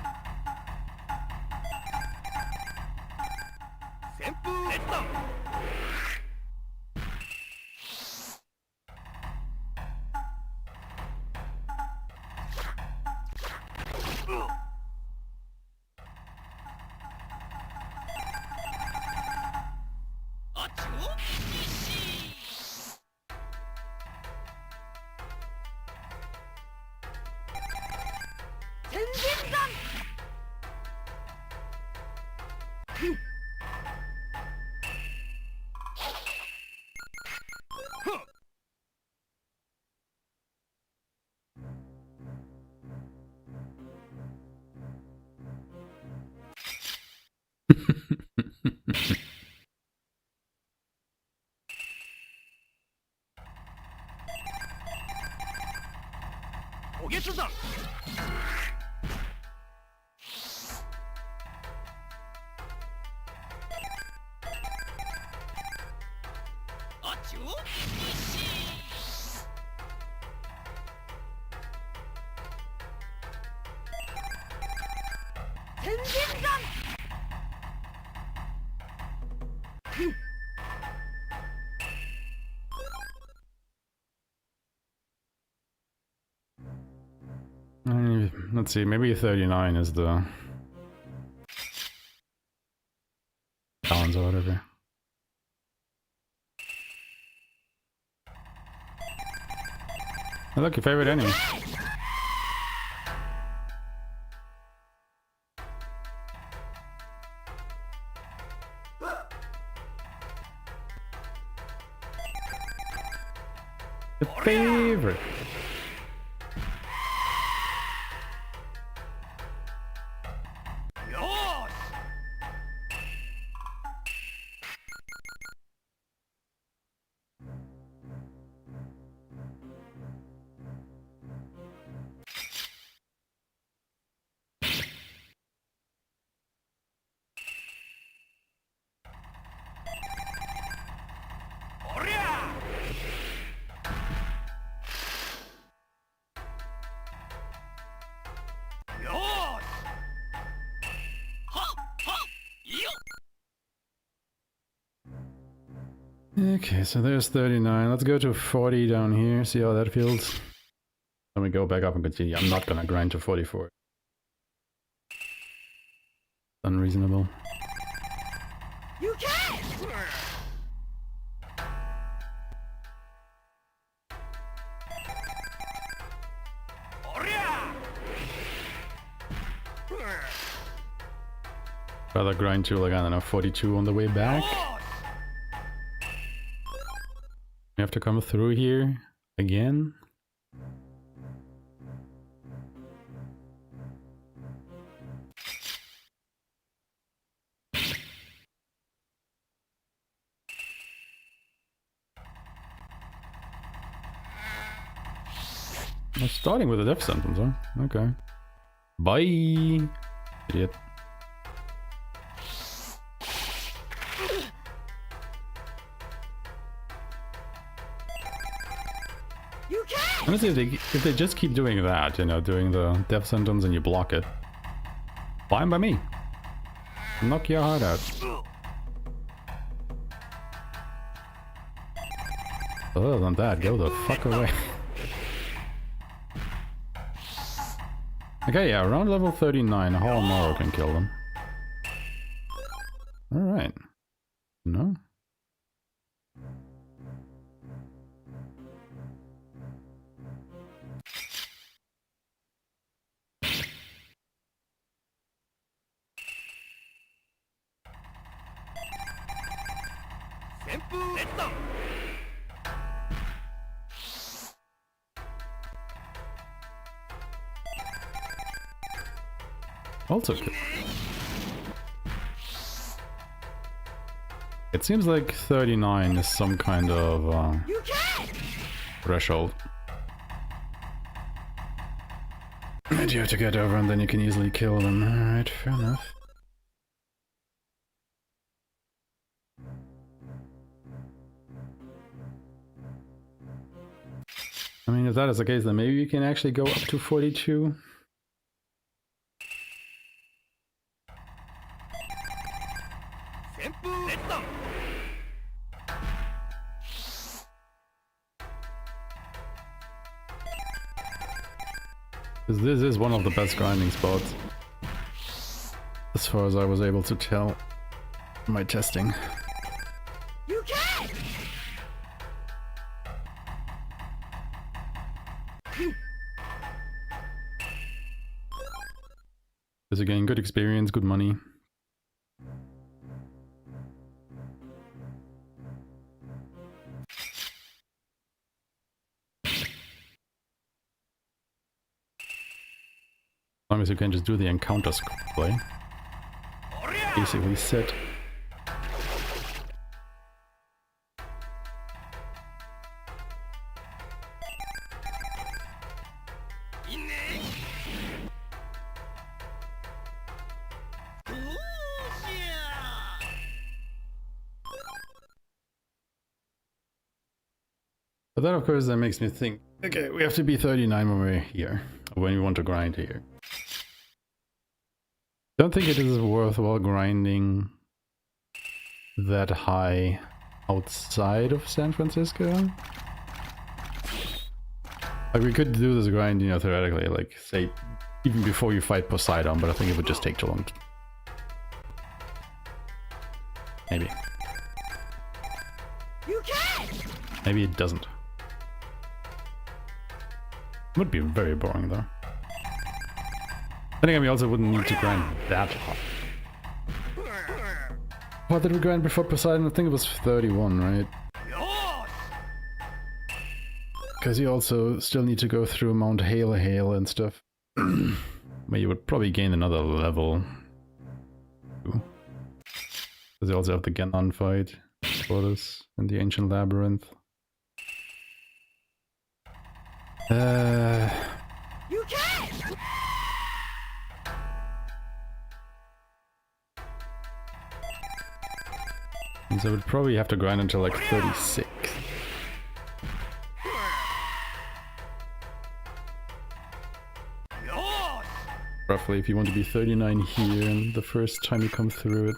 おげつさんあっちを天神山 Let's see, maybe 39 is the balance or whatever. Oh, look, your favorite enemy. Your favorite. Okay, so there's 39. Let's go to 40 down here, see how that feels. Then we go back up and continue. I'm not gonna grind to 44. Unreasonable. You can! Rather grind to, like, I don't know, 42 on the way back. We have to come through here again. We're starting with a death sentence, huh? Okay. Bye! Idiot. Honestly, if they just keep doing that, you know, doing the death sentence and you block it, fine by me. Knock your heart out. Other than that, go the fuck away. Okay, yeah, around level 39, Hallmaro can kill them. Alright. No? Also good. It seems like 39 is some kind of threshold that you have to get over and then you can easily kill them. Alright, fair enough. I mean, if that is the case, then maybe you can actually go up to 42. Because this is one of the best grinding spots, as far as I was able to tell from my testing. You can! Because again, good experience, good money. long as you can just do the encounters quickly. Basically set. But then of course that makes me think, okay, we have to be 39 when we're here, or when we want to grind here. Don't think it is worthwhile grinding that high outside of San Francisco. Like we could do this grind, you know, theoretically, like say even before you fight Poseidon, but I think it would just take too long. Maybe. Maybe it doesn't. Would be very boring though. Then again, we also wouldn't need to grind that hard. What did we grind before Poseidon? I think it was 31, right? Because you also still need to go through Mount Hale and stuff. Where you would probably gain another level. Because you also have the Genon fight for this in the Ancient Labyrinth. You can! And so I would probably have to grind until like 36. Roughly, if you want to be 39 here and the first time you come through it.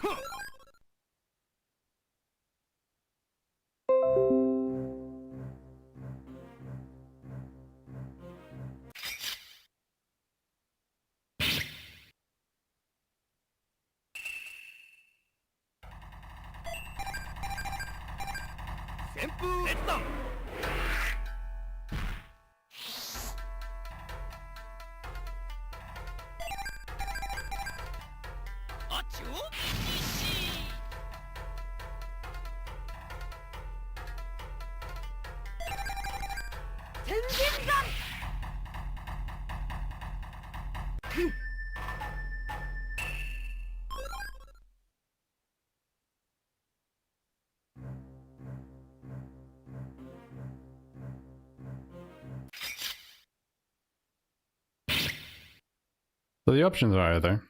So the options are either,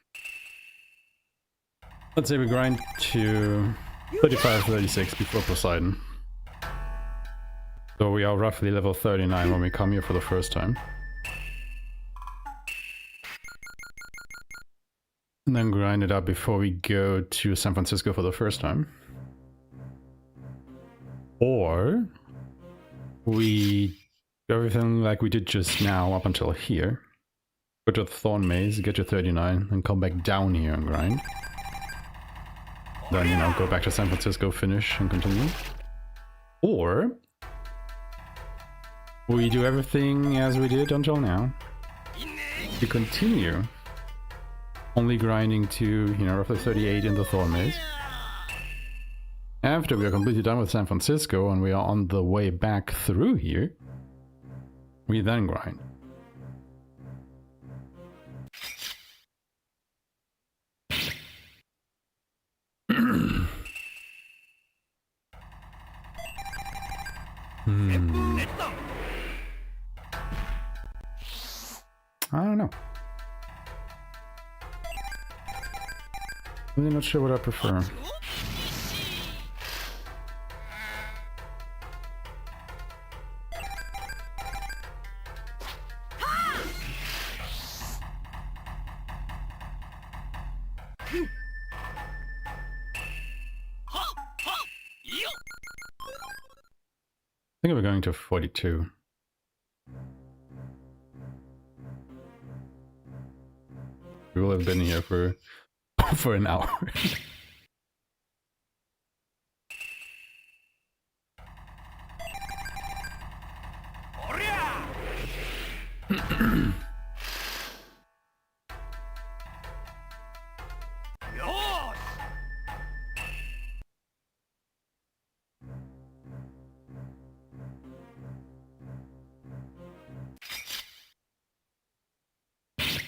let's say we grind to 35, 36 before Poseidon. So we are roughly level 39 when we come here for the first time. And then grind it up before we go to San Francisco for the first time. Or we do everything like we did just now up until here. Go to the Thorn Maze, get your 39, and come back down here and grind. Then, you know, go back to San Francisco, finish, and continue. Or we do everything as we did until now. We continue only grinding to, you know, roughly 38 in the Thorn Maze. After we are completely done with San Francisco and we are on the way back through here, we then grind. I don't know. I'm really not sure what I prefer. I think we're going to 42. We will have been here for an hour.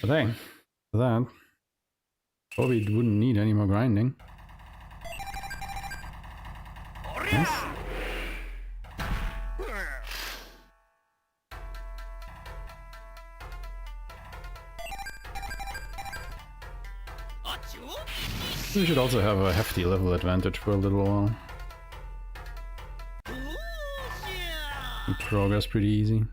Thing. for that. Probably wouldn't need any more grinding. Nice. We should also have a hefty level advantage for a little while. And progress pretty easy.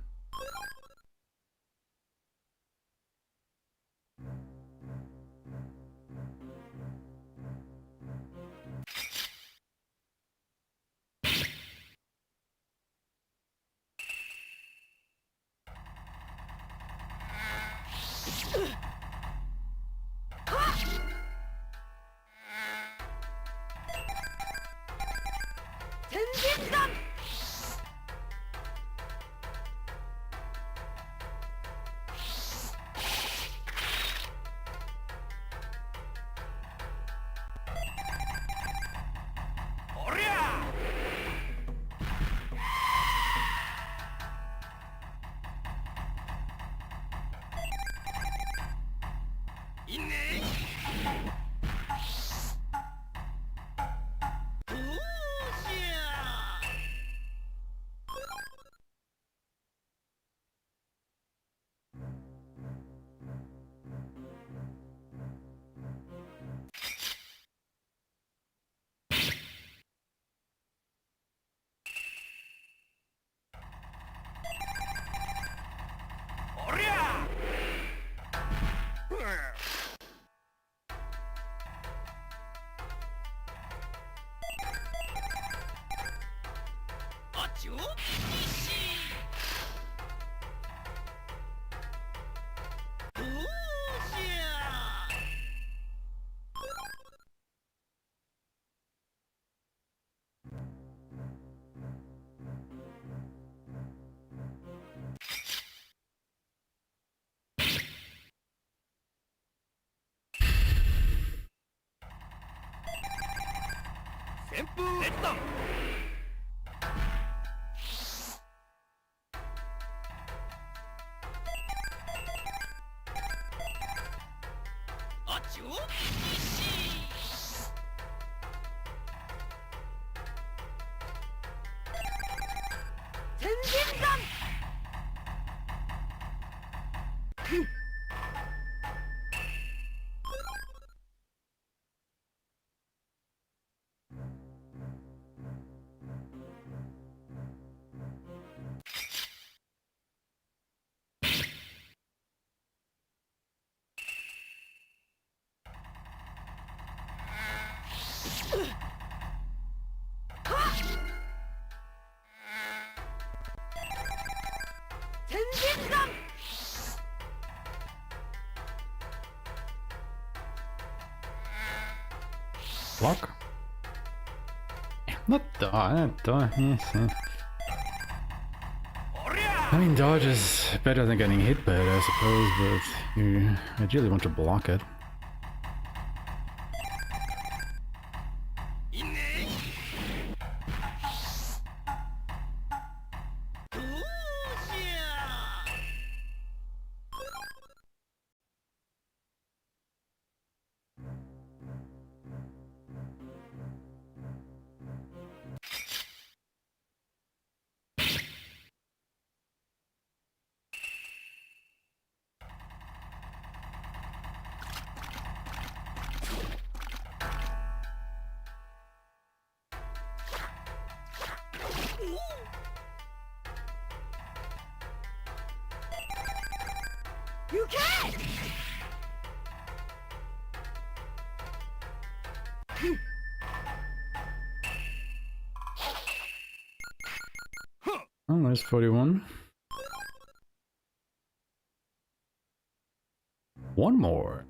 Block? Not dodge. Yes. I mean, dodge is better than getting hit by it, I suppose, but you ideally want to block it. You can't! Oh, there's 41. One more.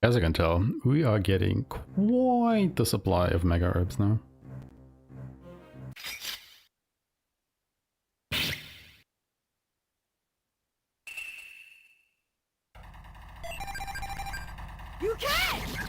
As I can tell, we are getting quite the supply of mega herbs now. You can!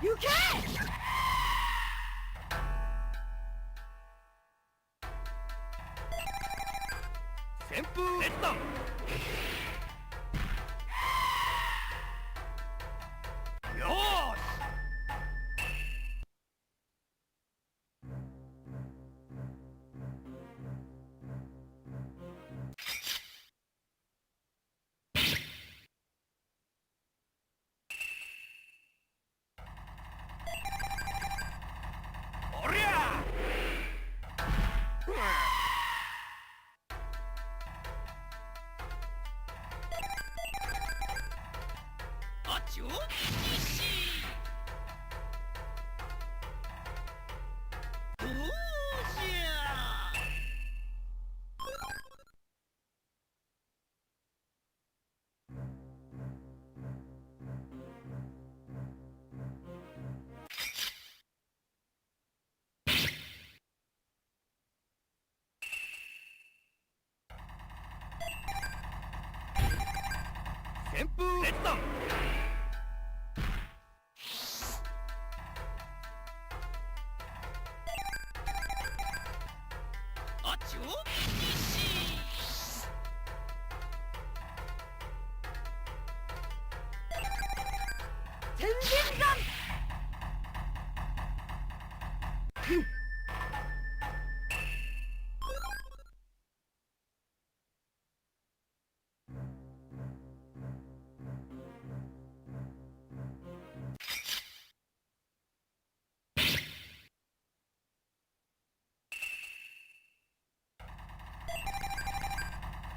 You can!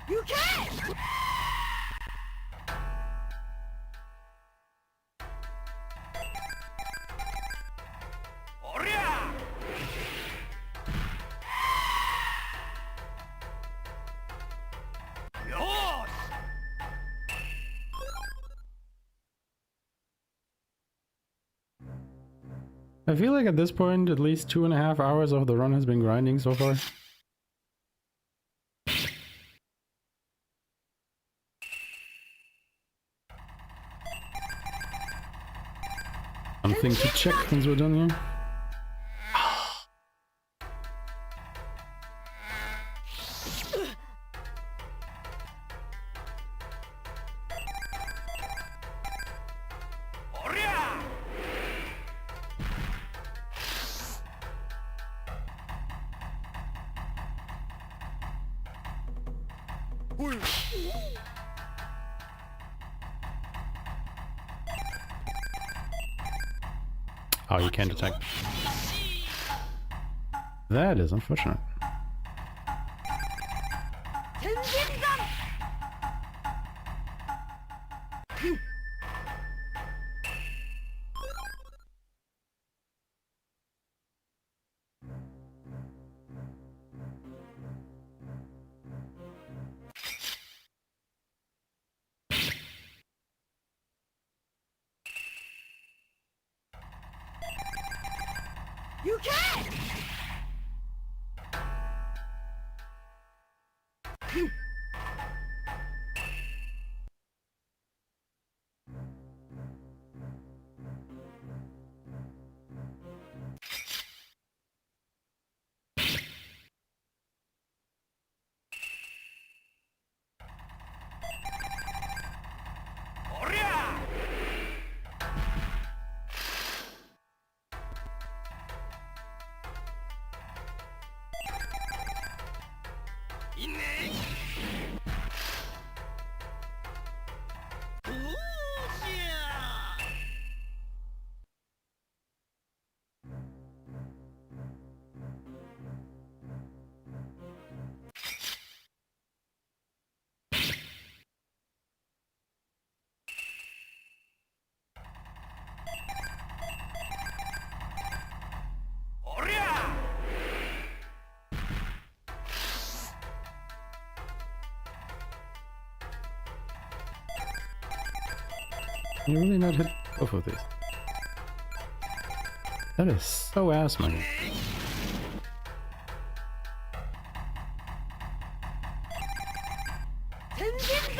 You can! I feel like at this point, at least 2.5 hours of the run has been grinding so far. Something to check since we're done here. Oh, you can't attack. That is unfortunate. 行け。おりゃいんねおーしゃ おりゃ You really not hit both of these. That is so Aeshmah. 天神山。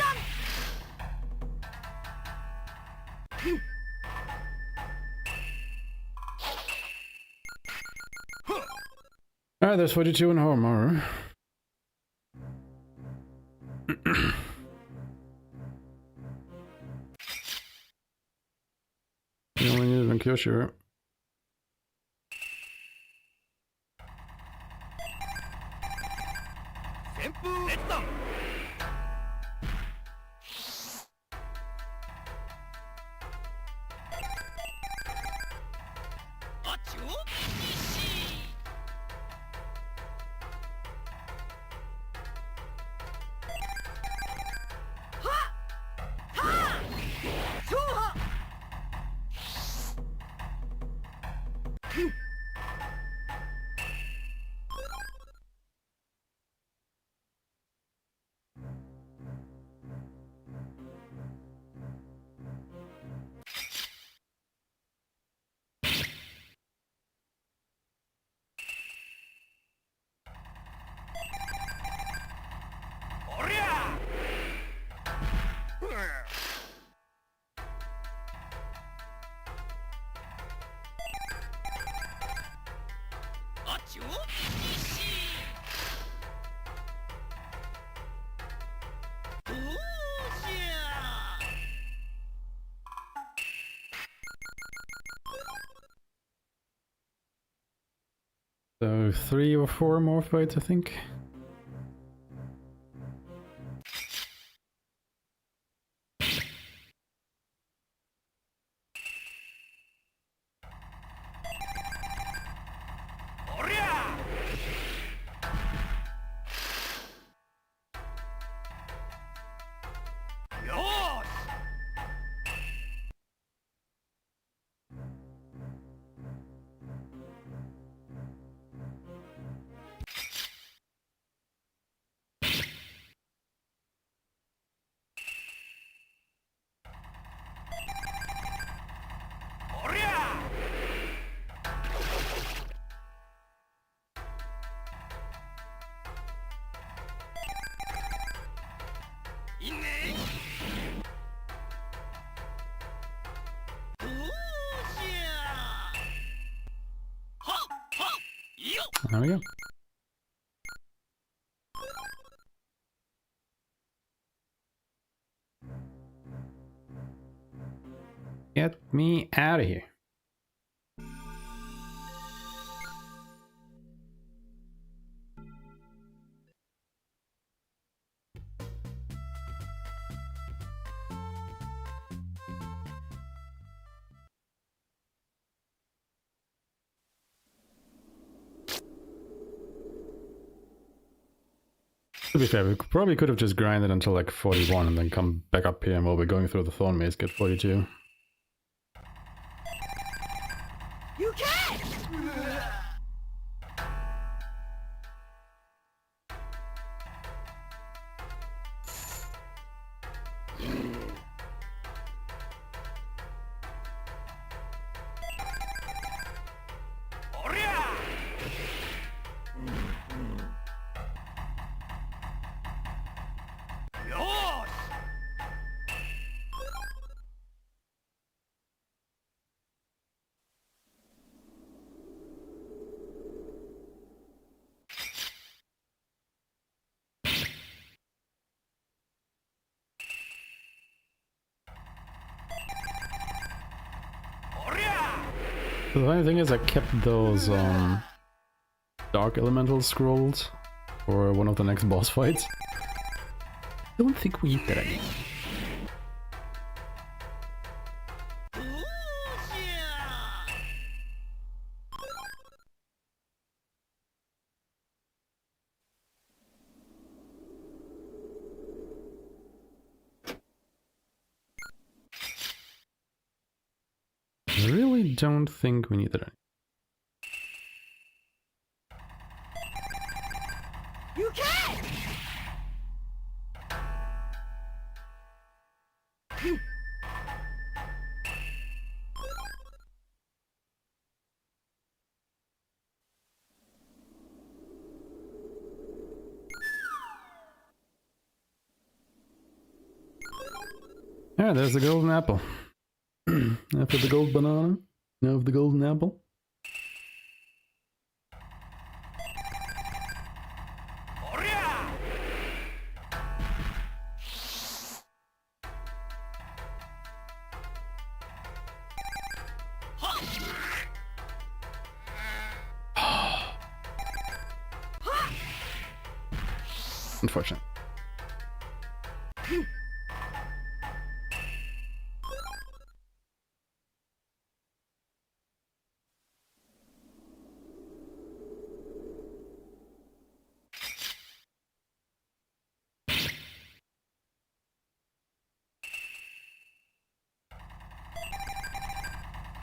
Alright, there's 42 in horror. You only need it on Kyosho. 旋風列弾。あっちを西勝破。 おりゃあっちを西おーしゃ So 3 or 4 more fights, I think. There we go. Get me out of here. To be fair, we probably could have just grinded until like 41 and then come back up here and while we're going through the Thorn Maze get 42. You can! Orya! The funny thing is I kept those Dark Elemental scrolls for one of the next boss fights. Don't think we need that anymore. Really don't think we need that anymore. You can! Yeah, there's the golden apple. After the gold banana, now the golden apple. Unfortunate.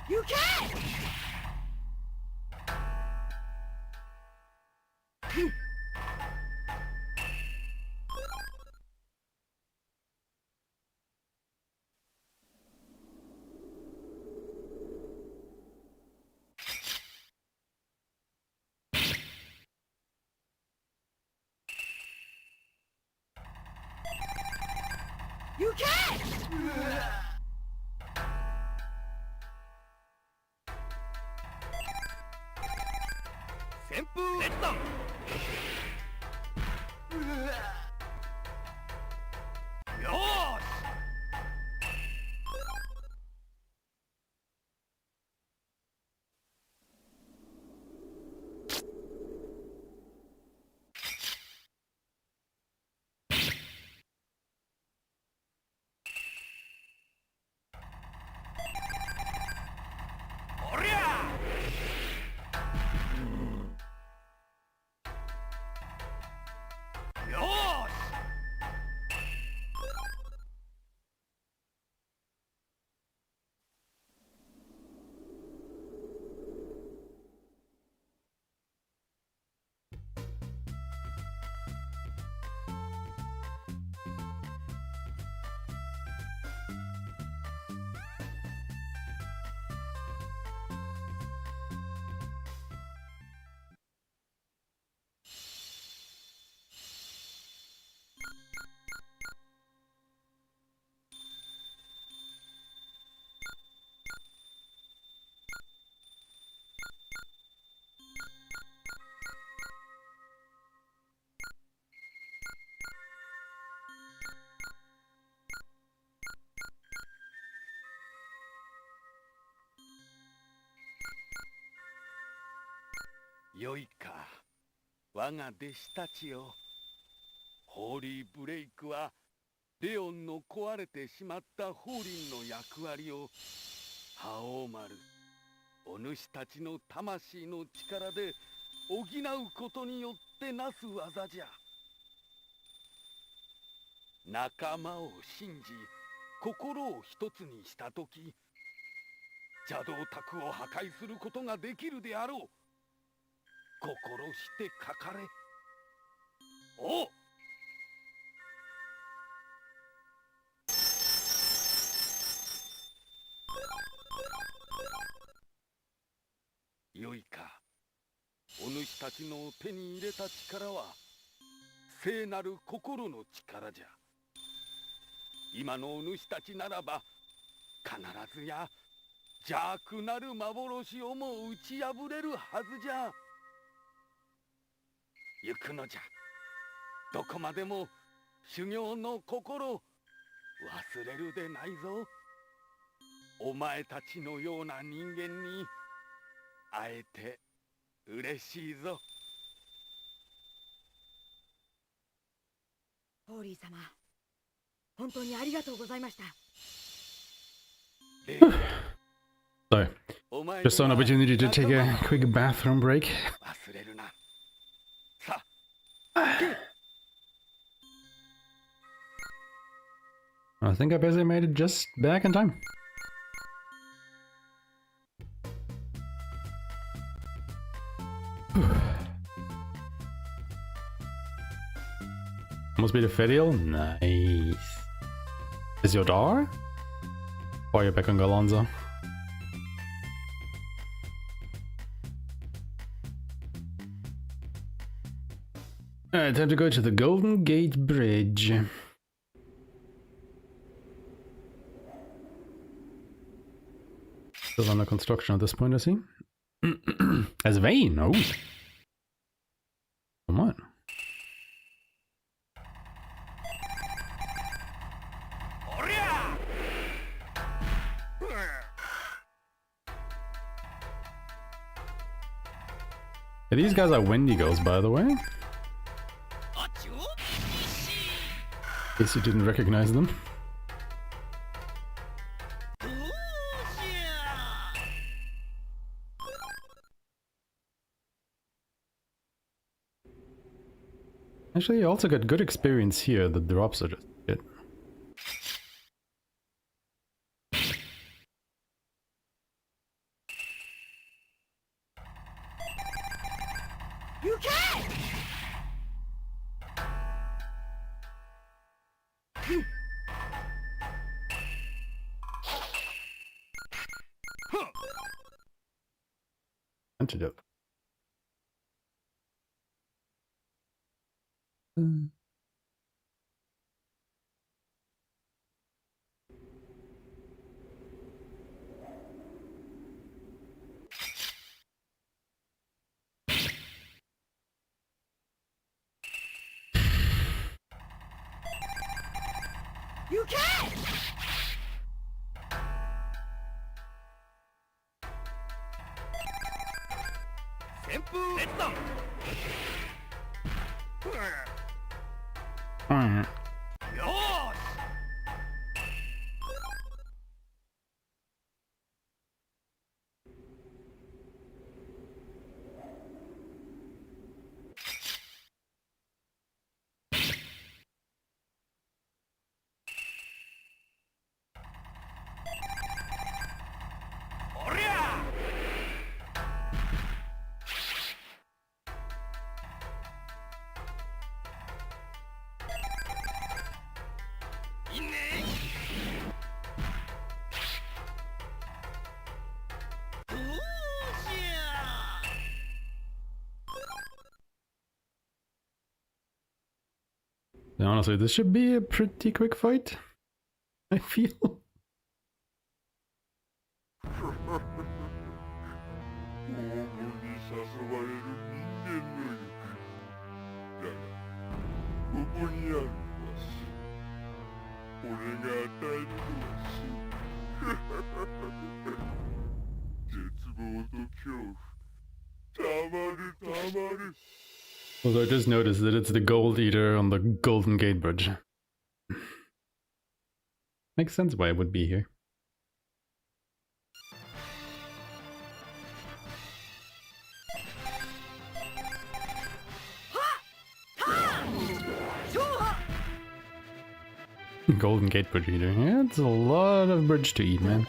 You can! You can! Senpu, let's go! よーし よーし よいか、我が弟子たちよ。ホーリーブレイクはレオンの壊れてしまったホーリンの役割を覇王丸、お主たちの魂の力で補うことによってなす技じゃ。仲間を信じ、心を一つにしたとき、邪道宅を破壊することができるであろう。心してかかれ。おう。よいか。お主たちの手に入れた力は聖なる心の力じゃ。今のお主たちならば必ずや邪悪なる幻をも打ち破れるはずじゃ。行くのじゃ。どこまでも修行の心忘れるでないぞ。お前たちのような人間に会えて嬉しいぞ。ホーリー様、本当にありがとうございました。So, just saw an opportunity to take a quick bathroom break. 忘れるな。さ I think I basically made it just back in time. Must be the Fedial? Nice. Is your door? Or are you back on Galonzo? Alright, time to go to the Golden Gate Bridge. Still under construction at this point, I see. As Vane, oh. Come on. Yeah, these guys are Wendigos, by the way. In case you didn't recognize them. Actually, you also got good experience here. The drops are just shit. You can! Antidote. You can! 旋風列弾。 Mm. よーし。 おりゃ。 いいね。 どうじゃ。 Honestly, this should be a pretty quick fight. I feel. 拷問に誘われる人間の欲だがここにあるわし俺が与えるわし絶望と恐怖たまるたまる Although I just noticed that it's the Gold Eater on the Golden Gate Bridge. Makes sense why it would be here. Golden Gate Bridge Eater. Yeah, it's a lot of bridge to eat, man.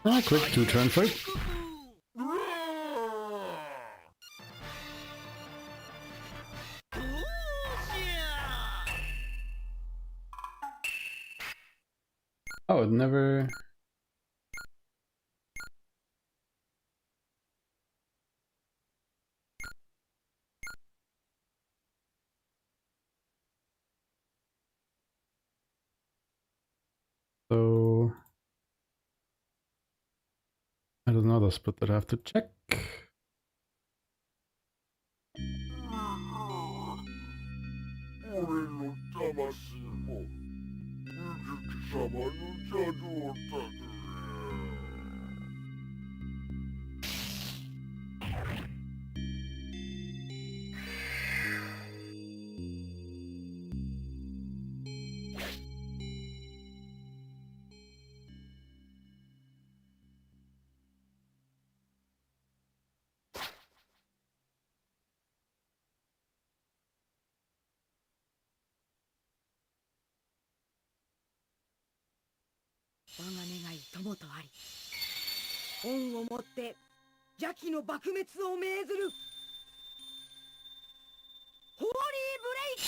Ah, quick two-turn fight. it never... So... there's another split that I have to check. 俺の魂も水木様の邪道だぜ。我が願い友とあり、恩をもって邪気の爆滅を命ずる。ホーリーブレイク。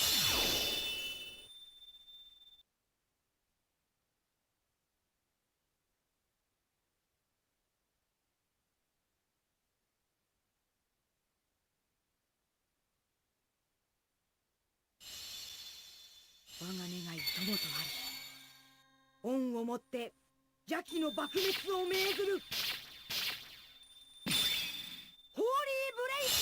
我が願い友とあり、恩をもって邪気の爆滅を命ずる。ホーリーブレイク。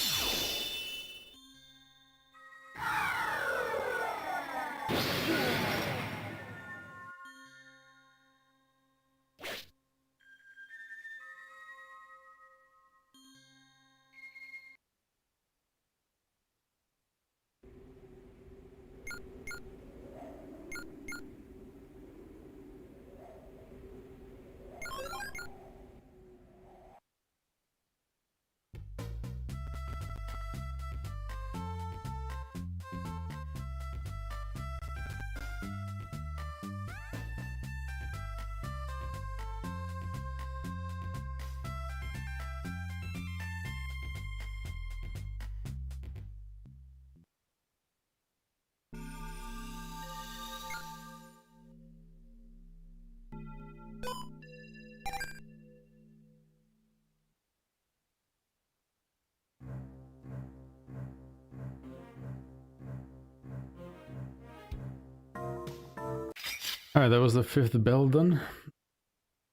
Alright, that was the 5th bell done.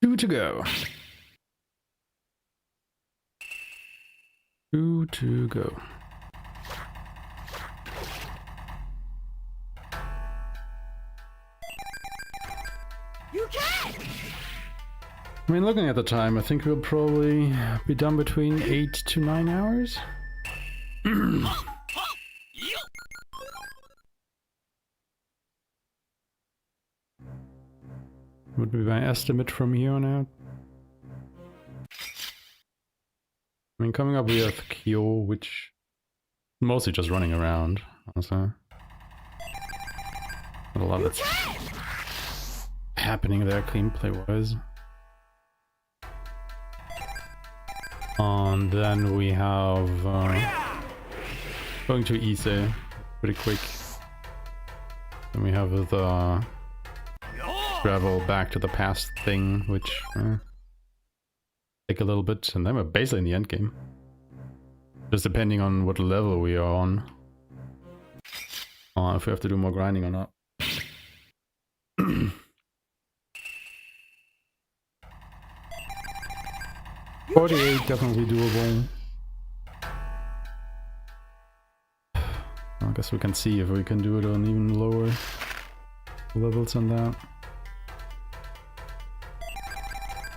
2 to go. 2 to go. You can! I mean, looking at the time, I think we'll probably be done between 8 to 9 hours. Would be my estimate from here on out. I mean, coming up we have Kyo, which mostly just running around, honestly. Not a lot that's happening there gameplay-wise. And then we have going to Ise pretty quick. Then we have the travel back to the past thing, which take a little bit, and then we're basically in the end game. Just depending on what level we are on. If we have to do more grinding or not. 48, definitely doable. I guess we can see if we can do it on even lower levels than that.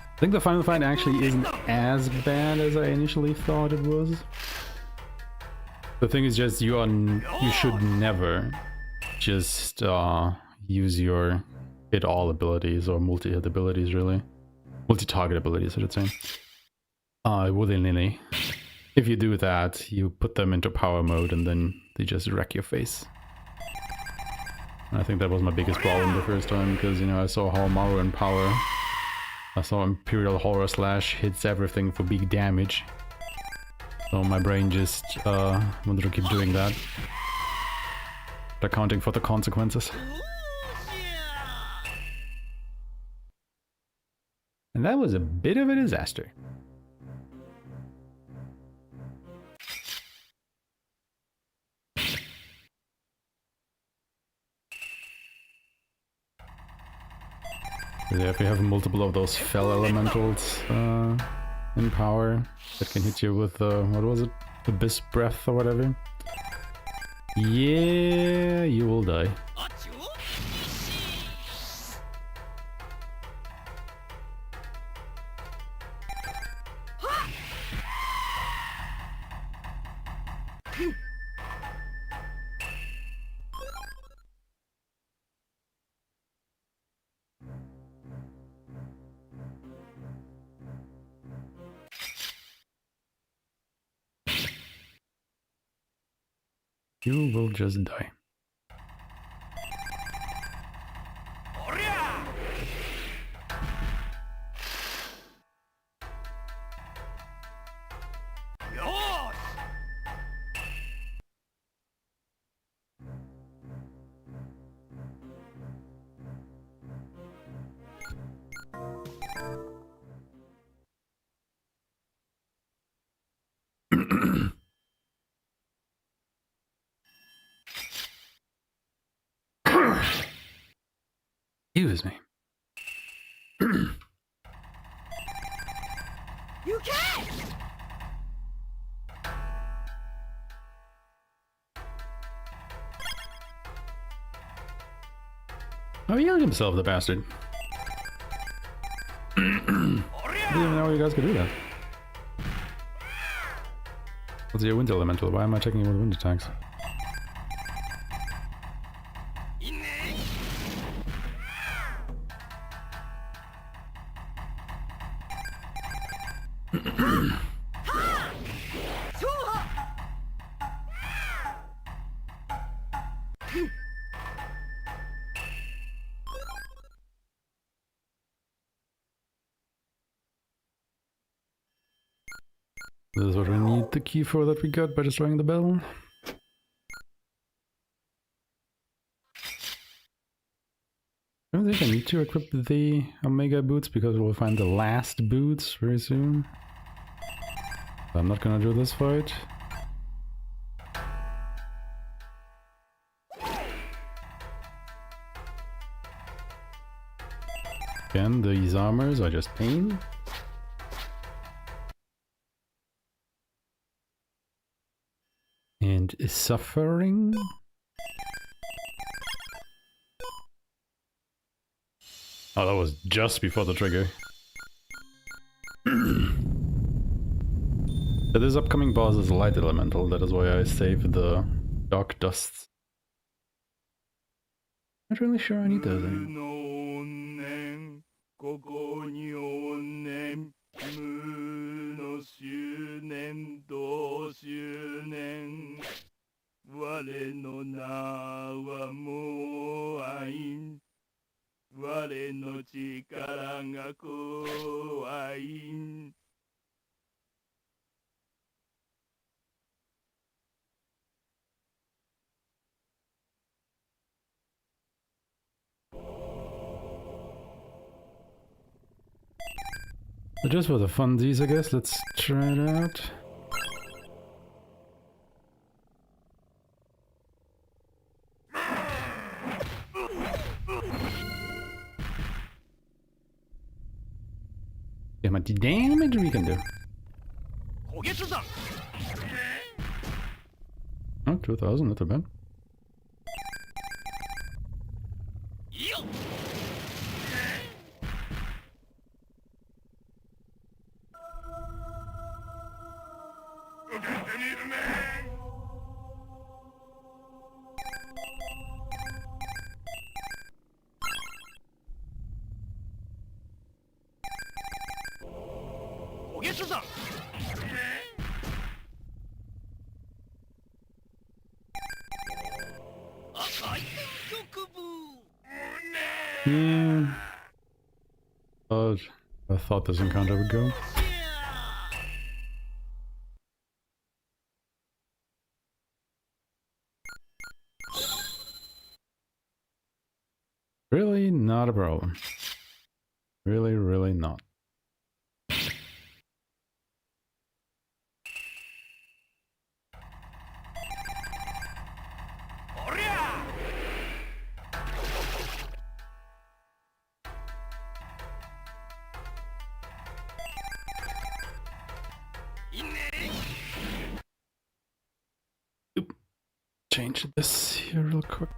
I think the final fight actually isn't as bad as I initially thought it was. The thing is just you should never just use your hit all abilities or multi-hit abilities, really. Multi-target abilities, I should say. Willy-nilly. If you do that, you put them into power mode and then they just wreck your face. And I think that was my biggest problem the first time, because, you know, I saw how Maru in power. I saw Imperial Horror Slash hits everything for big damage. So my brain just wanted to keep doing that. Accounting for the consequences. And that was a bit of a disaster. Yeah, if you have multiple of those fell elementals in power that can hit you with, what was it? Abyss breath or whatever. Yeah, you will die. You will just die. Excuse me. You can't! Oh, he healed himself, the bastard. I didn't even know you guys could do that. What's your wind elemental? Why am I checking it with wind attacks? This is what we need the key for that we got by destroying the bell. I don't think I need to equip the Omega boots because we'll find the last boots very soon. I'm not gonna do this fight. Again, these armors are just pain. And suffering. Oh, that was just before the trigger. But this upcoming boss is a light elemental, that is why I saved the dark dusts. Not really sure I need those anymore. ここに怨念無の執念同執念我の名はもう愛我の力が怖い So just for the funsies, I guess, let's try it out. See how much damage we can do. Oh, 2000, not too bad. Yeah. But I thought this encounter would go. Really not a problem. Really, really not. Change this here real quick.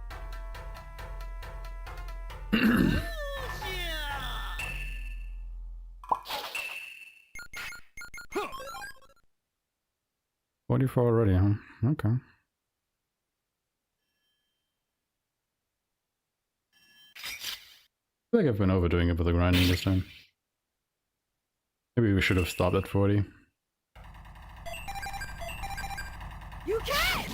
$44 already, huh? Okay. I feel like I've been overdoing it with the grinding this time. Maybe we should have stopped at 40. You can!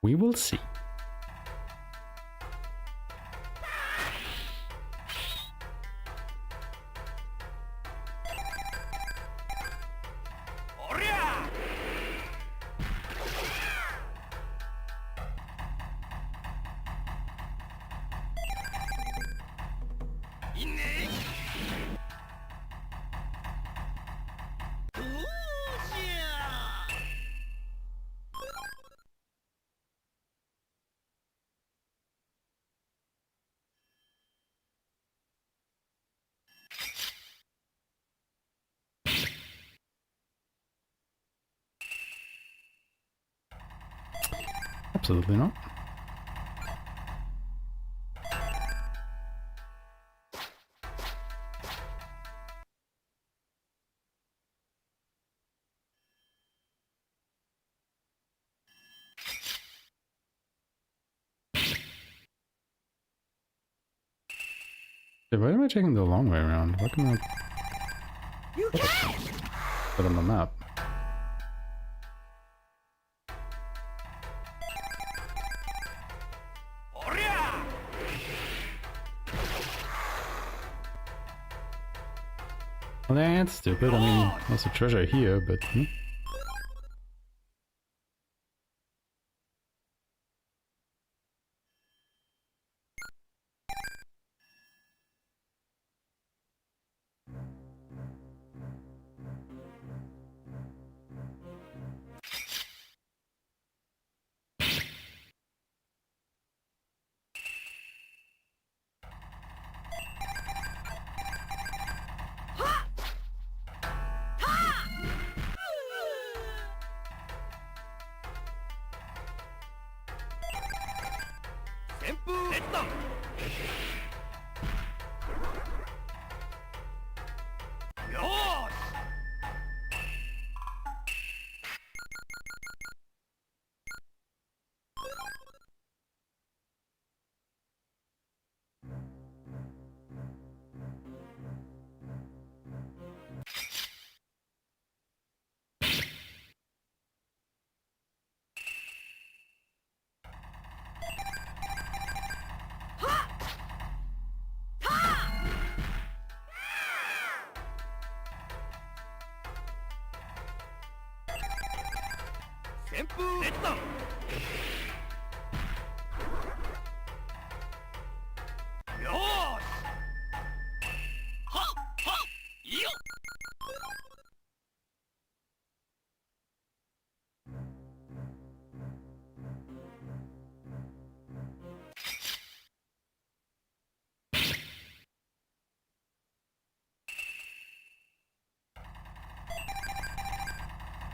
We will see. Absolutely not. Hey, why am I taking the long way around? Why can I put on the map? Well, that's stupid. I mean, there's a treasure here, but...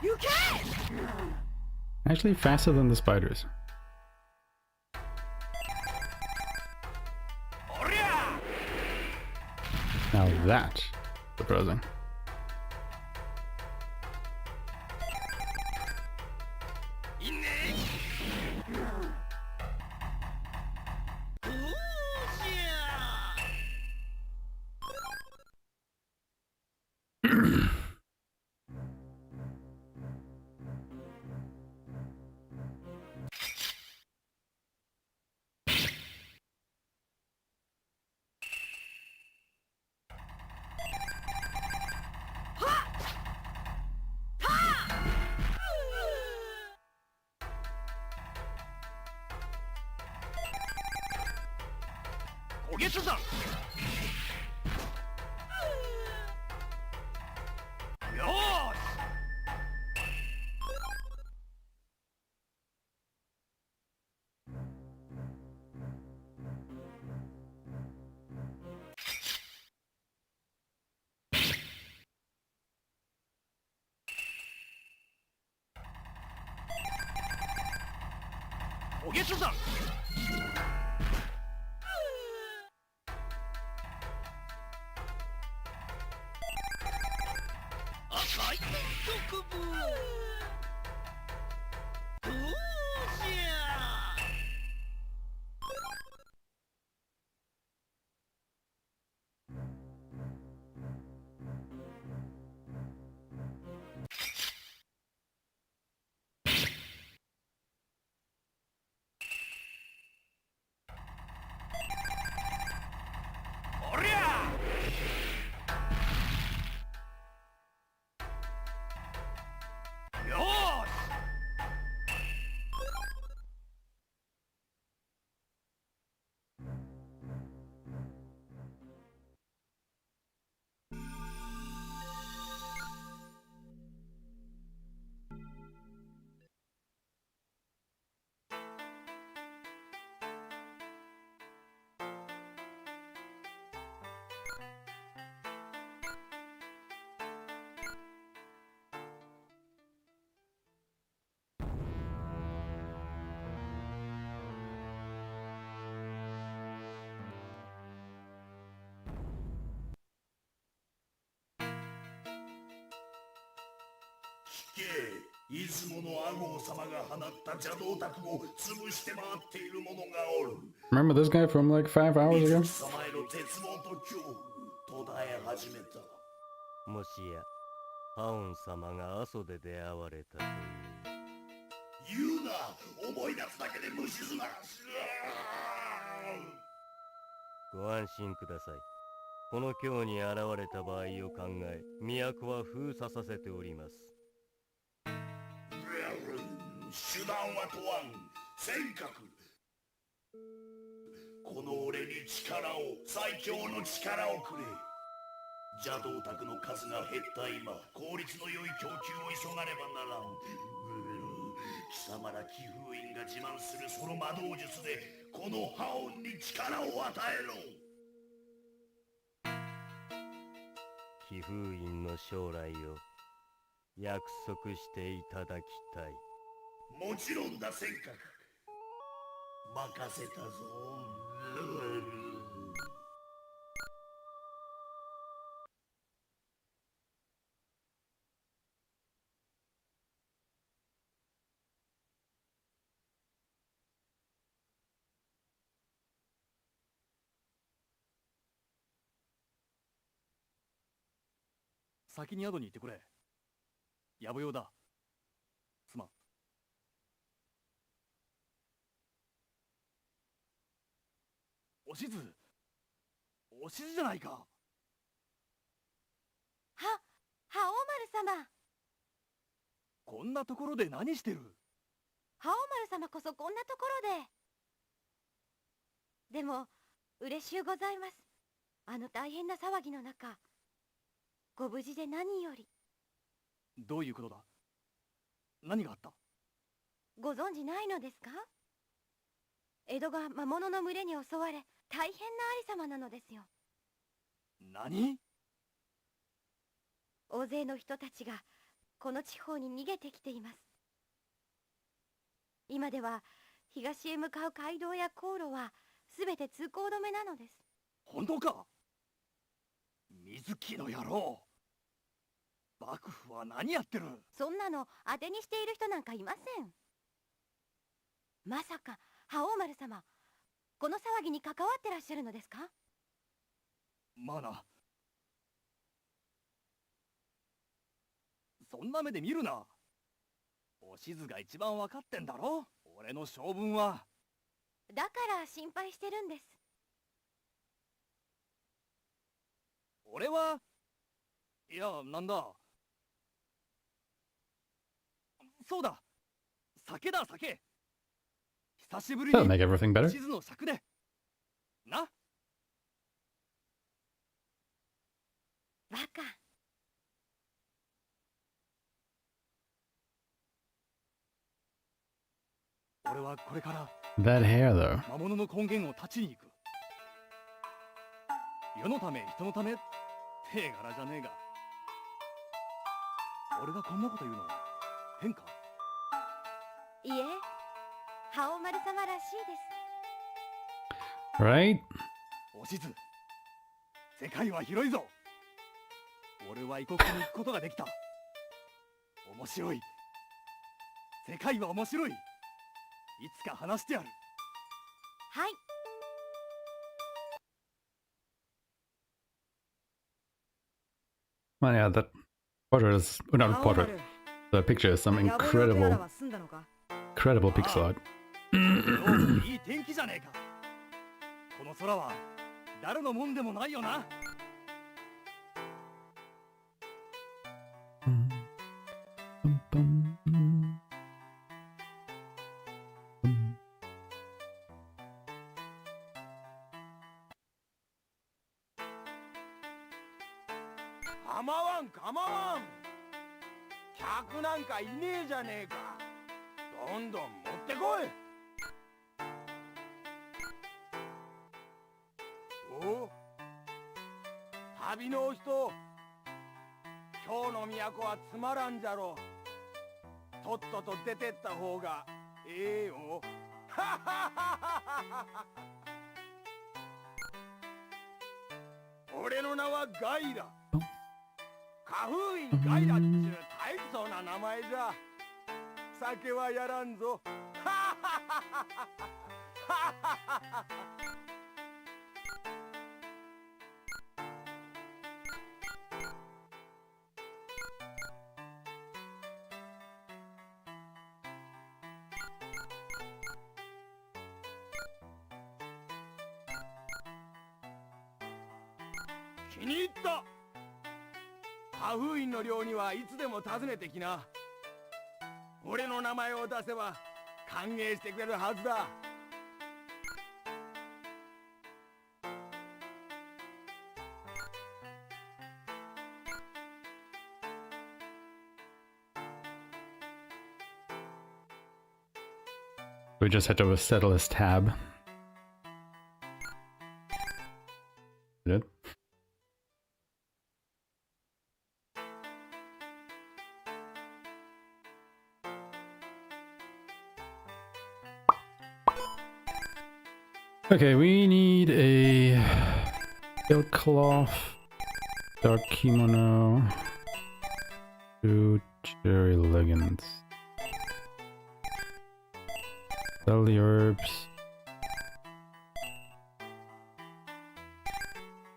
You can! Actually faster than the spiders. Now that's surprising. トゲ初段。赤い速部。どうじゃ。おりゃ。よーし。聞け、いつものアゴー様が放った邪道卓を潰して回っている者がおる。 Remember this guy from like 5 hours 水 ago? 木様への絶望と恐怖途絶え始めた。もしやハオン様が阿蘇で出会われたという。言うな、思い出すだけで無視すな。ご安心ください。この京に現れた場合を考え、都は封鎖させております。手段は問わん。尖閣。この俺に力を、最強の力をくれ。邪道宅の数が減った今、効率の良い供給を急がねばならん。貴様ら貴風院が自慢するその魔導術でこのハオンに力を与えろ。貴風院の将来を約束していただきたい。もちろんだ、尖閣。任せたぞ。先に宿に行ってくれ。やぶ用だ。すまん。おしずじゃないか。覇王丸様。こんなところで何してる。覇王丸様こそこんなところで。でも嬉しゅうございます。あの大変な騒ぎの中、ご無事で何より。どういうことだ。何があった。ご存じないのですか。江戸が魔物の群れに襲われ、大変なありさまなのですよ。何。大勢の人たちがこの地方に逃げてきています。今では東へ向かう街道や航路はすべて通行止めなのです。本当か。水木の野郎。幕府は何やってる。そんなの当てにしている人なんかいません。まさか覇王丸様、この騒ぎに関わってらっしゃるのですか。まあな。そんな目で見るな。おしずが一番分かってんだろ、俺の性分は。だから心配してるんです。俺はいや、なんだ。そうだ、酒だ、酒。久しぶり That'll に make everything better. 地図の尺でな。バカ。俺はこれから That hair, though. 魔物の根源を断ちに行く。世のため人のため手柄じゃねえが、俺がこんなこと言うの変か。いえ、覇王丸様らしいです。 Right? おしず、世界は広いぞ。俺は異国に行くことができた。面白い。世界は面白い。いつか話してやる。はい。 Well, yeah, that portrait is, not portrait. The picture is some incredible pixel art. いい天気じゃねえか。この空は誰のもんでもないよな。構わん構わん。客なんかいねえじゃねえか。どんどん持ってこい。お、旅のお人、今日の都はつまらんじゃろ。とっとと出てった方がええよ。俺の名はガイラ。花封院ガイラっちゅう大層な名前じゃ。酒はやらんぞ。気に入った。花封院の寮にはいつでも訪ねてきな。俺の名前を出せば歓迎してくれるはずだ。We just had to settle his tab. Did it? Okay, we need a silk cloth, dark kimono, 2 cherry leggings. Sell the herbs.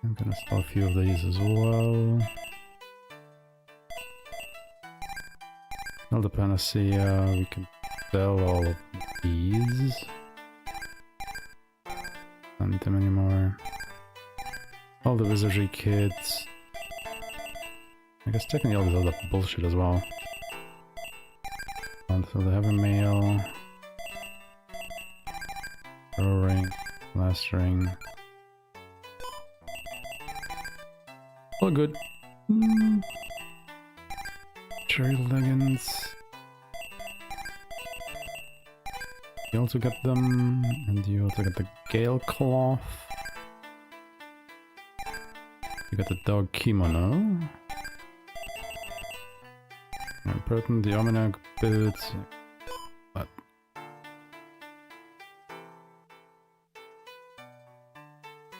I'm gonna sell a few of these as well. Sell the panacea, we can sell all of these. Don't need them anymore. All the wizardry kits. I guess technically all this other bullshit as well. So they have a mail. Throw ring. Last ring. All good. Cherry leggings. You also got them, and you also got the gale cloth. You got the dog kimono. Important, the almanac boots. What?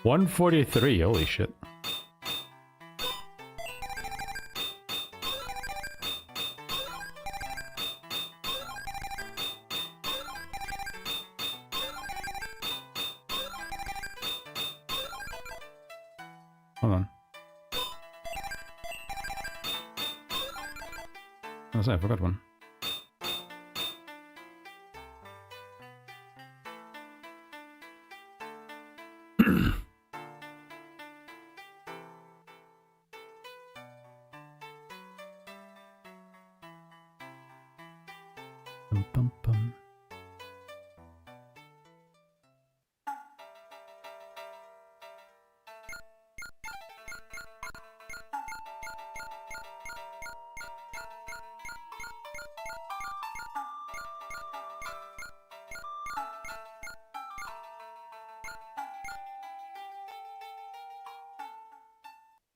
$143, holy shit. Hold on. Oh, sorry, I forgot one. Bum, bum, bum.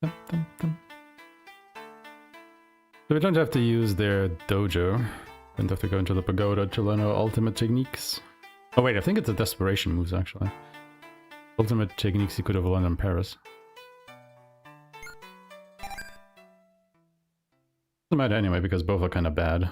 Dum, dum, dum. So we don't have to use their dojo. Don't have to go into the pagoda to learn our ultimate techniques. Oh wait, I think it's a desperation moves actually. Ultimate techniques he could have learned in Paris. Doesn't matter anyway because both are kind of bad.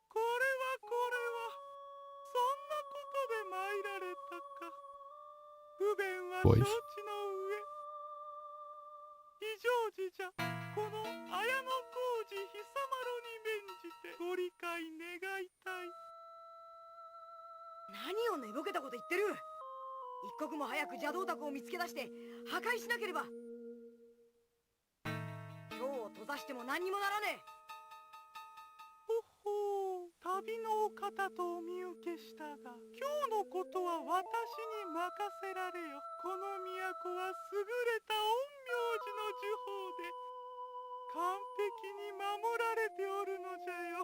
これはこれは、そんなことで参られたか。不便は承知の上。非常時じゃ、この綾小路久麻呂に免じてご理解願いたい。何を寝ぼけたこと言ってる。一刻も早く邪道宅を見つけ出して破壊しなければ。今日を閉ざしても何にもならねえ。ほほう、旅のお方とお見受けしたが、今日のことは私に任せられよ。この都は優れた陰陽師の呪法で完璧に守られておるのじゃよ。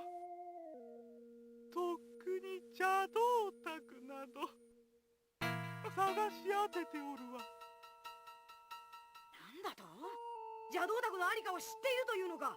とっくに邪道宅など探し当てておるわ。なんだと？邪道宅のありかを知っているというのか。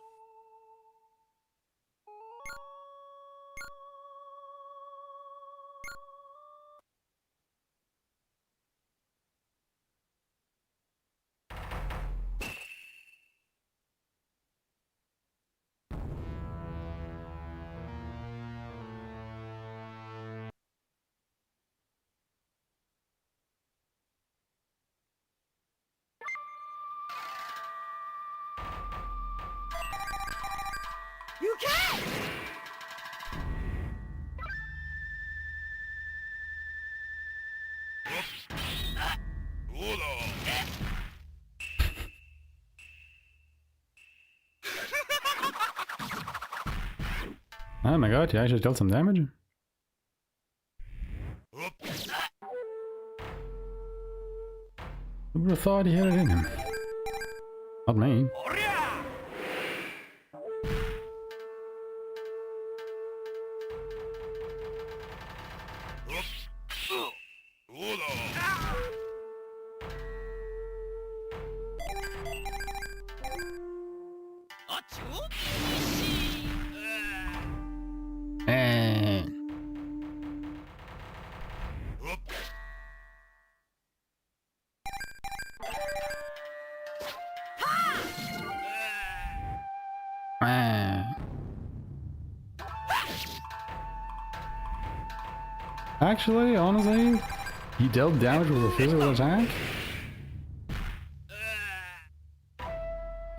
行け！どうだ。 Oh my god, he actually dealt some damage? Who would have thought he had it in him? Not me. Eh. Actually, honestly, he dealt damage with a physical attack?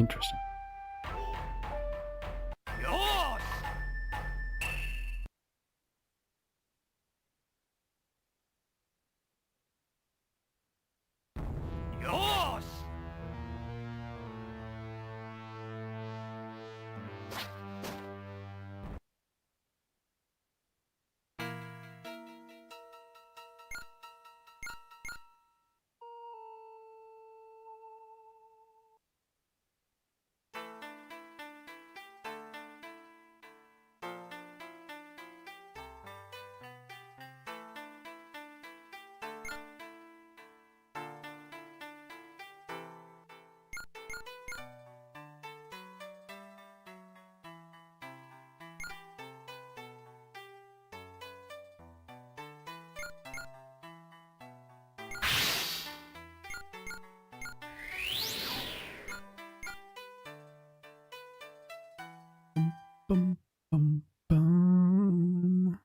Interesting. Bum, bum, bum.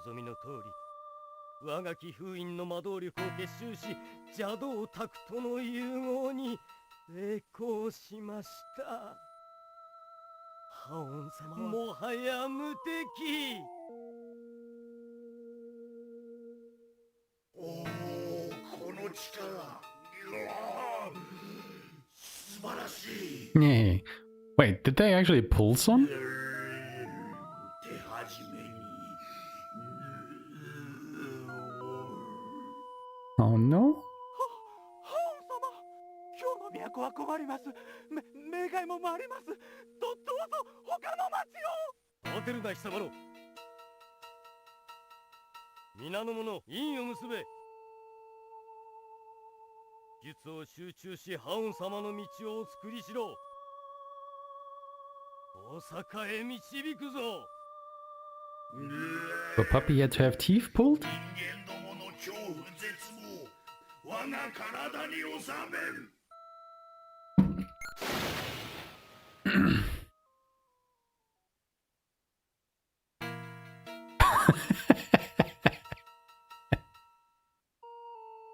望みの通り、我が貴封印の魔導力を結集し、邪道タクトの融合に成功しました。ハオン様はもはや無敵。おお、この力、素晴らしい。 Yay. Wait, did they actually pull some? 手始めに Oh no? ハオン様、今日の都は困ります。命外も回ります。どうぞ他の町を。慌てるな貴様ろ。皆の者、印を結べ。術を集中し、ハオン様の道をお作りしろ。大阪へ導くぞ。 The puppy had to have teeth pulled? 人間どもの恐怖絶望、我が体に収める。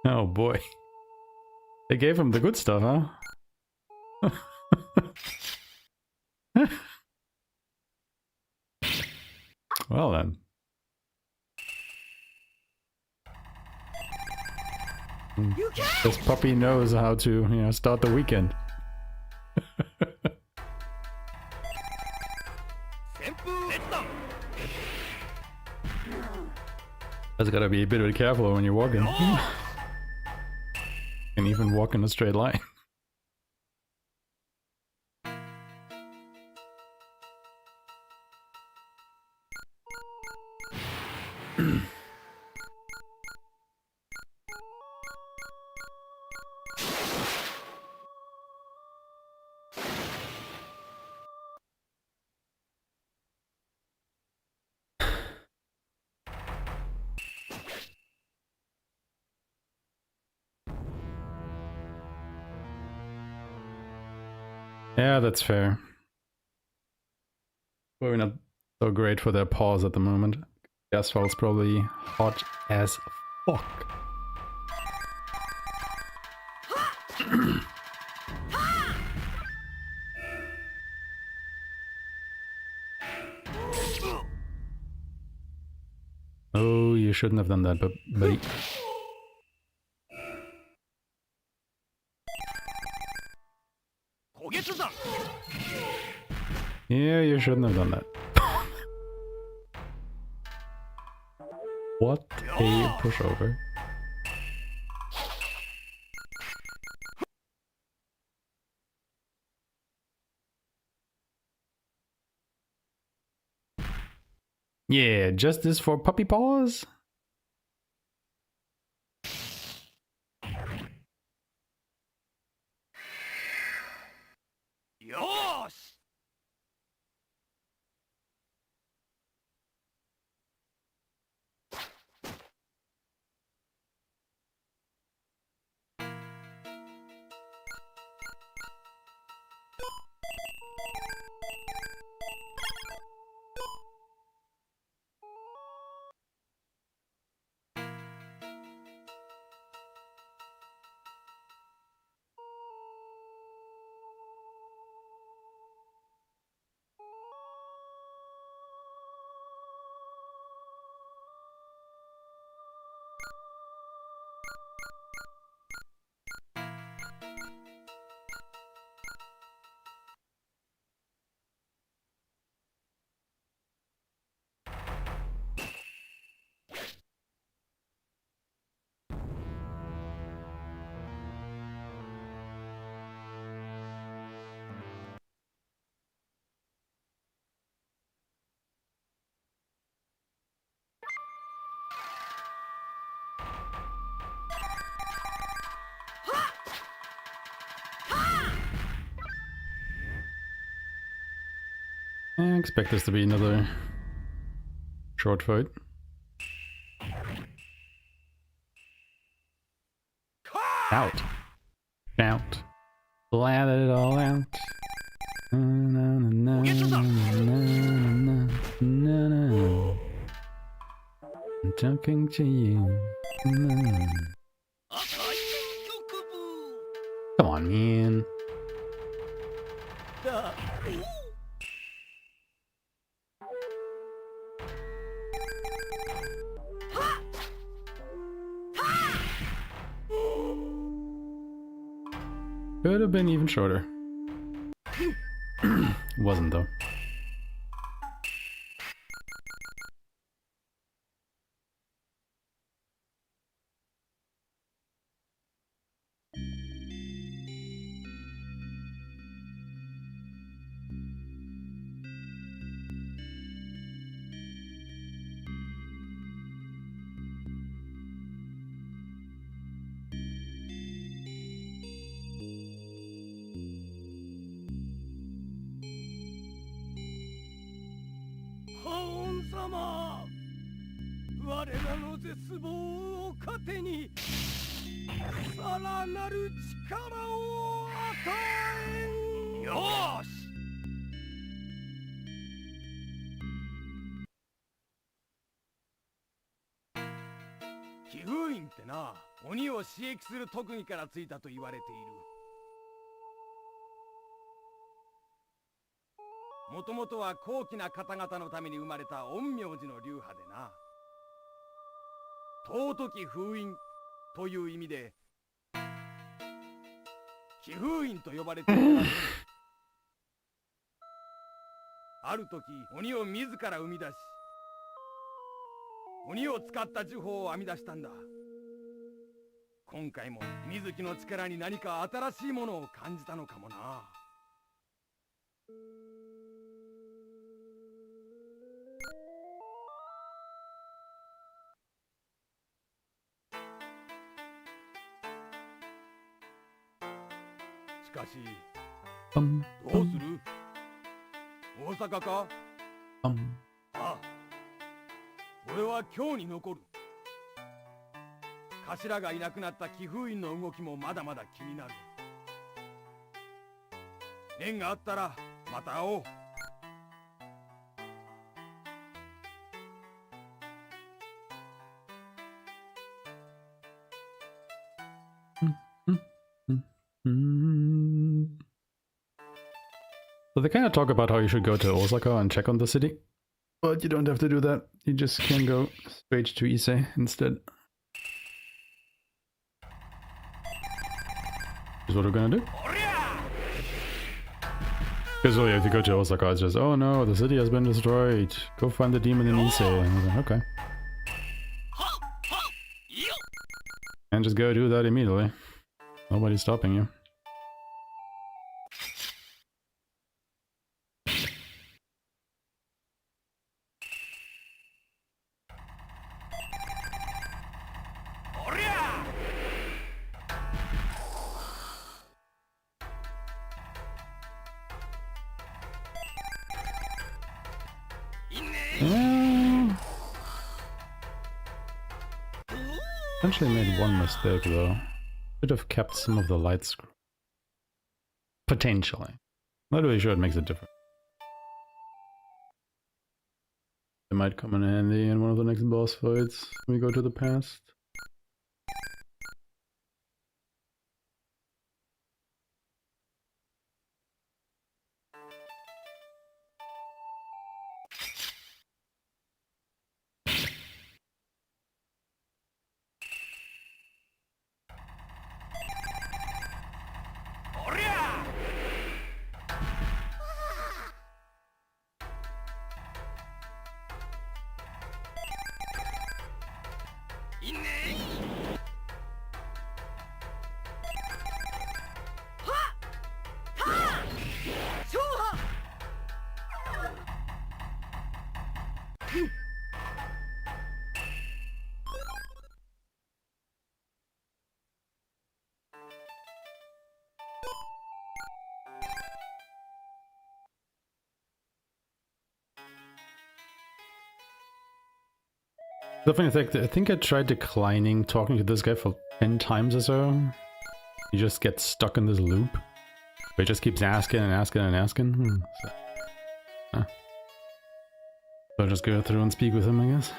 Oh boy. They gave him the good stuff, huh? Well then. This puppy knows how to, start the weekend. Just gotta be a bit careful when you're walking. And even walk in a straight line. Yeah, that's fair. Probably not so great for their paws at the moment. The asphalt's probably hot as fuck. Oh, you shouldn't have done that, buddy. Yeah, you shouldn't have done that. What a pushover. Yeah, justice for puppy paws? Yosh! I expect this to be another short fight. Out. Out. Let it all out. Na, na, na, na, na, na, na, na. talking to you. Come on, man. Could have been even shorter. Wasn't though.我らの絶望を糧にさらなる力を与えん。よーし。気封印ってな、鬼を刺激する特技からついたと言われている。もともとは高貴な方々のために生まれた陰陽師の流派でな、尊き封印という意味で気封印と呼ばれている。ある時鬼を自ら生み出し、鬼を使った呪法を編み出したんだ。今回も水木の力に何か新しいものを感じたのかもな。しかし、どうする？大阪か？ああ、俺は今日に残る。頭がいなくなった気封印の動きもまだまだ気になる。縁があったらまた会おう。So they kind of talk about how you should go to Osaka and check on the city, but you don't have to do that. You just can go straight to Ise instead. Is what we're gonna do. Because oh yeah, if you go to Osaka, it's just, oh no, the city has been destroyed. Go find the demon in Ise. And I was like, okay. And just go do that immediately. Nobody's stopping you. Essentially made one mistake though. Should have kept some of the light screw. Potentially. Not really sure it makes a difference. It might come in handy in one of the next boss fights when we go to the past. The funny thing, I think I tried declining talking to this guy for 10 times or so. He just gets stuck in this loop. Where he just keeps asking and asking and asking. So I'll just go through and speak with him, I guess.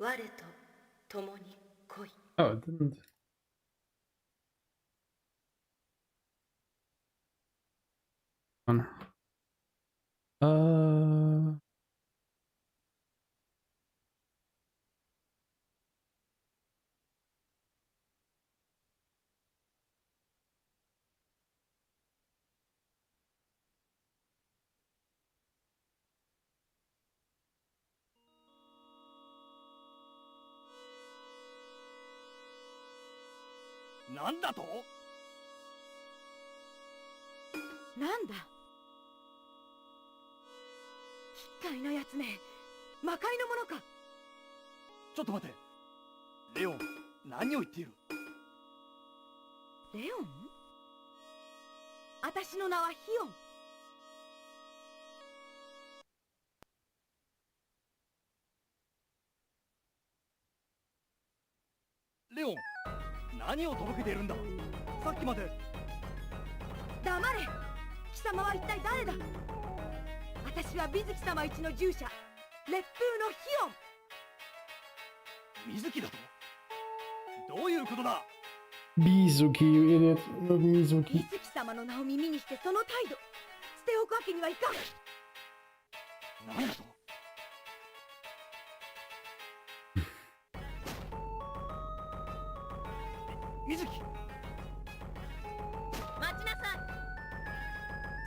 我と共に来い。 Oh, it didn't. On.なんだと？なんだ、奇怪なやつめ、魔界のものか。ちょっと待て。レオン、何を言っている？レオン？私の名はヒオン。レオン、何をとぼけているんだ？さっきまで。黙れ。貴様は一体誰だ？私は水木様一の従者、烈風のヒオン。水木だと？どういうことだ？ Mizuki, you idiot. Not Mizuki. 水木様の名を耳にしてその態度、捨ておくわけにはいかん。なんだと？水木！待ちなさい。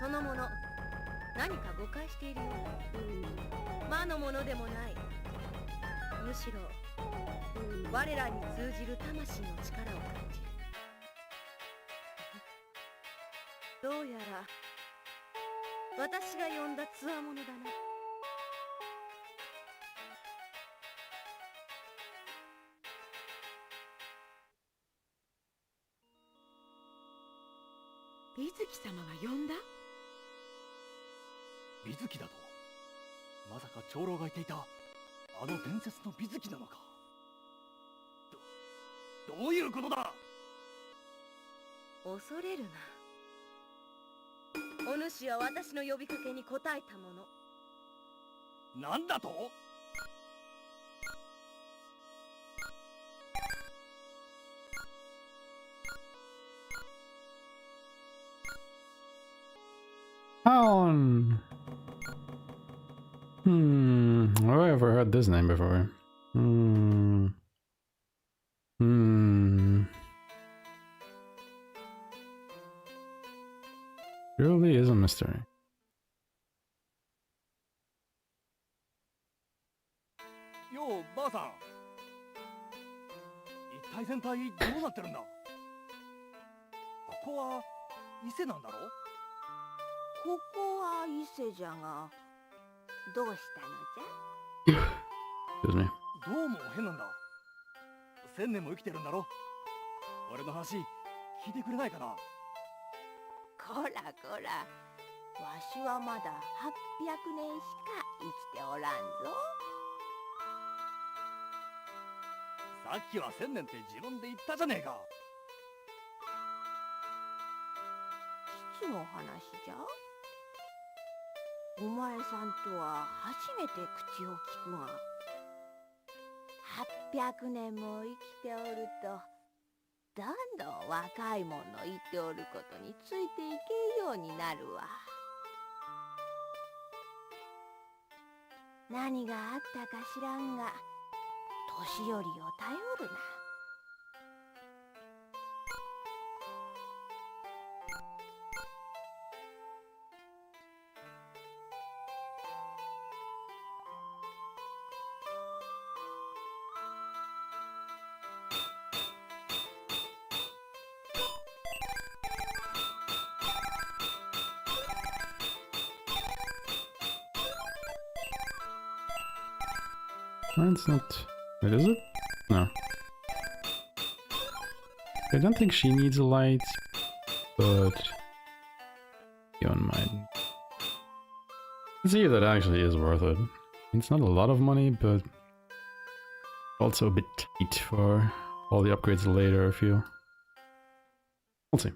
その者、何か誤解しているようだ。魔のものでもない。むしろ我らに通じる魂の力を感じる。どうやら私が呼んだつわものだな。水木様が呼んだ？水木だと？まさか長老が言っていたあの伝説の水木なのか？どういうことだ？恐れるな。お主は私の呼びかけに応えたもの。なんだと？Town. Have I ever heard this name before? Surely is a mystery. よう、ばあさん。一体全体どうなってるんだ？ここは伊勢なんだろ？ここは伊勢じゃが、どうしたのじゃ？ Excuse me. どうも変なんだ。1000年も生きてるんだろ？俺の話聞いてくれないかな？こらこら、わしはまだ800年しか生きておらんぞ。さっきは1000年って自分で言ったじゃねえか。いつの話じゃ？お前さんとは初めて口を聞くが、800年も生きておるとどんどん若い者の言っておることについていけんようになるわ。何があったか知らんが、年寄りを頼るな。It's not... Wait, is it? No. I don't think she needs a light, but... Beyond mine. Let's see if that actually is worth it. It's not a lot of money, but... Also a bit tight for all the upgrades later, I feel. We'll see.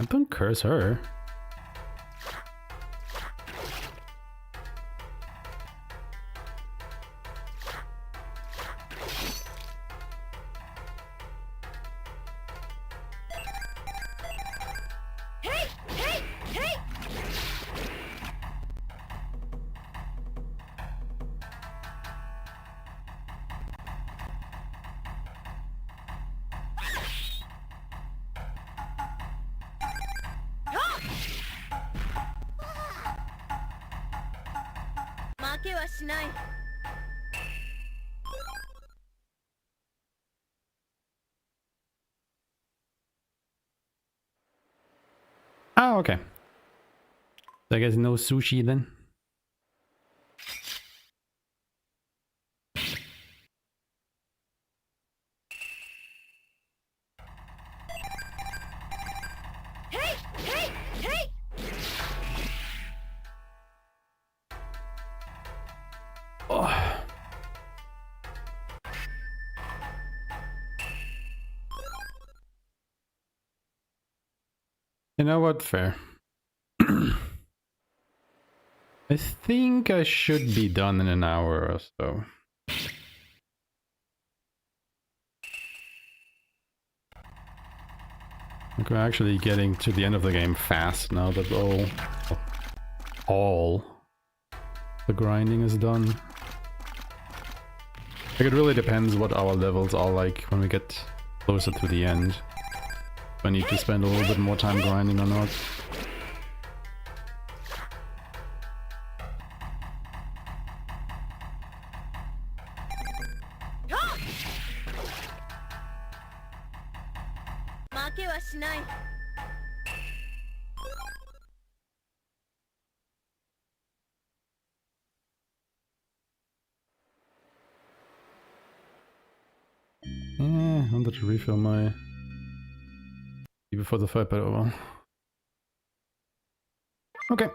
Don't curse her. Oh, okay. I guess no sushi then. Oh. You know what? Fair. I think I should be done in an hour or so. Like we're actually getting to the end of the game fast now that all the grinding is done. Like it really depends what our levels are like when we get closer to the end. If I need to spend a little bit more time grinding or not. Yeah, I wanted to refill my... before the fight, but oh well. Okay.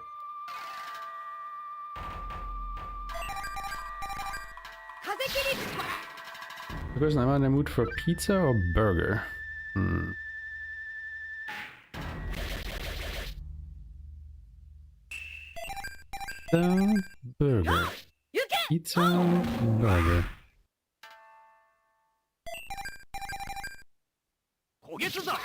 The person, am I in the mood for pizza or burger? Burger. Pizza, burger. 焦げつだ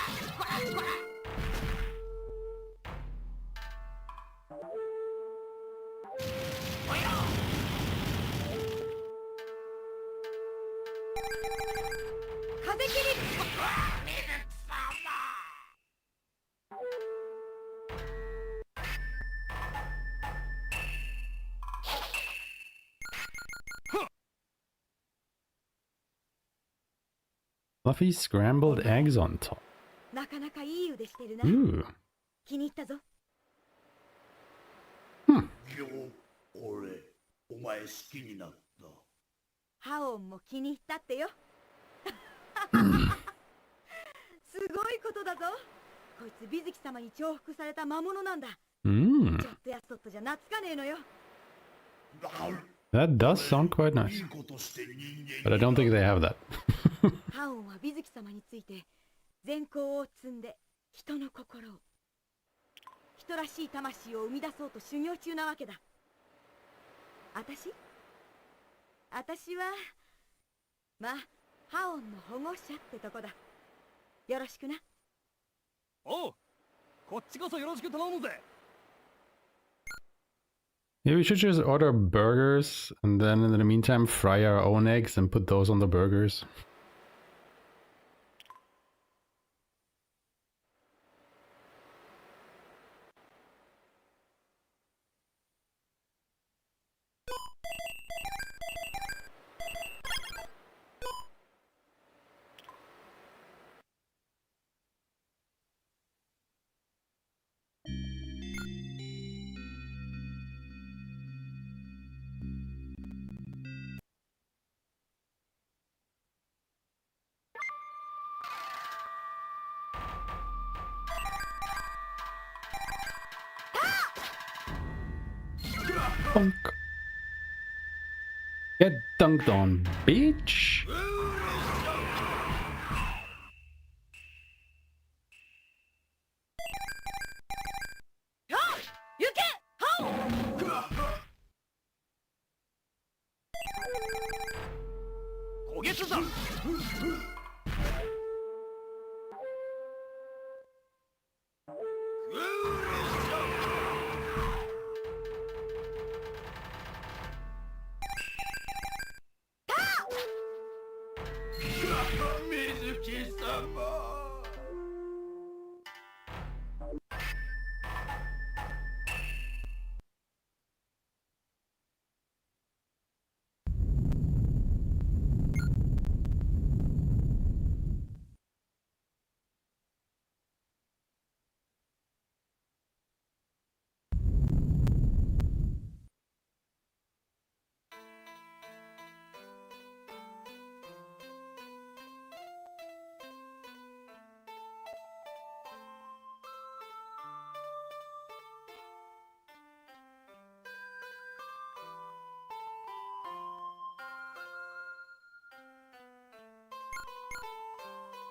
Fluffy scrambled eggs on top. なかなかいい腕してるな。 Ooh. 気に入ったぞ。今日俺お前好きになった。ハオンも気に入ったってよ。すごいことだぞ。こいつビズキ様に重複された魔物なんだ。ちょっとやそっとじゃ懐かねえのよ。 That does sound quite nice. But I don't think they have that. ハオンはビズキ様について善行を積んで人の心を、人らしい魂を生み出そうと修行中なわけだ。あたしはまあハオンの保護者ってとこだ。よろしくな。おう、こっちこそよろしく頼むぜ。 Yeah, we should just order burgers and then in the meantime fry our own eggs and put those on the burgers. Bonk. Get dunked on, bitch.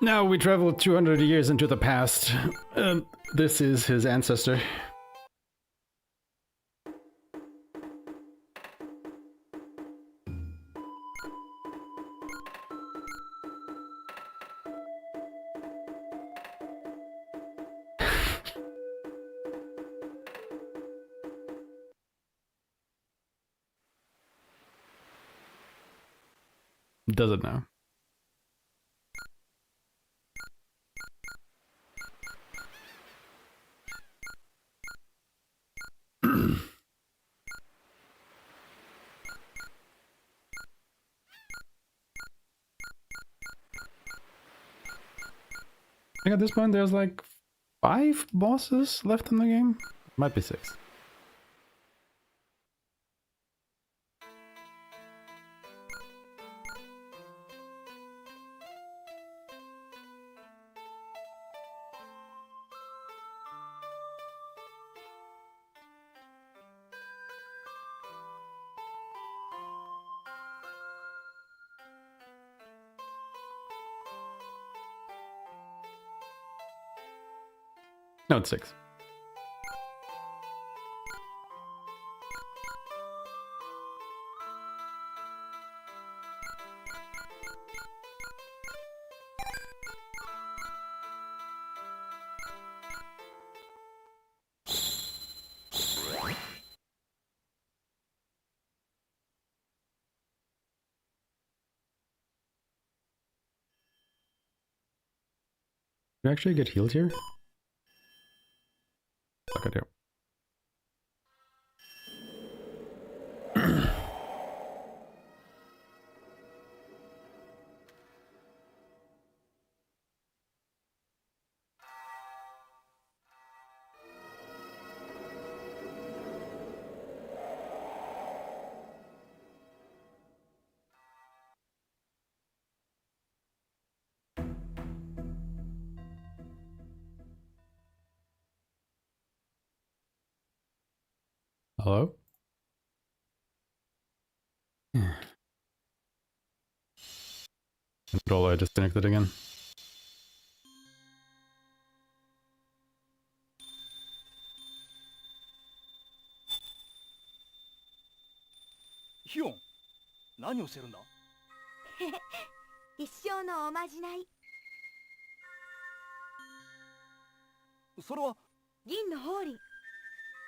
Now we travel 200 years into the past. This is his ancestor. Does it now? I think at this point there's like 5 bosses left in the game. Might be 6. No, it's 6. Can I actually get healed here? Look at here. Hello? Controller disconnected again. ヒオン、何をしてるんだ？一生のおまじない。それは銀の法輪。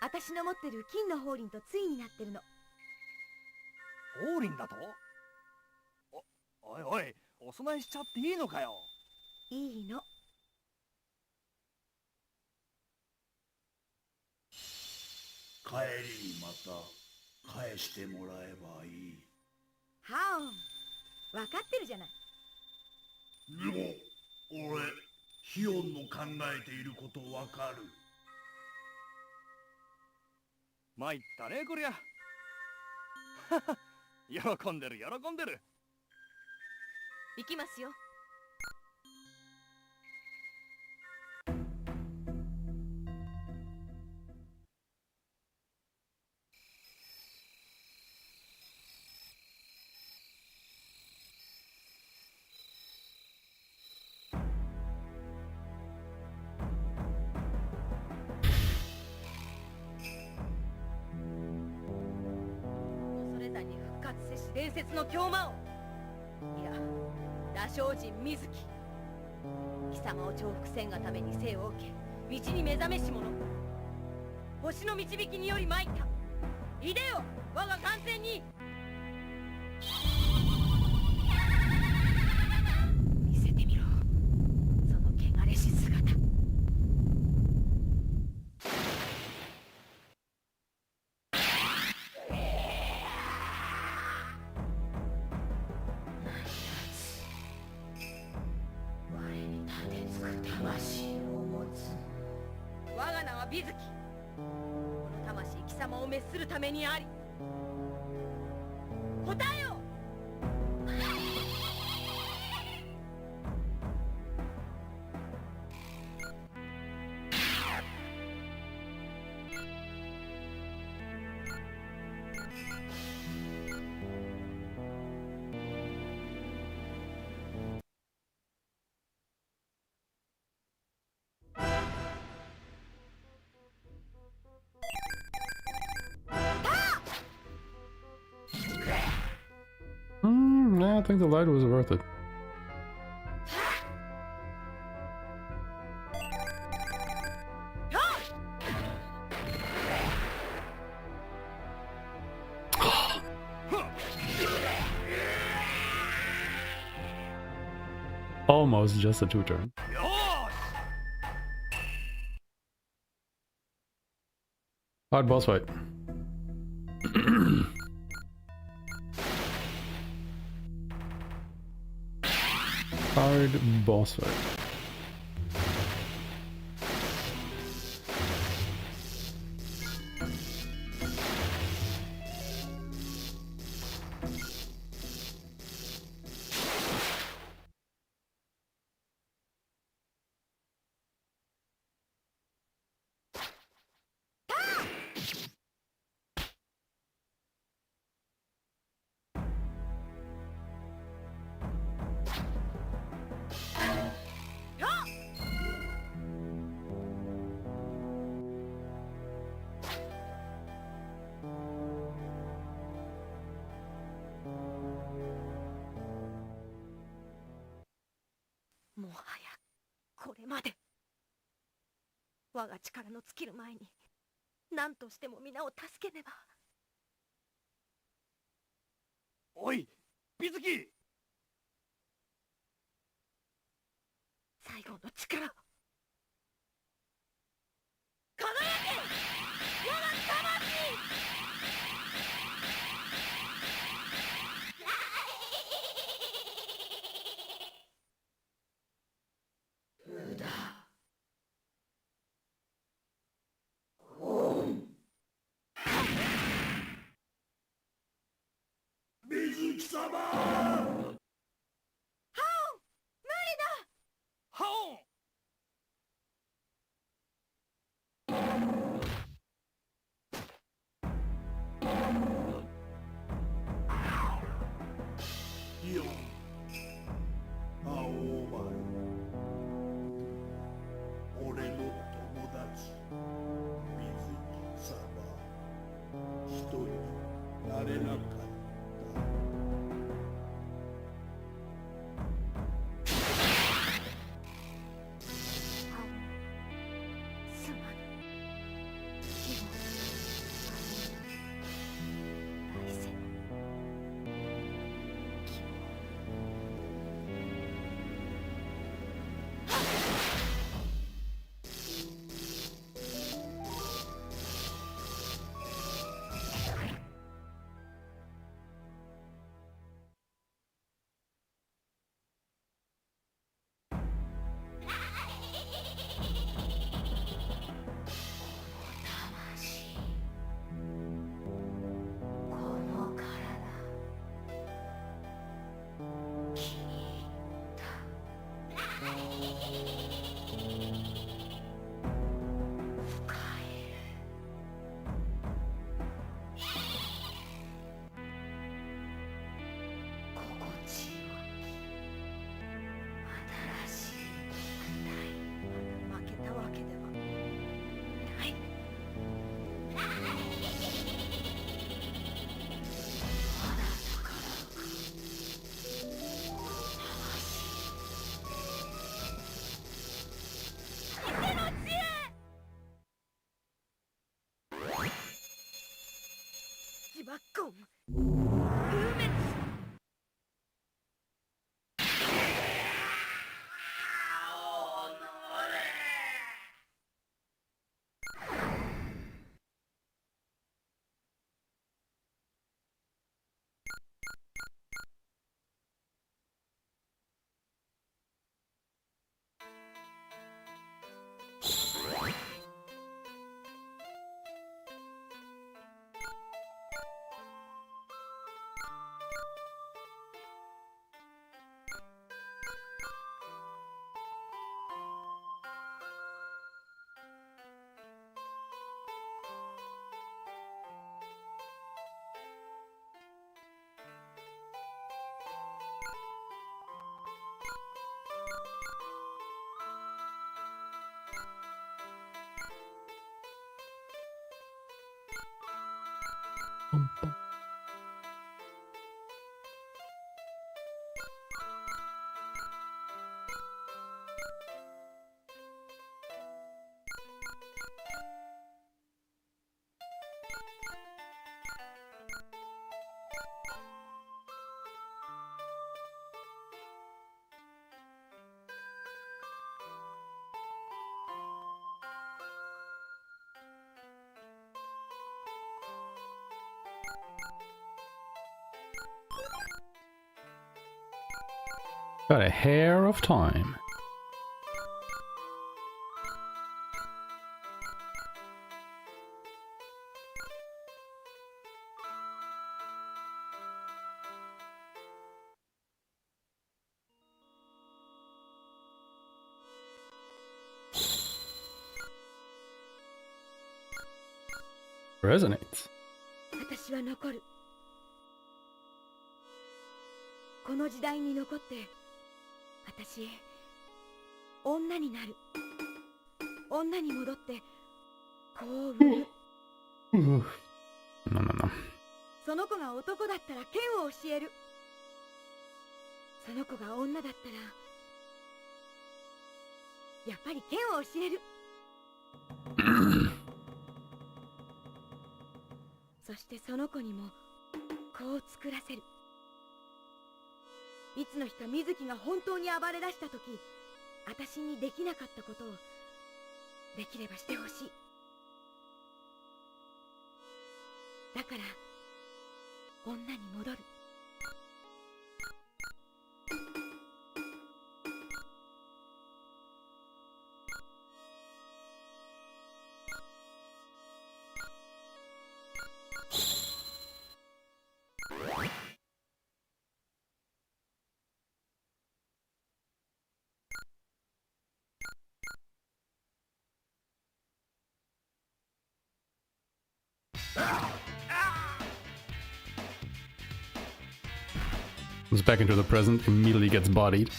私の持ってる金の法輪と対になってるの。法輪だと？おいおい、お供えしちゃっていいのかよ。いいの。帰りにまた返してもらえばいい。ハオン、分かってるじゃない。でも俺ヒオンの考えていることわかる。参ったねこりゃ。喜んでる喜んでる。行きますよ。恐山に復活せし伝説の狂魔王。いや、羅生人水木。貴様を重複せんがために生を受け、道に目覚めし者。星の導きにより参った。いでよ、我が艦船に。見せてみろ、その汚れし姿。我に盾つく魂を持つ。我が名は美月。この魂貴様を滅するためにあり。答えよ。Yeah, I think the light was worth it. Almost just a 2-turn. よーし。 Hard boss fight. Hard boss fight. れまで。我が力の尽きる前に何としても皆を助けねば。おい美月、最後の力を無駄。水木様。ハオン。イオン、青お前、俺の友達、水木様、一人になれなかった。すまぬ。でも来世魂、この体、気に入った。深いる。心地よき新しい肉体。負けたわけではない。まだ宝く自爆魂風滅。Got a hair of time. Resonates. 私は残る。この時代に残って私女になる。女に戻って子を産む。No, no, no. その子が男だったら剣を教える。その子が女だったらやっぱり剣を教える。そしてその子にも子を作らせる。いつの日か水木が本当に暴れ出した時、私にできなかったことをできればしてほしい。だから女に戻る。Comes back into the present, immediately gets bodied.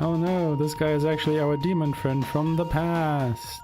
Oh no, this guy is actually our demon friend from the past.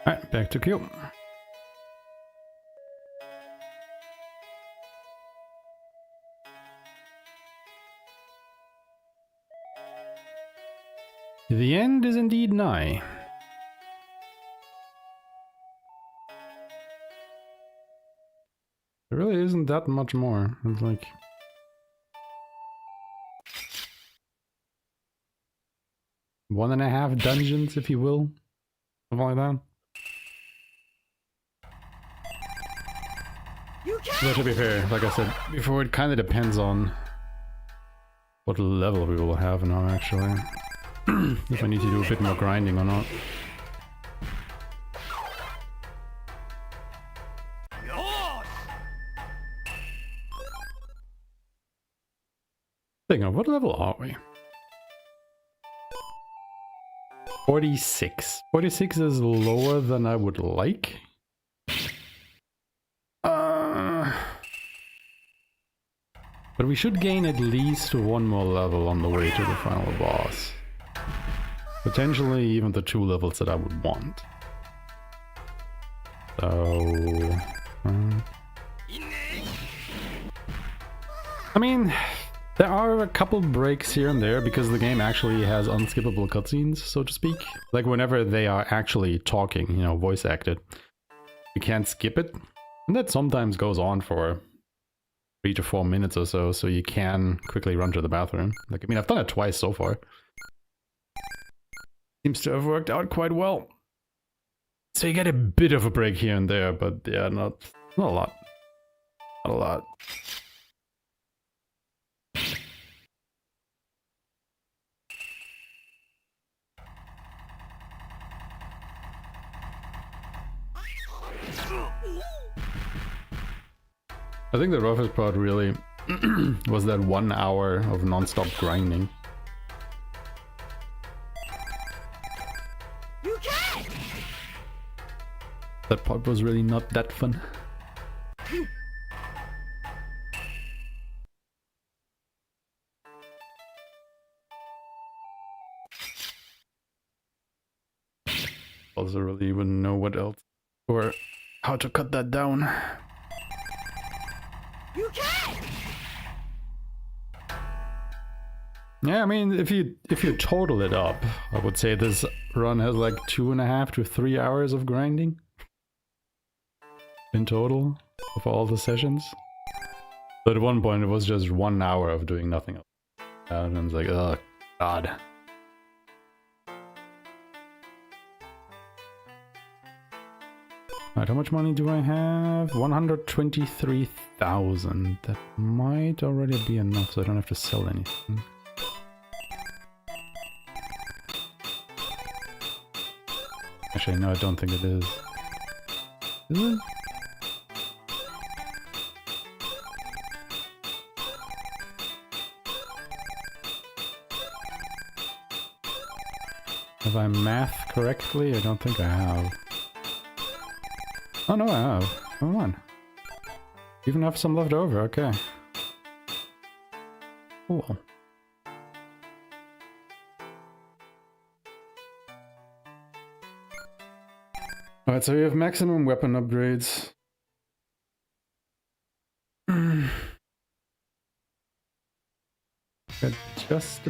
Alright, back to Q. The end is indeed nigh. There really isn't that much more. It's like... one and a half dungeons, if you will. Something like that. But to be fair, like I said before, it kind of depends on what level we will have now, actually. If I need to do a bit more grinding or not. Think of what level are we? 46. 46 is lower than I would like. But we should gain at least one more level on the way to the final boss. Potentially even the 2 levels that I would want. So... I mean, there are a couple breaks here and there because the game actually has unskippable cutscenes, so to speak. Like whenever they are actually talking, you know, voice acted. You can't skip it. And that sometimes goes on for 3 to 4 minutes or so, so you can quickly run to the bathroom. Like, I mean, I've done it twice so far. Seems to have worked out quite well. So you get a bit of a break here and there, but yeah, not a lot. Not a lot. I think the roughest part really was that 1 hour of non-stop grinding. That part was really not that fun. Also really wouldn't know what else or how to cut that down. Yeah, I mean, if you total it up, I would say this run has like 2.5 to 3 hours of grinding in total of all the sessions. But at one point it was just 1 hour of doing nothing else. And I was like, oh god. Alright, how much money do I have? 123,000. That might already be enough, so I don't have to sell anything. Actually, no, I don't think it is. Is it? Have I math correctly? I don't think I have. Oh no, I have. Come on. Even have some left over, okay. Cool. Alright, so we have maximum weapon upgrades. Got just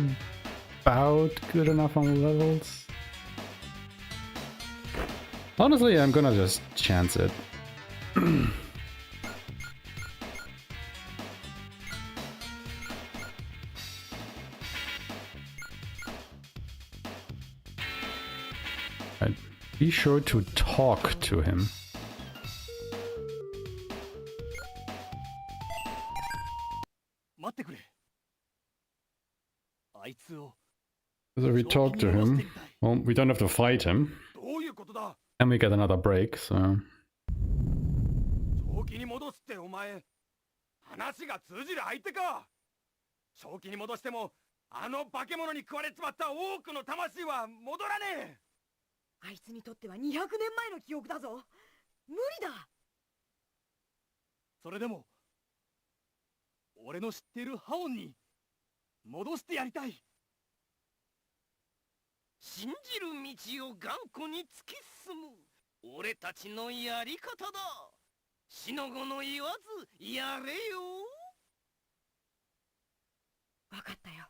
about good enough on levels. Honestly, I'm gonna just chance it. Be sure to talk to him. So we talk to him. Well, we don't have to fight him. And we get another break, so... 正気に戻すってお前、話が通じる相手か。正気に戻しても、あの化け物に食われちまった多くの魂は戻らねえ。あいつにとっては200年前の記憶だぞ。無理だ。それでも、俺の知っているハオンに戻してやりたい。信じる道を頑固に突き進む俺たちのやり方だ。しのごの言わずやれよ。わかったよ。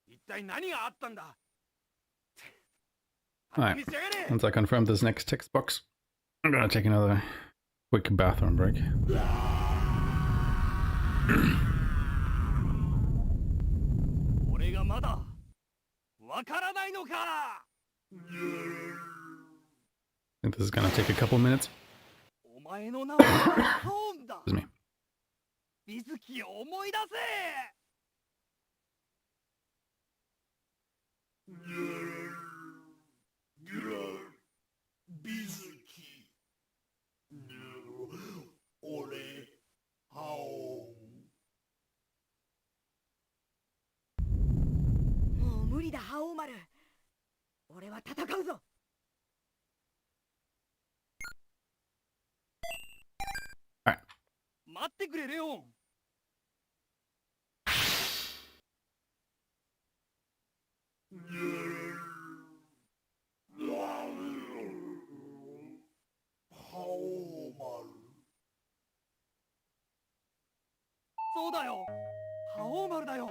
一体何があったんだ。Alright, once I confirm this next text box, I'm gonna take another quick bathroom break. 俺がまだわからないのか。 I think this is gonna take a couple minutes. お前の名はハオンだ。 Excuse me. 水木を思い出せ。 水木。俺、ハオン。もう無理だ、覇王丸。俺は戦うぞ。待ってくれレオン。そうだよ、覇王丸だよ。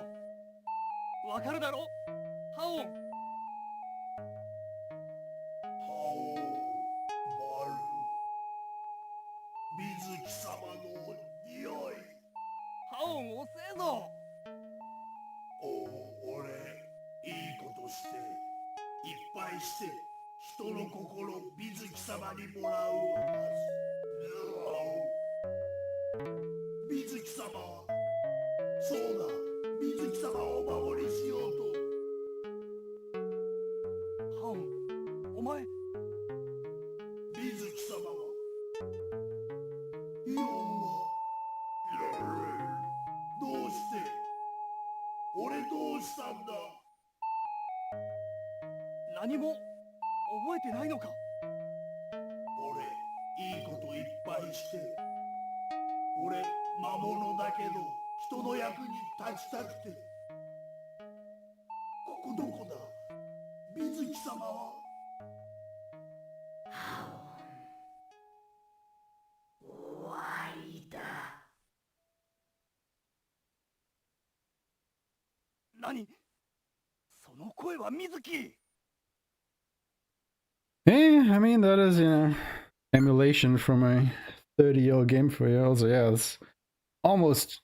わかるだろ、ハオン。覇王丸。水木様の匂い。ハオン遅えぞ。俺、いいことして、いっぱいして、人の心水木様にもらうはず。水木様は、そうだ、水木様をお守りしようと。ハオン、お前。水木様は、イオンは、どうして俺どうしたんだ。何も覚えてないのか。俺、いいこといっぱいして。俺、魔物だけど、人の役に立ちたくて。ここどこだ。水木様は。何その声は水木。 Yeah, I mean, that is, emulation from a 30-year game for you. Also, yeah, it's almost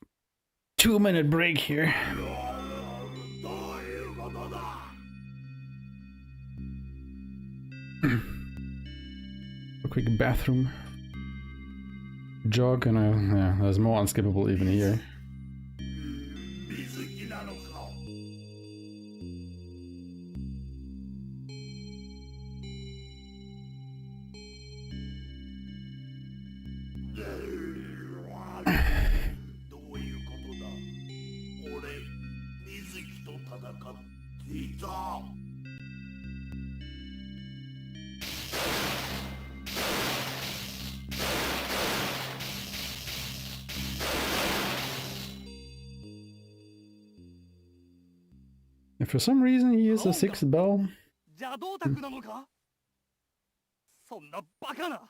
2-minute break here. どういうことだ。 A quick bathroom jog, and yeah, there's more unskippable even here. 水木なのか。 どういうことだ。俺、水木と戦っていた。 If for some reason he is a 6th bell, 邪道宅なのか。そんなバカな。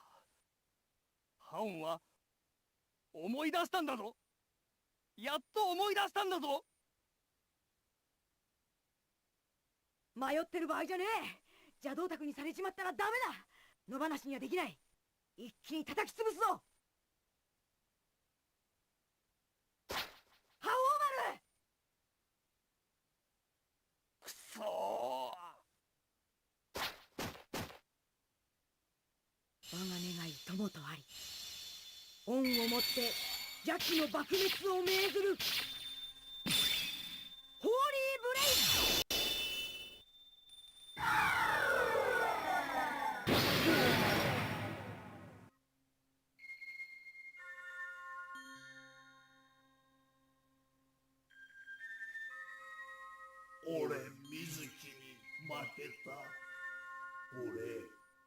ハオンは思い出したんだぞ。やっと思い出したんだぞ。迷ってる場合じゃねえ。邪道宅にされちまったらダメだ。野放しにはできない。一気に叩き潰すぞ。覇王丸。くそー。我が願い友とあり、恩をもって邪気の爆滅を命ずるホーリーブレイド。俺、水木に負けた。俺、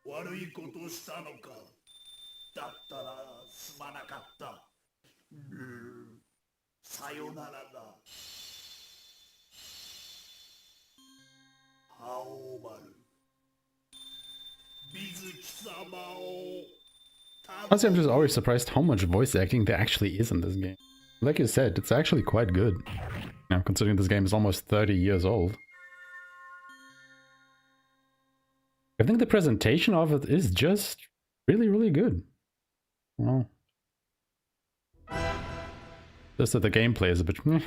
悪いことしたのか。だったらすまなかった。さよならだ。覇王丸。水木様を。 honestly, I'm just always surprised how much voice acting there actually is in this game. Like you said, it's actually quite good. Considering this game is almost 30 years old. I think the presentation of it is just really, really good. Well, just that the gameplay is a bit meh.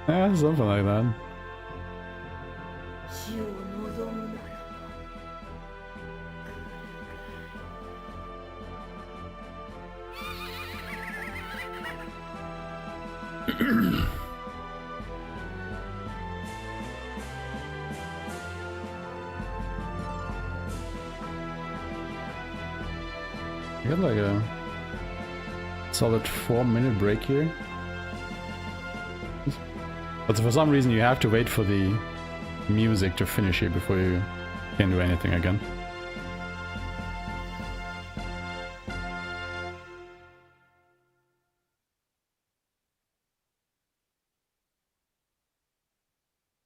Yeah, something like that. 死を望むなら I got like a solid 4-minute break here. But for some reason you have to wait for the music to finish here before you can do anything again.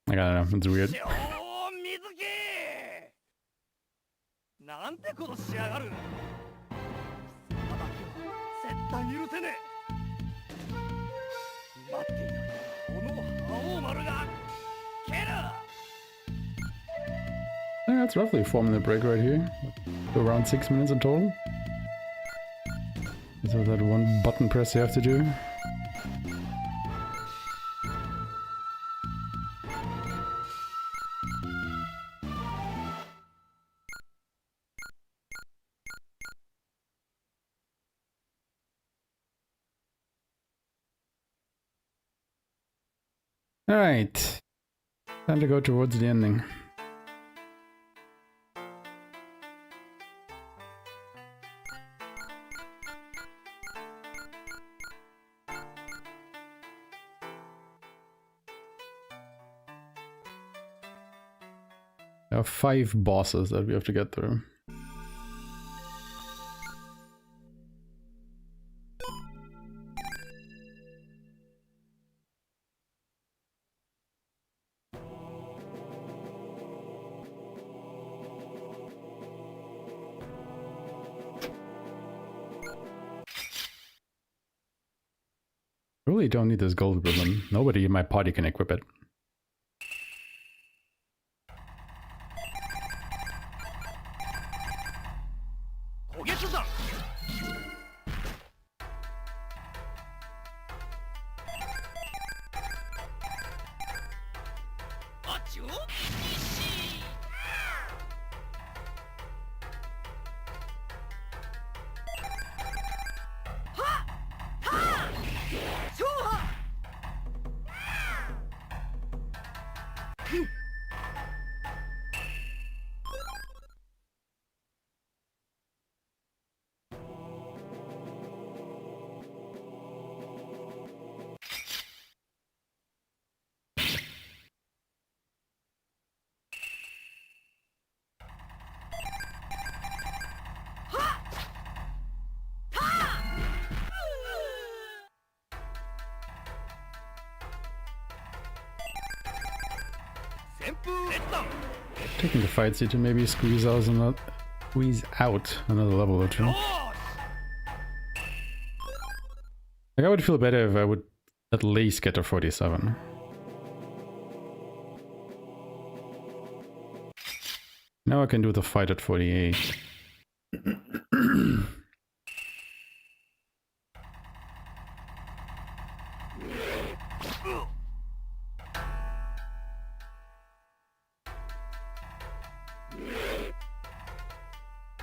I don't know, it's weird. 水木。なんてことしやがる。そんなだけは絶対許せねえ。待っていたこの覇王丸が蹴る。 I think that's roughly a 4-minute break right here. So around 6 minutes in total. So that one button press you have to do. Alright. Time to go towards the ending. There are 5 bosses that we have to get through. Really don't need this gold ribbon. Nobody in my party can equip it. Taking the fight seat to maybe squeeze out another level or two. Like, I would feel better if I would at least get to 47. Now I can do the fight at 48.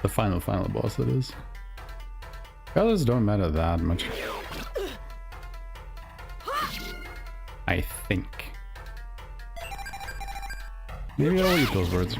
The final boss, it is. Colors don't matter that much. I think. Maybe I'll eat those words.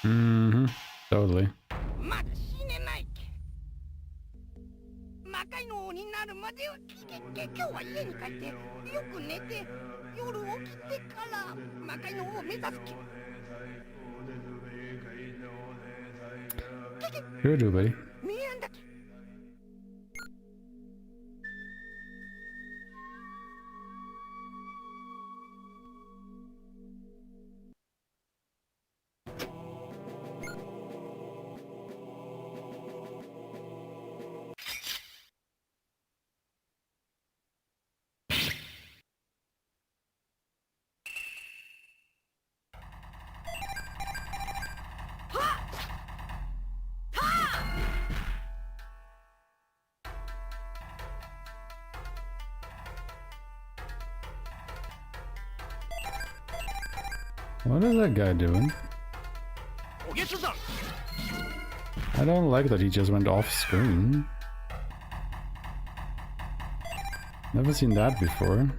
Mm-hmm. Totally. Sure do, buddy. What is that guy doing? I don't like that he just went off screen. Never seen that before.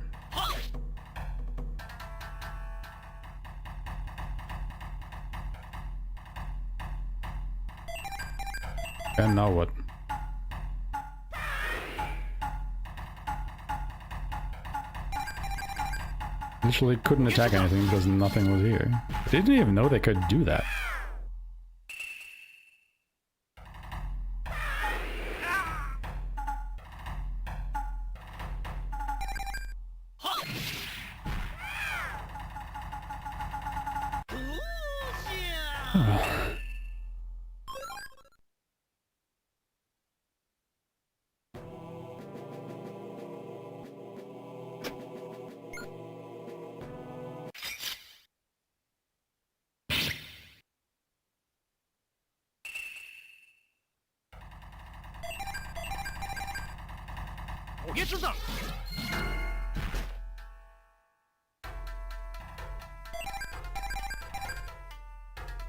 And now what? Literally couldn't attack anything because nothing was here. Didn't even know they could do that. おげつさん。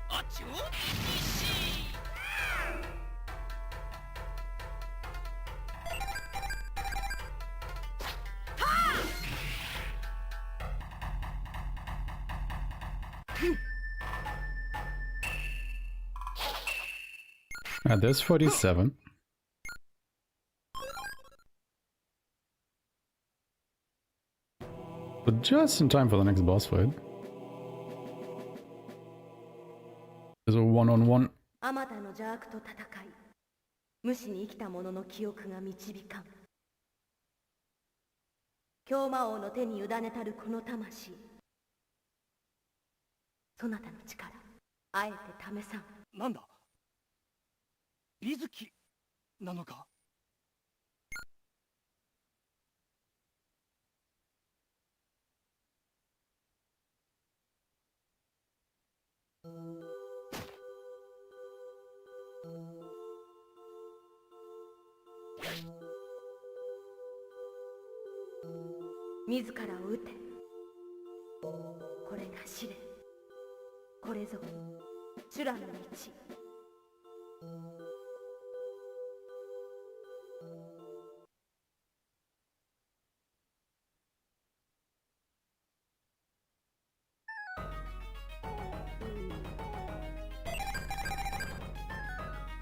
あちょ。There's 47. But just in time for the next boss fight. There's a one-on-one. あまたの邪悪と戦い、無視に生きた者の記憶が導かん。狂魔王の手に委ねたるこの魂。そなたの力、あえて試さん。なんだ。水木なのか。自らを撃て。これが試練。これぞ修羅の道。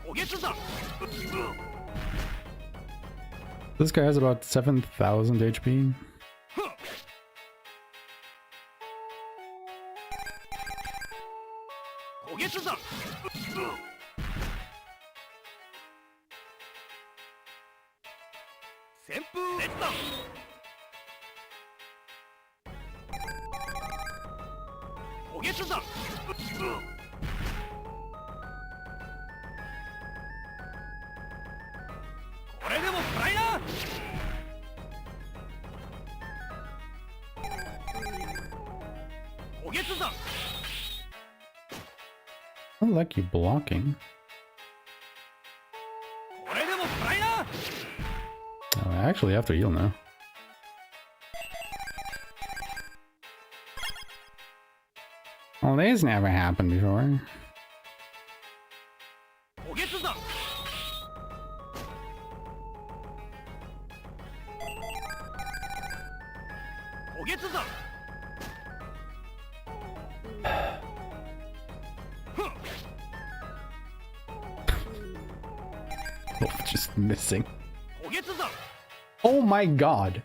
おげつさん。This guy has about 7,000 HP. おげつさん。旋風列弾。おげつさん。これでも食らいな。おげつさん。I like you blocking. Oh, I actually have to heal now. Well, this never happened before. Just missing. Oh my god.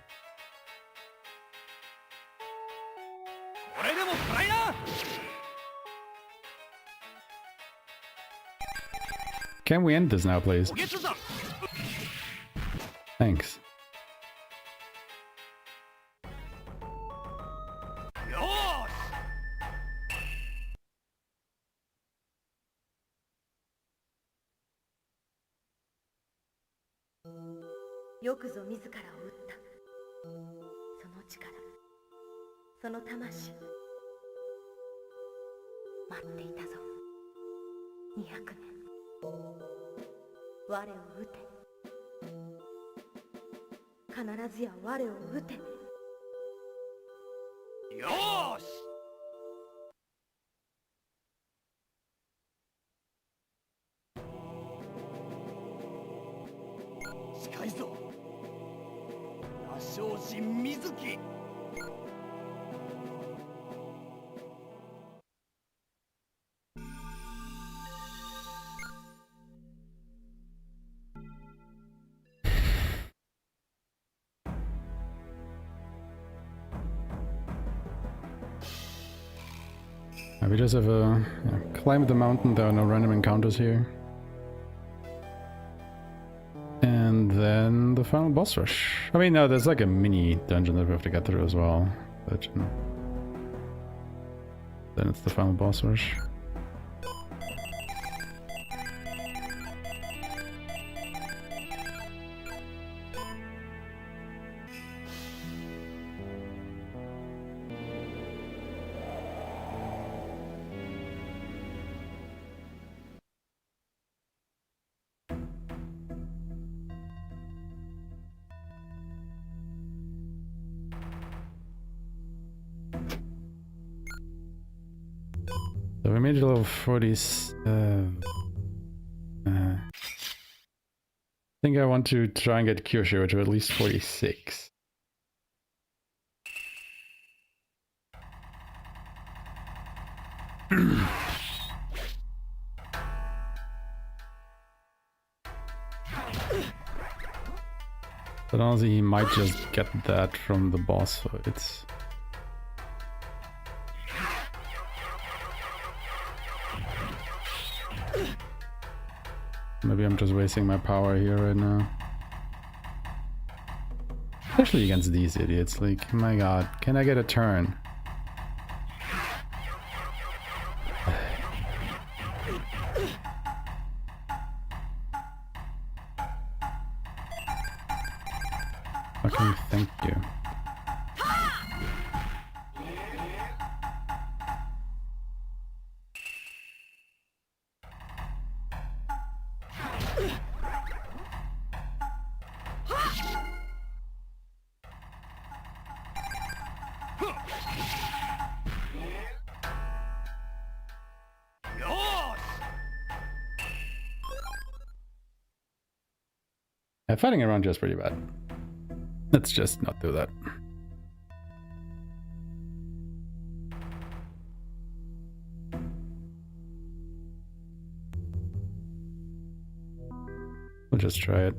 Can we end this now, please? Thanks. .よくぞ自らを撃った。その力、その魂、待っていたぞ。200年。我を撃て。必ずや我を撃て。よーし。近いぞ。羅生神水木。We just have a climb the mountain. There are no random encounters here. And then the final boss rush. I mean, no, there's like a mini dungeon that we have to get through as well. But, you know. Then it's the final boss rush. So we made it to level 47. I think I want to try and get Kyosho to at least 46. But honestly, he might just get that from the boss fights. Maybe I'm just wasting my power here right now. Especially against these idiots, like, my god, can I get a turn? Fucking thank you. Yeah, fighting around just pretty bad. Let's just not do that. We'll just try it.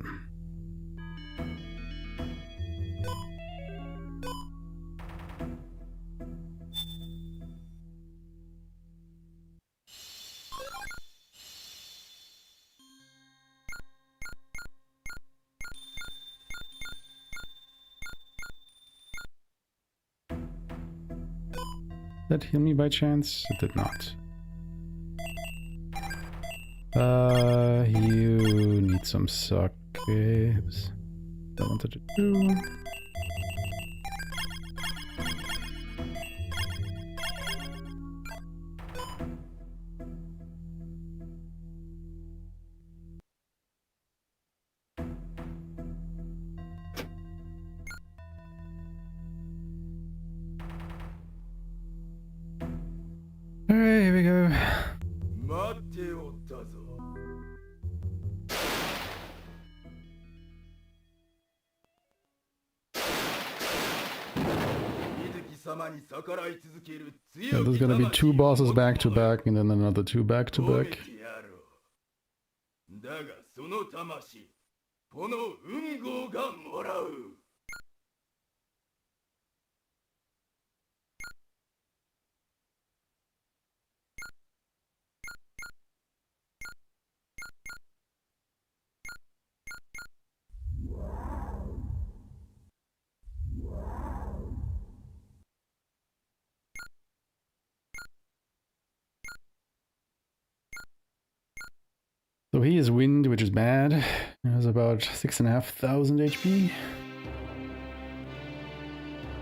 Did that heal me by chance? It did not. You need some sake. Oops. I wanted to do. Alright, here we go. 待っておったぞ。水木様に逆らい続ける Yeah, 強 there's き gonna be 魂 two を bosses 持つ back to 者よ back and then another two back to 攻 back. 撃やろう。だがその魂、この運号がもらう。So he is wind, which is bad. He has about 6,500 HP.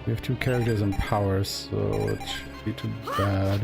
We have two characters in power, so it shouldn't be too bad.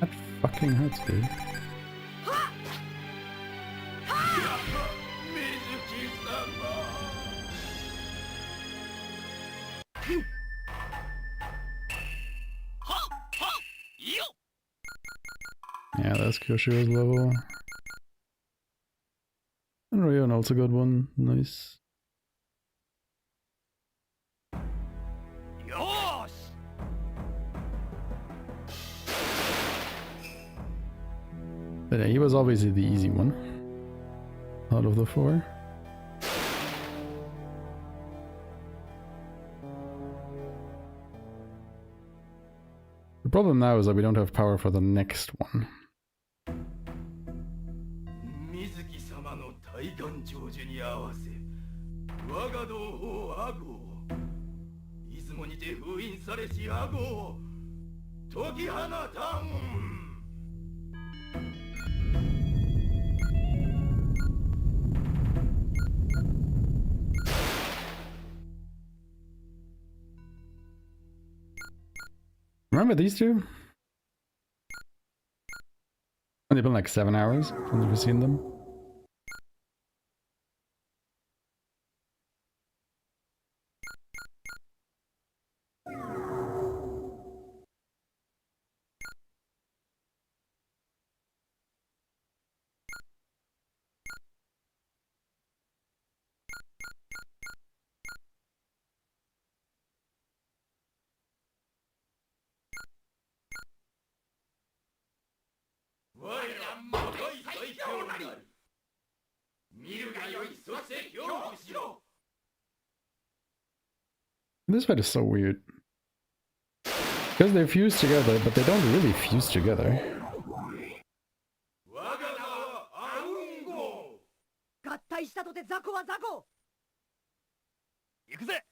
That fucking hurts, dude. Yeah, that's Kyoshiro's level. And Ryon also got one. Nice. But yeah, he was obviously the easy one out of the four. The problem now is that we don't have power for the next one. 水木様の大願成就に合わせ我が同胞アゴ出雲にて封印されしアゴを解き放たん。 Remember these two? Only been like 7 hours since we've seen them. This fight is so weird. Because they're fused together, but they don't really fuse together. 合体したとて雑魚は雑魚。行くぜ。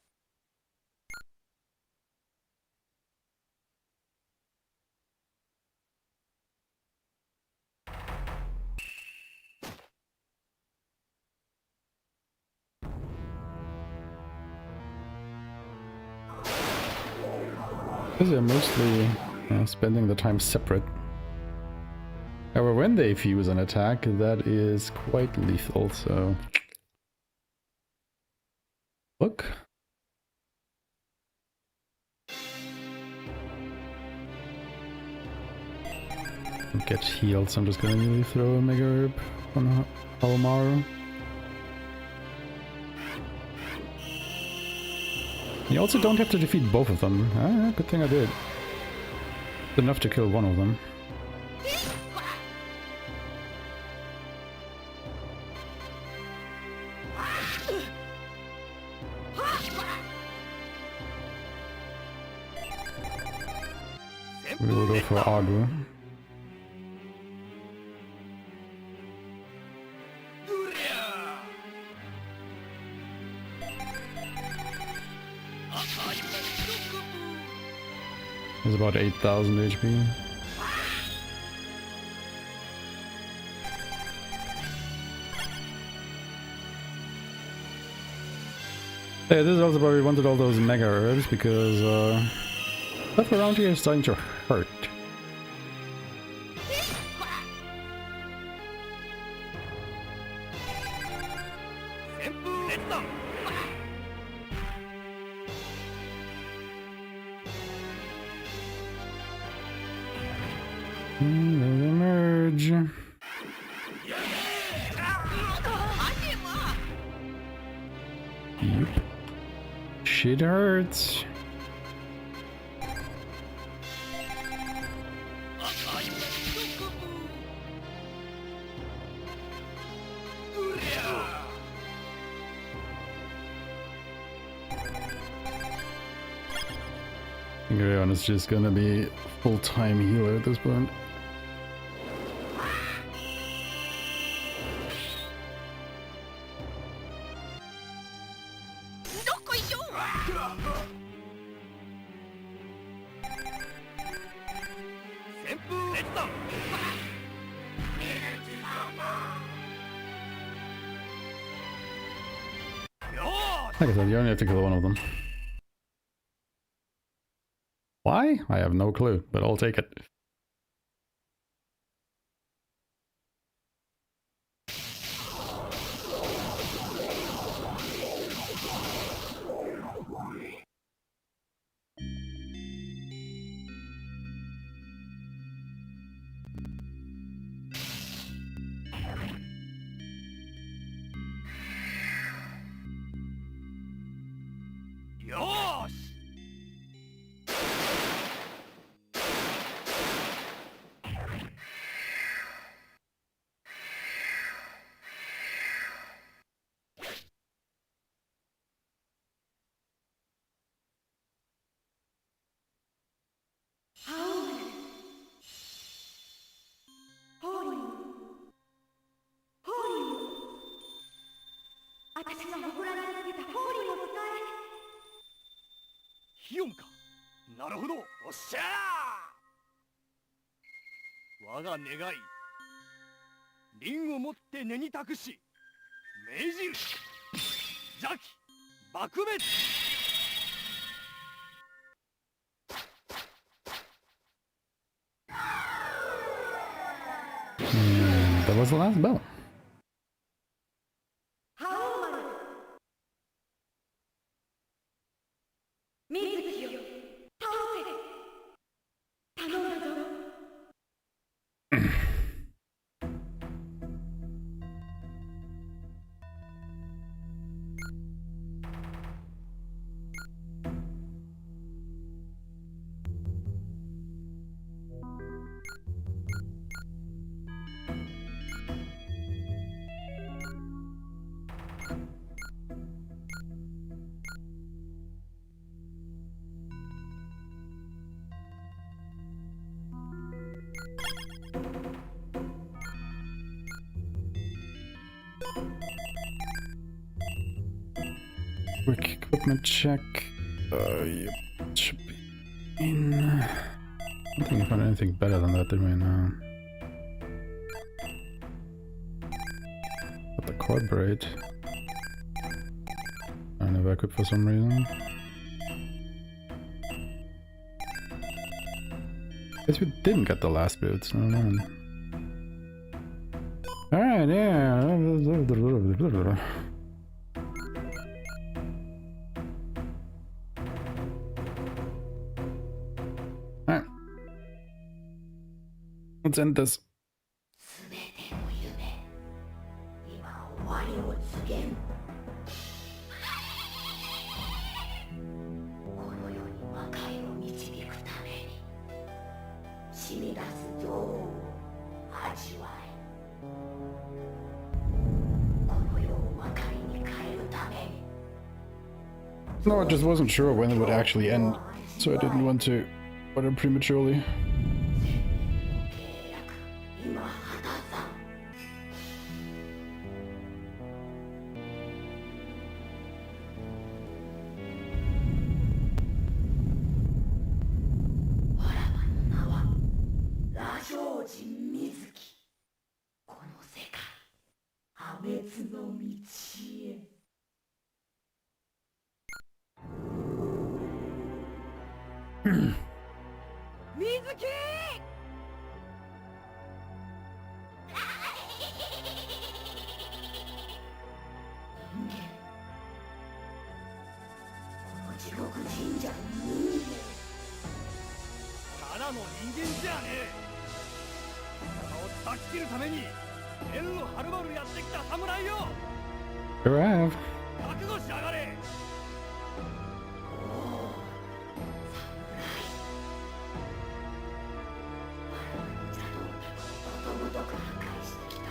Because they're mostly spending the time separate. However, when they fuse an attack, that is quite lethal, so... Look. Get healed, so I'm just gonna immediately throw a Mega Herb on Halomaru. You also don't have to defeat both of them. Ah, good thing I did. Enough to kill one of them. We will go for Ardu. He's about 8,000 HP. Yeah, this is also why we wanted all those Mega Herbs, because stuff around here is starting to hurt. They emerge. Yep. Shit hurts. Ingreon is just gonna be full-time healer at this point. Like I said, you only have to kill one of them. Why? I have no clue, but I'll take it. 我が願い凛をもって根に託し命じる邪気爆滅。That was the last bell. 覇王丸水木よ倒せ頼んだぞ。Quick equipment check. Yep, should be in. I don't think I found anything better than that, did we? No. Got the quad braid. I never equipped for some reason. Guess we didn't get the last boots. No, no. Alright, yeah. Alright. Let's end this. すべての夢、今終わりを告げん。この世に魔界を導くために、染み出す情を味わえ。この世を魔界に変えるために。No, I just wasn't sure when it would actually end, so I didn't want to put it prematurely. 今果たさん。わらわの名は羅生人水木。この世界破滅の道へ。水木この地獄神社の人間。ただの人間じゃねえ。体を断ち切るために天をはるばるやってきた侍よ。 Here I have. 覚悟しやがれ。ことごとく破壊してきた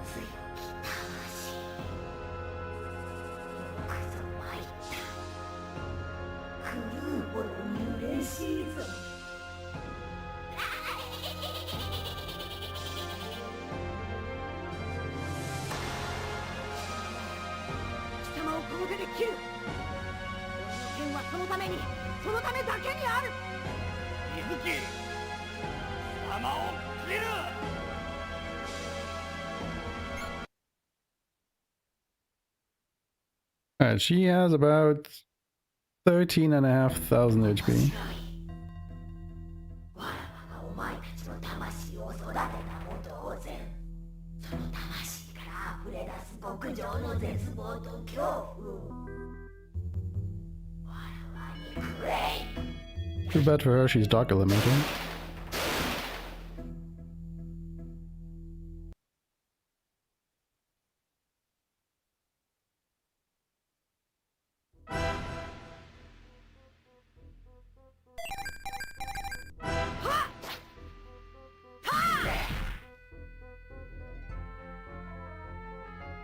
強き魂。よくぞ参った狂うほどに嬉しいぞ。貴様をこの手で切る。天はそのために、そのためだけにある。水木様を切る。 Alright, she has about 13,500 HP. わらわがお前たちの魂を育てたも同然。その魂から溢れ出す極上の絶望と恐怖をわらわにくれ。 Too bad for her, she's Dark Elemental.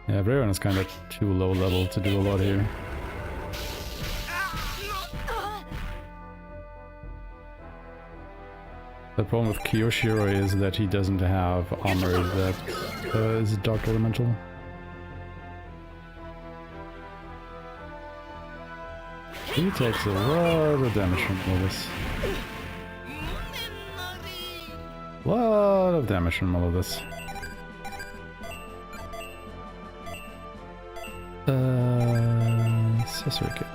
Yeah, everyone is kind of too low level to do a lot here. The problem with Kiyoshiro is that he doesn't have armor that is Dark Elemental. He takes a lot of damage from all this. A lot of damage from all of this. Sorcery kit.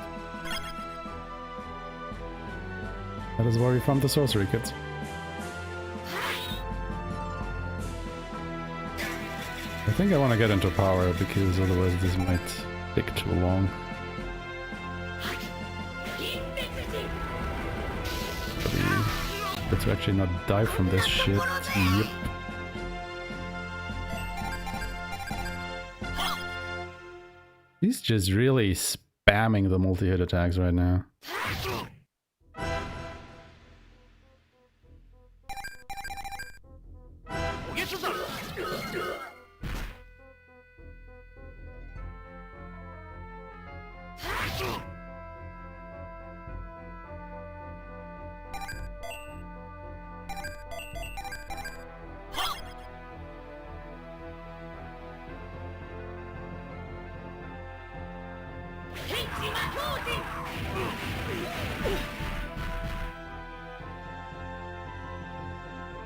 That is where we found the sorcery kit. I think I want to get into power because otherwise this might take too long. But to actually not die from this shit. Yep. He's just really spamming the multi-hit attacks right now.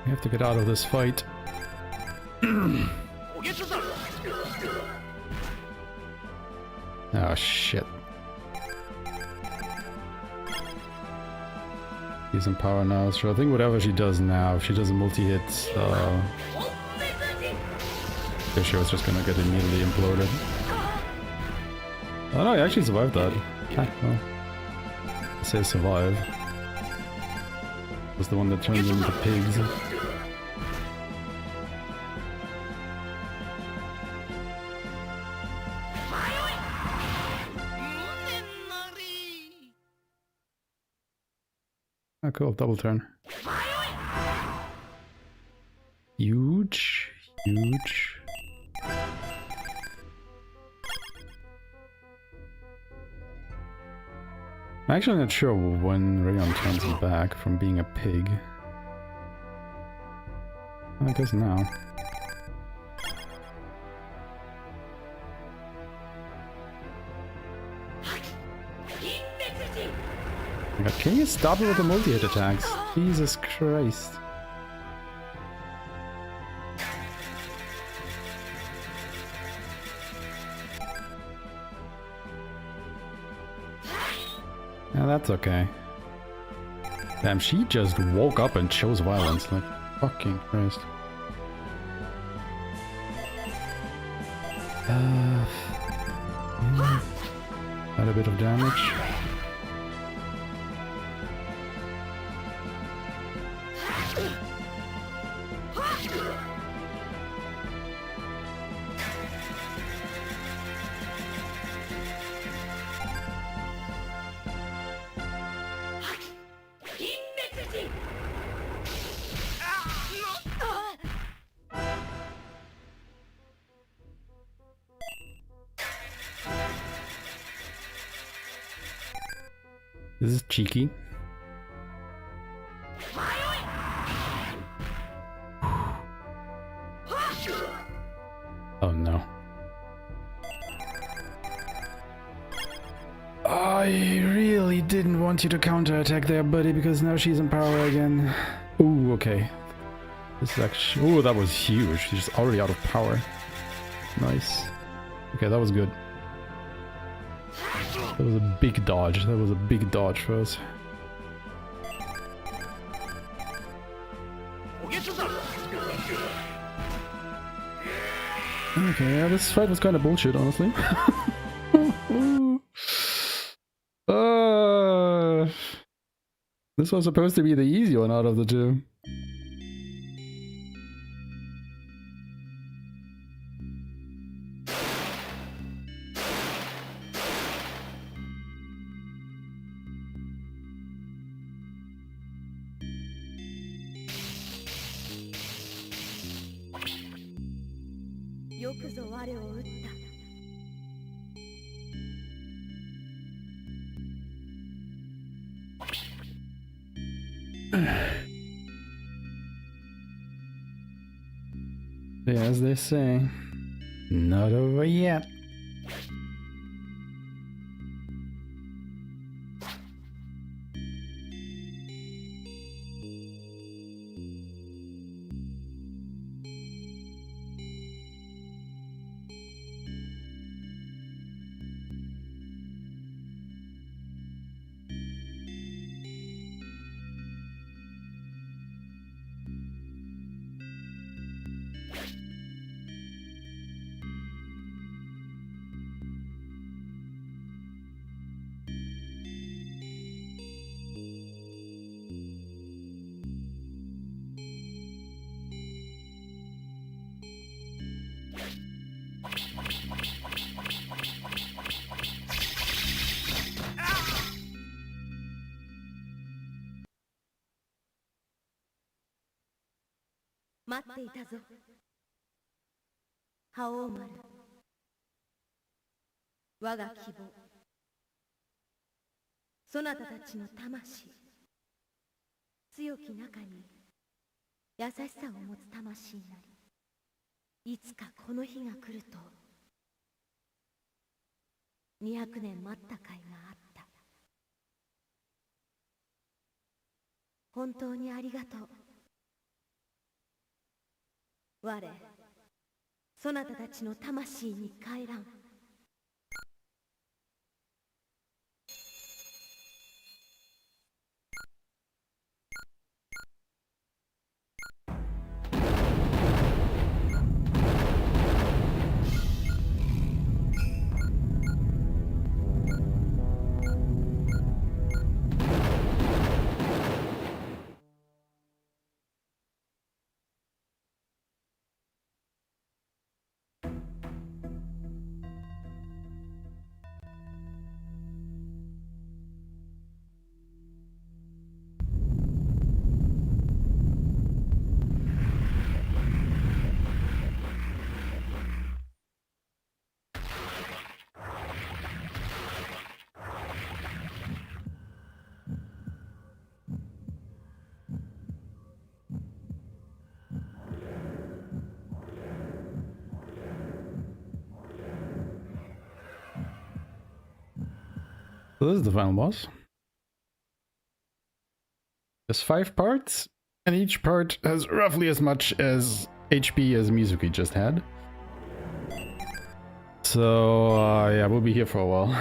We have to get out of this fight. Oh shit. He's in power now, so I think whatever she does now, if she does a multi-hit, she was just gonna get immediately imploded. Oh no, he actually survived that. Ah, well. I say survive. Was the one that turns them into pigs. Oh cool, double turn. Huge, huge. I'm actually not sure when Rayon turns him back from being a pig. I guess now. God, can you stop it with the multi-hit attacks? Jesus Christ. Yeah, that's okay. Damn, she just woke up and chose violence, like, fucking Christ. Yeah. Had a bit of damage. This is cheeky. Oh no. I really didn't want you to counterattack there, buddy, because now she's in power again. Ooh, okay. This is actually... Ooh, that was huge. She's already out of power. Nice. Okay, that was good. That was a big dodge. That was a big dodge for us. Okay, yeah, this fight was kind of bullshit, honestly. This was supposed to be the easy one out of the two. As they say, not over yet. 待っていたぞ覇王丸。我が希望、そなたたちの魂、強き中に優しさを持つ魂なり、いつかこの日が来ると200年待った甲斐があった。本当にありがとう。我、そなたたちの魂に帰らん。So this is the final boss. There's 5 parts, and each part has roughly as much as HP as Mizuki just had. So yeah, we'll be here for a while.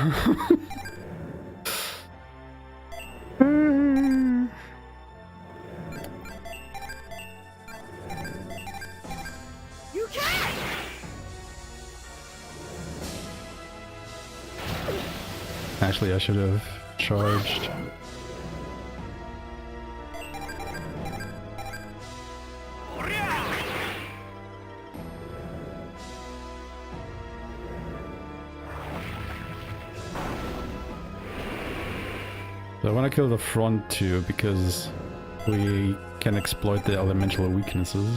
Actually, I should have charged. So I want to kill the front two because we can exploit the elemental weaknesses.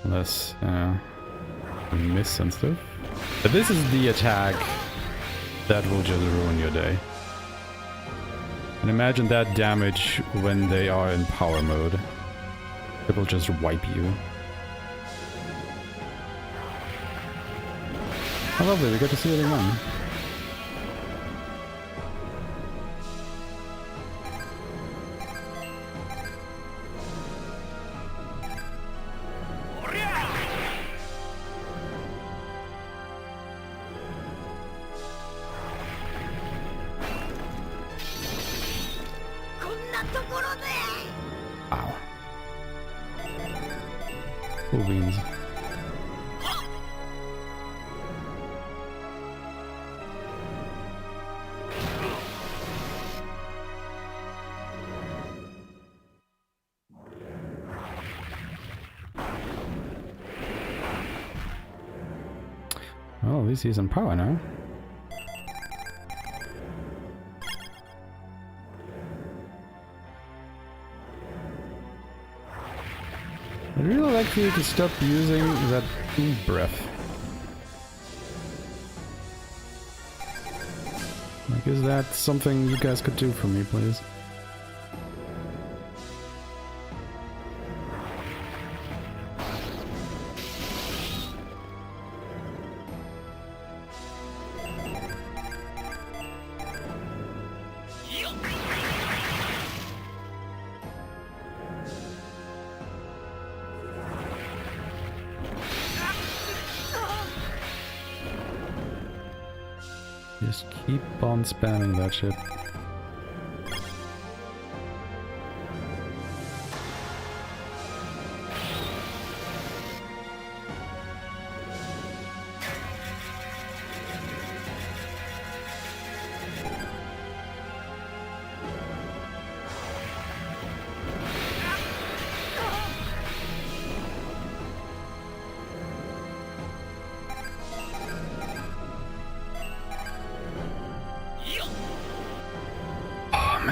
Unless, miss sensitive. But this is the attack that will just ruin your day. And imagine that damage when they are in power mode. It will just wipe you. Oh, lovely, we get to see it again. Wow. Cool beans. Well, at least he's in power now. I'd really like for you to stop using that breath. Like, is that something you guys could do for me, please? Just keep on spamming that shit.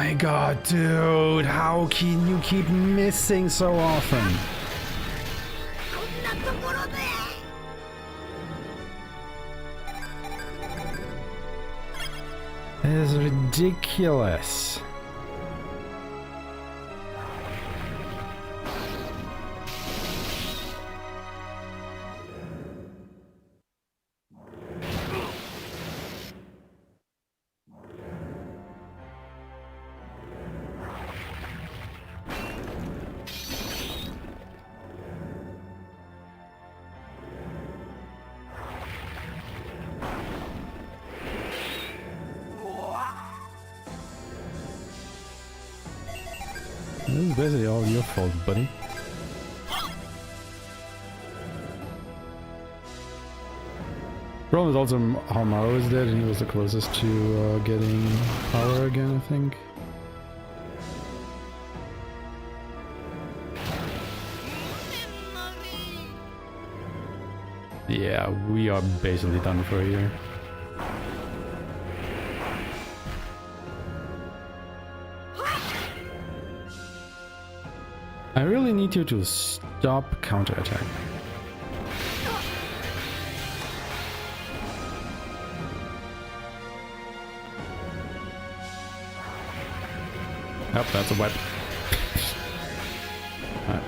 my god, dude! How can you keep missing so often? こんなところで This is ridiculous. This is basically all your fault, buddy. Problem is also how Maro is dead and he was the closest to getting power again, I think. Yeah, we are basically done for here. I really need you to stop counterattack. Yep, that's a weapon.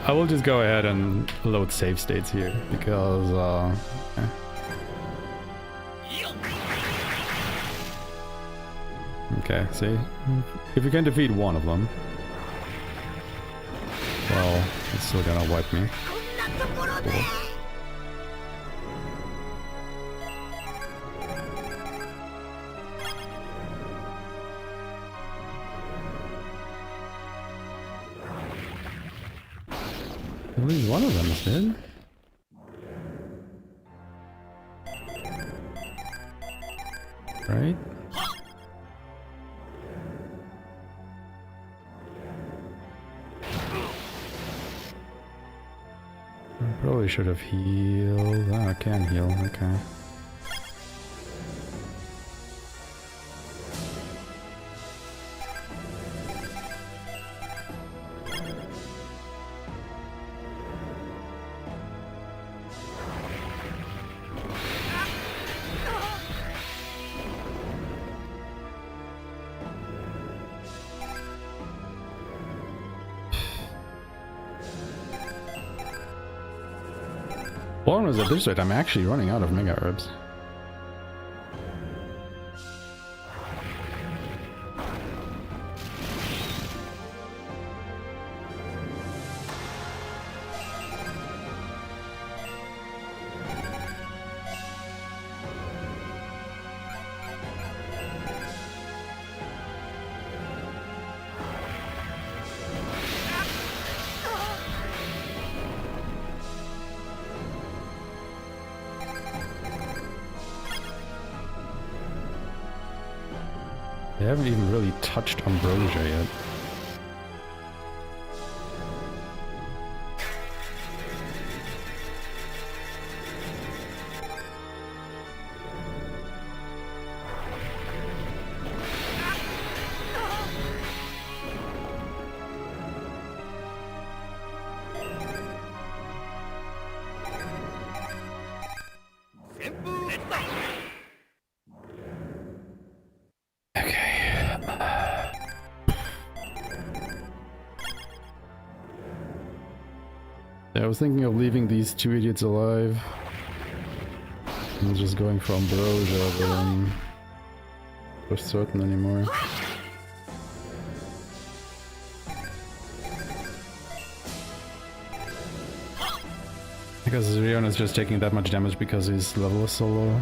I will just go ahead and load save states here, because, Okay, see? If you can defeat one of them, well, it's still gonna wipe me. Cool. At least one of them is dead. Right? I probably should have healed. Ah, I can heal, okay. Problem is at this rate, I'm actually running out of Mega Herbs. They haven't even really touched Ambrosia yet. I was thinking of leaving these two idiots alive and just going for Ambrosia, but I'm for certain anymore. Because Rion is just taking that much damage because his level is so low.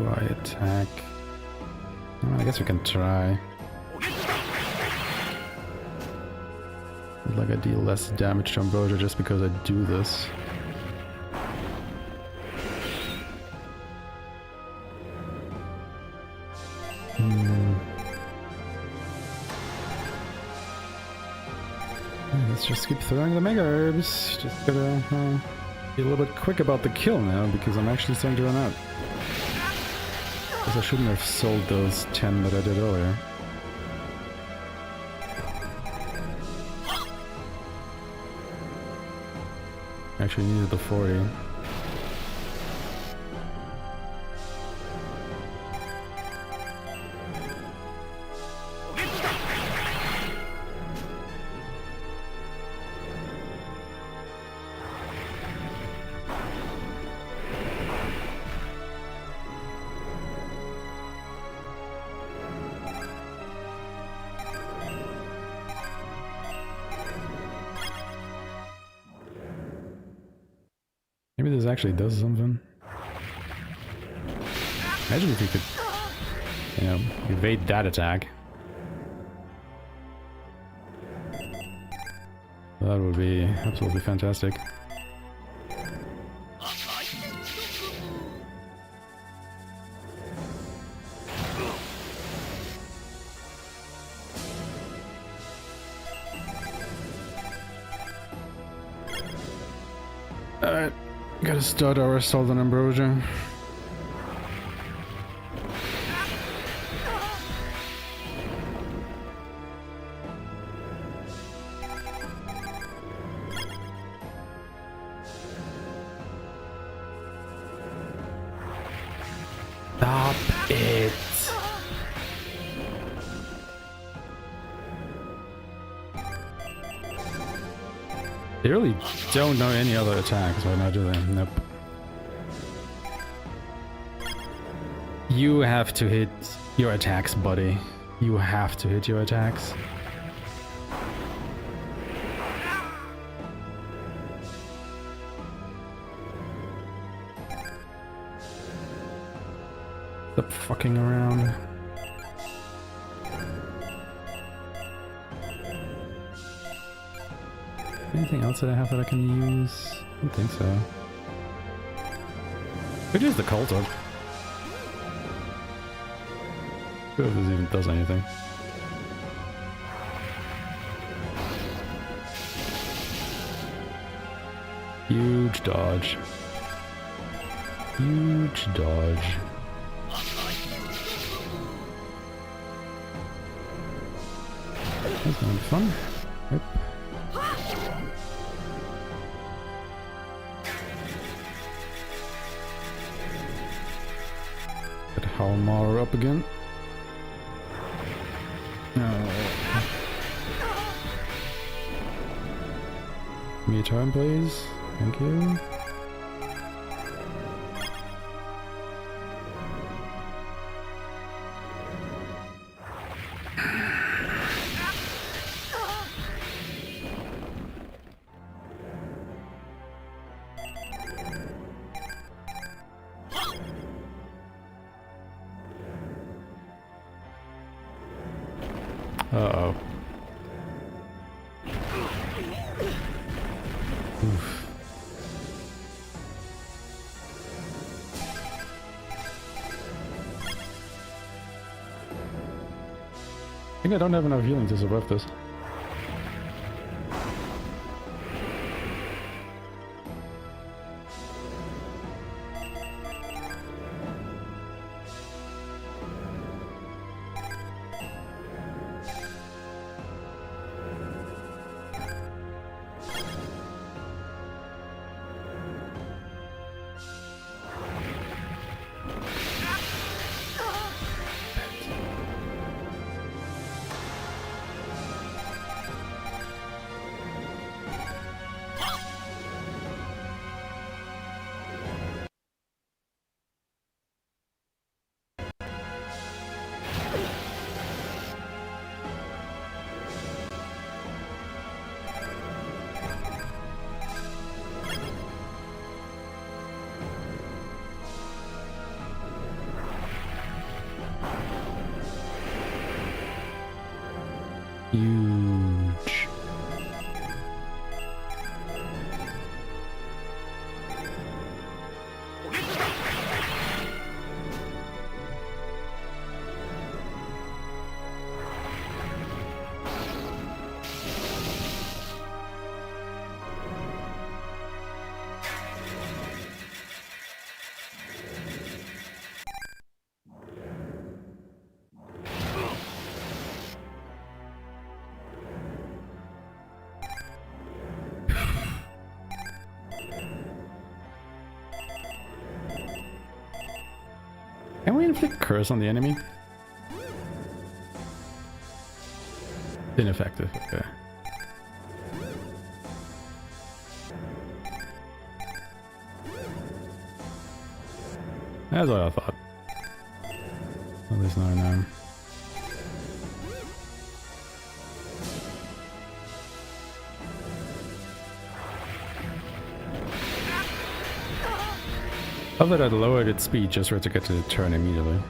I attack? Well, I guess we can try. Like I deal less damage to Ambrosia just because I do this. Let's just keep throwing the Mega Herbs. Just gotta Be a little bit quick about the kill now, because I'm actually starting to run out. Because I shouldn't have sold those 10 that I did earlier. Actually needed the 40. Maybe this actually does something. Imagine if you could, you know, evade that attack. That would be absolutely fantastic. Alright, gotta start our assault on Ambrosia. Stop it! They really don't know any other attacks right now, do they? Nope. You have to hit your attacks, buddy. You have to hit your attacks. Stop fucking around. Anything else that I have that I can use? I don't think so. Could use the cult up. If this even does anything. Huge dodge. Huge dodge. That's gonna be fun. Yep. Get Halmar up again. No. Give me a turn, please. Thank you. Uh-oh. Oof. I think I don't have enough healing to survive this. Huge. Can we inflict curse on the enemy? Ineffective, okay. That's what I thought. At least now I know. I thought I'd lowered its speed just for it to get to the turn immediately.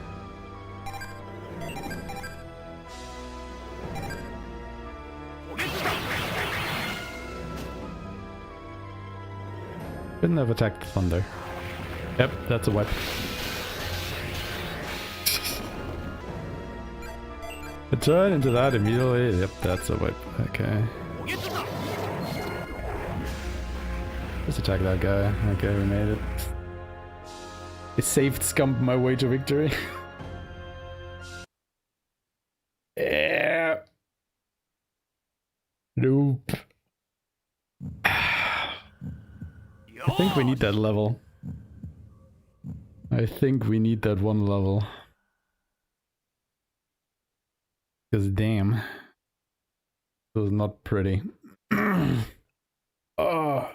Couldn't have attacked thunder. Yep, that's a whip. A turn into that immediately. Yep, that's a whip. Okay. Let's attack that guy. Okay, we made it. I saved scummed my way to victory. Yeah. Nope. I think we need that level. I think we need that one level. Because damn. It was not pretty. Oh.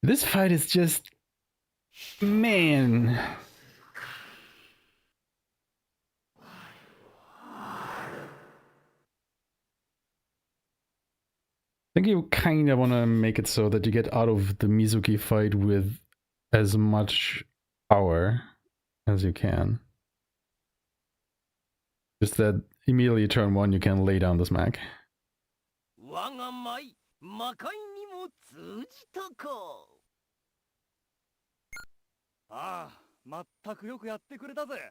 This fight is just... Man. I think you kind of want to make it so that you get out of the Mizuki fight with as much power as you can. Just that immediately turn one you can lay down the smack.ああ、まったくよくやってくれたぜ。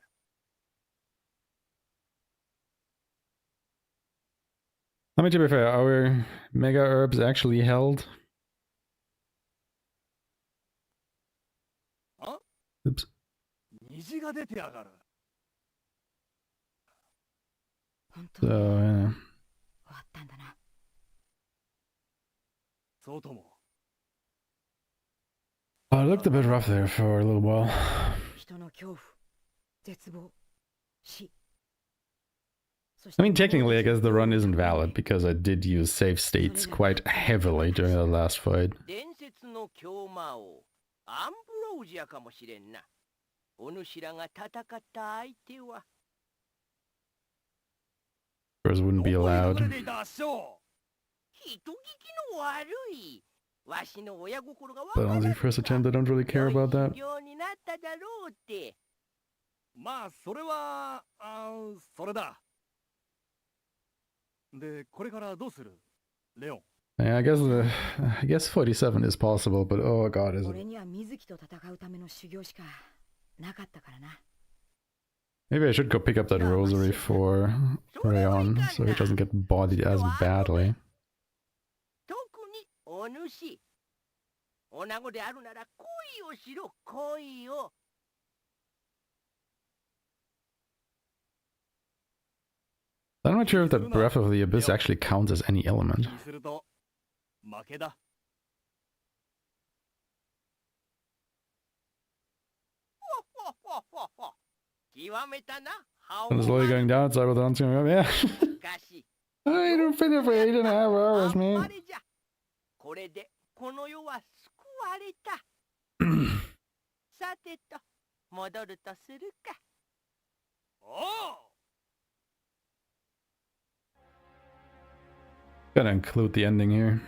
I mean, to be fair, our mega herbs actually held. Oops. 虹が出てやがる。So, yeah. 終わったんだな。そうとも。Oh, it looked a bit rough there for a little while. 人の恐怖、絶望、死。 I mean, technically, I guess the run isn't valid because I did use save states quite heavily during the last fight. 伝説の狂魔王アンブロージアかもしれんな。お主らが戦った相手は。Yours wouldn't be allowed. どこに隠れていた師匠。人聞きの悪い。わしの親心がわ But on the first attempt, I don't really care about that. ようになっただろうって。まあ、それは、それだ。で、これからどうするレオン。Yeah, I guess 47 is possible, but oh god, is it? 俺には水木と戦うための修行しかなかったからな。 Maybe I should go pick up that rosary for Rayon so he doesn't get bodied as badly. 特にお主。女子であるなら恋をしろ、恋を。I'm not sure if that Breath of the Abyss actually counts as any element. すると負けだ。極めたな。 I'm slowly going down, so I was dancing. Yeah. I don't fit it for 8.5 hours, man. これでこの世は救われた。さてと戻るとするか。おお。 Gotta include the ending here.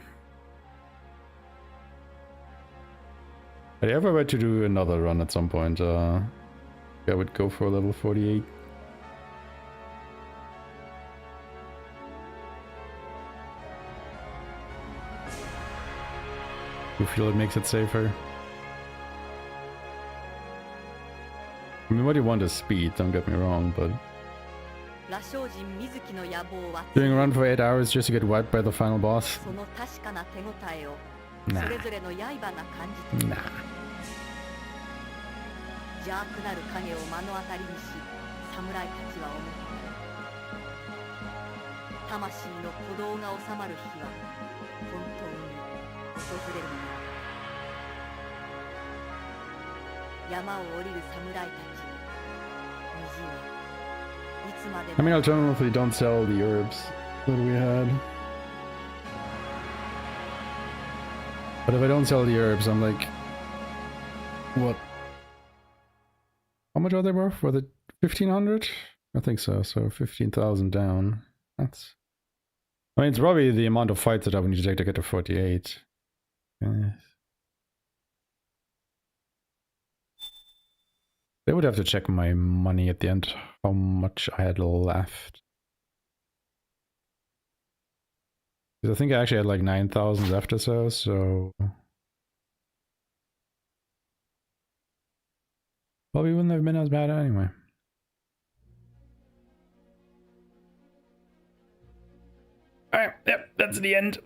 I ever were to do another run at some point, I would go for level 48. I feel it makes it safer. I mean, what you want is speed, don't get me wrong, but... Doing a run for 8 hours just to get wiped by the final boss? Nah. Nah. 邪悪なる影を目の当たりにし、侍たちは思った。魂の鼓動が収まる日は本当に訪れるのだ。山を降りる侍たち、I mean, alternatively, don't sell the herbs that we had. But if I don't sell the herbs, I'm like, what? How much are they worth? Were they 1,500? I think so. So 15,000 down. That's. I mean, it's probably the amount of fights that I would need to take to get to 48. Yes. I would have to check my money at the end, how much I had left. Because I think I actually had like 9,000 left or so, so... Probably wouldn't have been as bad anyway. Alright, yep, that's the end.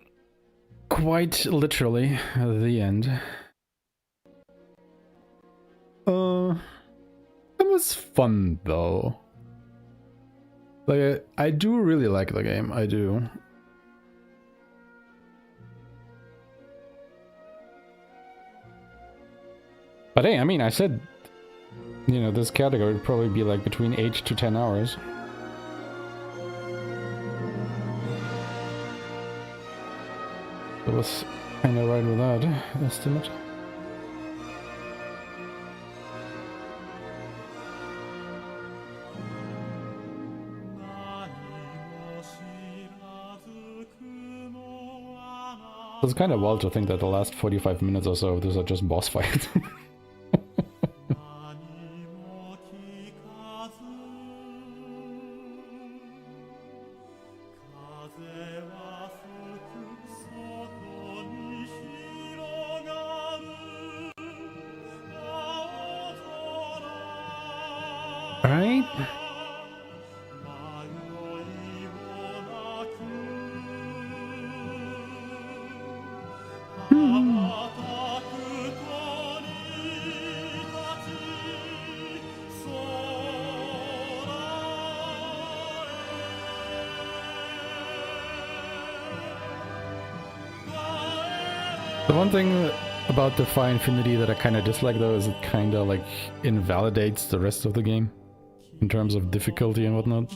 Quite literally, the end. It was fun though. Like, I do really like the game, I do. But hey, I mean, I said, you know, this category would probably be like between 8 to 10 hours. I was kind of right with that estimate. It's kind of wild to think that the last 45 minutes or so, these are just boss fights. Right? The one thing about Defy Infinity that I kind of dislike though is it kind of like invalidates the rest of the game in terms of difficulty and whatnot.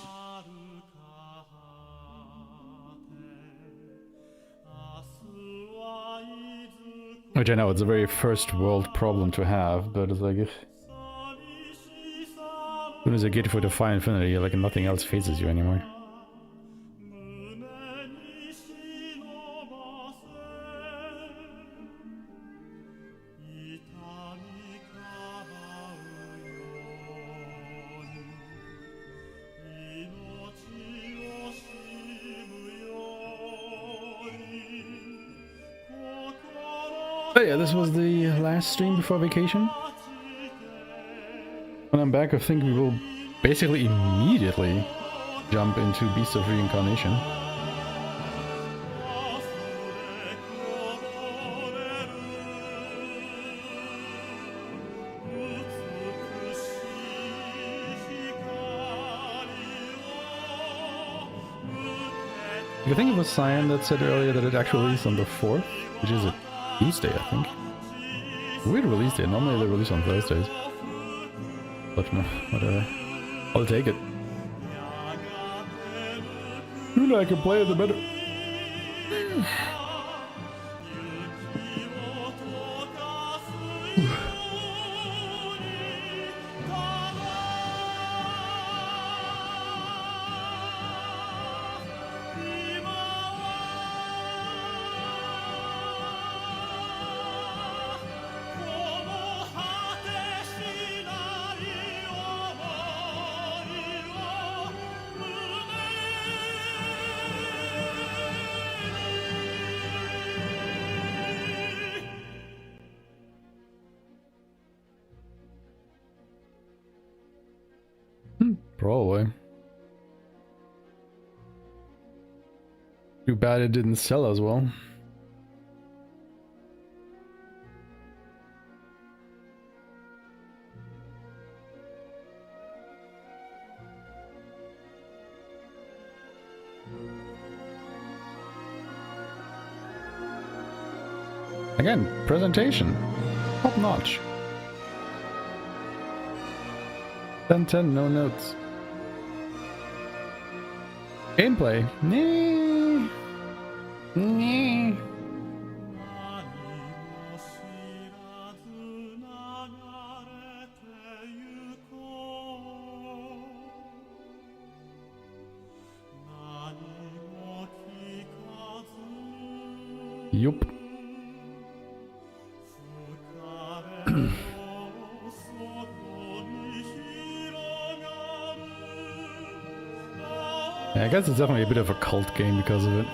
Which I know it's a very first world problem to have, but it's like as soon as you get for Defy Infinity, like nothing else phases you anymore. But yeah, this was the last stream before vacation. When I'm back, I think we will basically immediately jump into Beast of Reincarnation. I think it was Cyan that said earlier that it actually released on the 4th, which is a Tuesday, I think. Weird release day. Normally they release on Thursdays. But whatever. I'll take it. The sooner I can play it, the better. Probably. Too bad it didn't sell as well. Again, presentation. Top notch. 10-10, no notes. Gameplay. Nee. Nee. Yup. Yeah, I guess it's definitely a bit of a cult game because of it.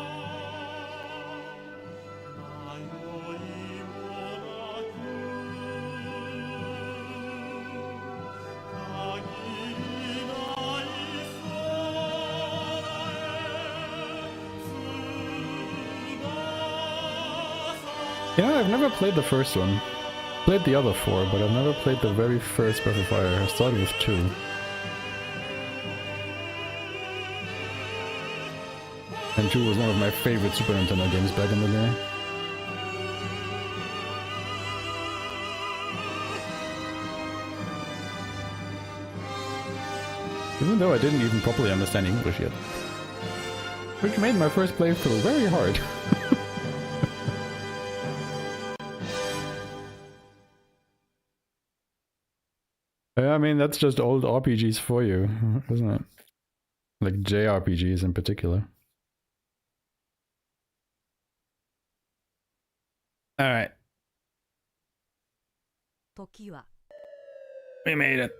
Yeah, I've never played the first one. Played the other 4, but I've never played the very first Breath of Fire. I started with 2. And 2 was one of my favorite Super Nintendo games back in the day. Even though I didn't even properly understand English yet. Which made my first playthrough very hard. I mean, that's just old RPGs for you, isn't it? Like JRPGs in particular. Alright. We made it.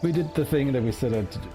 We did the thing that we set out to do.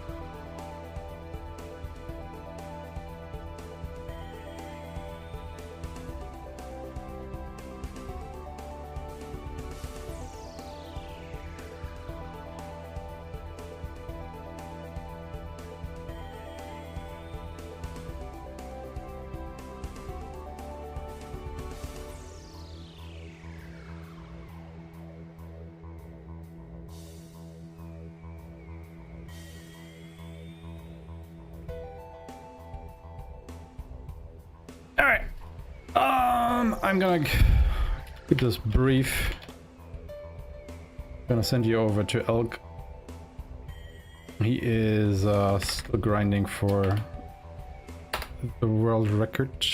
Alright. I'm gonna keep this brief. Gonna send you over to Elk. He is still grinding for the world record.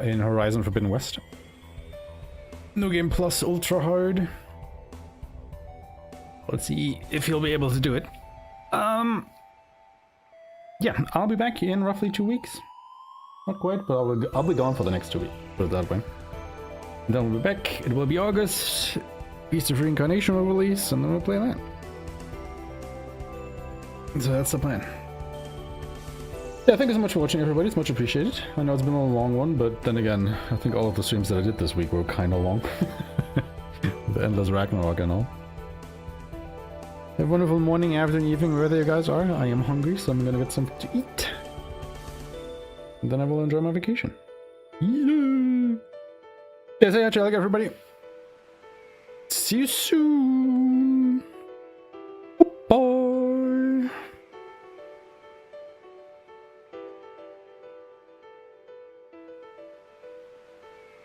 In Horizon Forbidden West. New Game Plus Ultra Hard. Let's see if he'll be able to do it. Yeah, I'll be back in roughly 2 weeks. Not quite, but I'll be gone for the next 2 weeks. Put it that way. And then we'll be back. It will be August. Beast of Reincarnation will release, and then we'll play that. So that's the plan. Yeah, thank you so much for watching, everybody. It's much appreciated. I know it's been a long one, but then again, I think all of the streams that I did this week were kind of long. The Endless Ragnarok and all. Have a wonderful morning, afternoon, evening, wherever you guys are. I am hungry, so I'm gonna get something to eat. And then I will enjoy my vacation. Yeah, say hi to everybody. See you soon.